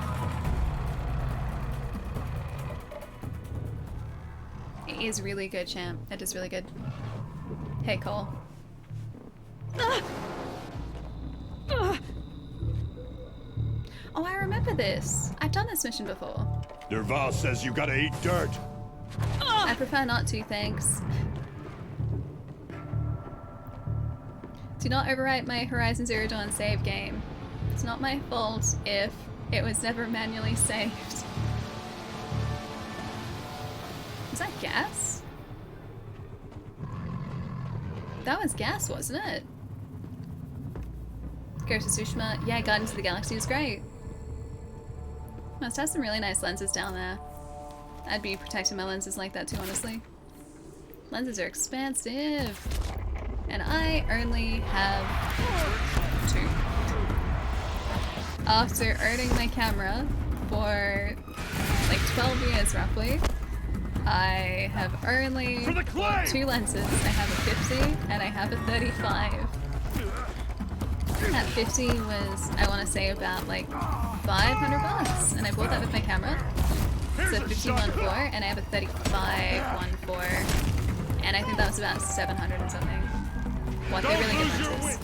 It is really good, champ. It is really good. Hey, Cole. Oh, I remember this. I've done this mission before. Derval says you gotta eat dirt. I prefer not to, thanks. Do not overwrite my Horizon Zero Dawn save game. It's not my fault if it was never manually saved. Was that gas? That was gas, wasn't it? Ghost of Tsushima. Yeah, Guardians of the Galaxy is great. Must have some really nice lenses down there. I'd be protecting my lenses like that too, honestly. Lenses are expensive. And I only have 2. After owning my camera for like 12 years roughly, I have only 2 lenses. I have a 50 and I have a 35. That 50 was, I want to say, about like $500, and I bought that with my camera. So 51.4, and I have a 35.14, and I think that was about 700 and something. What, they're really good lenses.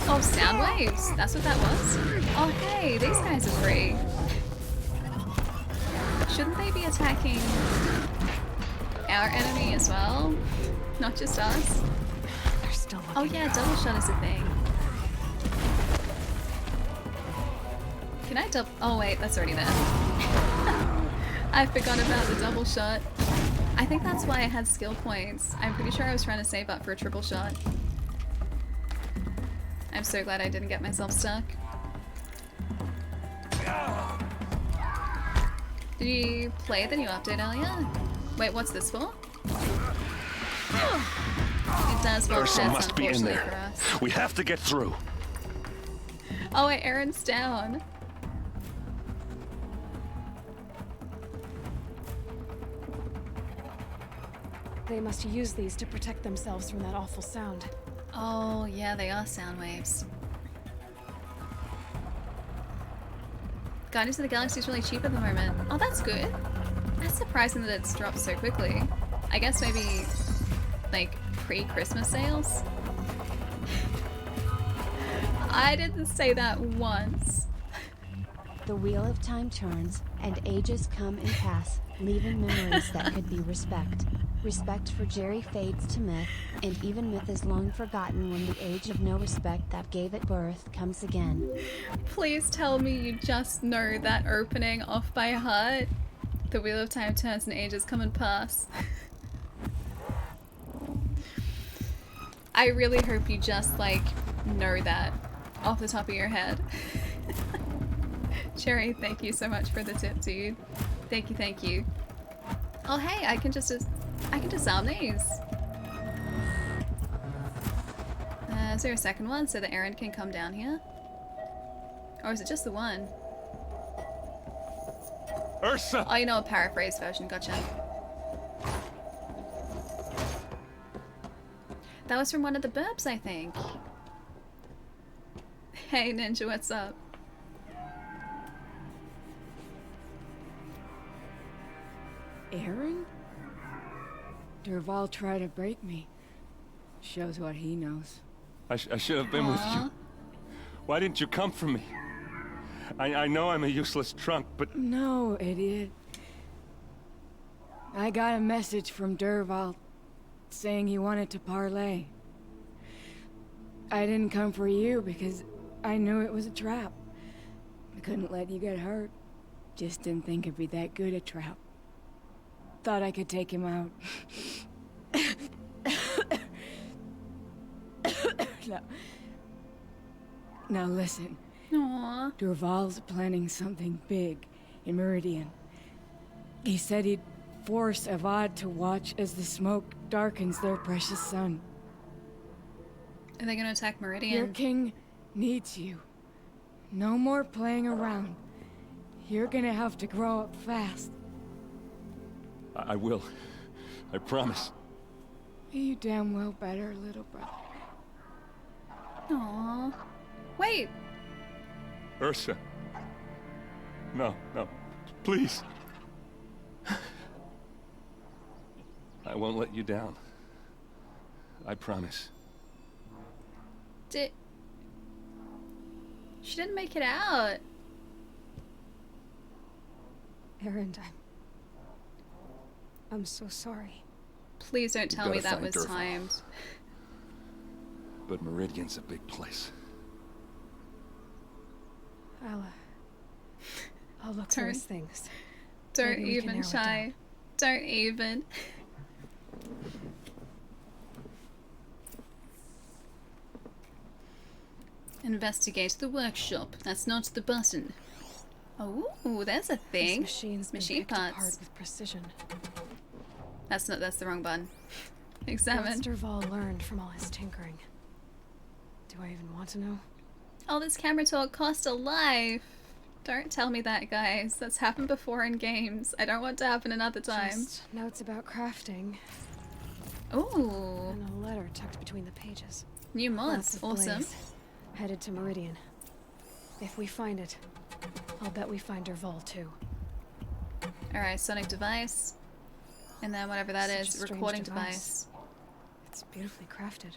Oh, sound waves. That's what that was. Oh, hey, these guys are free. Shouldn't they be attacking our enemy as well? Not just us? They're still looking. Oh yeah, double shot is a thing. Can I double? Oh wait, that's already there. I forgot about the double shot. I think that's why I had skill points. I'm pretty sure I was trying to save up for a triple shot. I'm so glad I didn't get myself stuck. Did you play the new update earlier? Wait, what's this for? It does well, Ursa must be in there. For us. We have to get through. Oh wait, Aaron's down. They must use these to protect themselves from that awful sound. Oh yeah, they are sound waves. Guardians of the Galaxy is really cheap at the moment. Oh, that's good. That's surprising that it's dropped so quickly. I guess maybe like pre-Christmas sales. I didn't say that once. The wheel of time turns, and ages come and pass, leaving memories that could be respect. Respect for Jerry fades to myth, and even myth is long forgotten when the age of no respect that gave it birth comes again. Please tell me you just know that opening off by heart. The wheel of time turns and ages come and pass. I really hope you just, like, know that off the top of your head. Cherry, thank you so much for the tip, dude. Thank you, thank you. Oh hey, I can disarm these. Is there a second one so that Aaron can come down here? Or is it just the one? Ursa! Oh, you know, a paraphrase version, gotcha. That was from one of the burps, I think. Hey Ninja, what's up? Aaron? Durval tried to break me. Shows what he knows. I should have been with you. Why didn't you come for me? I know I'm a useless trunk, but... No, idiot. I got a message from Durval saying he wanted to parlay. I didn't come for you because I knew it was a trap. I couldn't let you get hurt. Just didn't think it'd be that good a trap. Thought I could take him out. Now listen. Aww. Durval's planning something big in Meridian. He said he'd force Avad to watch as the smoke darkens their precious sun. Are they gonna attack Meridian? Your king needs you. No more playing around. You're gonna have to grow up fast. I will. I promise. You damn well better, little brother. Aww. Wait. Ursa. No, no. Please. I won't let you down. I promise. She didn't make it out. Aaron, I'm so sorry. Please don't tell me that was timed. But Meridian's a big place. I'll look for his things. Don't even, Shy. Don't even. Investigate the workshop. That's not the button. Oh, there's a thing. Machine parts. Apart with precision. That's the wrong button. Examine. What's Durval learned from all his tinkering? Do I even want to know? Oh, this camera talk cost a life. Don't tell me that, guys. That's happened before in games. I don't want it to happen another time. Just notes about crafting. Ooh. And a letter tucked between the pages. New mods. Awesome. Blaze. Headed to Meridian. If we find it, I'll bet we find Durval too. Alright, sonic device. And then whatever that is, recording device. It's beautifully crafted.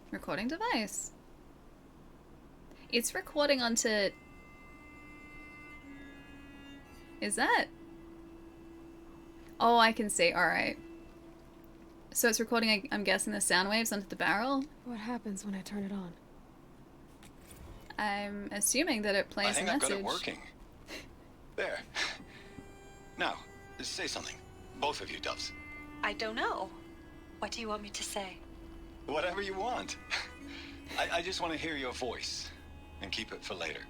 Recording device. It's recording onto... Is that? Oh, I can see. Alright. So it's recording, I'm guessing, the sound waves onto the barrel? What happens when I turn it on? I'm assuming that it plays a message. I think I've got it working. There. Now, say something. Both of you, Doves. I don't know. What do you want me to say? Whatever you want. I just want to hear your voice. And keep it for later.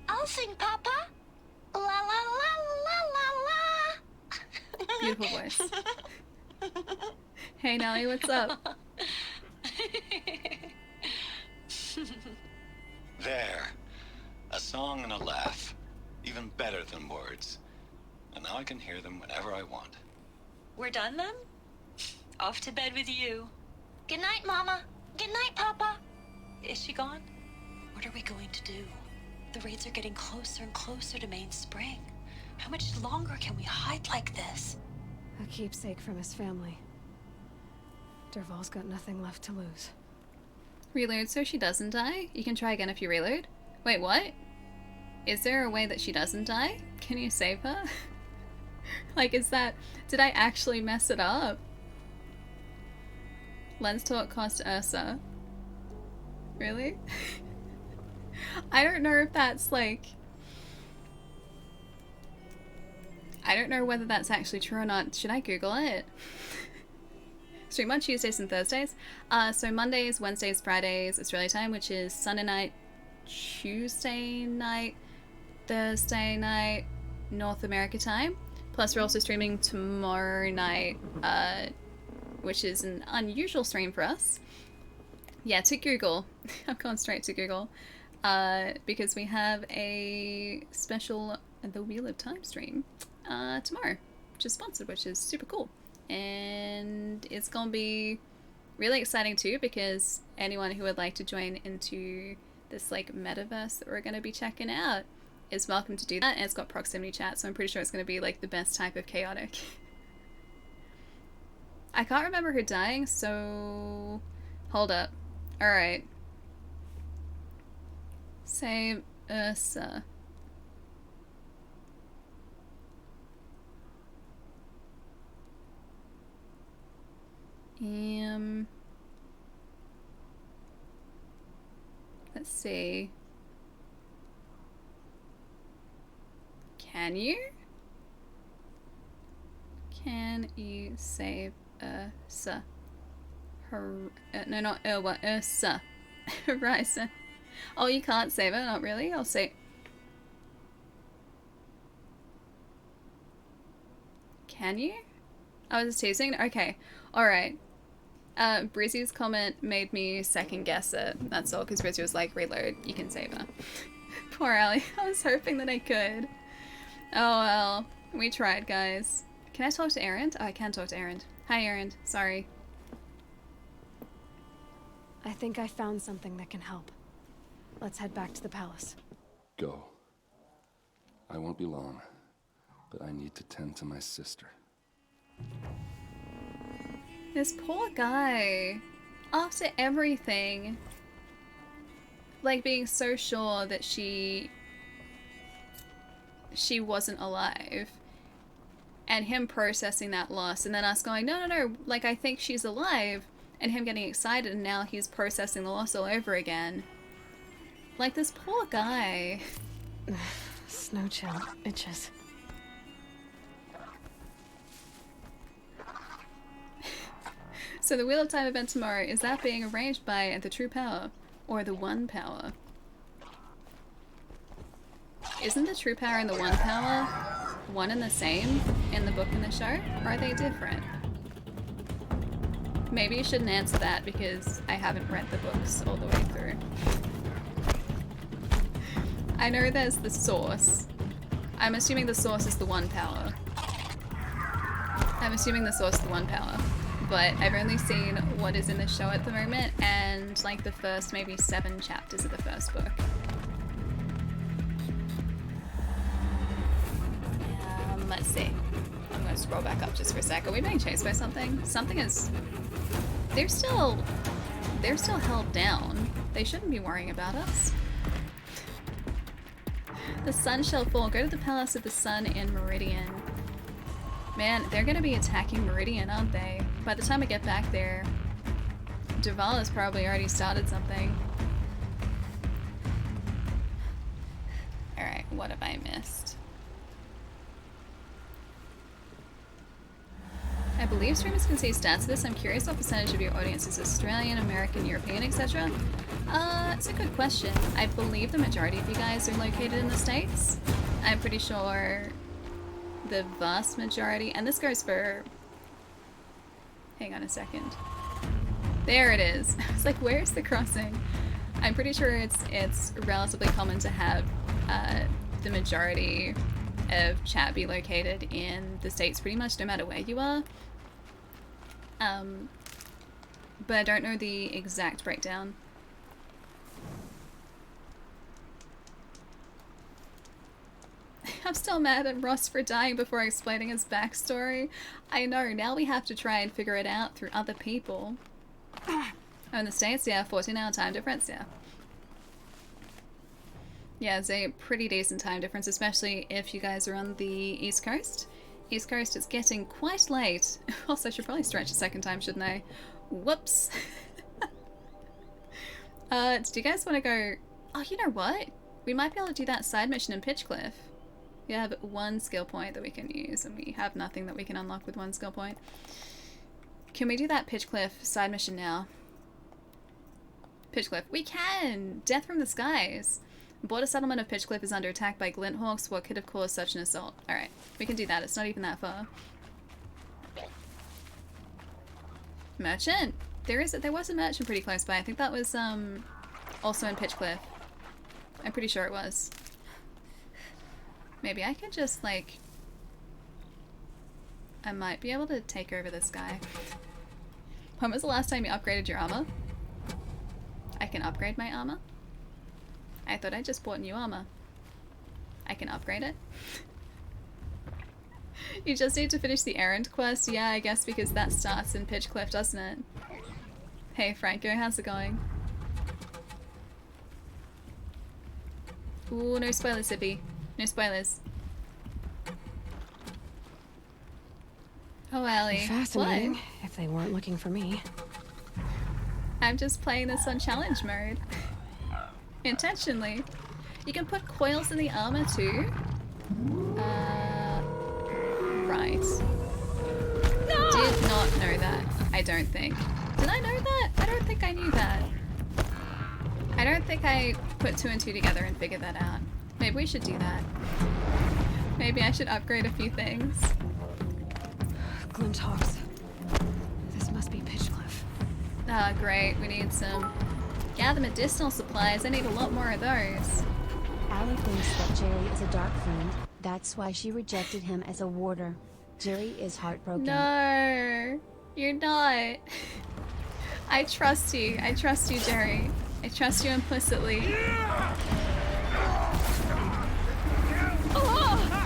I'll sing, Papa. La la la la la la. Beautiful voice. Hey, Nelly, what's up? There. A song and a laugh. Even better than words. And now I can hear them whenever I want. We're done then? Off to bed with you. Good night, Mama. Good night, Papa. Is she gone? What are we going to do? The raids are getting closer and closer to Main Spring. How much longer can we hide like this? A keepsake from his family. Durval's got nothing left to lose. Reload so she doesn't die? You can try again if you reload. Wait, what? Is there a way that she doesn't die? Can you save her? Like, is that... Did I actually mess it up? Lens torque cost Ursa. Really? I don't know if that's like... I don't know whether that's actually true or not. Should I Google it? Stream on Tuesdays and Thursdays. So Mondays, Wednesdays, Fridays, Australia time, which is Sunday night, Tuesday night, Thursday night, North America time. Plus we're also streaming tomorrow night, which is an unusual stream for us. Yeah, to Google. I've gone straight to Google. Because we have a special The Wheel of Time stream tomorrow, which is sponsored, which is super cool. And it's gonna be really exciting too, because anyone who would like to join into this like metaverse that we're going to be checking out is welcome to do that. And it's got proximity chat, so I'm pretty sure it's going to be like the best type of chaotic. I can't remember her dying, so hold up. Alright. Save Ursa. Let's see. Can you? Can you save Ursa? No, not Urwa, Ursa. Horizon. Oh, you can't save her? Not really? I'll say. Can you? I was just teasing? Okay. Alright. Brizzy's comment made me second guess it. That's all, because Brizzy was like, reload, you can save her. Poor Allie. I was hoping that I could. Oh well. We tried, guys. Can I talk to Erend? Oh, I can talk to Erend. Hi, Erend. Sorry. I think I found something that can help. Let's head back to the palace. Go. I won't be long, but I need to tend to my sister. This poor guy. After everything. Like being so sure that she wasn't alive. And him processing that loss. And then us going, no, no, no. Like, I think she's alive. And him getting excited. And now he's processing the loss all over again. Like, this poor guy. Snow chill. Itches. So the Wheel of Time event tomorrow, is that being arranged by the True Power? Or the One Power? Isn't the True Power and the One Power one and the same in the book and the show? Or are they different? Maybe you shouldn't answer that because I haven't read the books all the way through. I know there's the source. I'm assuming the source is the One Power. I'm assuming the source is the One Power. But I've only seen what is in the show at the moment and like the first maybe 7 chapters of the first book. Let's see. I'm going to scroll back up just for a sec. Are we being chased by something? Something is... They're still held down. They shouldn't be worrying about us. The sun shall fall. Go to the Palace of the Sun in Meridian. Man, they're going to be attacking Meridian, aren't they? By the time I get back there, Duval has probably already started something. Alright, what have I missed? I believe streamers can see stats of this. I'm curious what percentage of your audience is Australian, American, European, etc. It's a good question. I believe the majority of you guys are located in the States. I'm pretty sure the vast majority, and this goes for... Hang on a second. There it is. It's like, where's the crossing? I'm pretty sure it's relatively common to have the majority of chat be located in the States pretty much no matter where you are. But I don't know the exact breakdown. I'm still mad at Ross for dying before explaining his backstory. I know, now we have to try and figure it out through other people. Oh, in the States, yeah, 14-hour time difference, yeah. Yeah, it's a pretty decent time difference, especially if you guys are on the East Coast. East Coast, it's getting quite late. Also, I should probably stretch a second time, shouldn't I? Whoops. Do you guys want to go... Oh, you know what? We might be able to do that side mission in Pitchcliff. We have one skill point that we can use, and we have nothing that we can unlock with one skill point. Can we do that Pitchcliff side mission now? Pitchcliff. We can! Death from the skies. Border settlement of Pitchcliff is under attack by Glinthawks. What could have caused such an assault? Alright, we can do that. It's not even that far. Merchant! There was a merchant pretty close by. I think that was also in Pitchcliff. I'm pretty sure it was. Maybe I could just, like... I might be able to take over this guy. When was the last time you upgraded your armor? I can upgrade my armor? I thought I just bought new armor. I can upgrade it? You just need to finish the errand quest? Yeah, I guess because that starts in Pitchcliff, doesn't it? Hey Franco, how's it going? Ooh, no spoilers, Zippy. No spoilers. Oh, Allie. Fascinating, What? if they weren't looking for me. I'm just playing this on challenge mode. Intentionally. You can put coils in the armor too. Right. No! Did not know that. I don't think. Did I know that? I don't think I knew that. I don't think I put 2 and 2 together and figured that out. Maybe we should do that. Maybe I should upgrade a few things. Glinthawks. This must be Pitchcliff. Ah, great. We need some... Gather medicinal supplies. I need a lot more of those. Allie thinks that Jerry is a dark friend. That's why she rejected him as a warder. Jerry is heartbroken. No, you're not. I trust you. I trust you, Jerry. I trust you implicitly.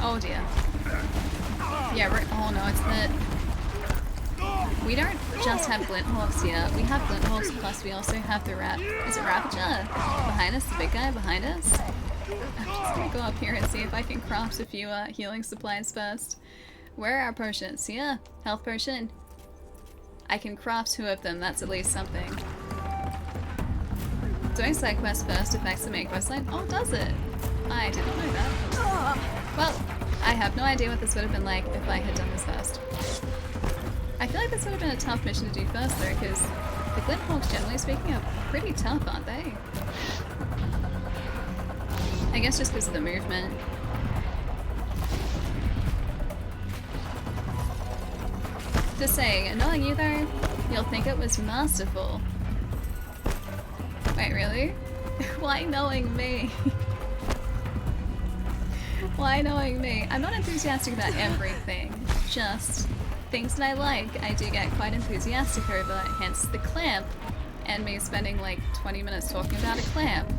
Oh dear. Yeah, oh no, it's that... We don't just have Glinthawks here. We have Glinthawks, plus we also have the Is it Ravager? Behind us, the big guy behind us? I'm just gonna go up here and see if I can craft a few healing supplies first. Where are our potions? Yeah, health potion. I can craft 2 of them, that's at least something. Doing side quest first affects the main quest line. Oh, does it? I did not know that. Well, I have no idea what this would have been like if I had done this first. I feel like this would have been a tough mission to do first though, because the Glinthawks, generally speaking, are pretty tough, aren't they? I guess just because of the movement. Just saying, knowing you though, you'll think it was masterful. Wait, really? Why knowing me? Why knowing me? I'm not enthusiastic about everything, just things that I like, I do get quite enthusiastic over, hence the clamp, and me spending like 20 minutes talking about a clamp.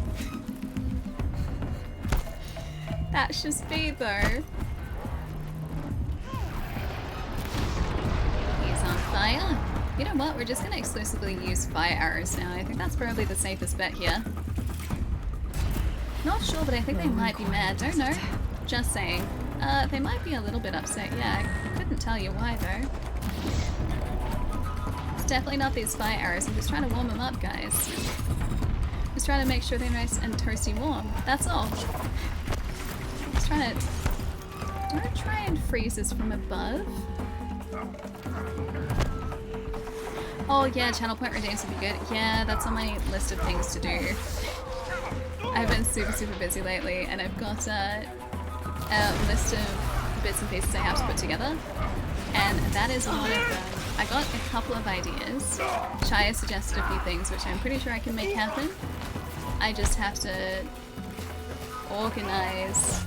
That's just me though. He's on fire. You know what, we're just gonna exclusively use fire arrows now. I think that's probably the safest bet here. Not sure, but I think they might be mad, don't know. Just saying. They might be a little bit upset, yeah. I couldn't tell you why, though. It's definitely not these fire arrows. I'm just trying to warm them up, guys. Just trying to make sure they're nice and toasty warm. That's all. Just trying to... Do I try and freeze this from above? Oh, yeah, channel point redeems would be good. Yeah, that's on my list of things to do. I've been super busy lately, and I've got a list of bits and pieces I have to put together, and that is one of them. I got a couple of ideas. Shia suggested a few things which I'm pretty sure I can make happen. I just have to organize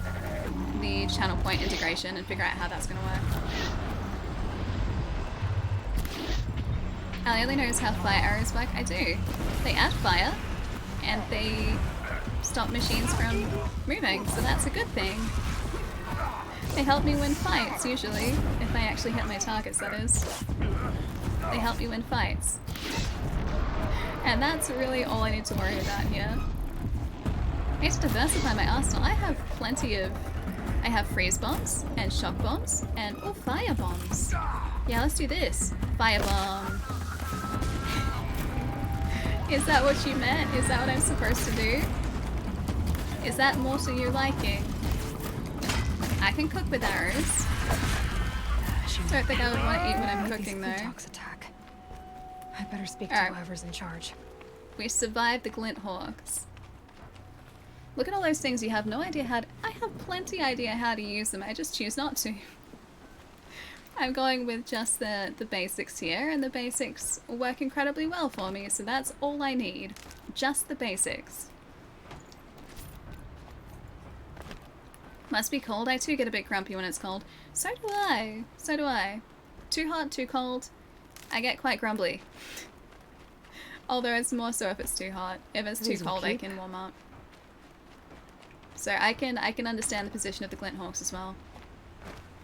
the channel point integration and figure out how that's going to work. Ali only knows how fire arrows work. I do. They add fire, and they stop machines from moving, so that's a good thing. They help me win fights, usually. If I actually hit my targets, that is. They help me win fights. And that's really all I need to worry about here. I need to diversify my arsenal. I have plenty of... I have freeze bombs, and shock bombs, and oh, fire bombs. Yeah, let's do this. Fire bomb. Is that what you meant? Is that what I'm supposed to do? Is that more to your liking? I can cook with arrows. Don't think I would want to eat when I'm cooking though. Attack. I better speak to whoever's in charge. We survived the glint hawks. Look at all those things you have no idea how to... I have plenty idea how to use them, I just choose not to. I'm going with just the basics here, and the basics work incredibly well for me, so that's all I need. Just the basics. Must be cold. I too get a bit grumpy when it's cold. So do I. So do I. Too hot, too cold. I get quite grumbly. Although it's more so if it's too hot. If it's too cold, I can warm up. So I can understand the position of the glint hawks as well.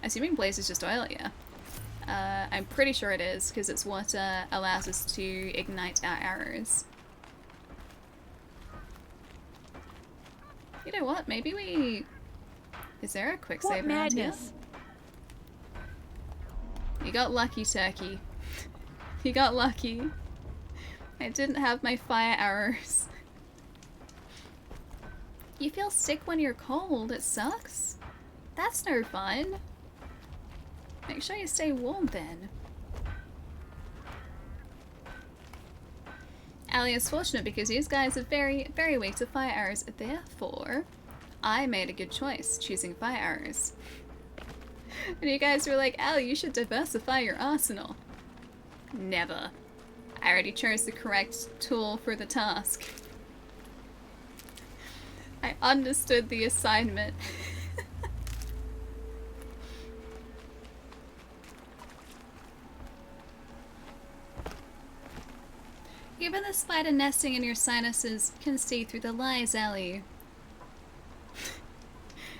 Assuming blaze is just oil, yeah. I'm pretty sure it is, because it's what allows us to ignite our arrows. You know what? Maybe we... Is there a quick save around here? You got lucky, turkey. You got lucky. I didn't have my fire arrows. You feel sick when you're cold. It sucks. That's no fun. Make sure you stay warm then. Ali is fortunate because these guys are very, very weak to fire arrows. Therefore, I made a good choice choosing fire arrows. And you guys were like, Ali, you should diversify your arsenal. Never. I already chose the correct tool for the task. I understood the assignment. Even the spider nesting in your sinuses can see through the lies, Ellie.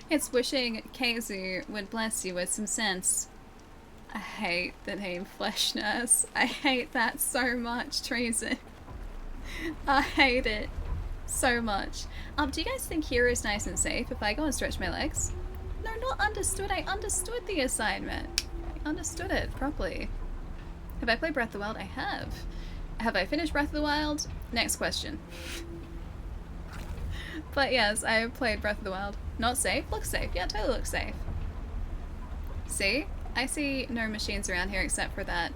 It's wishing Keizu would bless you with some sense. I hate the name Flesh Nurse. I hate that so much, Treason. I hate it so much. Do you guys think here is nice and safe if I go and stretch my legs? No, not understood. I understood the assignment. I understood it properly. Have I played Breath of the Wild? I have. Have I finished Breath of the Wild? Next question. But yes, I have played Breath of the Wild. Not safe? Looks safe. Yeah, totally looks safe. See? I see no machines around here except for that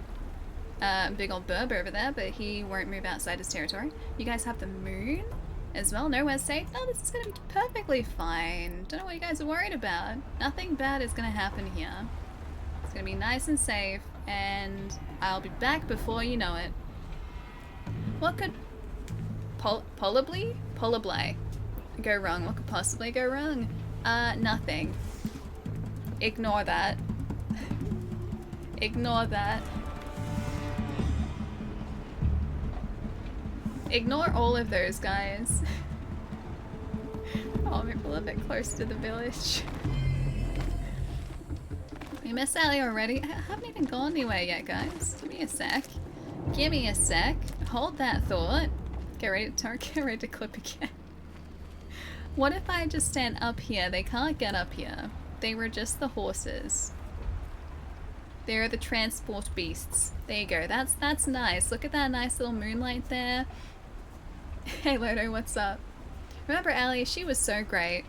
big old burb over there, but he won't move outside his territory. You guys have the moon as well. Nowhere's safe. Oh, this is going to be perfectly fine. Don't know what you guys are worried about. Nothing bad is going to happen here. It's going to be nice and safe, and I'll be back before you know it. What could possibly go wrong? What could possibly go wrong? Nothing. Ignore that. Ignore that. Ignore all of those guys. Oh, maybe a little bit close to the village. We miss Sally already. I haven't even gone anywhere yet, guys. Give me a sec. Give me a sec. Hold that thought. Get ready to clip again. What if I just stand up here? They can't get up here. They were just the horses. They're the transport beasts. There you go. That's nice. Look at that nice little moonlight there. Hey Lodo, what's up? Remember Allie? She was so great.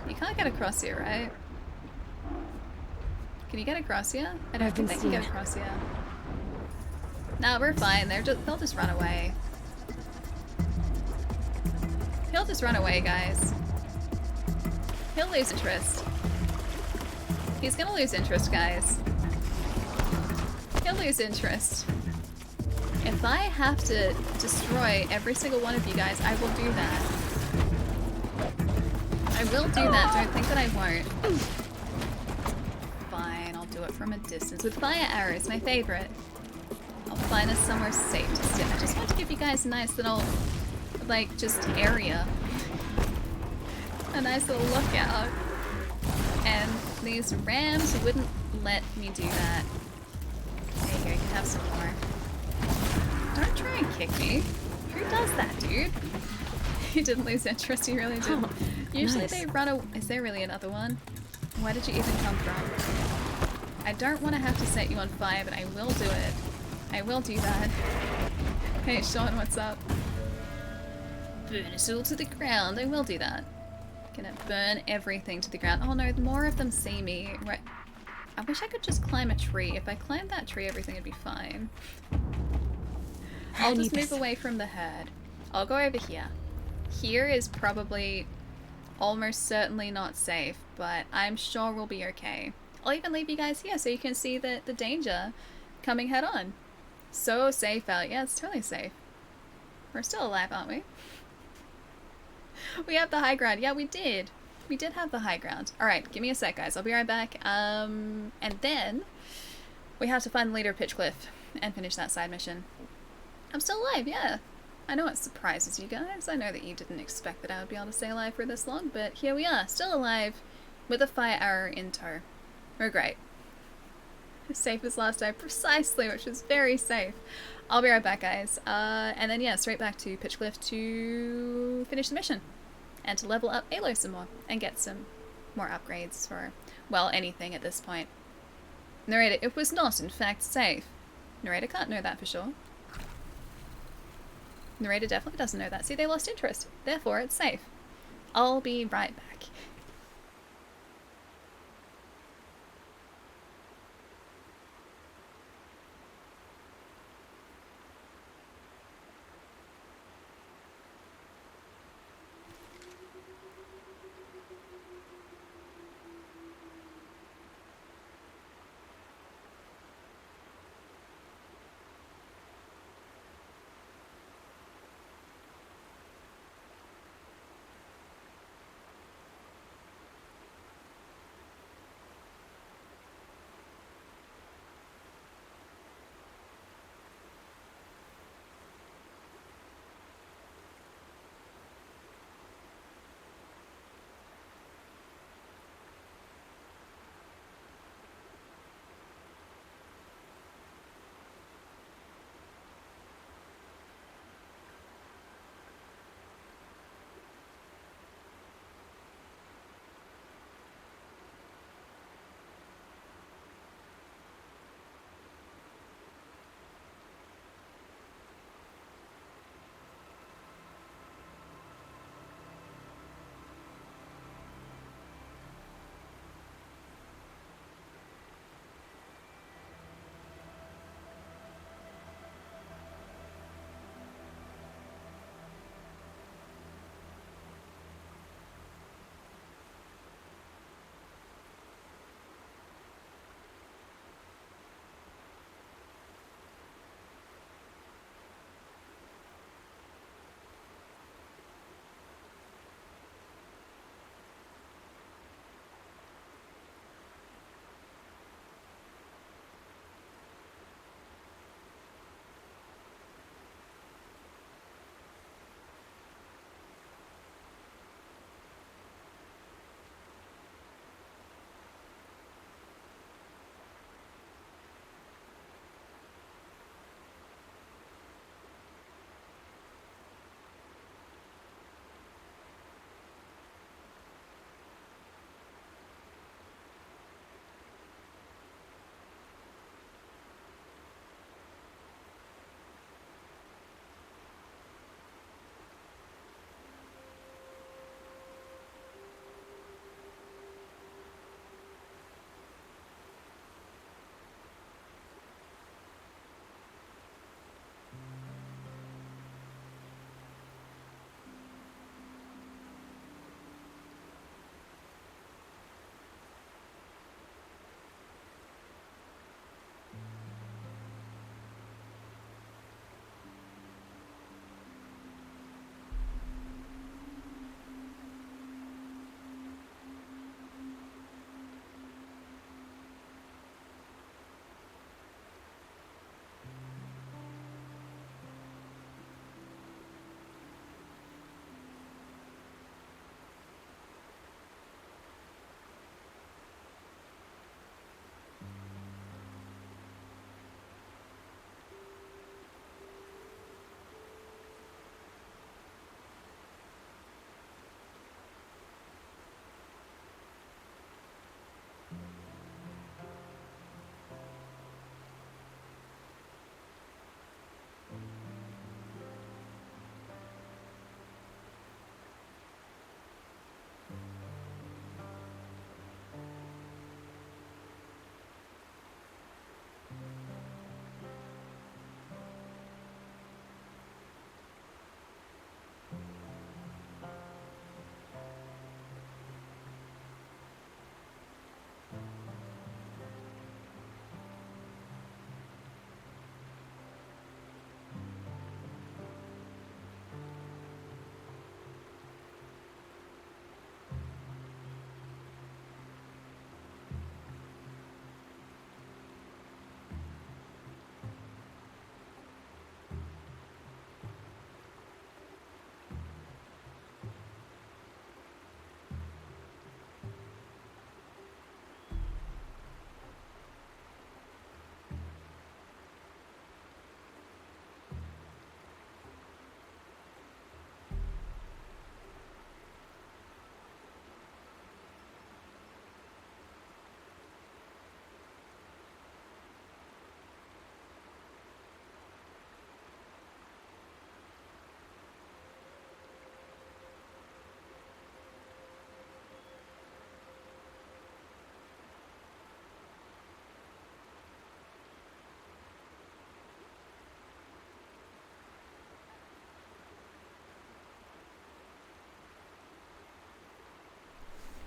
You can't get across here, right? Can you get across here? I don't think they can get across here. No, we're fine. They'll just run away. He'll just run away, guys. He'll lose interest. He's gonna lose interest, guys. He'll lose interest. If I have to destroy every single one of you guys, I will do that. I will do that. Don't think that I won't. Fine, I'll do it from a distance. With fire arrows, my favorite. I'll find us somewhere safe to sit. I just want to give you guys a nice little, like, just area. A nice little lookout. And these rams wouldn't let me do that. There you go, you can have some more. Don't try and kick me. Who does that, dude? You didn't lose interest, you really didn't. Usually they run away. Is there really another one? Where did you even come from? I don't want to have to set you on fire, but I will do it. I will do that. Hey Sean, what's up? Burn us all to the ground. I will do that. Gonna burn everything to the ground. Oh no, more of them see me. Right. I wish I could just climb a tree. If I climbed that tree, everything would be fine. I'll just move away from the herd. I'll go over here. Here is probably almost certainly not safe, but I'm sure we'll be okay. I'll even leave you guys here so you can see the danger coming head on. So safe out. Yeah, it's totally safe. We're still alive, aren't we? We have the high ground. Yeah, we did. We did have the high ground. Alright, give me a sec, guys. I'll be right back. And then we have to find the leader of Pitchcliff and finish that side mission. I'm still alive, yeah. I know it surprises you guys. I know that you didn't expect that I would be able to stay alive for this long, but here we are, still alive, with a fire arrow in tow. We're great. As safe as last time, precisely, which was very safe. I'll be right back, guys. And then, yeah, straight back to Pitchcliff to finish the mission. And to level up Alo some more, and get some more upgrades for, well, anything at this point. Narrator, it was not, in fact, safe. Narrator can't know that for sure. Narrator definitely doesn't know that. See, they lost interest. Therefore, it's safe. I'll be right back.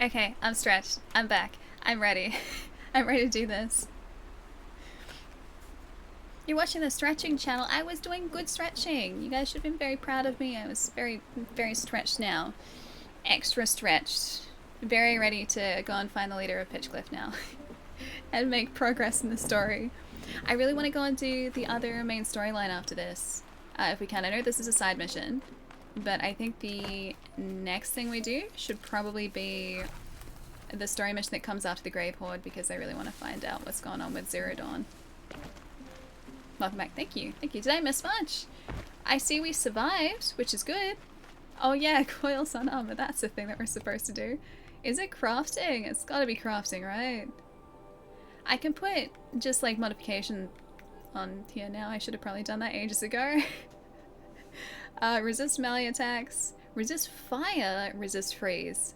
Okay, I'm stretched. I'm back. I'm ready. I'm ready to do this. You're watching the stretching channel. I was doing good stretching. You guys should have been very proud of me. I was very, very stretched now. Extra stretched. Very ready to go and find the leader of Pitchcliff now. And make progress in the story. I really want to go and do the other main storyline after this. If we can. I know this is a side mission. But I think the next thing we do should probably be the story mission that comes after the Grave Horde, because I really want to find out what's going on with Zero Dawn. Welcome back. Thank you. Thank you. Did I miss much? I see we survived, which is good. Oh yeah, coils on armor. That's the thing that we're supposed to do. Is it crafting? It's gotta be crafting, right? I can put just like modification on here now. I should have probably done that ages ago. Resist melee attacks. Resist fire. Resist freeze.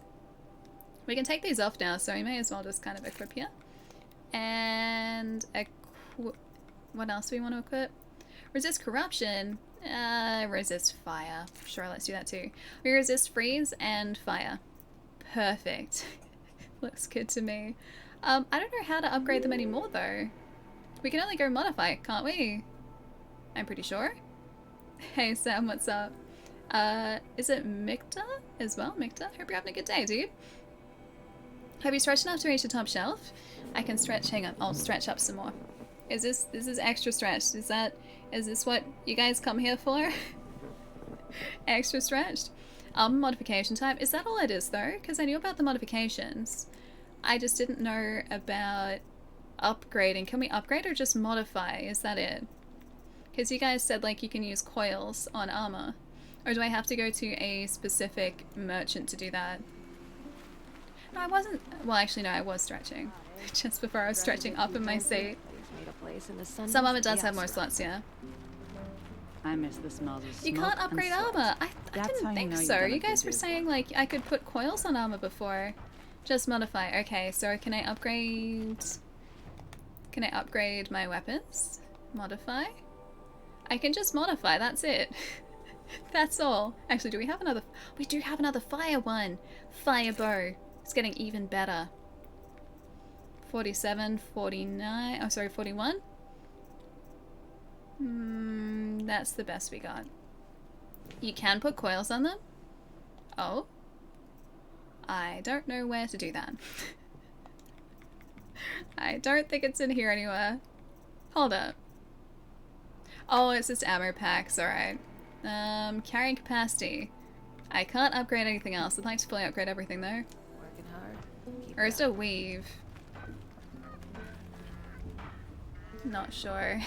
We can take these off now, so we may as well just kind of equip here. And what else do we want to equip? Resist corruption. Resist fire. Sure, let's do that too. We resist freeze and fire. Perfect. Looks good to me. I don't know how to upgrade them anymore though. We can only go modify, can't we? I'm pretty sure. Hey Sam, what's up? Is it Mikta as well? Mikta? Hope you're having a good day, dude. Have you stretched enough to reach the top shelf? I can stretch, hang on, I'll stretch up some more. This is extra stretched. Is this what you guys come here for? Extra stretched? Modification type. Is that all it is though? Because I knew about the modifications. I just didn't know about upgrading. Can we upgrade or just modify? Is that it? Because you guys said like you can use coils on armor. Or do I have to go to a specific merchant to do that? No, I wasn't. Well, actually, no, I was stretching. Just before I was stretching up in my seat. Some armor does have more slots, yeah. I miss the smells of You smoke can't upgrade and salt. armor. I didn't think so. You guys were saying like I could put coils on armor before. Just modify. Okay, so can I upgrade? Can I upgrade my weapons? Modify? I can just modify, that's it. That's all. Actually, do we have another? We do have another fire one. Fire bow. It's getting even better. 47, 49, oh sorry, 41. That's the best we got. You can put coils on them? Oh. I don't know where to do that. I don't think it's in here anywhere. Hold up. Oh, it's just ammo packs, alright. Carrying capacity. I can't upgrade anything else. I'd like to fully upgrade everything though. Working hard. Or is it a weave? Not sure.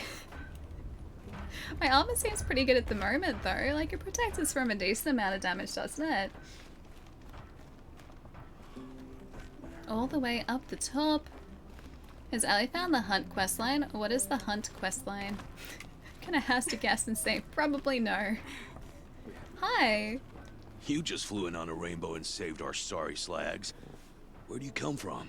My armor seems pretty good at the moment though. Like it protects us from a decent amount of damage, doesn't it? All the way up the top. Has Ali found the hunt questline? What is the hunt questline? Can I have to guess and say probably no. Hi. You just flew in on a rainbow and saved our sorry slags. Where do you come from?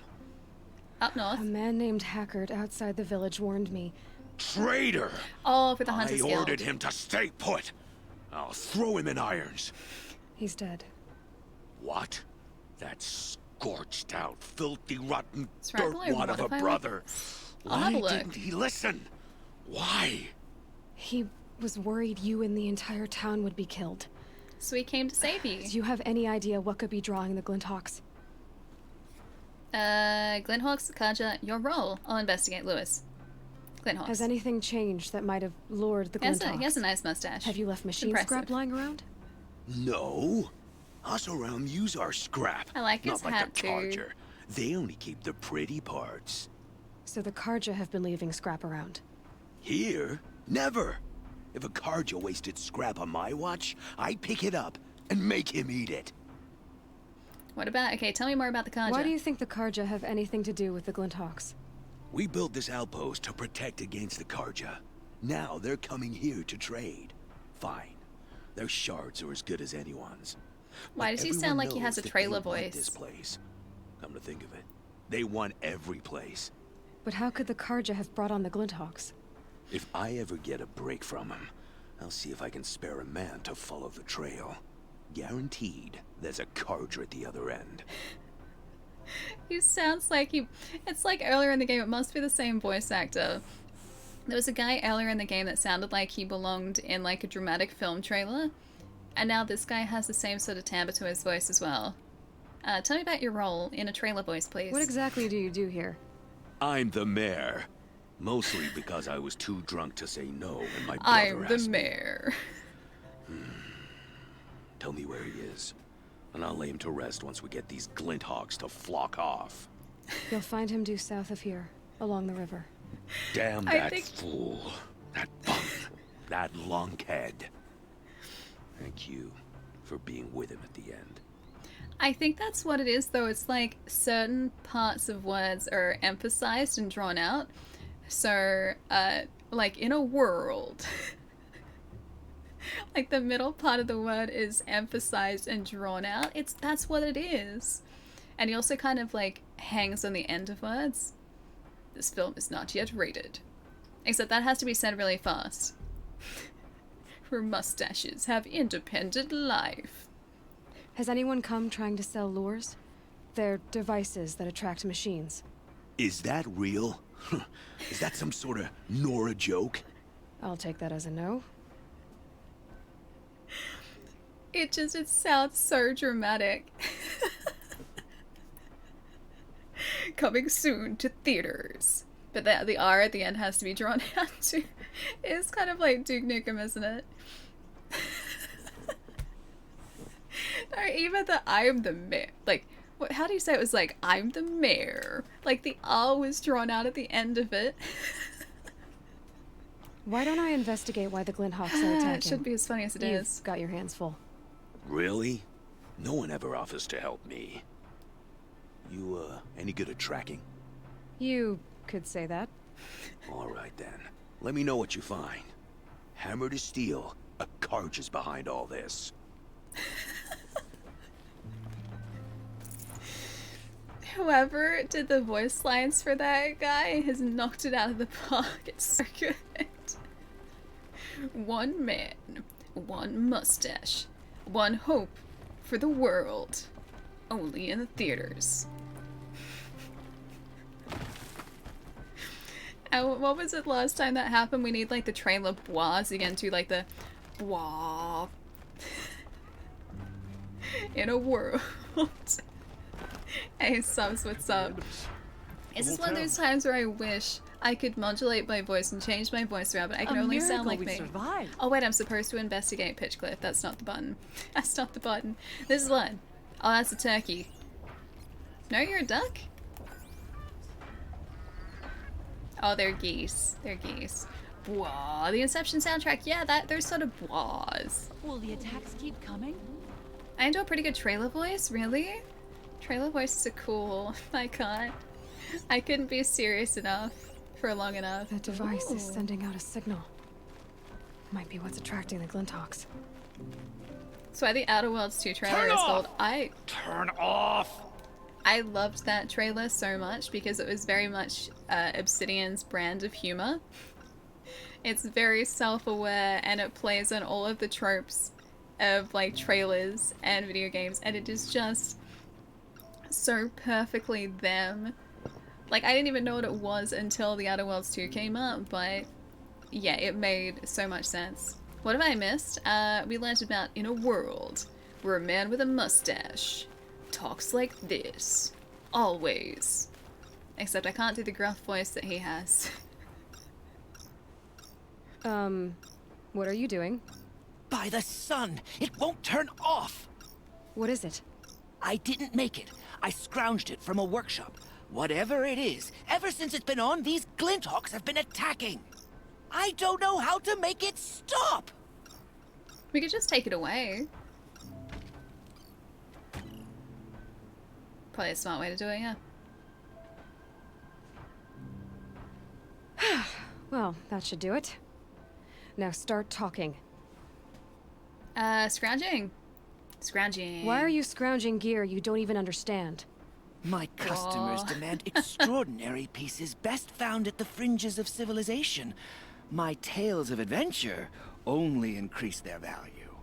Up north. A man named Hackard outside the village warned me. Traitor! Oh, for the Hunter's Guild. I ordered him to stay put. I'll throw him in irons. He's dead. What? That scorched out, filthy, rotten right, dirtwad of a brother. I'll have a Why look. didn't he listen? Why? He was worried you and the entire town would be killed. So he came to save you. Do you have any idea what could be drawing the Glinthawks? Glinthawks, Kaja, your role. I'll investigate, Lewis. Glinthawks. Has anything changed that might have lured the Glinthawks? He has a nice mustache. Have you left machine Impressive. scrap lying around? No. Us around use our scrap. I like his Not hat, like the too. Carja. They only keep the pretty parts. So the Karja have been leaving scrap around. Here? Never. If a Carja wasted scrap on my watch, I'd pick it up and make him eat it. What about, okay, tell me more about the Kaja. Why do you think the Karja have anything to do with the Glinthawks? We built this outpost to protect against the Carja. Now they're coming here to trade. Fine. Their shards are as good as anyone's. Why But does he everyone sound like he knows has a that trailer they want voice? This place. Come to think of it, they want every place. But how could the Karja have brought on the Glinthawks? If I ever get a break from them, I'll see if I can spare a man to follow the trail. Guaranteed, there's a Carja at the other end. He sounds like he... It's like earlier in the game, it must be the same voice actor. There was a guy earlier in the game that sounded like he belonged in like a dramatic film trailer. And now this guy has the same sort of timbre to his voice as well. Tell me about your role in a trailer voice, please. What exactly do you do here? I'm the mayor. Mostly because I was too drunk to say no and my brother I'm the asked me. mayor. Tell me where he is, and I'll lay him to rest once we get these glint hawks to flock off. You'll find him due south of here, along the river. Damn that fool. That bum. That lunkhead. Thank you for being with him at the end. I think that's what it is, though. It's like certain parts of words are emphasized and drawn out. So, like in a world, like the middle part of the word is emphasized and drawn out. That's what it is. And he also kind of like hangs on the end of words. This film is not yet rated. Except that has to be said really fast. Her mustaches have independent life. Has anyone come trying to sell lures? They're devices that attract machines. Is that real? Is that some sort of Nora joke? I'll take that as a no. It sounds so dramatic. Coming soon to theaters. But the R at the end has to be drawn out too. It's kind of like Duke Nukem, isn't it? Or even the I'm the mayor. Like, what? How do you say it was like, I'm the mayor? Like the R was drawn out at the end of it. Why don't I investigate why the Glinthawks are attacking? It should be as funny as it is. You've got your hands full. Really? No one ever offers to help me. You, any good at tracking? You could say that. All right, then. Let me know what you find. Hammer to steel, a Carja's behind all this. Whoever did the voice lines for that guy has knocked it out of the park. It's so good. One man, one mustache, one hope for the world. Only in the theaters. And what was it last time that happened? We need like the trailer bois again too, like the bois. In a world. Hey subs, what's up? This is one of those times where I wish I could modulate my voice and change my voice around, but I can only sound like me. Oh wait, I'm supposed to investigate Pitchcliff. That's not the button. That's not the button. This is one. Oh, that's a turkey. No, you're a duck? Oh, they're geese. They're geese. Wow, the Inception soundtrack. Yeah, those sort of bois. Will the attacks keep coming? I do a pretty good trailer voice, really? Trailer voices are cool. I couldn't be serious enough for long enough. That device is sending out a signal. Might be what's attracting the Glinthawks. That's why the Outer Worlds 2 trailer is called Turn off! I loved that trailer so much because it was very much Obsidian's brand of humor. It's very self-aware and it plays on all of the tropes of like trailers and video games, and it is just so perfectly them. Like, I didn't even know what it was until the Outer Worlds 2 came up, but yeah, it made so much sense. What have I missed? We learned about in a world where a man with a mustache talks like this. Always. Except I can't do the gruff voice that he has. What are you doing? By the sun! It won't turn off! What is it? I didn't make it. I scrounged it from a workshop. Whatever it is, ever since it's been on, these Glinthawks have been attacking. I don't know how to make it stop! We could just take it away. Probably a smart way to do it, yeah. Well, that should do it. Now start talking. Scrounging. Scrounging. Why are you scrounging gear you don't even understand? My customers demand extraordinary pieces best found at the fringes of civilization. My tales of adventure only increase their value.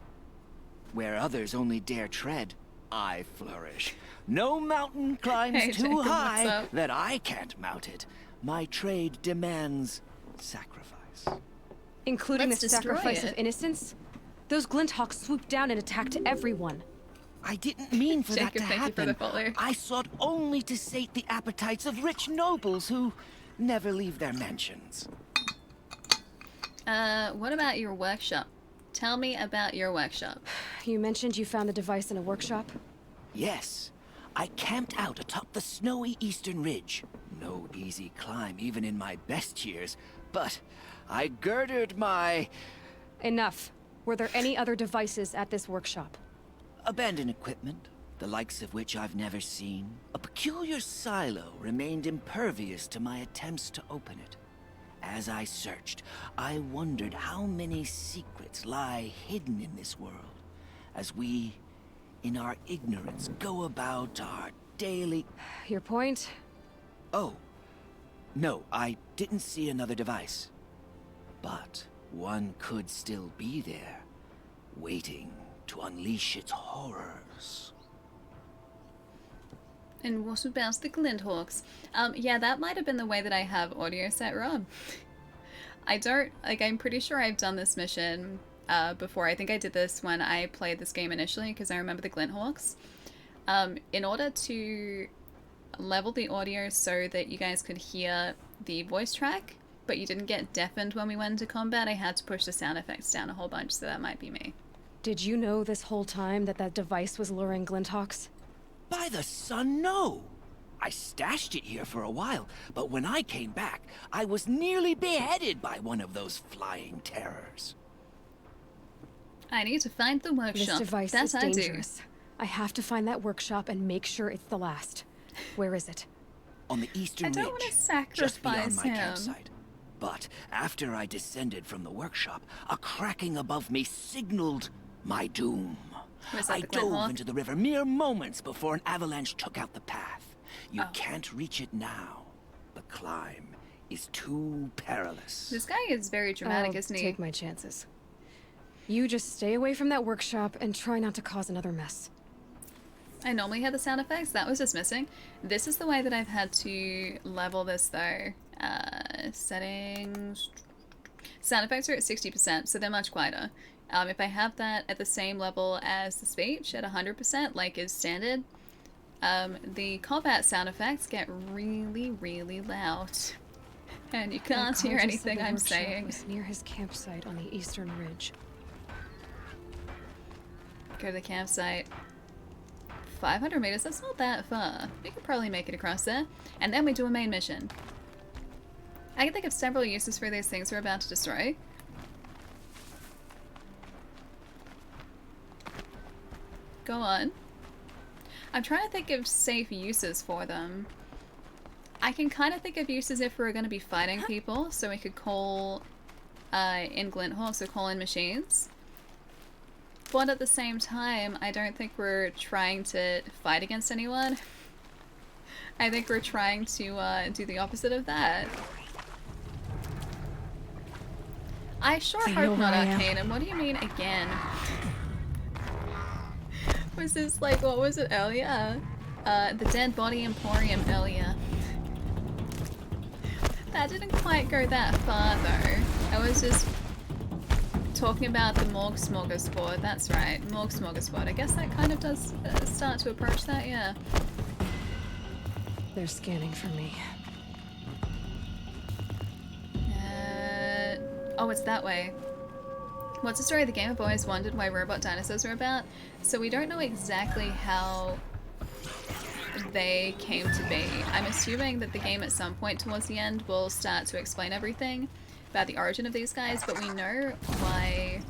Where others only dare tread, I flourish. No mountain climbs Hey, too Jacob, what's high up? that I can't mount it. My trade demands sacrifice. Including Let's the destroy sacrifice of it. innocence? Those Glinthawks swooped down and attacked everyone. I didn't mean for that Jacob, to thank you for the happen. follow. I sought only to sate the appetites of rich nobles who never leave their mansions. What about your workshop? Tell me about your workshop. You mentioned you found the device in a workshop? Yes, I camped out atop the snowy eastern ridge. No easy climb even in my best years, but I girded my... Enough. Were there any other devices at this workshop? abandoned equipment, the likes of which I've never seen. A peculiar silo remained impervious to my attempts to open it. As I searched, I wondered how many secrets lie hidden in this world, as we, in our ignorance, go about our daily... Your point? Oh, no, I didn't see another device. But one could still be there, waiting to unleash its horrors. And what about the Glinthawks? Yeah, that might have been the way that I have audio set, Rob. I'm pretty sure I've done this mission before. I think I did this when I played this game initially, because I remember the Glinthawks. In order to level the audio so that you guys could hear the voice track, but you didn't get deafened when we went into combat, I had to push the sound effects down a whole bunch, so that might be me. Did you know this whole time that that device was luring Glinthawks? By the sun, no! I stashed it here for a while, but when I came back, I was nearly beheaded by one of those flying terrors. I need to find the workshop. This device That is I do. dangerous. I have to find that workshop and make sure it's the last. Where is it? On the eastern I don't ridge, want to just beyond sacrifice my him. campsite. But after I descended from the workshop, a cracking above me signaled my doom. Was that I the dove Glinthawk? into the river mere moments before an avalanche took out the path. You Oh. can't reach it now. The climb is too perilous. This guy is very dramatic, I'll isn't he? take my chances. You just stay away from that workshop and try not to cause another mess. I normally have the sound effects. That was just missing. This is the way that I've had to level this, though. Settings. Sound effects are at 60%, so they're much quieter. If I have that at the same level as the speech, at 100%, like is standard, the combat sound effects get really, really loud. And you can't hear anything I'm saying. Was near his campsite on the eastern ridge. Go to the campsite. 500 meters, that's not that far. We could probably make it across there. And then we do a main mission. I can think of several uses for these things we're about to destroy. Go on. I'm trying to think of safe uses for them. I can kind of think of uses if we were going to be fighting people, so we could call in Glinthawks or call in machines. But at the same time, I don't think we're trying to fight against anyone. I think we're trying to do the opposite of that. I sure They know hope where not, I am. Arcane. And what do you mean again? Was this like, what was it earlier? The Dead Body Emporium earlier. That didn't quite go that far though. I was just talking about the Morgue Smorgasbord. That's right, Morgue Smorgasbord. I guess that kind of does start to approach that, yeah. They're scanning for me. Oh, it's that way. What's the story of the game? I've always wondered why robot dinosaurs are about. So we don't know exactly how they came to be. I'm assuming that the game at some point towards the end will start to explain everything about the origin of these guys, but we know why...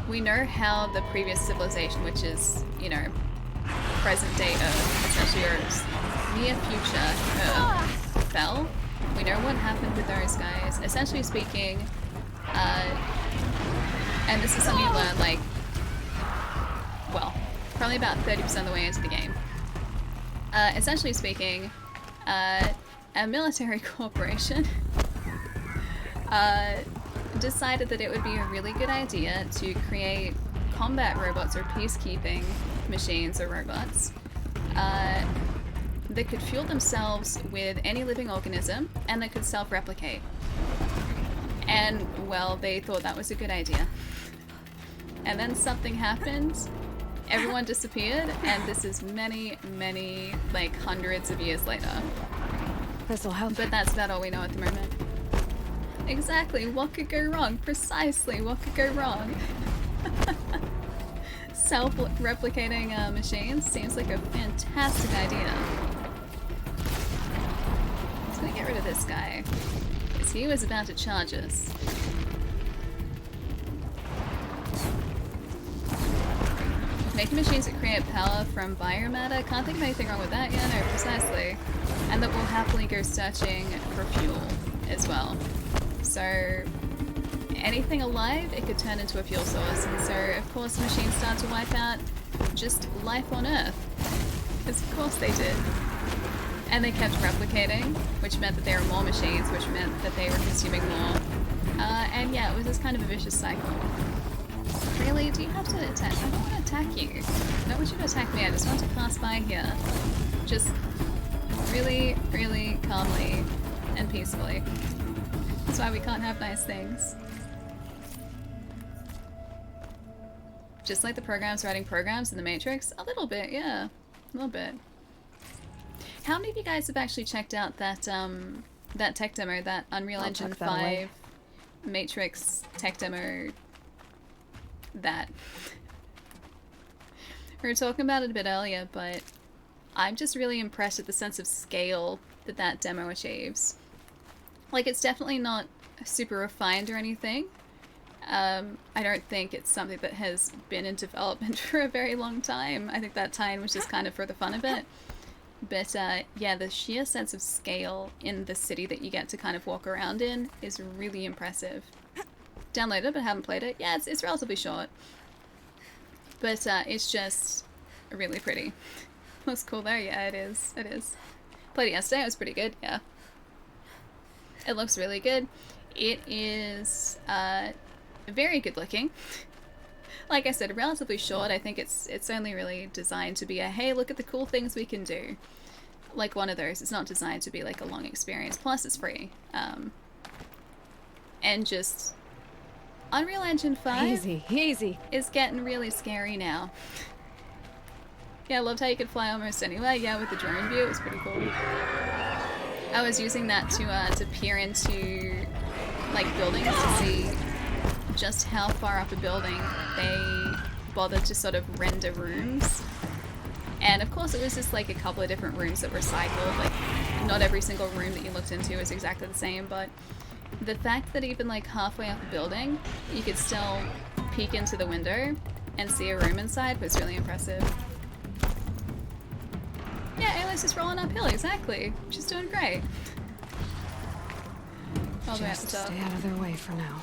we know how the previous civilization, which is, you know, present day Earth, essentially Earth's near future Earth, fell. We know what happened with those guys. Essentially speaking, and this is something you learn, like, well, probably about 30% of the way into the game. Essentially speaking, a military corporation decided that it would be a really good idea to create combat robots or peacekeeping machines or robots that could fuel themselves with any living organism and that could self-replicate. And, well, they thought that was a good idea. And then something happened, everyone disappeared, and this is many, many, like, hundreds of years later. This'll help. But that's about all we know at the moment. Exactly, what could go wrong? Precisely, what could go wrong? Self-replicating machines seems like a fantastic idea. Just gonna get rid of this guy, because he was about to charge us. Making machines that create power from biomatter, can't think of anything wrong with that, yeah, no, precisely. And that will happily go searching for fuel as well. So anything alive, it could turn into a fuel source, and so of course machines start to wipe out just life on Earth. Because of course they did. And they kept replicating, which meant that there were more machines, which meant that they were consuming more. And yeah, it was this kind of a vicious cycle. Really? Do you have to attack? I don't want to attack you. I don't want you to attack me, I just want to pass by here. Just really, really calmly and peacefully. That's why we can't have nice things. Just like the programs writing programs in the Matrix? A little bit, yeah. A little bit. How many of you guys have actually checked out that that tech demo, that Unreal Engine 5 Matrix tech demo? That. We were talking about it a bit earlier, but I'm just really impressed at the sense of scale that that demo achieves. Like, it's definitely not super refined or anything. I don't think it's something that has been in development for a very long time. I think that tie-in was just kind of for the fun of it. But yeah, the sheer sense of scale in the city that you get to kind of walk around in is really impressive. Downloaded it, but haven't played it. Yeah, it's relatively short. But it's just really pretty. Looks cool there, yeah, it is. It is. Played it yesterday, it was pretty good, yeah. It looks really good. It is very good looking. Like I said, relatively short. I think it's only really designed to be a, hey, look at the cool things we can do. Like one of those. It's not designed to be like a long experience. Plus it's free. And just Unreal Engine 5 easy. Is getting really scary now. Yeah, I loved how you could fly almost anywhere. Yeah, with the drone view, it was pretty cool. I was using that to peer into like buildings to see just how far up a building they bothered to sort of render rooms. And of course it was just like a couple of different rooms that were cycled. Like not every single room that you looked into is exactly the same, but the fact that even like halfway up a building you could still peek into the window and see a room inside was really impressive. Yeah, Ayla's just rolling uphill, exactly. She's doing great. All the way up the top. Stay out of their way for now.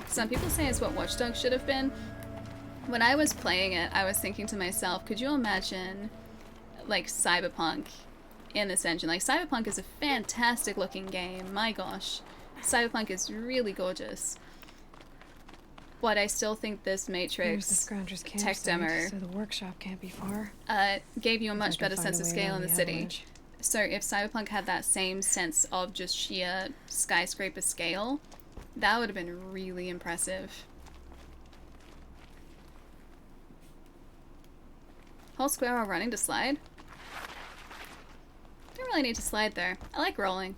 Some people say it's what Watch Dogs should have been. When I was playing it, I was thinking to myself, could you imagine like Cyberpunk in this engine? Like Cyberpunk is a fantastic looking game, my gosh. Cyberpunk is really gorgeous. But I still think this Matrix tech demo so the workshop can't be far. Gave you a much better sense of scale in the city. So if Cyberpunk had that same sense of just sheer skyscraper scale, that would have been really impressive. Hold square while running to slide. Don't really need to slide there. I like rolling.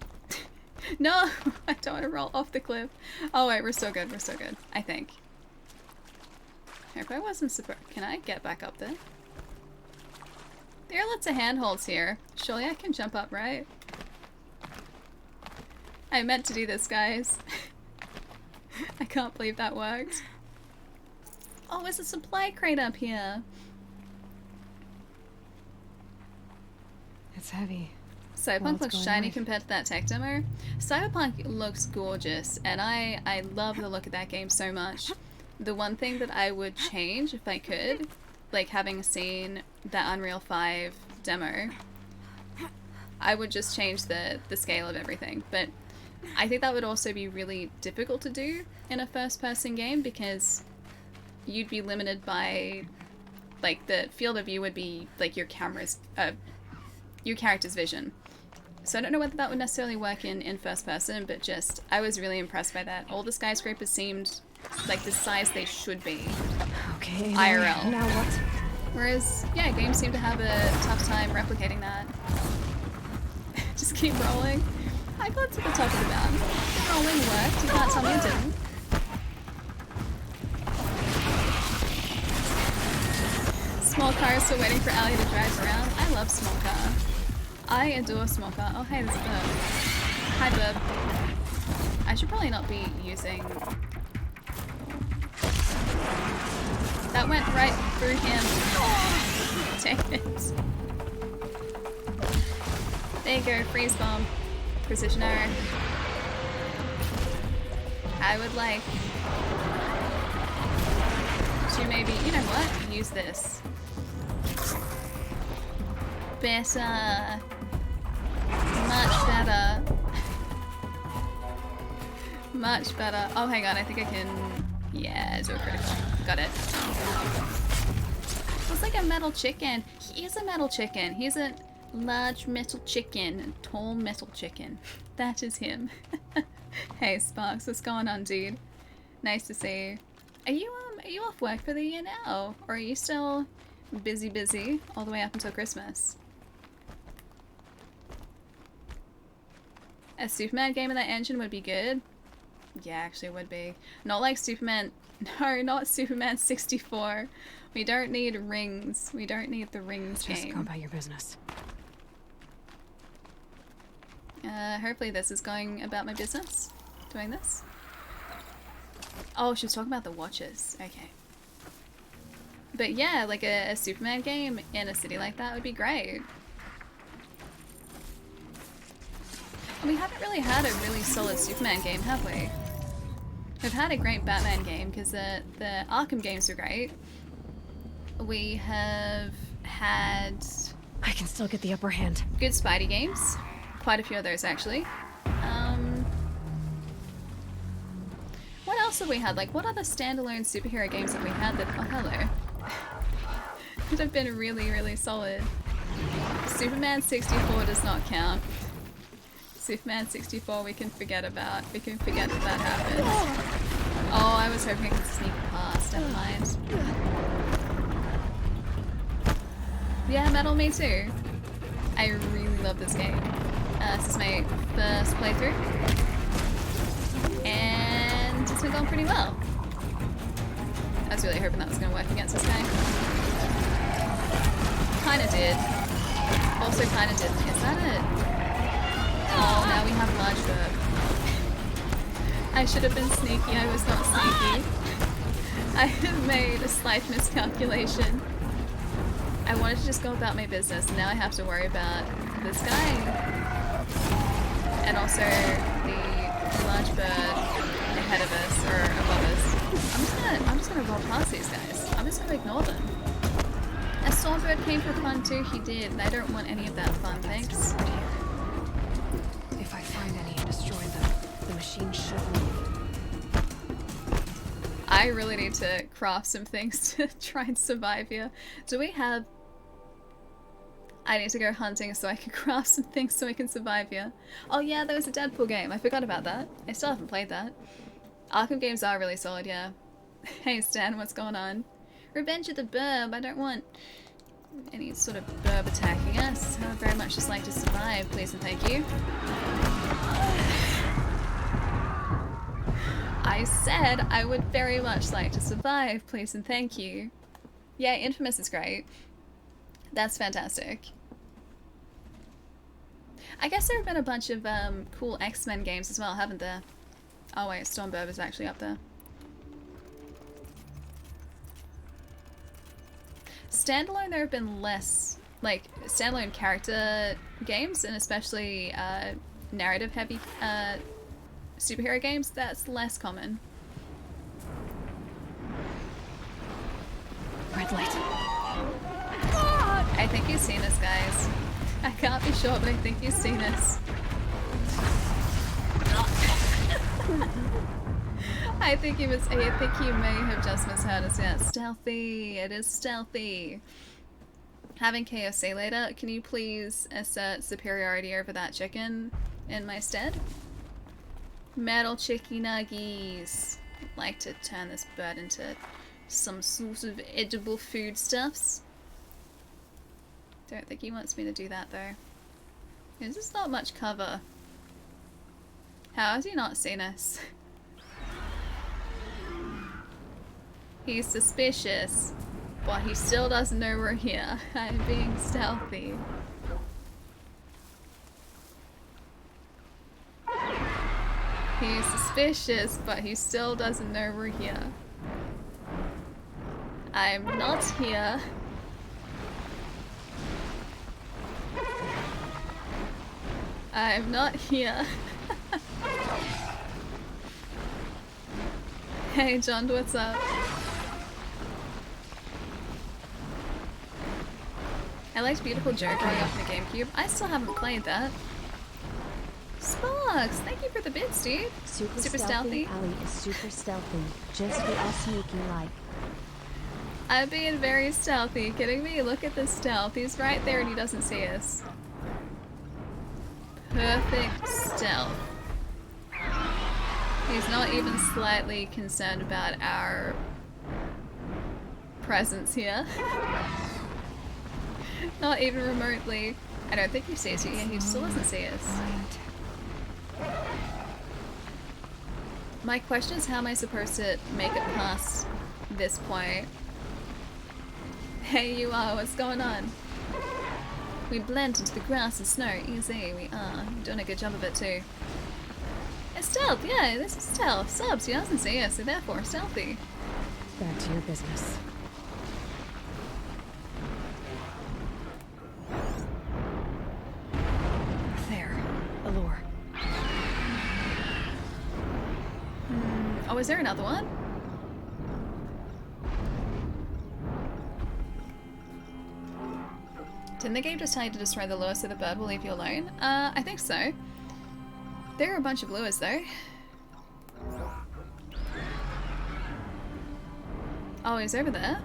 No, I don't want to roll off the cliff. Oh wait, we're so good. We're so good. I think. If I wasn't super... Can I get back up there? There are lots of handholds here. Surely I can jump up, right? I meant to do this, guys. I can't believe that worked. Oh, there's a supply crate up here. It's heavy. Cyberpunk looks shiny compared to that tech demo. Cyberpunk looks gorgeous, and I love the look of that game so much. The one thing that I would change if I could, like having seen that Unreal 5 demo, I would just change the scale of everything. But I think that would also be really difficult to do in a first-person game because you'd be limited by, like, the field of view would be, like, your character's vision. So I don't know whether that would necessarily work in first person, but just, I was really impressed by that. All the skyscrapers seemed like the size they should be. Okay, IRL. now what? Whereas, yeah, games seem to have a tough time replicating that. Just keep rolling. I got to the top of the mountain. The rolling worked. You can't tell me it didn't. Small car is still waiting for Allie to drive around. I love small car. I adore small car. Oh, hey, there's a bird. Hi, bird. I should probably not be using... That went right through him. Oh, dang it. There you go, freeze bomb. Precision arrow. I would like to maybe, you know what? Use this. Better. Much better. Much better. Oh, hang on, I think I can... Yeah, do a critical. Got it. Looks like a metal chicken. He is a metal chicken. He's a large metal chicken. A tall metal chicken. That is him. Hey, Sparks, what's going on, dude? Nice to see you. Are you off work for the year now? Or are you still busy all the way up until Christmas? A Superman game in that engine would be good. Yeah, actually it would be. Not like Superman... No, not Superman 64. We don't need rings. We don't need the rings game. Just go about your business. Hopefully this is going about my business. Doing this. Oh, she was talking about the watches. Okay. But yeah, like a Superman game in a city like that would be great. We haven't really had a really solid Superman game, have we? We've had a great Batman game because the Arkham games were great. We have had... I can still get the upper hand. Good Spidey games. Quite a few of those, actually. What else have we had? Like, what other standalone superhero games have we had that... Oh, hello. that have been really solid. Superman 64 does not count. Superman 64 we can forget about. We can forget that happened. Oh, I was hoping I could sneak past. Never mind. Yeah, Metal, me too. I really love this game. This is my first playthrough. And it's been going pretty well. I was really hoping that was going to work against this guy. Kinda did. Also kinda didn't. Is that it? Oh, now we have large bird. I should have been sneaky, I was not sneaky. I have made a slight miscalculation. I wanted to just go about my business, and now I have to worry about this guy. And also the large bird ahead of us, or above us. I'm just gonna roll past these guys. I'm just gonna ignore them. A Stormbird came for fun too, he did, and I don't want any of that fun, thanks. If I find any and destroy them, the machine should leave. I really need to craft some things to try and survive here. Do we have... I need to go hunting so I can craft some things so I can survive here. Oh yeah, there was a Deadpool game. I forgot about that. I still haven't played that. Arkham games are really solid, yeah. Hey Stan, what's going on? Revenge of the Burb. I don't want any sort of burb attacking us. I would very much just like to survive, please and thank you. I said I would very much like to survive, please and thank you. Yeah, Infamous is great. That's fantastic. I guess there have been a bunch of cool X-Men games as well, haven't there? Oh wait, Stormbird is actually up there. Standalone, there have been less, like, standalone character games, and especially narrative-heavy superhero games, that's less common. Red light. I think you've seen this, guys. I can't be sure, but I think you've seen this. I think he may have just misheard us. Yeah, stealthy. It is stealthy. Having KFC later, can you please assert superiority over that chicken in my stead? Metal chicky nuggies. I'd like to turn this bird into some sort of edible foodstuffs. Don't think he wants me to do that though. There's just not much cover. How has he not seen us? He's suspicious, but he still doesn't know we're here. I'm being stealthy. He's suspicious, but he still doesn't know we're here. I'm not here. I'm not here. Hey John, what's up? I liked Beautiful Joe growing up in the GameCube. I still haven't played that. Sparks, thank you for the bits, dude. Super stealthy. Ellie is super stealthy. Just be all sneaky like. I'm being very stealthy. Kidding me? Look at the stealth. He's right there and he doesn't see us. Perfect stealth. He's not even slightly concerned about our presence here. Not even remotely. I don't think he sees you. Yeah, he still doesn't see us. My question is, how am I supposed to make it past this point? Hey, you are. What's going on? We blend into the grass and snow. Easy. We are. You're doing a good job of it too. It's stealth. Yeah, this is stealth. Subs. He doesn't see us, so therefore stealthy. Back to your business. There. Allure. Oh, is there another one? Didn't the game just tell you to destroy the lure so the bird will leave you alone? I think so. There are a bunch of lures though. Oh, he's over there.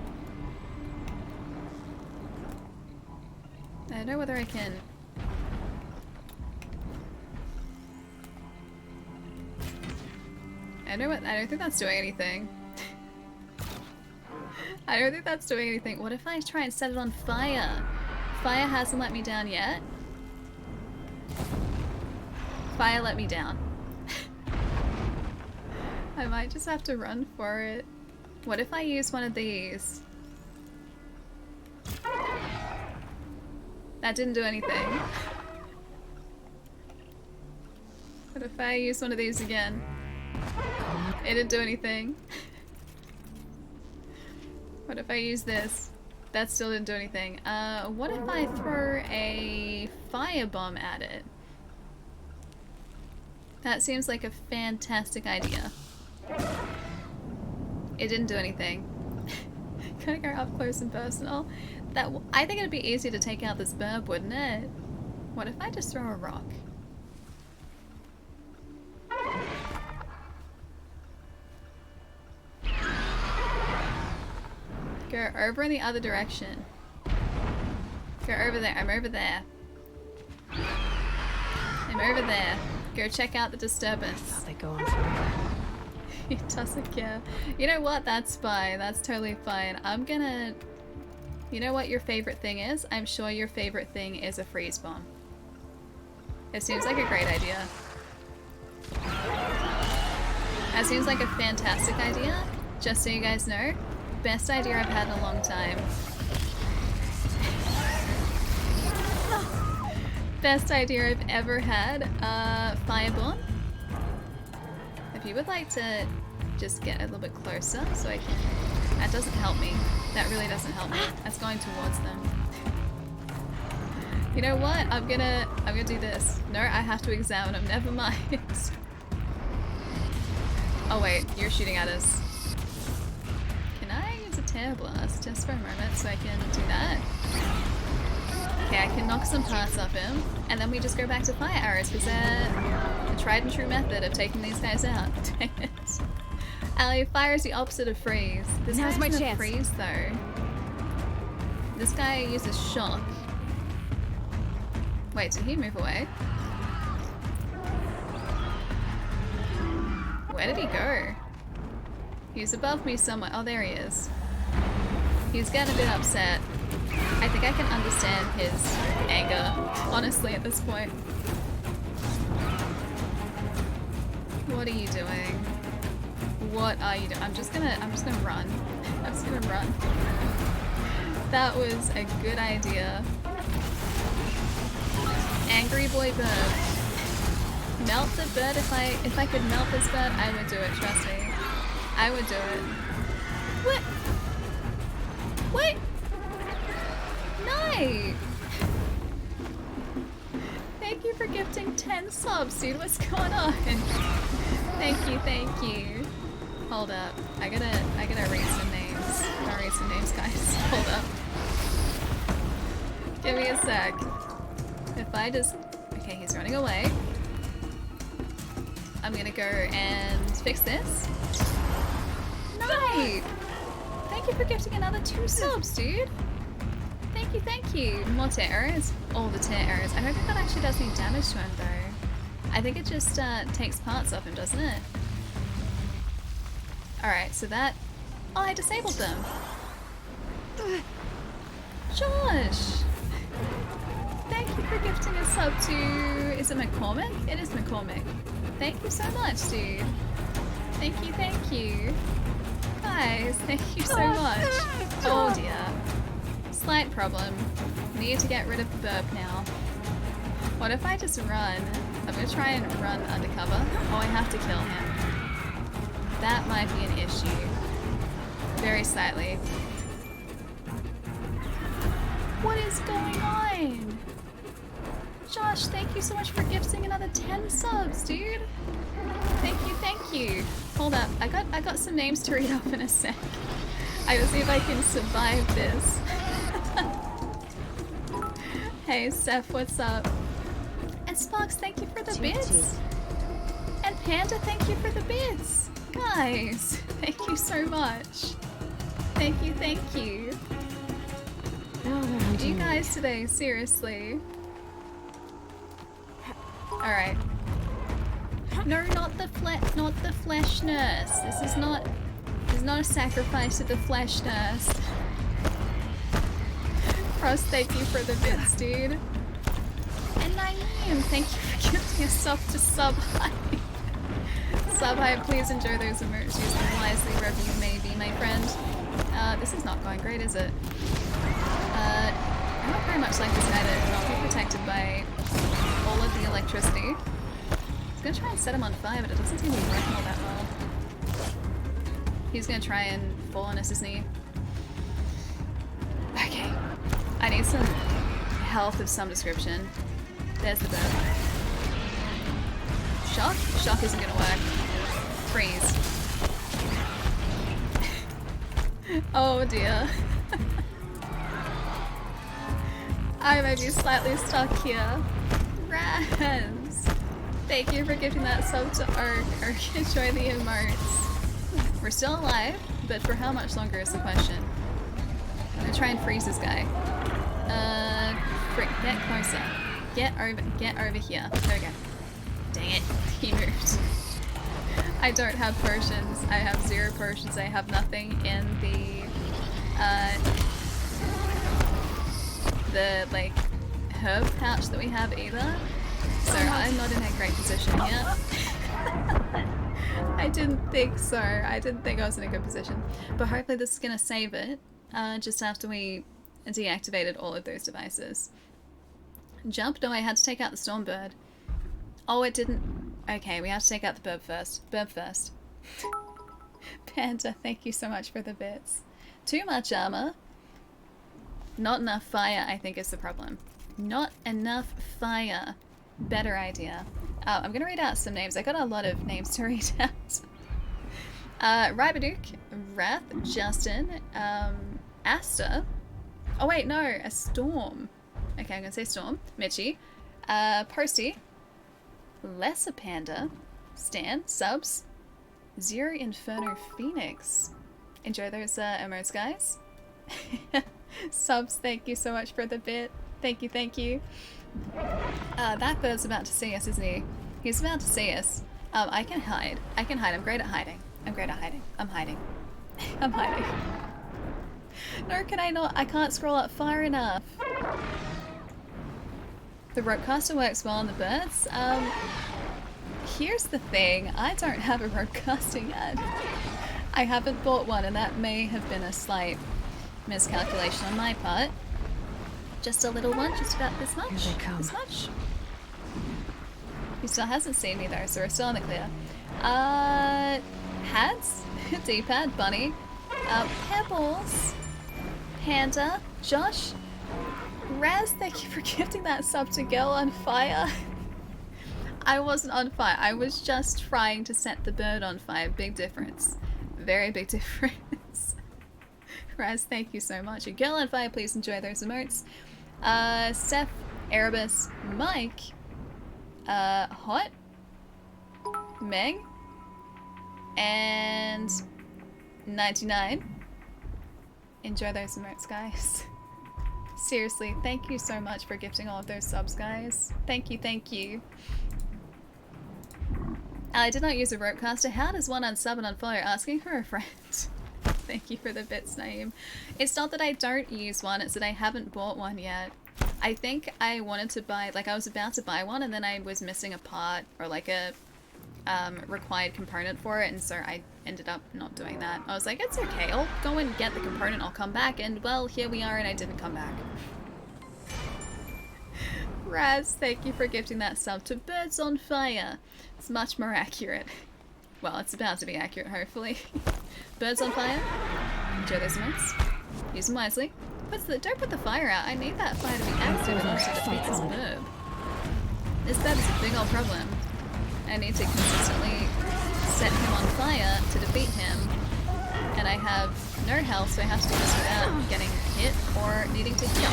I don't know whether I can... I don't think that's doing anything. I don't think that's doing anything. What if I try and set it on fire? Fire hasn't let me down yet. Fire let me down. I might just have to run for it. What if I use one of these? That didn't do anything. What if I use one of these again? It didn't do anything. What if I use this? That still didn't do anything. What if I throw a firebomb at it? That seems like a fantastic idea. It didn't do anything. Gonna go up close and personal. I think it'd be easy to take out this burb, wouldn't it? What if I just throw a rock? Go over in the other direction. Go over there. I'm over there. I'm over there. Go check out the disturbance. They go on forever. He doesn't care. You know what? That's fine. That's totally fine. I'm gonna... You know what your favorite thing is? I'm sure your favorite thing is a freeze bomb. It seems like a great idea. That seems like a fantastic idea. Just so you guys know. Best idea I've had in a long time. Best idea I've ever had. Firebomb. If you would like to just get a little bit closer so I can... That doesn't help me. That really doesn't help me. That's going towards them. You know what? I'm gonna do this. No, I have to examine them. Never mind. Oh wait, you're shooting at us. Can I use a tear blast just for a moment so I can do that? Okay, I can knock some parts off him, and then we just go back to fire arrows because they're a tried and true method of taking these guys out. Dang it. Ali, fire is the opposite of freeze. This Now's guy's my gonna chance. freeze though. This guy uses shock. Wait, did he move away? Where did he go? He's above me somewhere. Oh, there he is. He's getting a bit upset. I think I can understand his anger, honestly, at this point. What are you doing? What are you doing? I'm just gonna run. I'm just gonna run. That was a good idea. Angry boy bird. Melt the bird. If I could melt this bird, I would do it, trust me. I would do it. What? What? No! Thank you for gifting 10 subs, dude. What's going on? Thank you, thank you. Hold up. I gotta read some names. I gotta read some names, guys. Hold up. Give me a sec. If I just... Okay, he's running away. I'm gonna go and fix this. No! Thank you for gifting another 2 subs, dude. Thank you. More tear arrows? All the tear arrows. I don't think that actually does any damage to him, though. I think it just takes parts off him, doesn't it? Alright, so that... Oh, I disabled them. Josh! Thank you for gifting a sub to... Is it McCormick? It is McCormick. Thank you so much, dude. Thank you. Guys, thank you so much. Oh dear. Slight problem. Need to get rid of the burp now. What if I just run? I'm gonna try and run undercover. Oh, I have to kill him. That might be an issue. Very slightly. What is going on? Josh, thank you so much for gifting another 10 subs, dude. Thank you. Hold up, I got some names to read off in a sec. I will see if I can survive this. Hey, Steph, what's up? And Sparks, thank you for the bits. And Panda, thank you for the bits. Guys, thank you so much. Thank you. You guys today, seriously. Alright. No, not the flesh nurse. This is not a sacrifice to the flesh nurse. Cross, thank you for the bits, dude. And Naeem, thank you for giving a sub to Sub High. Sub High, please enjoy those emotes. Use them wisely wherever you may be, my friend. This is not going great, is it? I would very much like this guy to not be protected by all of the electricity. I was gonna try and set him on fire, but it doesn't seem to be working all that well. He's gonna try and fall on us, isn't he? Okay. I need some health of some description. There's the bird. Shock? Shock isn't gonna work. Freeze. Oh dear. I might be slightly stuck here. Raz! Thank you for giving that sub to Ark. Ark, enjoy the emotes. We're still alive, but for how much longer is the question. I'm gonna try and freeze this guy. Frick, get closer. Get over here. There we go. Dang it, he moved. I don't have potions. I have 0 potions. I have nothing in the like herb pouch that we have either. So I'm not in a great position yet. I didn't think so. I didn't think I was in a good position. But hopefully this is gonna save it just after we deactivated all of those devices. Jump? No, I had to take out the Stormbird. Oh, it didn't. Okay, we have to take out the burb first. Burb first. Panda, thank you so much for the bits. Too much armor. Not enough fire, I think, is the problem. Not enough fire. Better idea. I'm gonna read out some names. I got a lot of names to read out. Rybaduke, Wrath, Justin, Asta. Oh wait, no, a Storm. Okay, I'm gonna say Storm. Mitchie. Posty. Lesser Panda. Stan. Subs. Zero Inferno Phoenix. Enjoy those emotes, guys. Subs, thank you so much for the bit. Thank you, thank you. That bird's about to see us, isn't he? He's about to see us. I can hide. I can hide. I'm great at hiding. I'm great at hiding. I'm hiding. I'm hiding. Nor can I not. I can't scroll up far enough. The ropecaster works well on the birds. Here's the thing. I don't have a ropecaster yet. I haven't bought one, and that may have been a slight miscalculation on my part. Just a little one, just about this much. Here they come. This much. He still hasn't seen me though, so we're still in the clear. Hats, D-pad, bunny, Pebbles, Panda, Josh, Raz, thank you for gifting that sub to Girl on Fire. I wasn't on fire, I was just trying to set the bird on fire. Big difference. Very big difference. Raz, thank you so much. A Girl on Fire, please enjoy those emotes. Steph, Erebus, Mike, Hot, Meg, and 99. Enjoy those emotes, guys. Seriously, thank you so much for gifting all of those subs, guys. Thank you, thank you. I did not use a ropecaster. How does one unsub and unfollow? Asking for a friend. Thank you for the bits, Naeem. It's not that I don't use one, it's that I haven't bought one yet. I think I wanted to buy, like I was about to buy one and then I was missing a part or like a required component for it, and so I ended up not doing that. I was like, it's okay, I'll go and get the component, I'll come back, and well, here we are and I didn't come back. Raz, thank you for gifting that sub to Birds on Fire. It's much more accurate. Well, it's about to be accurate, hopefully. Birds on Fire. Enjoy those emotes. Use them wisely. Don't put the fire out. I need that fire to be active in order to defeat this herb. This bird is a big old problem. I need to consistently set him on fire to defeat him. And I have no health, so I have to do this without getting hit or needing to heal.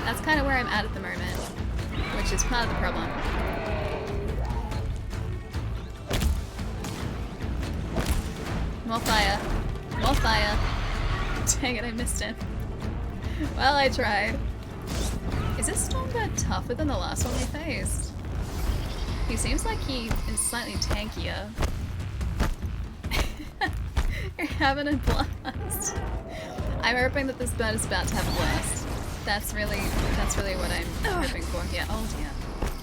That's kind of where I'm at the moment, which is part of the problem. More fire. More fire. Dang it, I missed him. Well, I tried. Is this Stormbird tougher than the last one we faced? He seems like he is slightly tankier. You're having a blast. I'm hoping that this bird is about to have a blast. That's really what I'm hoping for here. Oh dear.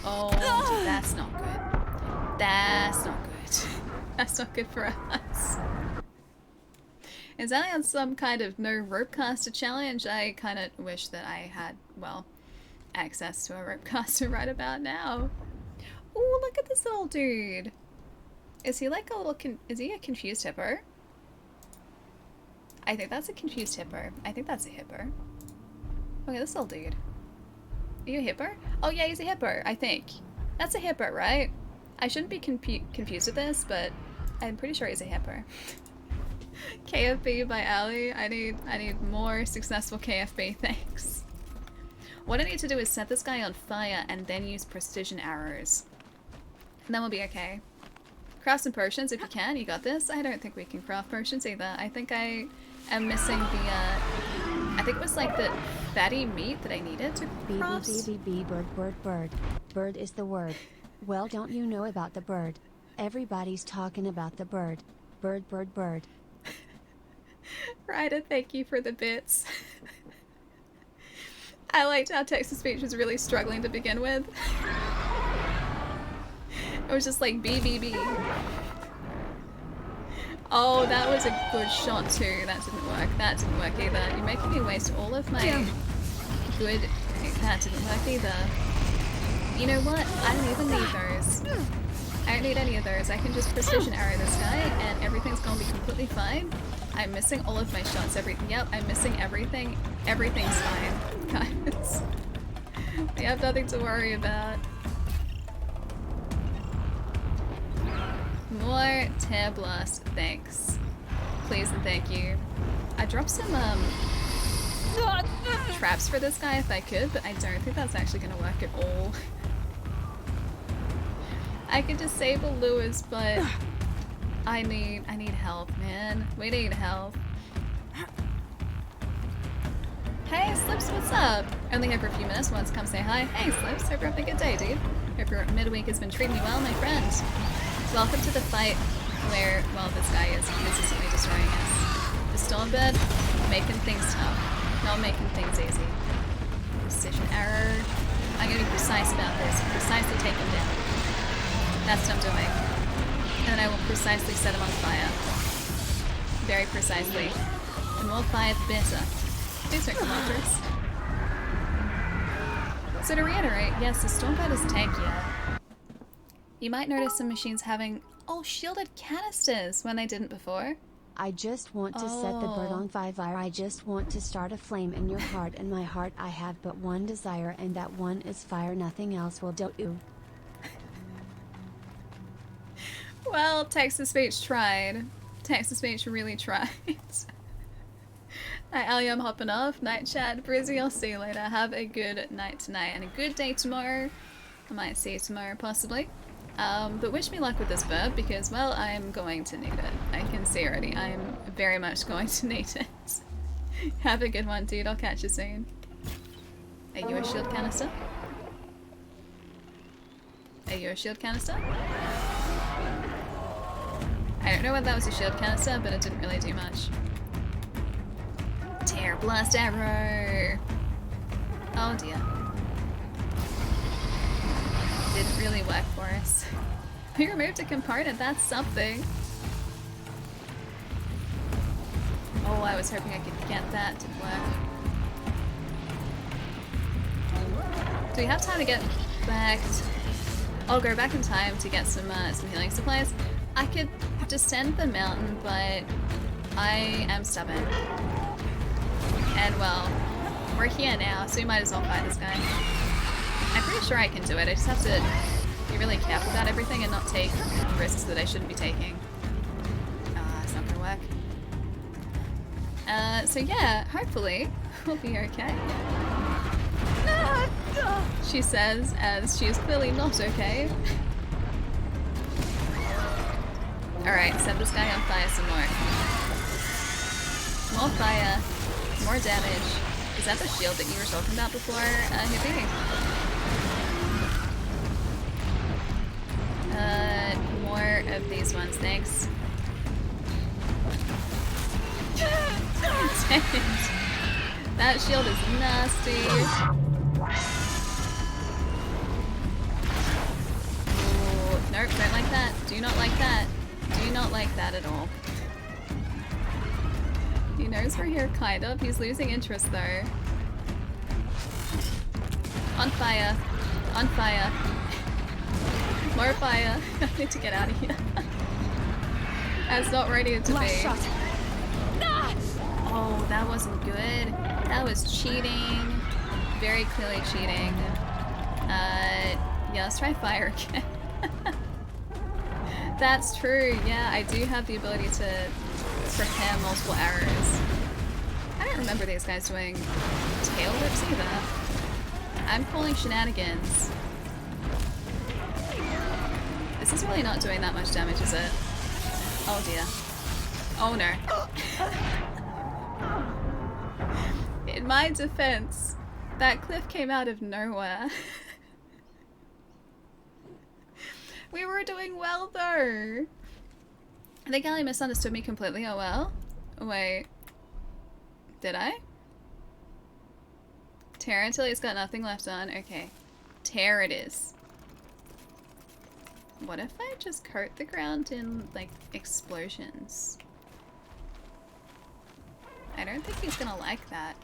Oh, that's not good. That's not good. That's not good for us. Is Ali on some kind of no ropecaster challenge? I kind of wish that I had, well, access to a ropecaster right about now. Ooh, look at this little dude. Is he like a little is he a confused hippo? I think that's a confused hippo. I think that's a hippo. Look at this little dude. Are you a hippo? Oh yeah, he's a hippo, I think. That's a hippo, right? I shouldn't be confused with this, but I'm pretty sure he's a hippo. KFB by Ali. I need more successful KFB, thanks. What I need to do is set this guy on fire and then use precision arrows. And then we'll be okay. Craft some potions if you can, you got this. I don't think we can craft potions either. I think I am missing the, I think it was like the fatty meat that I needed to craft. Bird. Bird is the word. Well, don't you know about the bird? Everybody's talking about the bird. Bird. Ryder, thank you for the bits. I liked how text-to-speech was really struggling to begin with. It was just like B. Oh, that was a good shot too. That didn't work. That didn't work either. You're making me waste all of my good... That didn't work either. You know what? I don't even need those. I don't need any of those. I can just precision arrow this guy and everything's gonna be completely fine. I'm missing all of my shots. Yep, I'm missing everything. Everything's fine, guys. We have nothing to worry about. More tear blast, thanks. Please and thank you. I dropped some traps for this guy if I could, but I don't think that's actually gonna work at all. I could disable lures, but I need help, man. We need help. Hey, Slips, what's up? Only here for a few minutes. Want to come say hi? Hey, Slips. Hope you're having a good day, dude. Hope your midweek has been treating you well, my friend. Welcome to the fight where, well, this guy is consistently destroying us. The Stormbird, making things tough, not making things easy. Precision error. I'm gonna be precise about this. Precisely take him down. That's what I'm doing. And then I will precisely set him on fire. Very precisely. The more fire, the better. Please don't come after us. So to reiterate, yes, the Stormbird is tankier. You might notice some machines having, shielded canisters when they didn't before. I just want to set the bird on fire. I just want to start a flame in your heart. In my heart I have but one desire, and that one is fire. Nothing else will do. Well, text-to-speech tried. Text-to-speech really tried. Alright, Ali, I'm hopping off. Night chat. Brizzy, I'll see you later. Have a good night tonight and a good day tomorrow. I might see you tomorrow, possibly. But wish me luck with this bird because, well, I'm going to need it. I can see already. I am very much going to need it. Have a good one, dude. I'll catch you soon. Are you a shield canister? Are you a shield canister? I don't know whether that was a shield canister, but it didn't really do much. Tear blast arrow! Oh dear. Didn't really work for us. We removed a component, that's something. Oh, I was hoping I could get that to work. Do we have time to get back? I'll go back in time to get some healing supplies. I could descend the mountain, but I am stubborn. And well, we're here now, so we might as well fight this guy. I'm pretty sure I can do it. I just have to be really careful about everything and not take risks that I shouldn't be taking. It's not gonna work. So yeah, hopefully we'll be okay. She says, as she is clearly not okay. Alright, set this guy on fire some more. More fire, more damage. Is that the shield that you were talking about before, Hippie? More of these ones, thanks. Dang it. That shield is nasty. Ooh, nope, don't like that. Do not like that. Do not like that at all. He knows we're here, kind of. He's losing interest, though. On fire. On fire. More fire. I need to get out of here. That's not ready to be. Shot. Oh, that wasn't good. That was cheating. Very clearly cheating. Yeah, let's try fire again. That's true. Yeah, I do have the ability to prepare multiple arrows. I don't remember these guys doing tail whips either. I'm calling shenanigans. This is really not doing that much damage, is it? Oh dear. Oh no. In my defense, that cliff came out of nowhere. We were doing well though. I think Ali misunderstood me completely. Oh well. Wait. Did I? Tear until he's got nothing left on. Okay. Tear it is. What if I just coat the ground in, like, explosions? I don't think he's gonna like that.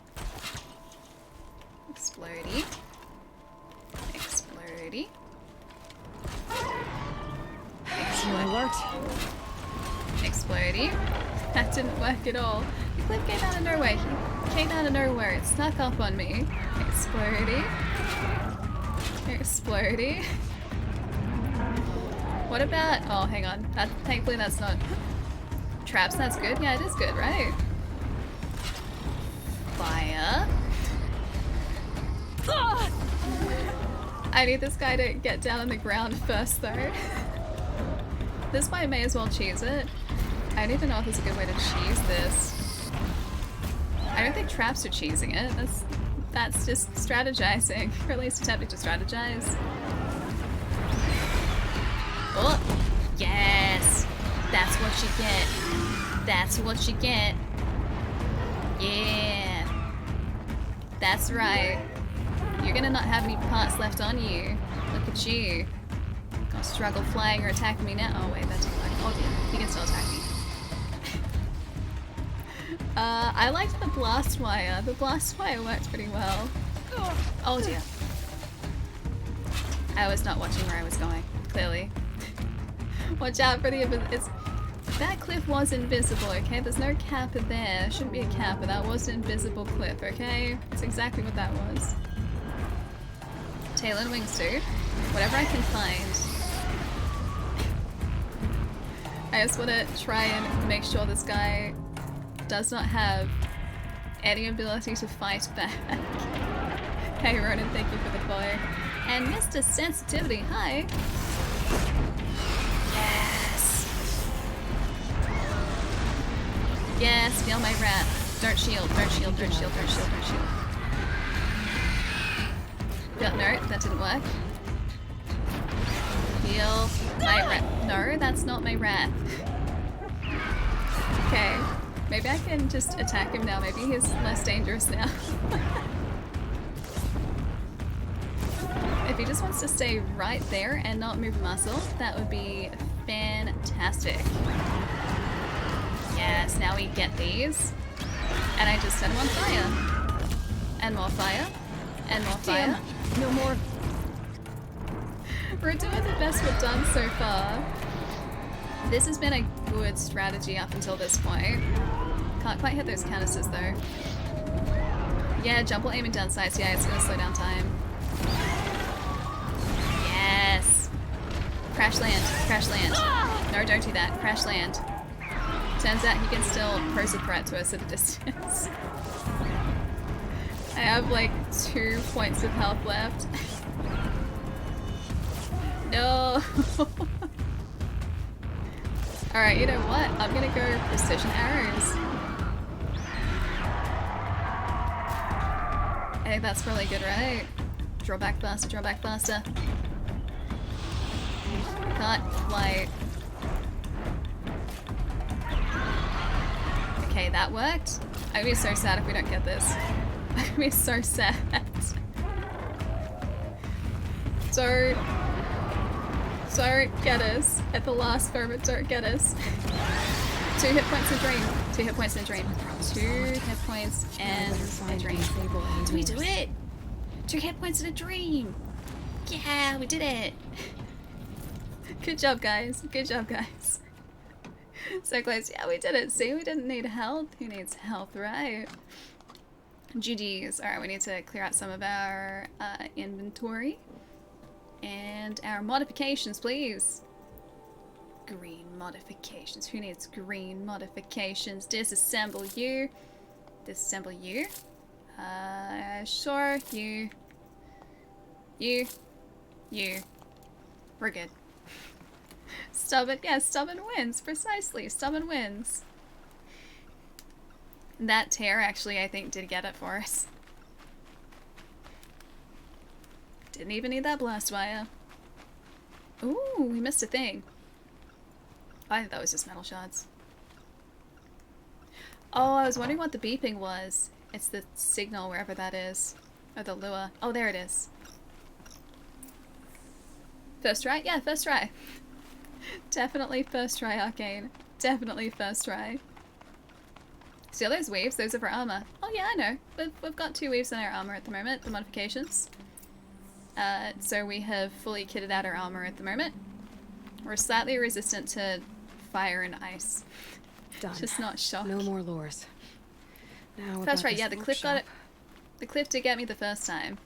Explodey. Explodey. Alert. Explodey. That didn't work at all. The cliff came out of nowhere. He came out of nowhere. It snuck up on me. Explodey. Explodey. What about... Oh, hang on. Thankfully that's not... Traps, that's good? Yeah, it is good, right? Fire. I need this guy to get down on the ground first, though. This way I may as well cheese it. I don't even know if there's a good way to cheese this. I don't think traps are cheesing it. That's just strategizing. Or at least attempting to strategize. Oh! Yes! That's what you get. That's what you get. Yeah! That's right. You're gonna not have any parts left on you. Look at you. Gonna struggle flying or attacking me now. Oh wait, that didn't work. Oh dear, he can still attack me. I liked the blast wire. The blast wire worked pretty well. Oh dear. I was not watching where I was going, clearly. Watch out for the that cliff was invisible, okay? There's no kappa there. Shouldn't be a kappa. That was an invisible cliff, okay? That's exactly what that was. Tail and wings too. Whatever I can find. I just want to try and make sure this guy does not have any ability to fight back. Hey Ronan, thank you for the follow. And Mr. Sensitivity, hi! Yes! Yes, feel my wrath. Don't shield, don't shield, don't shield, don't shield, don't shield. No, that didn't work. Feel my wrath. No, that's not my wrath. Okay. Maybe I can just attack him now. Maybe he's less dangerous now. If he just wants to stay right there and not move a muscle, that would be fantastic. Yes, now we get these. And I just set him on fire. And more fire. And more fire. No more. We're doing the best we've done so far. This has been a good strategy up until this point. Can't quite hit those canisters though. Yeah, jump while aiming down sights. Yeah, it's gonna slow down time. Yes! Crash land. Crash land. No, don't do that. Crash land. Turns out he can still pose a threat to us at a distance. I have like 2 points of health left. No! Alright, you know what? I'm gonna go precision arrows. I think that's really good, right? Draw back faster, draw back faster. Can't fly. Okay, that worked. I'm gonna be so sad if we don't get this. I'm gonna be so sad. Don't get us at the last moment. Don't get us. 2 hit points and dream. 2 hit points and dream. 2 hit points and a dream. Did we do it? 2 hit points and a dream. Yeah, we did it. Good job, guys. Good job, guys. So close. Yeah, we did it. See, we didn't need health. Who needs health, right? GG's. Alright, we need to clear out some of our inventory. And our modifications, please. Green modifications. Who needs green modifications? Disassemble you. Disassemble you. Sure. You. We're good. Stubborn. Yeah, stubborn wins. Precisely. Stubborn wins. That tear actually, I think, did get it for us. Didn't even need that blast wire. Ooh, we missed a thing. I think that was just metal shards. Oh, I was wondering what the beeping was. It's the signal, wherever that is. Or the lure. Oh, there it is. First try? Yeah, first try. Definitely first try, Arcane. Definitely first try. See all those weaves? Those are for armor. Oh yeah, I know. We've got 2 weaves in our armor at the moment, the modifications. So we have fully kitted out our armor at the moment. We're slightly resistant to fire and ice. Done. Just not shocked. No more lures. Now that's right, yeah, the cliff got it. The cliff did get me the first time.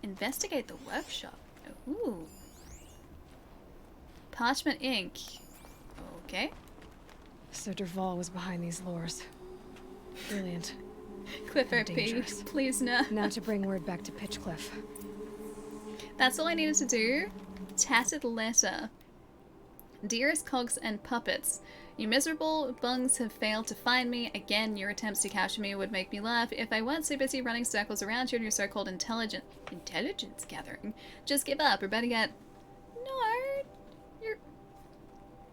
Investigate the workshop. Ooh. Parchment ink. Okay. So Derval was behind these lures. Brilliant. Cliff OP, please no. Now to bring word back to Pitchcliff. That's all I needed to do. Tattered letter. Dearest cogs and puppets, you miserable bungs have failed to find me. Again, your attempts to capture me would make me laugh if I weren't so busy running circles around you and your so-called intelligence gathering. Just give up, or better yet, no,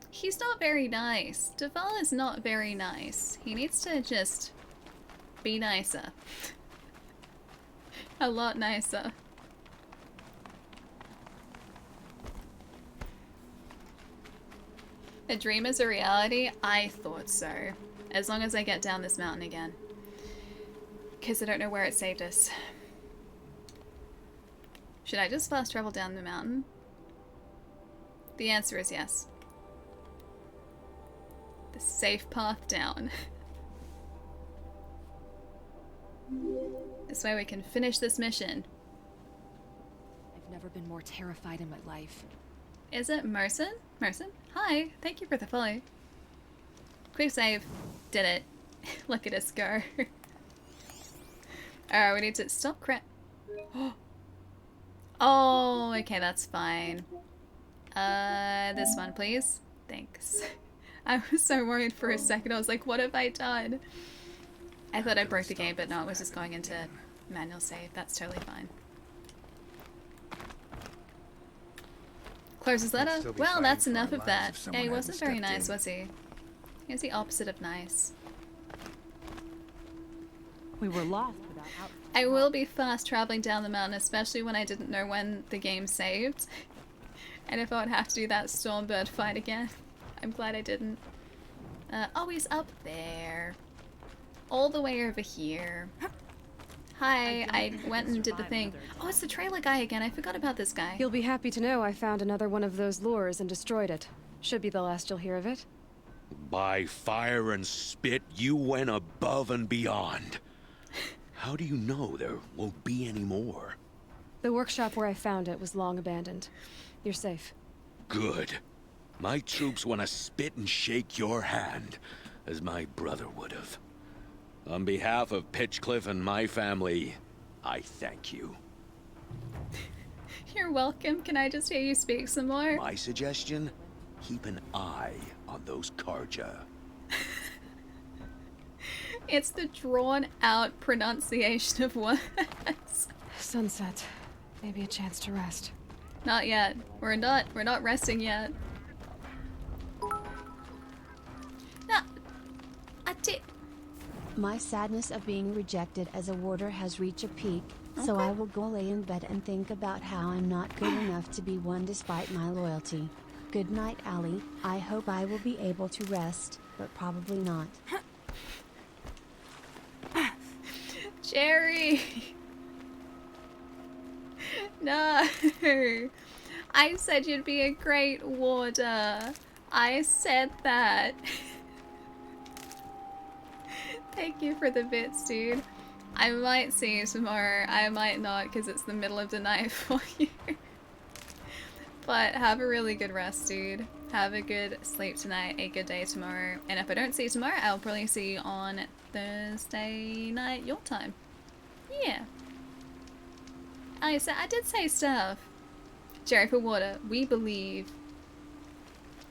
he's not very nice. Duval is not very nice. He needs to just be nicer. A lot nicer. A dream is a reality? I thought so. As long as I get down this mountain again. Because I don't know where it saved us. Should I just fast travel down the mountain? The answer is yes. The safe path down. This way we can finish this mission. I've never been more terrified in my life. Is it Merson? Merson? Hi, thank you for the follow. Quick save. Did it. Look at us go. Alright, we need to stop Oh, okay, that's fine. This one, please. Thanks. I was so worried for a second. I was like, what have I done? I thought I broke the game, but no, it was just going into manual save. That's totally fine. Close his letter? Well, that's enough of that. Yeah, he wasn't very nice, was he? He was the opposite of nice. We were lost without out. I will be fast traveling down the mountain, especially when I didn't know when the game saved. And if I would have to do that Stormbird fight again. I'm glad I didn't. Oh, he's up there. All the way over here. Hi, I went and did the thing. Oh, it's the trailer guy again. I forgot about this guy. You'll be happy to know I found another one of those lures and destroyed it. Should be the last you'll hear of it. By fire and spit, you went above and beyond. How do you know there won't be any more? The workshop where I found it was long abandoned. You're safe. Good. My troops want to spit and shake your hand, as my brother would have. On behalf of Pitchcliff and my family, I thank you. You're welcome. Can I just hear you speak some more? My suggestion? Keep an eye on those Karja. It's the drawn-out pronunciation of words. Sunset. Maybe a chance to rest. Not yet. We're not resting yet. No, I did. My sadness of being rejected as a warder has reached a peak, so I will go lay in bed and think about how I'm not good enough to be one despite my loyalty. Good night, Allie. I hope I will be able to rest, but probably not. Jerry! No! I said you'd be a great warder. I said that. Thank you for the bits, dude. I might see you tomorrow. I might not, because it's the middle of the night for you. But have a really good rest, dude. Have a good sleep tonight, a good day tomorrow. And if I don't see you tomorrow, I'll probably see you on Thursday night, your time. Yeah. I did say stuff. Jerry for water. We believe.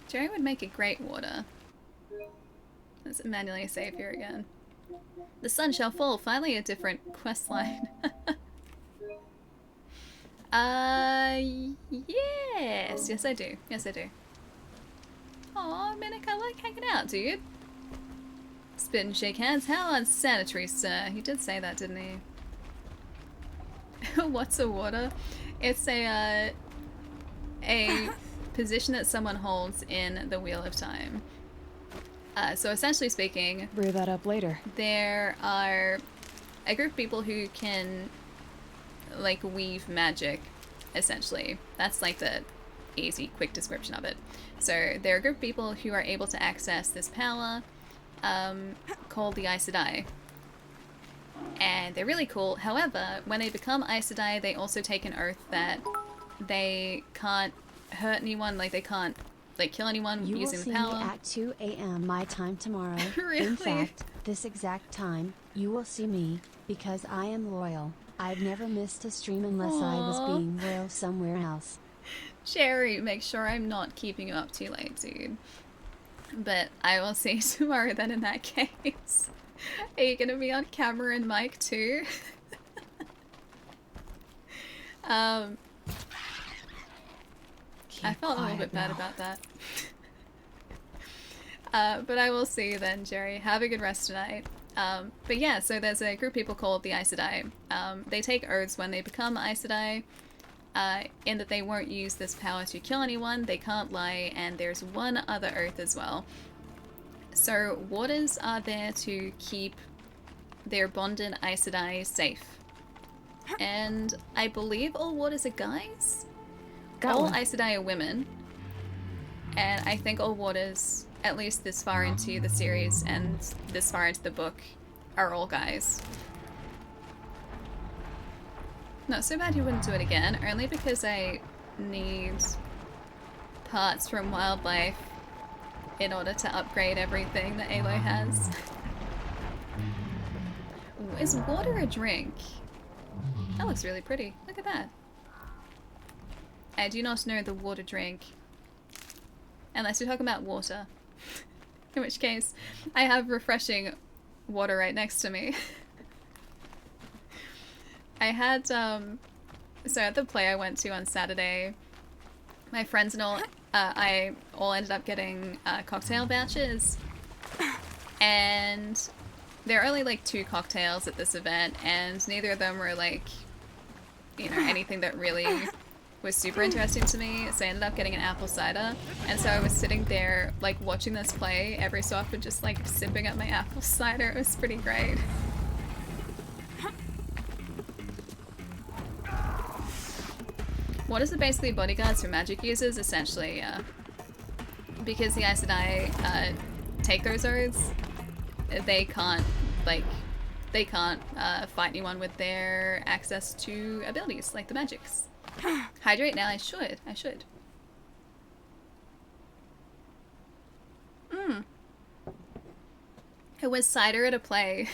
Jerry would make a great warder. Let's manually save here again. The sun shall fall. Finally a different quest line. Yes. Yes, I do. Yes, I do. Aw, Minnick, I like hanging out, dude. Spit and shake hands. How unsanitary, sir. He did say that, didn't he? What's a warder? It's a position that someone holds in the Wheel of Time. So essentially speaking, brew that up later. There are a group of people who can like weave magic, essentially. That's like the easy, quick description of it. So there are a group of people who are able to access this power called the Aes Sedai. And they're really cool. However, when they become Aes Sedai, they also take an oath that they can't hurt anyone, like they can't like kill anyone using the power. You will see me at 2 a.m. my time tomorrow. Really? In fact, this exact time, you will see me, because I am loyal. I've never missed a stream unless I was being loyal somewhere else. Jerry, make sure I'm not keeping you up too late, dude. But I will see you tomorrow then in that case. Are you gonna be on camera and mic too? I felt a little bit bad about that. But I will see you then, Jerry. Have a good rest tonight. But yeah, so there's a group of people called the Aes Sedai. They take oaths when they become Aes Sedai, in that they won't use this power to kill anyone, they can't lie, and there's one other oath as well. So warders are there to keep their bonded Aes Sedai safe. And I believe all warders are guys? All Aes Sedai are women. And I think all warders, at least this far into the series and this far into the book, are all guys. Not so bad you wouldn't do it again, only because I need parts from wildlife in order to upgrade everything that Aloy has. Is water a drink? That looks really pretty. Look at that. I do not know the water drink. Unless we're talking about water. In which case, I have refreshing water right next to me. I had, so at the play I went to on Saturday, my friends and all, I all ended up getting cocktail vouchers. And there are only like 2 cocktails at this event, and neither of them were like, you know, anything that really was super interesting to me, so I ended up getting an apple cider. And so I was sitting there, like, watching this play every so often, just like sipping up my apple cider. It was pretty great. What is it basically bodyguards for magic users? Essentially, yeah. Because the Aes Sedai take those oaths, they can't, like, they can't fight anyone with their access to abilities, like the magics. Hydrate now, I should. It was cider at a play.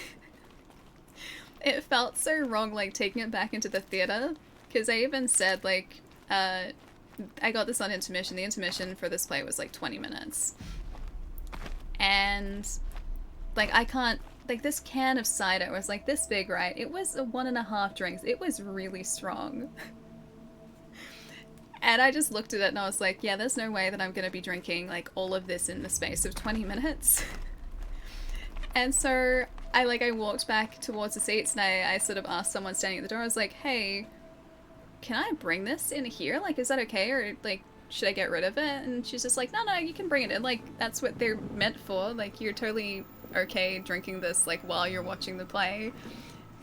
It felt so wrong, like, taking it back into the theater, because I even said, like, I got this on intermission. The intermission for this play was like 20 minutes. And, like, I can't, like, this can of cider was like this big, right? It was 1.5 drinks. It was really strong. And I just looked at it and I was like, yeah, there's no way that I'm gonna be drinking, like, all of this in the space of 20 minutes. And so I walked back towards the seats and I sort of asked someone standing at the door, I was like, hey, can I bring this in here? Like, is that okay? Or, like, should I get rid of it? And she's just like, no, you can bring it in. Like, that's what they're meant for. Like, you're totally okay drinking this, like, while you're watching the play.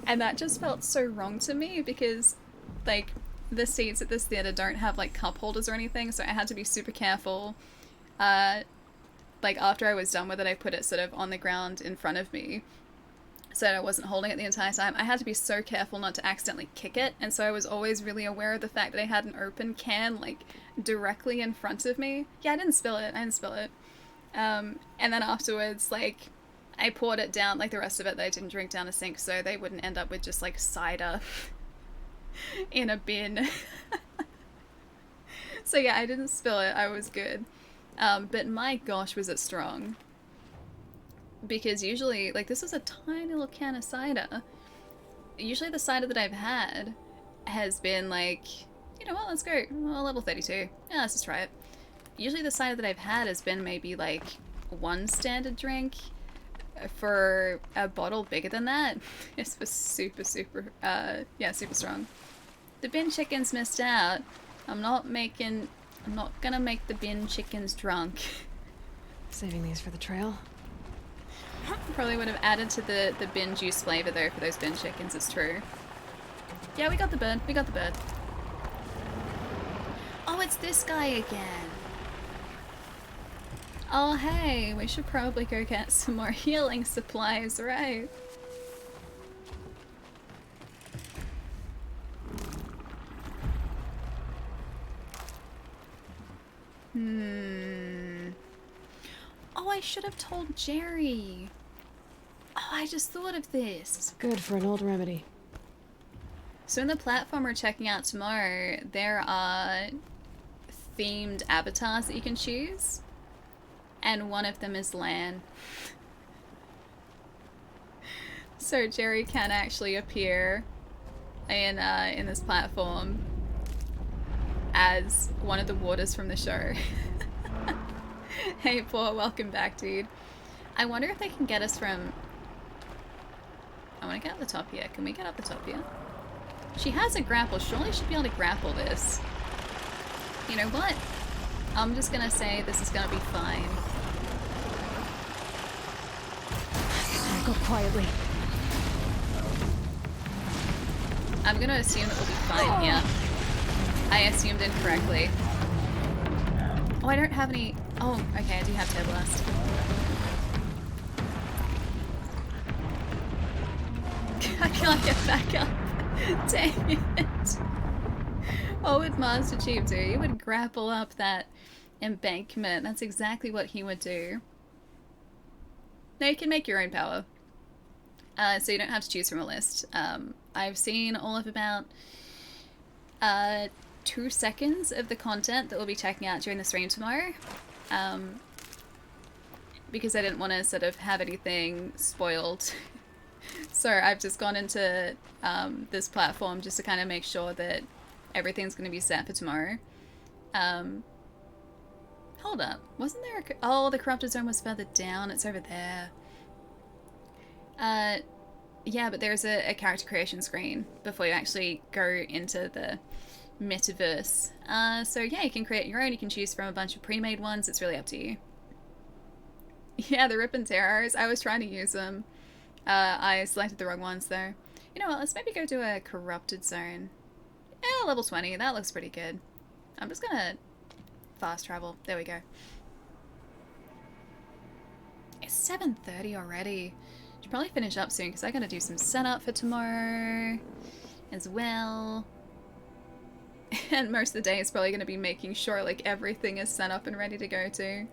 And that just felt so wrong to me because, like, the seats at this theater don't have, like, cup holders or anything, so I had to be super careful. Like, after I was done with it, I put it sort of on the ground in front of me, so that I wasn't holding it the entire time. I had to be so careful not to accidentally kick it, and so I was always really aware of the fact that I had an open can, like, directly in front of me. Yeah, I didn't spill it. And then afterwards, like, I poured it down, like the rest of it that I didn't drink, down a sink, so they wouldn't end up with just, like, cider in a bin. So yeah, I didn't spill it. I was good. But my gosh, was it strong. Because usually, like, this was a tiny little can of cider. Usually the cider that I've had has been like, you know what, let's go. Well, level 32. Yeah, let's just try it. Usually the cider that I've had has been maybe like 1 standard drink. For a bottle bigger than that, this was super strong. The bin chickens missed out. I'm not gonna make the bin chickens drunk. Saving these for the trail. Probably would have added to the bin juice flavor though for those bin chickens, it's true. Yeah, we got the bird. Oh, it's this guy again. Oh, hey, we should probably go get some more healing supplies, right? Oh, I should have told Jerry. Oh, I just thought of this. Good for an old remedy. So in the platform we're checking out tomorrow, there are themed avatars that you can choose, and one of them is Lan. So Jerry can actually appear in this platform as one of the warders from the show. Hey Paul, welcome back, dude. I wonder if they can get us from... I want to get up the top here. Can we get up the top here? She has a grapple. Surely she'd be able to grapple this. You know what? I'm just gonna say this is gonna be fine. Go quietly. I'm gonna assume that we'll be fine here. I assumed incorrectly. Oh, I don't have any... Oh, okay, I do have Tear Blast. I can't get back up. Dang it. What would Master Chief do? He would grapple up that embankment. That's exactly what he would do. No, you can make your own power. So you don't have to choose from a list. I've seen all of about 2 seconds of the content that we'll be checking out during the stream tomorrow. Because I didn't want to sort of have anything spoiled. So I've just gone into this platform just to kind of make sure that everything's going to be set for tomorrow. Hold up. Wasn't there a... Oh, the corrupted zone was further down. It's over there. Yeah, but there's a character creation screen before you actually go into the metaverse. So yeah, you can create your own. You can choose from a bunch of pre-made ones. It's really up to you. Yeah, the Rip and Tear arrows. I was trying to use them. I selected the wrong ones though. You know what, let's maybe go to a corrupted zone. Yeah, level 20. That looks pretty good. I'm just gonna fast travel. There we go. It's 7:30 already. Should probably finish up soon because I gotta do some setup for tomorrow as well. And most of the day is probably gonna be making sure like everything is set up and ready to go to.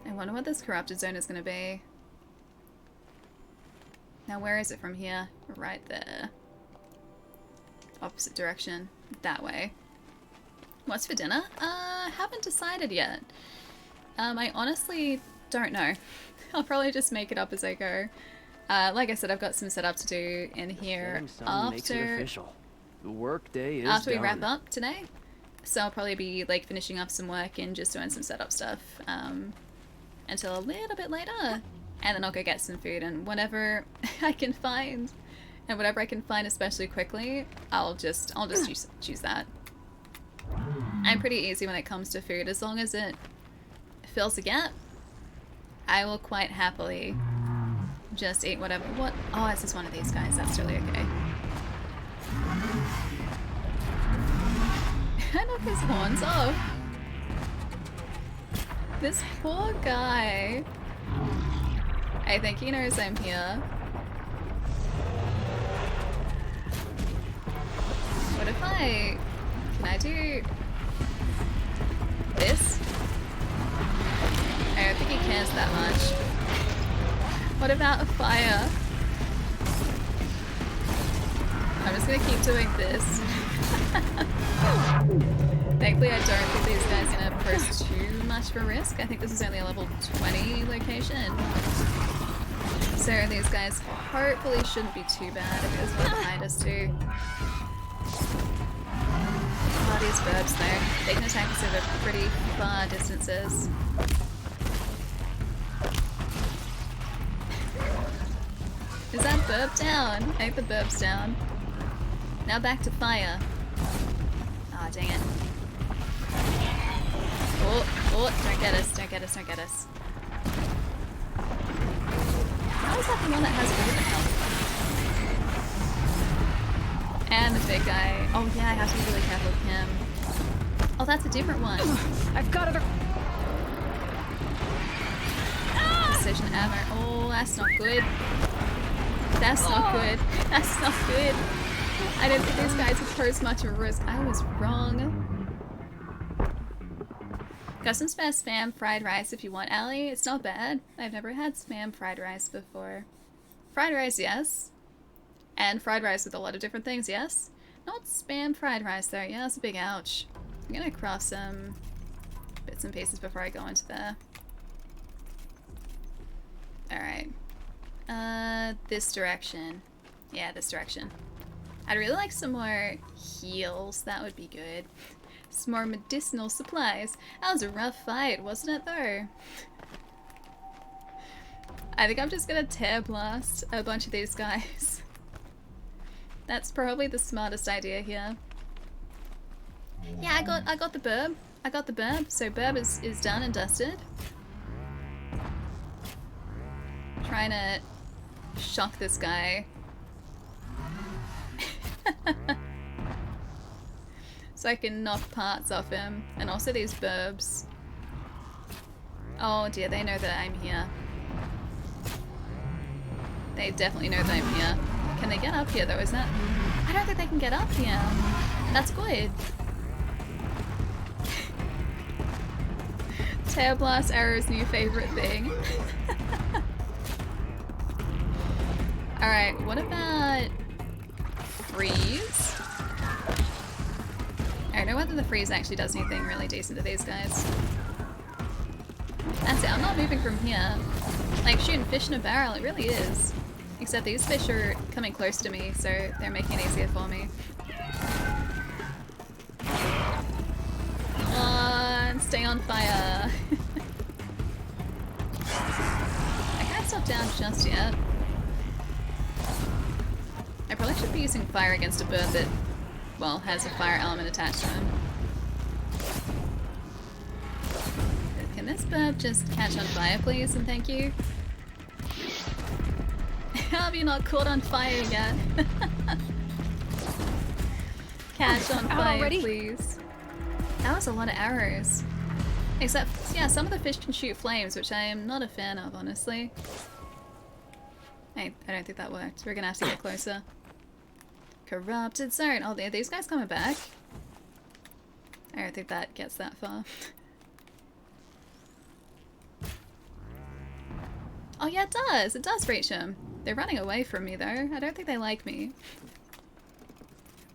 I wonder what this corrupted zone is gonna be. Now where is it from here? Right there. Opposite direction. That way. What's for dinner? Haven't decided yet. I honestly don't know. I'll probably just make it up as I go. Like I said, I've got some setup to do in here Makes it official. The work day is after we done. wrap up today. So I'll probably be like finishing up some work and just doing some setup stuff until a little bit later. And then I'll go get some food and whatever I can find. And whatever I can find especially quickly, I'll just choose that. I'm pretty easy when it comes to food. As long as it fills the gap, I will quite happily just eat whatever. What? Oh, it's just one of these guys. That's really okay. I knock his horns off. This poor guy. I think he knows I'm here. What if I... Can I do... this? I don't think he cares that much. What about a fire? I'm just gonna keep doing this. Thankfully I don't think these guys are gonna pose too much of a risk. I think this is only a level 20 location. So these guys hopefully shouldn't be too bad if there's one behind us too. Oh, these burbs though. They can attack us over pretty far distances. Is that burb down? I think the burb's down. Now back to fire. Ah, oh, dang it. Oh, don't get us, don't get us, don't get us. How is that the one that has really good health? And the big guy. Oh yeah, I have to be really careful with him. Oh, that's a different one. I've got it. Precision ammo. Oh, that's not good. That's not good. That's not good. I didn't think these guys would pose much of a risk. I was wrong. Got some spam fried rice if you want, Allie. It's not bad. I've never had spam fried rice before. Fried rice, yes. And fried rice with a lot of different things, yes. Not spam fried rice though. Yeah, that's a big ouch. I'm gonna craft some bits and pieces before I go into there. Alright. This direction. Yeah, this direction. I'd really like some more heals. That would be good. Some more medicinal supplies. That was a rough fight, wasn't it though? I think I'm just gonna tear blast a bunch of these guys. That's probably the smartest idea here. Yeah, I got the burb. I got the burb. So burb is done and dusted. Trying to shock this guy. So I can knock parts off him. And also these burbs. Oh dear, they know that I'm here. They definitely know that I'm here. Can they get up here though, is that? I don't think they can get up here. That's good. Tear Blast Arrow's new favorite thing. Alright, what about freeze? I don't know whether the freeze actually does anything really decent to these guys. That's it, I'm not moving from here. Like shooting fish in a barrel, it really is. Except these fish are coming close to me, so they're making it easier for me. Come on, stay on fire. I can't stop down just yet. I probably should be using fire against a bird that, well, has a fire element attached to him. Can this bird just catch on fire, please, and thank you? How have you not caught on fire yet? Catch on fire, please. That was a lot of arrows. Except, yeah, some of the fish can shoot flames, which I am not a fan of, honestly. Hey, I don't think that worked. We're gonna have to get closer. Corrupted zone. Oh, are these guys coming back? I don't think that gets that far. Oh yeah, it does. It does reach them. They're running away from me, though. I don't think they like me.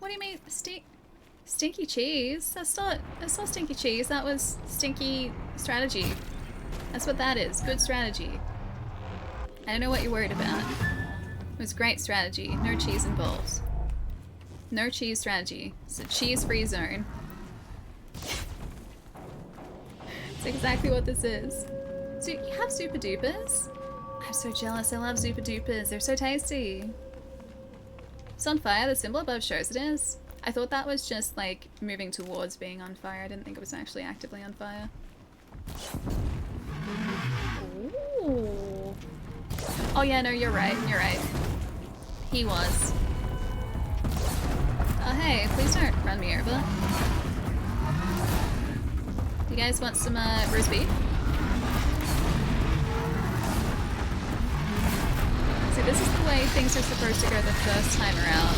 What do you mean? Stinky cheese? That's not stinky cheese. That was stinky strategy. That's what that is. Good strategy. I don't know what you're worried about. It was great strategy. No cheese involved. No cheese strategy. It's a cheese-free zone. It's exactly what this is. So you have super dupers? I'm so jealous. I love super dupers. They're so tasty. It's on fire. The symbol above shows it is. I thought that was just like moving towards being on fire. I didn't think it was actually actively on fire. Ooh. Oh yeah, no, you're right. You're right. He was. Oh hey, please don't run me over. Do you guys want some roast beef? See, this is the way things are supposed to go the first time around.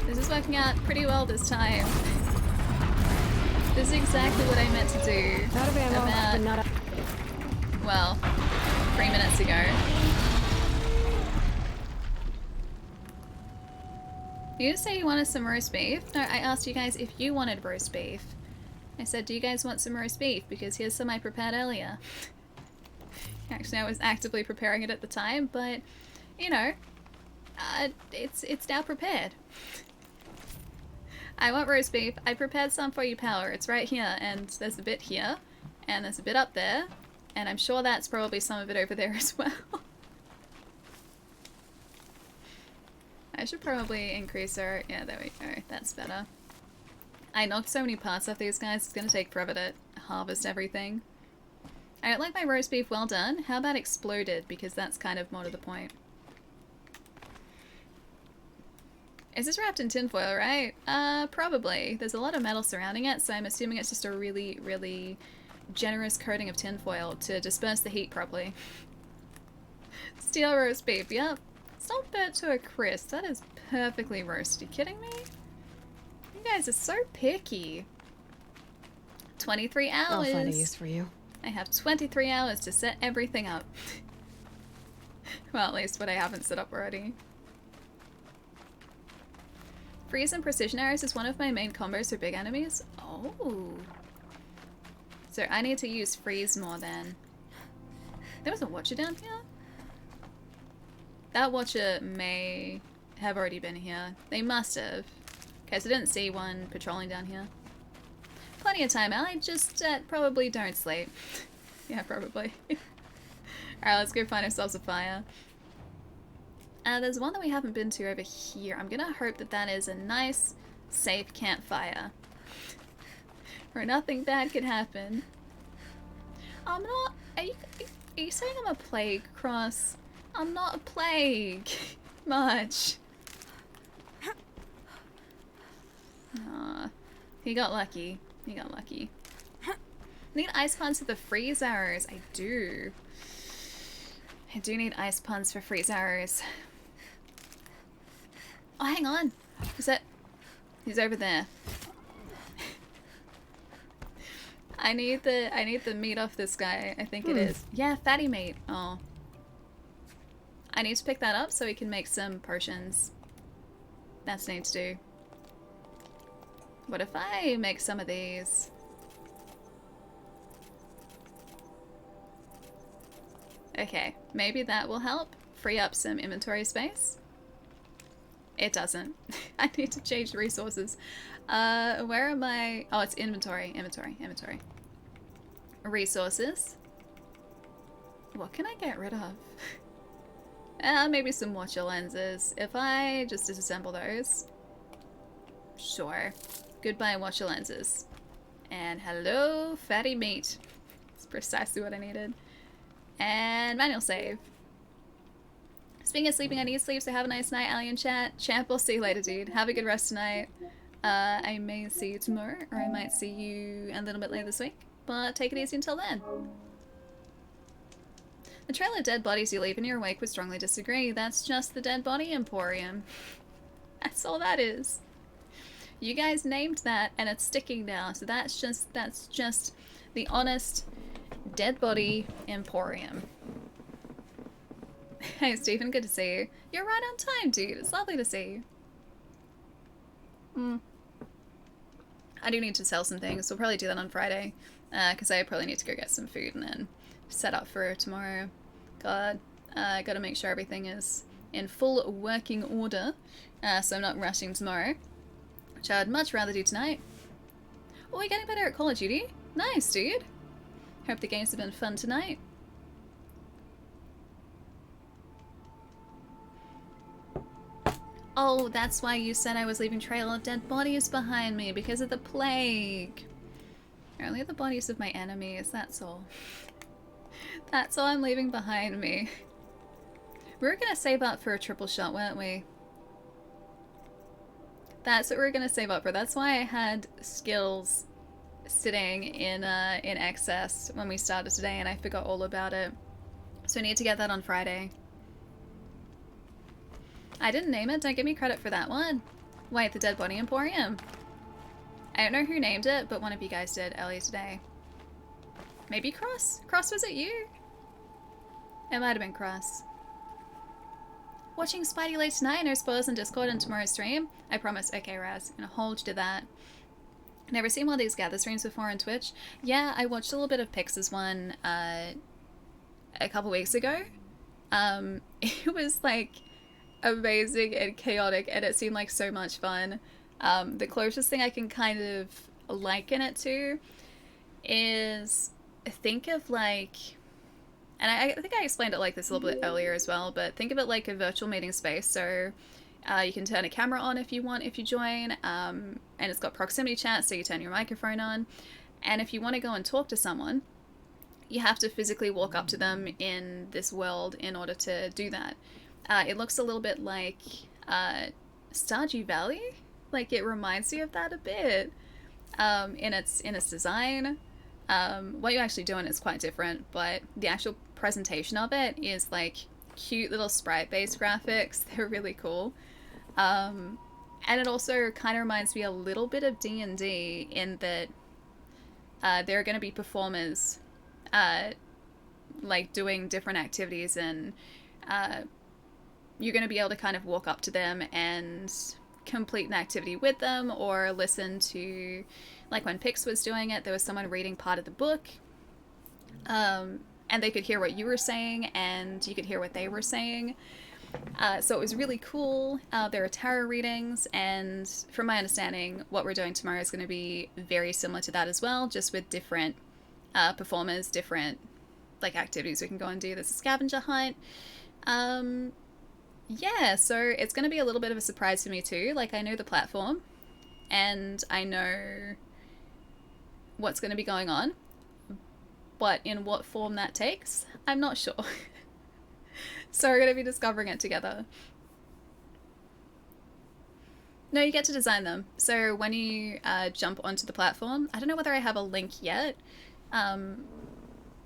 This is working out pretty well this time. This is exactly what I meant to do about, well, 3 minutes ago. You say you wanted some roast beef? No, I asked you guys if you wanted roast beef. I said, do you guys want some roast beef? Because here's some I prepared earlier. Actually, I was actively preparing it at the time, but, you know, it's now prepared. I want roast beef. I prepared some for you, Power. It's right here, and there's a bit here, and there's a bit up there, and I'm sure that's probably some of it over there as well. I should probably increase our... yeah, there we go. That's better. I knocked so many parts off these guys, it's gonna take forever to harvest everything. I don't like my roast beef well done. How about exploded? Because that's kind of more to the point. Is this wrapped in tinfoil, right? Probably. There's a lot of metal surrounding it, so I'm assuming it's just a really, really generous coating of tinfoil to disperse the heat properly. Steel roast beef, yep. It's not burnt to a crisp. That is perfectly roasted. Are you kidding me? You guys are so picky. 23 hours. I'll find a use for you. I have 23 hours to set everything up. Well, at least what I haven't set up already. Freeze and precision arrows is one of my main combos for big enemies. Oh. So I need to use freeze more then. There was a watcher down here? That watcher may have already been here. They must have. Okay, so I didn't see one patrolling down here. Plenty of time out. I just probably don't sleep. Yeah, probably. Alright, let's go find ourselves a fire. There's one that we haven't been to over here. I'm gonna hope that that is a nice, safe campfire. Where nothing bad could happen. I'm not... Are you saying I'm a plague, Cross? I'm not a plague. Much. Aw. He got lucky. He got lucky. Need ice puns for the freeze arrows. I do. I do need ice puns for freeze arrows. Oh, hang on. Is that... He's over there. I need the meat off this guy. I think it is. Yeah, fatty meat. Oh. I need to pick that up so we can make some potions. That's what I need to do. What if I make some of these? Okay, maybe that will help free up some inventory space. It doesn't. I need to change the resources. Where am I? Oh, it's inventory, inventory, inventory. Resources. What can I get rid of? Maybe some watcher lenses. If I just disassemble those. Sure. Goodbye, watcher lenses. And hello, fatty meat. It's precisely what I needed. And manual save. Speaking of sleeping, I need sleep, so have a nice night, Alien Chat. Champ, I'll see you later, dude. Have a good rest tonight. I may see you tomorrow, or I might see you a little bit later this week. But take it easy until then. The trail of dead bodies you leave in your wake would strongly disagree. That's just the Dead Body Emporium. That's all that is. You guys named that, and it's sticking now. So that's just the honest Dead Body Emporium. Hey Stephen, good to see you. You're right on time, dude. It's lovely to see you. I do need to sell some things. We'll probably do that on Friday. Because I probably need to go get some food and then set up for tomorrow. God, gotta make sure everything is in full working order. So I'm not rushing tomorrow. Which I'd much rather do tonight. Oh, we're getting better at Call of Duty. Nice, dude. Hope the games have been fun tonight. Oh, that's why you said I was leaving trail of dead bodies behind me, because of the plague. Only the bodies of my enemies, that's all. That's all I'm leaving behind me. We were gonna save up for a triple shot, weren't we? That's what we were gonna save up for. That's why I had skills sitting in excess when we started today, and I forgot all about it. So I need to get that on Friday. I didn't name it. Don't give me credit for that one. Wait, the Dead Body Emporium. I don't know who named it, but one of you guys did earlier today. Maybe Cross? Cross, was it you? It might have been Cross. Watching Spidey late tonight, no spoilers on Discord and tomorrow's stream. I promise. Okay, Raz. I'm gonna hold you to that. Never seen one of these gather streams before on Twitch. Yeah, I watched a little bit of Pix's one a couple weeks ago. It was like amazing and chaotic, and it seemed like so much fun. The closest thing I can kind of liken it to is, think of like, and I think I explained it like this a little bit earlier as well, but think of it like a virtual meeting space. So you can turn a camera on if you want, if you join, and it's got proximity chat, so you turn your microphone on, and if you want to go and talk to someone, you have to physically walk up to them in this world in order to do that. It looks a little bit like Stardew Valley. Like, it reminds me of that a bit in its design. What you're actually doing is quite different, but the actual presentation of it is like cute little sprite-based graphics. They're really cool. And it also kind of reminds me a little bit of D&D in that there are going to be performers like doing different activities, and you're going to be able to kind of walk up to them and complete an activity with them or listen to, like when Pix was doing it, there was someone reading part of the book, and they could hear what you were saying and you could hear what they were saying. So it was really cool. There are tarot readings, and from my understanding, what we're doing tomorrow is going to be very similar to that as well, just with different performers, different like activities we can go and do. There's a scavenger hunt. Yeah, so it's going to be a little bit of a surprise for me too. Like, I know the platform and I know what's going to be going on, but in what form that takes, I'm not sure. So we're going to be discovering it together. No, you get to design them. So when you jump onto the platform, I don't know whether I have a link yet.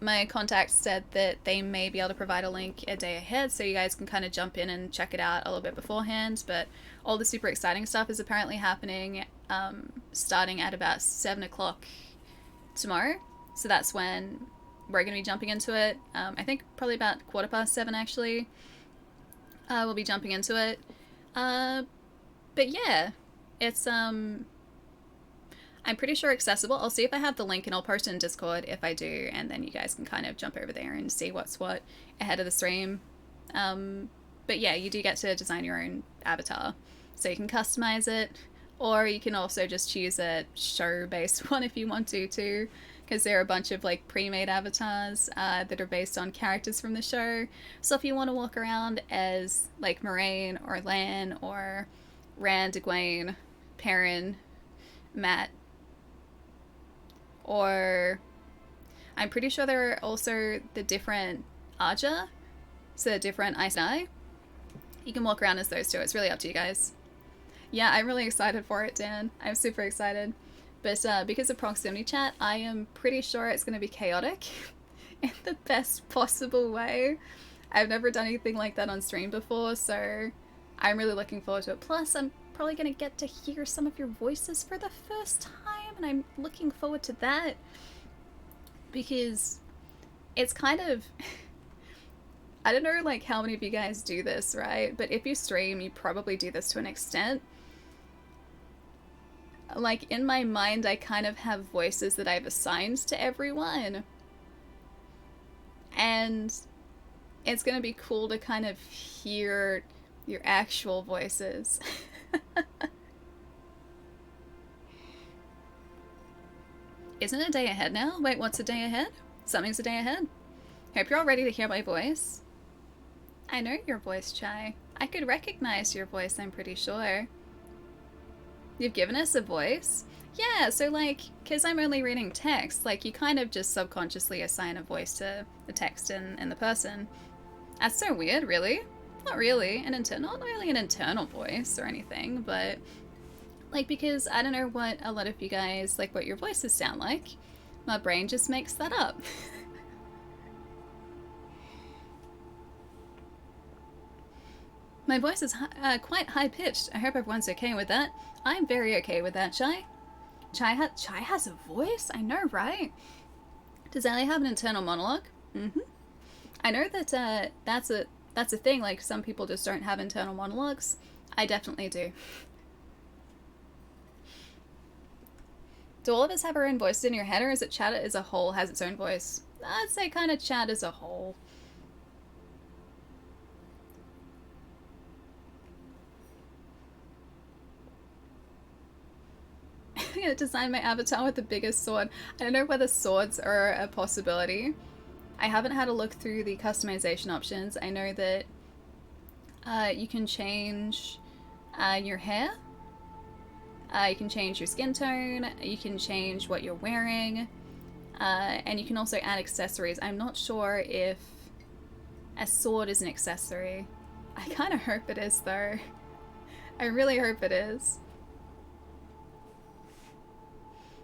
My contact said that they may be able to provide a link a day ahead, so you guys can kind of jump in and check it out a little bit beforehand. But all the super exciting stuff is apparently happening starting at about 7 o'clock tomorrow. So that's when we're going to be jumping into it. I think probably about 7:15 actually. We'll be jumping into it. But yeah, it's I'm pretty sure accessible. I'll see if I have the link and I'll post it in Discord if I do, and then you guys can kind of jump over there and see what's what ahead of the stream. But yeah, you do get to design your own avatar. So you can customize it, or you can also just choose a show-based one if you want to too, because there are a bunch of like pre-made avatars that are based on characters from the show. So if you want to walk around as like Moraine or Lan or Rand, Egwene, Perrin, Matt, or I'm pretty sure there are also the different Aja, so the different Aes Sedai. You can walk around as those two. It's really up to you guys. Yeah, I'm really excited for it, Dan. I'm super excited. But because of proximity chat, I am pretty sure it's going to be chaotic in the best possible way. I've never done anything like that on stream before, so I'm really looking forward to it. Plus, I'm probably going to get to hear some of your voices for the first time, and I'm looking forward to that because it's kind of... I don't know like how many of you guys do this, right? But if you stream, you probably do this to an extent. Like, in my mind, I kind of have voices that I've assigned to everyone. And it's going to be cool to kind of hear your actual voices. Isn't it a day ahead now? Wait, what's a day ahead? Something's a day ahead. Hope you're all ready to hear my voice. I know your voice, Chai. I could recognize your voice, I'm pretty sure. You've given us a voice? Yeah, so like, because I'm only reading text, like you kind of just subconsciously assign a voice to the text and the person. That's so weird, really. Not really not really an internal voice or anything, but like, because I don't know what a lot of you guys, like what your voices sound like. My brain just makes that up. My voice is quite high-pitched. I hope everyone's okay with that. I'm very okay with that, Chai. Chai has a voice? I know, right? Does Ellie have an internal monologue? Mm-hmm. I know that that's a thing, like some people just don't have internal monologues. I definitely do. Do all of us have our own voices in your head, or is it chat as a whole has its own voice? I'd say kind of chat as a whole. I'm gonna design my avatar with the biggest sword. I don't know whether swords are a possibility. I haven't had a look through the customization options. I know that you can change your hair. You can change your skin tone. You can change what you're wearing. And you can also add accessories. I'm not sure if a sword is an accessory. I kind of hope it is, though. I really hope it is.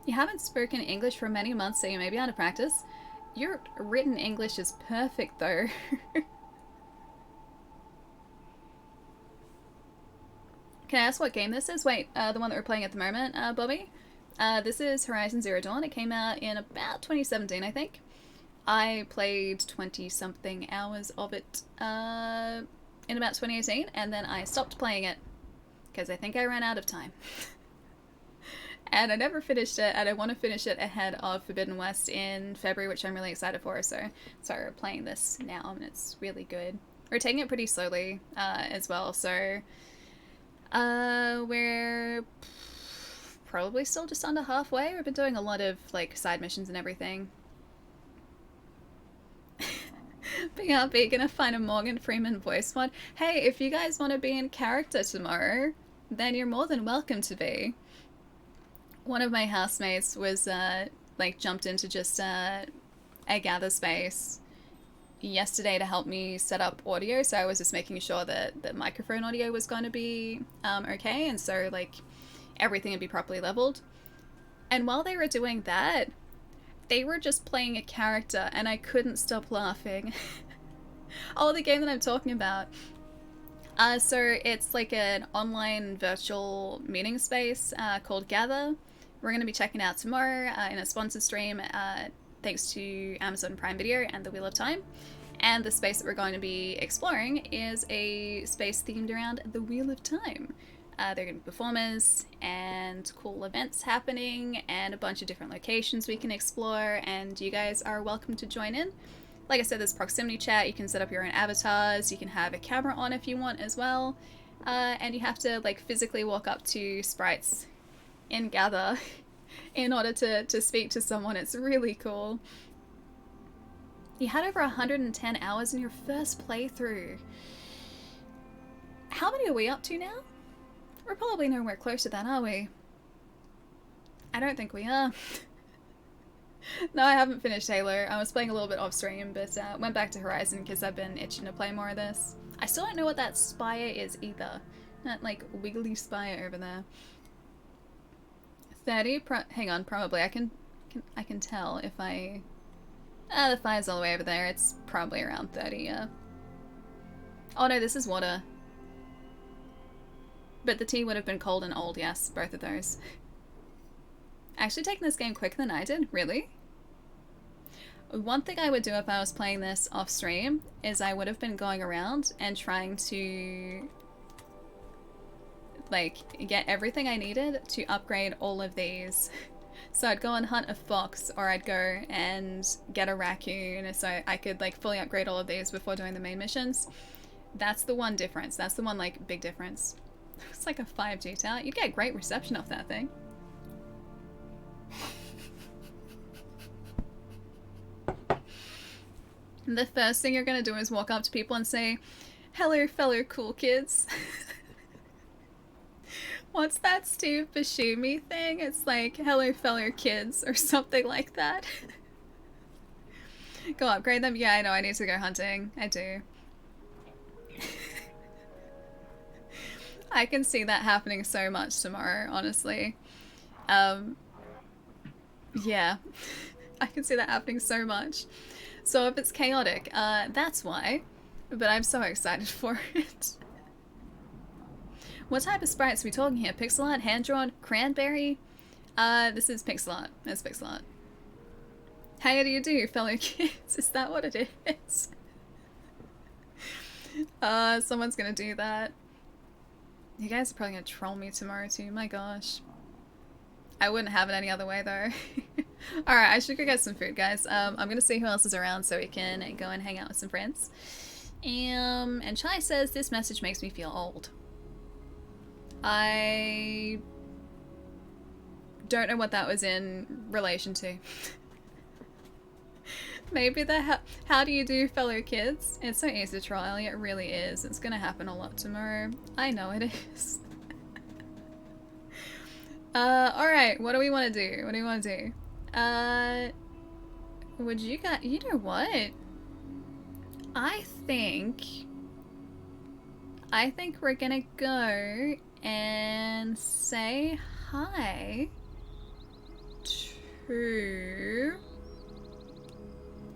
You haven't spoken English for many months, so you may be out of practice. Your written English is perfect, though. Can I ask what game this is? Wait, the one that we're playing at the moment, Bobby? This is Horizon Zero Dawn. It came out in about 2017, I think. I played 20-something hours of it in about 2018, and then I stopped playing it because I think I ran out of time. And I never finished it, and I want to finish it ahead of Forbidden West in February, which I'm really excited for, so we're playing this now, and it's really good. We're taking it pretty slowly as well, so we're probably still just under halfway. We've been doing a lot of, like, side missions and everything. BRB, gonna find a Morgan Freeman voice mod. Hey, if you guys want to be in character tomorrow, then you're more than welcome to be. One of my housemates was, like, jumped into just a gather space yesterday to help me set up audio, so I was just making sure that the microphone audio was going to be okay, and so, like, everything would be properly leveled. And while they were doing that, they were just playing a character, and I couldn't stop laughing. Oh, the game that I'm talking about. So it's like an online virtual meeting space called Gather. We're going to be checking out tomorrow in a sponsored stream, thanks to Amazon Prime Video and the Wheel of Time. And the space that we're going to be exploring is a space themed around the Wheel of Time. There are going to be performers and cool events happening and a bunch of different locations we can explore, and you guys are welcome to join in. Like I said, there's proximity chat, you can set up your own avatars, you can have a camera on if you want as well, and you have to, like, physically walk up to sprites in Gather in order to speak to someone. It's really cool. You had over 110 hours in your first playthrough. How many are we up to now? We're probably nowhere close to that, are we? I don't think we are. No, I haven't finished Halo. I was playing a little bit off stream, but went back to Horizon because I've been itching to play more of this. I still don't know what that spire is either. That, like, wiggly spire over there. 30? Hang on, probably. I can tell if I... the fire's all the way over there. It's probably around 30, yeah. Oh no, this is water. But the tea would have been cold and old, yes, both of those. Actually taking this game quicker than I did, really? One thing I would do if I was playing this off stream is I would have been going around and trying to, like, get everything I needed to upgrade all of these. So I'd go and hunt a fox, or I'd go and get a raccoon, so I could, like, fully upgrade all of these before doing the main missions. That's the one difference. That's the one, like, big difference. It's like a 5G tower. You'd get great reception off that thing. The first thing you're gonna do is walk up to people and say, "Hello, fellow cool kids." What's that Steve Buscemi thing? It's like, "Hello, fellow kids," or something like that. Go upgrade them? Yeah, I know, I need to go hunting. I do. I can see that happening so much tomorrow, honestly. Yeah. I can see that happening so much. So if it's chaotic, that's why. But I'm so excited for it. What type of sprites are we talking here? Pixel art, hand-drawn, cranberry? This is pixel art. It's pixel art. How do you do, fellow kids? Is that what it is? Someone's gonna do that. You guys are probably gonna troll me tomorrow too, my gosh. I wouldn't have it any other way though. Alright, I should go get some food, guys. I'm gonna see who else is around so we can go and hang out with some friends. And Chai says, "This message makes me feel old." I don't know what that was in relation to. Maybe the how do you do, fellow kids? It's so easy to troll, Elliot. It really is. It's gonna happen a lot tomorrow. I know it is. Alright, what do we want to do? What do we want to do? Would you guys... You know what? I think we're gonna go and say hi to...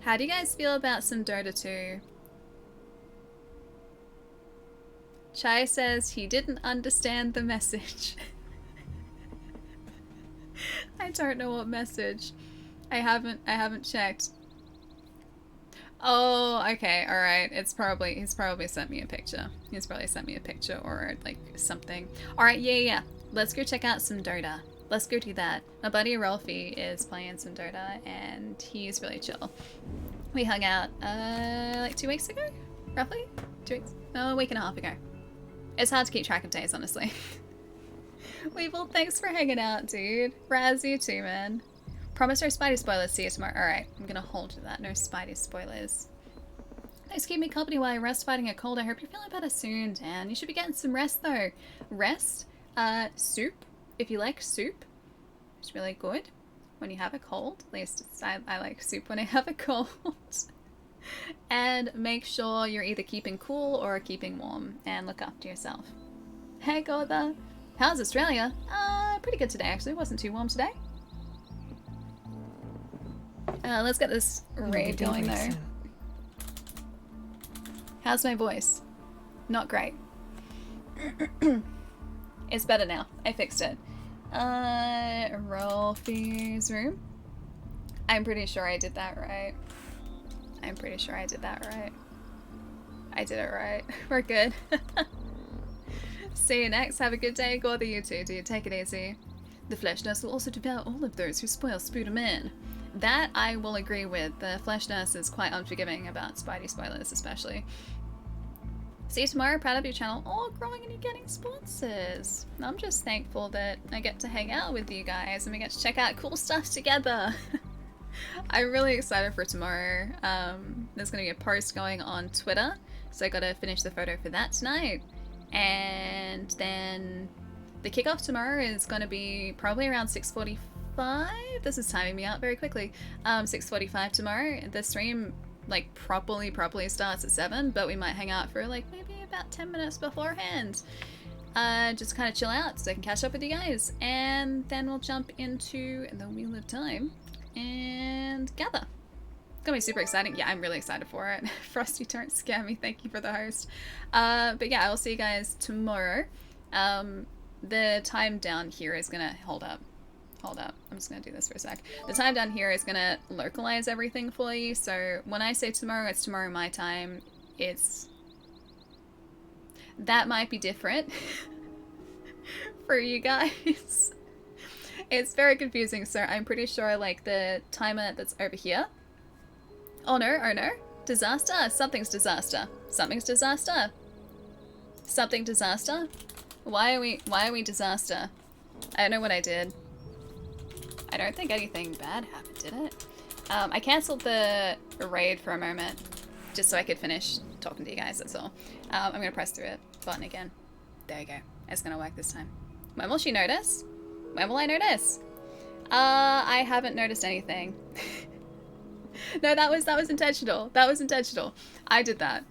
How do you guys feel about some Dota 2? Chai says he didn't understand the message. I don't know what message. I haven't checked. Oh, okay, alright. He's probably sent me a picture. He's probably sent me a picture or like something. Alright, yeah. Let's go check out some Dota. Let's go do that. My buddy Ralphie is playing some Dota and he's really chill. We hung out like 2 weeks ago? Roughly? 2 weeks? No, a week and a half ago. It's hard to keep track of days, honestly. Weevil, thanks for hanging out, dude. Raz, you too, man. Promise no Spidey spoilers, see you tomorrow. Alright, I'm gonna hold to that. No Spidey spoilers. Thanks for keeping me company while I rest fighting a cold. I hope you're feeling better soon, Dan. You should be getting some rest, though. Rest? Soup. If you like soup, it's really good when you have a cold. At least I like soup when I have a cold. And make sure you're either keeping cool or keeping warm. And look after yourself. Hey, Gotha. How's Australia? Pretty good today, actually. It wasn't too warm today. Let's get this raid going though. How's my voice? Not great. It's better now. I fixed it. Rolfie's room. I'm pretty sure I did that right. I'm pretty sure I did that right. I did it right. We're good. See you next. Have a good day. Go to you too, dude. Take it easy. The flesh nurse will also devour all of those who spoil Spooderman. That I will agree with. The flesh nurse is quite unforgiving about Spidey spoilers, especially. See you tomorrow. Proud of your channel. Oh, growing and you're getting sponsors. I'm just thankful that I get to hang out with you guys and we get to check out cool stuff together. I'm really excited for tomorrow. There's going to be a post going on Twitter, so I got to finish the photo for that tonight. And then the kickoff tomorrow is going to be probably around 6:45. This is timing me out very quickly. 6:45 tomorrow. The stream like properly starts at 7, but we might hang out for like maybe about 10 minutes beforehand. Just kind of chill out so I can catch up with you guys, and then we'll jump into the Wheel of Time and gather. It's gonna be super exciting. Yeah, I'm really excited for it. Frosty, don't scare me. Thank you for the host. But yeah, I will see you guys tomorrow. The time down here is gonna hold up. I'm just gonna do this for a sec. The time down here is gonna localize everything for you. So when I say tomorrow, it's tomorrow my time. That might be different for you guys. It's very confusing, so I'm pretty sure like the timer that's over here. Oh no. Disaster? Something's disaster. Something disaster. Why are we disaster? I don't know what I did. I don't think anything bad happened, did it? I cancelled the raid for a moment, just so I could finish talking to you guys, that's all. I'm gonna press through it button again. There you go. It's gonna work this time. When will she notice? When will I notice? I haven't noticed anything. No, that was intentional. That was intentional. I did that.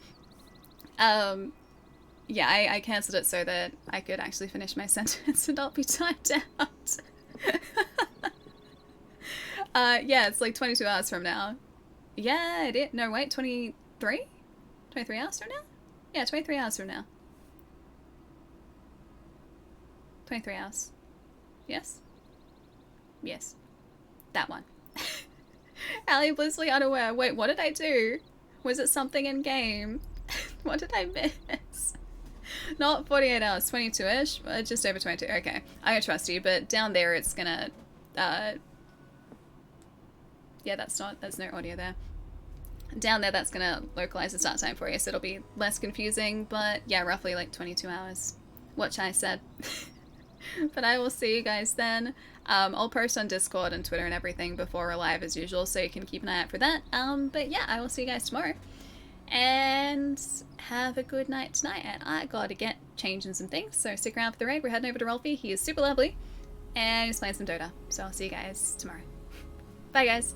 Yeah, I cancelled it so that I could actually finish my sentence and not be timed out. Yeah, it's like 22 hours from now. Yeah, it is. No, wait, 23? 23 hours from now? Yeah, 23 hours from now. 23 hours. Yes? Yes. That one. Allie blissfully unaware. Wait, what did I do? Was it something in game? What did I miss? Not 48 hours, 22-ish? Just over 22. Okay, I'm gonna trust you, but down there it's gonna, yeah, there's no audio there. Down there that's gonna localize the start time for you, so it'll be less confusing, but yeah, roughly like 22 hours. Which I said. But I will see you guys then. I'll post on Discord and Twitter and everything before we're live as usual, so you can keep an eye out for that. But yeah, I will see you guys tomorrow. And have a good night tonight. And I gotta get changing some things, so stick around for the raid. We're heading over to Ralphie. He is super lovely. And he's playing some Dota. So I'll see you guys tomorrow. Bye guys.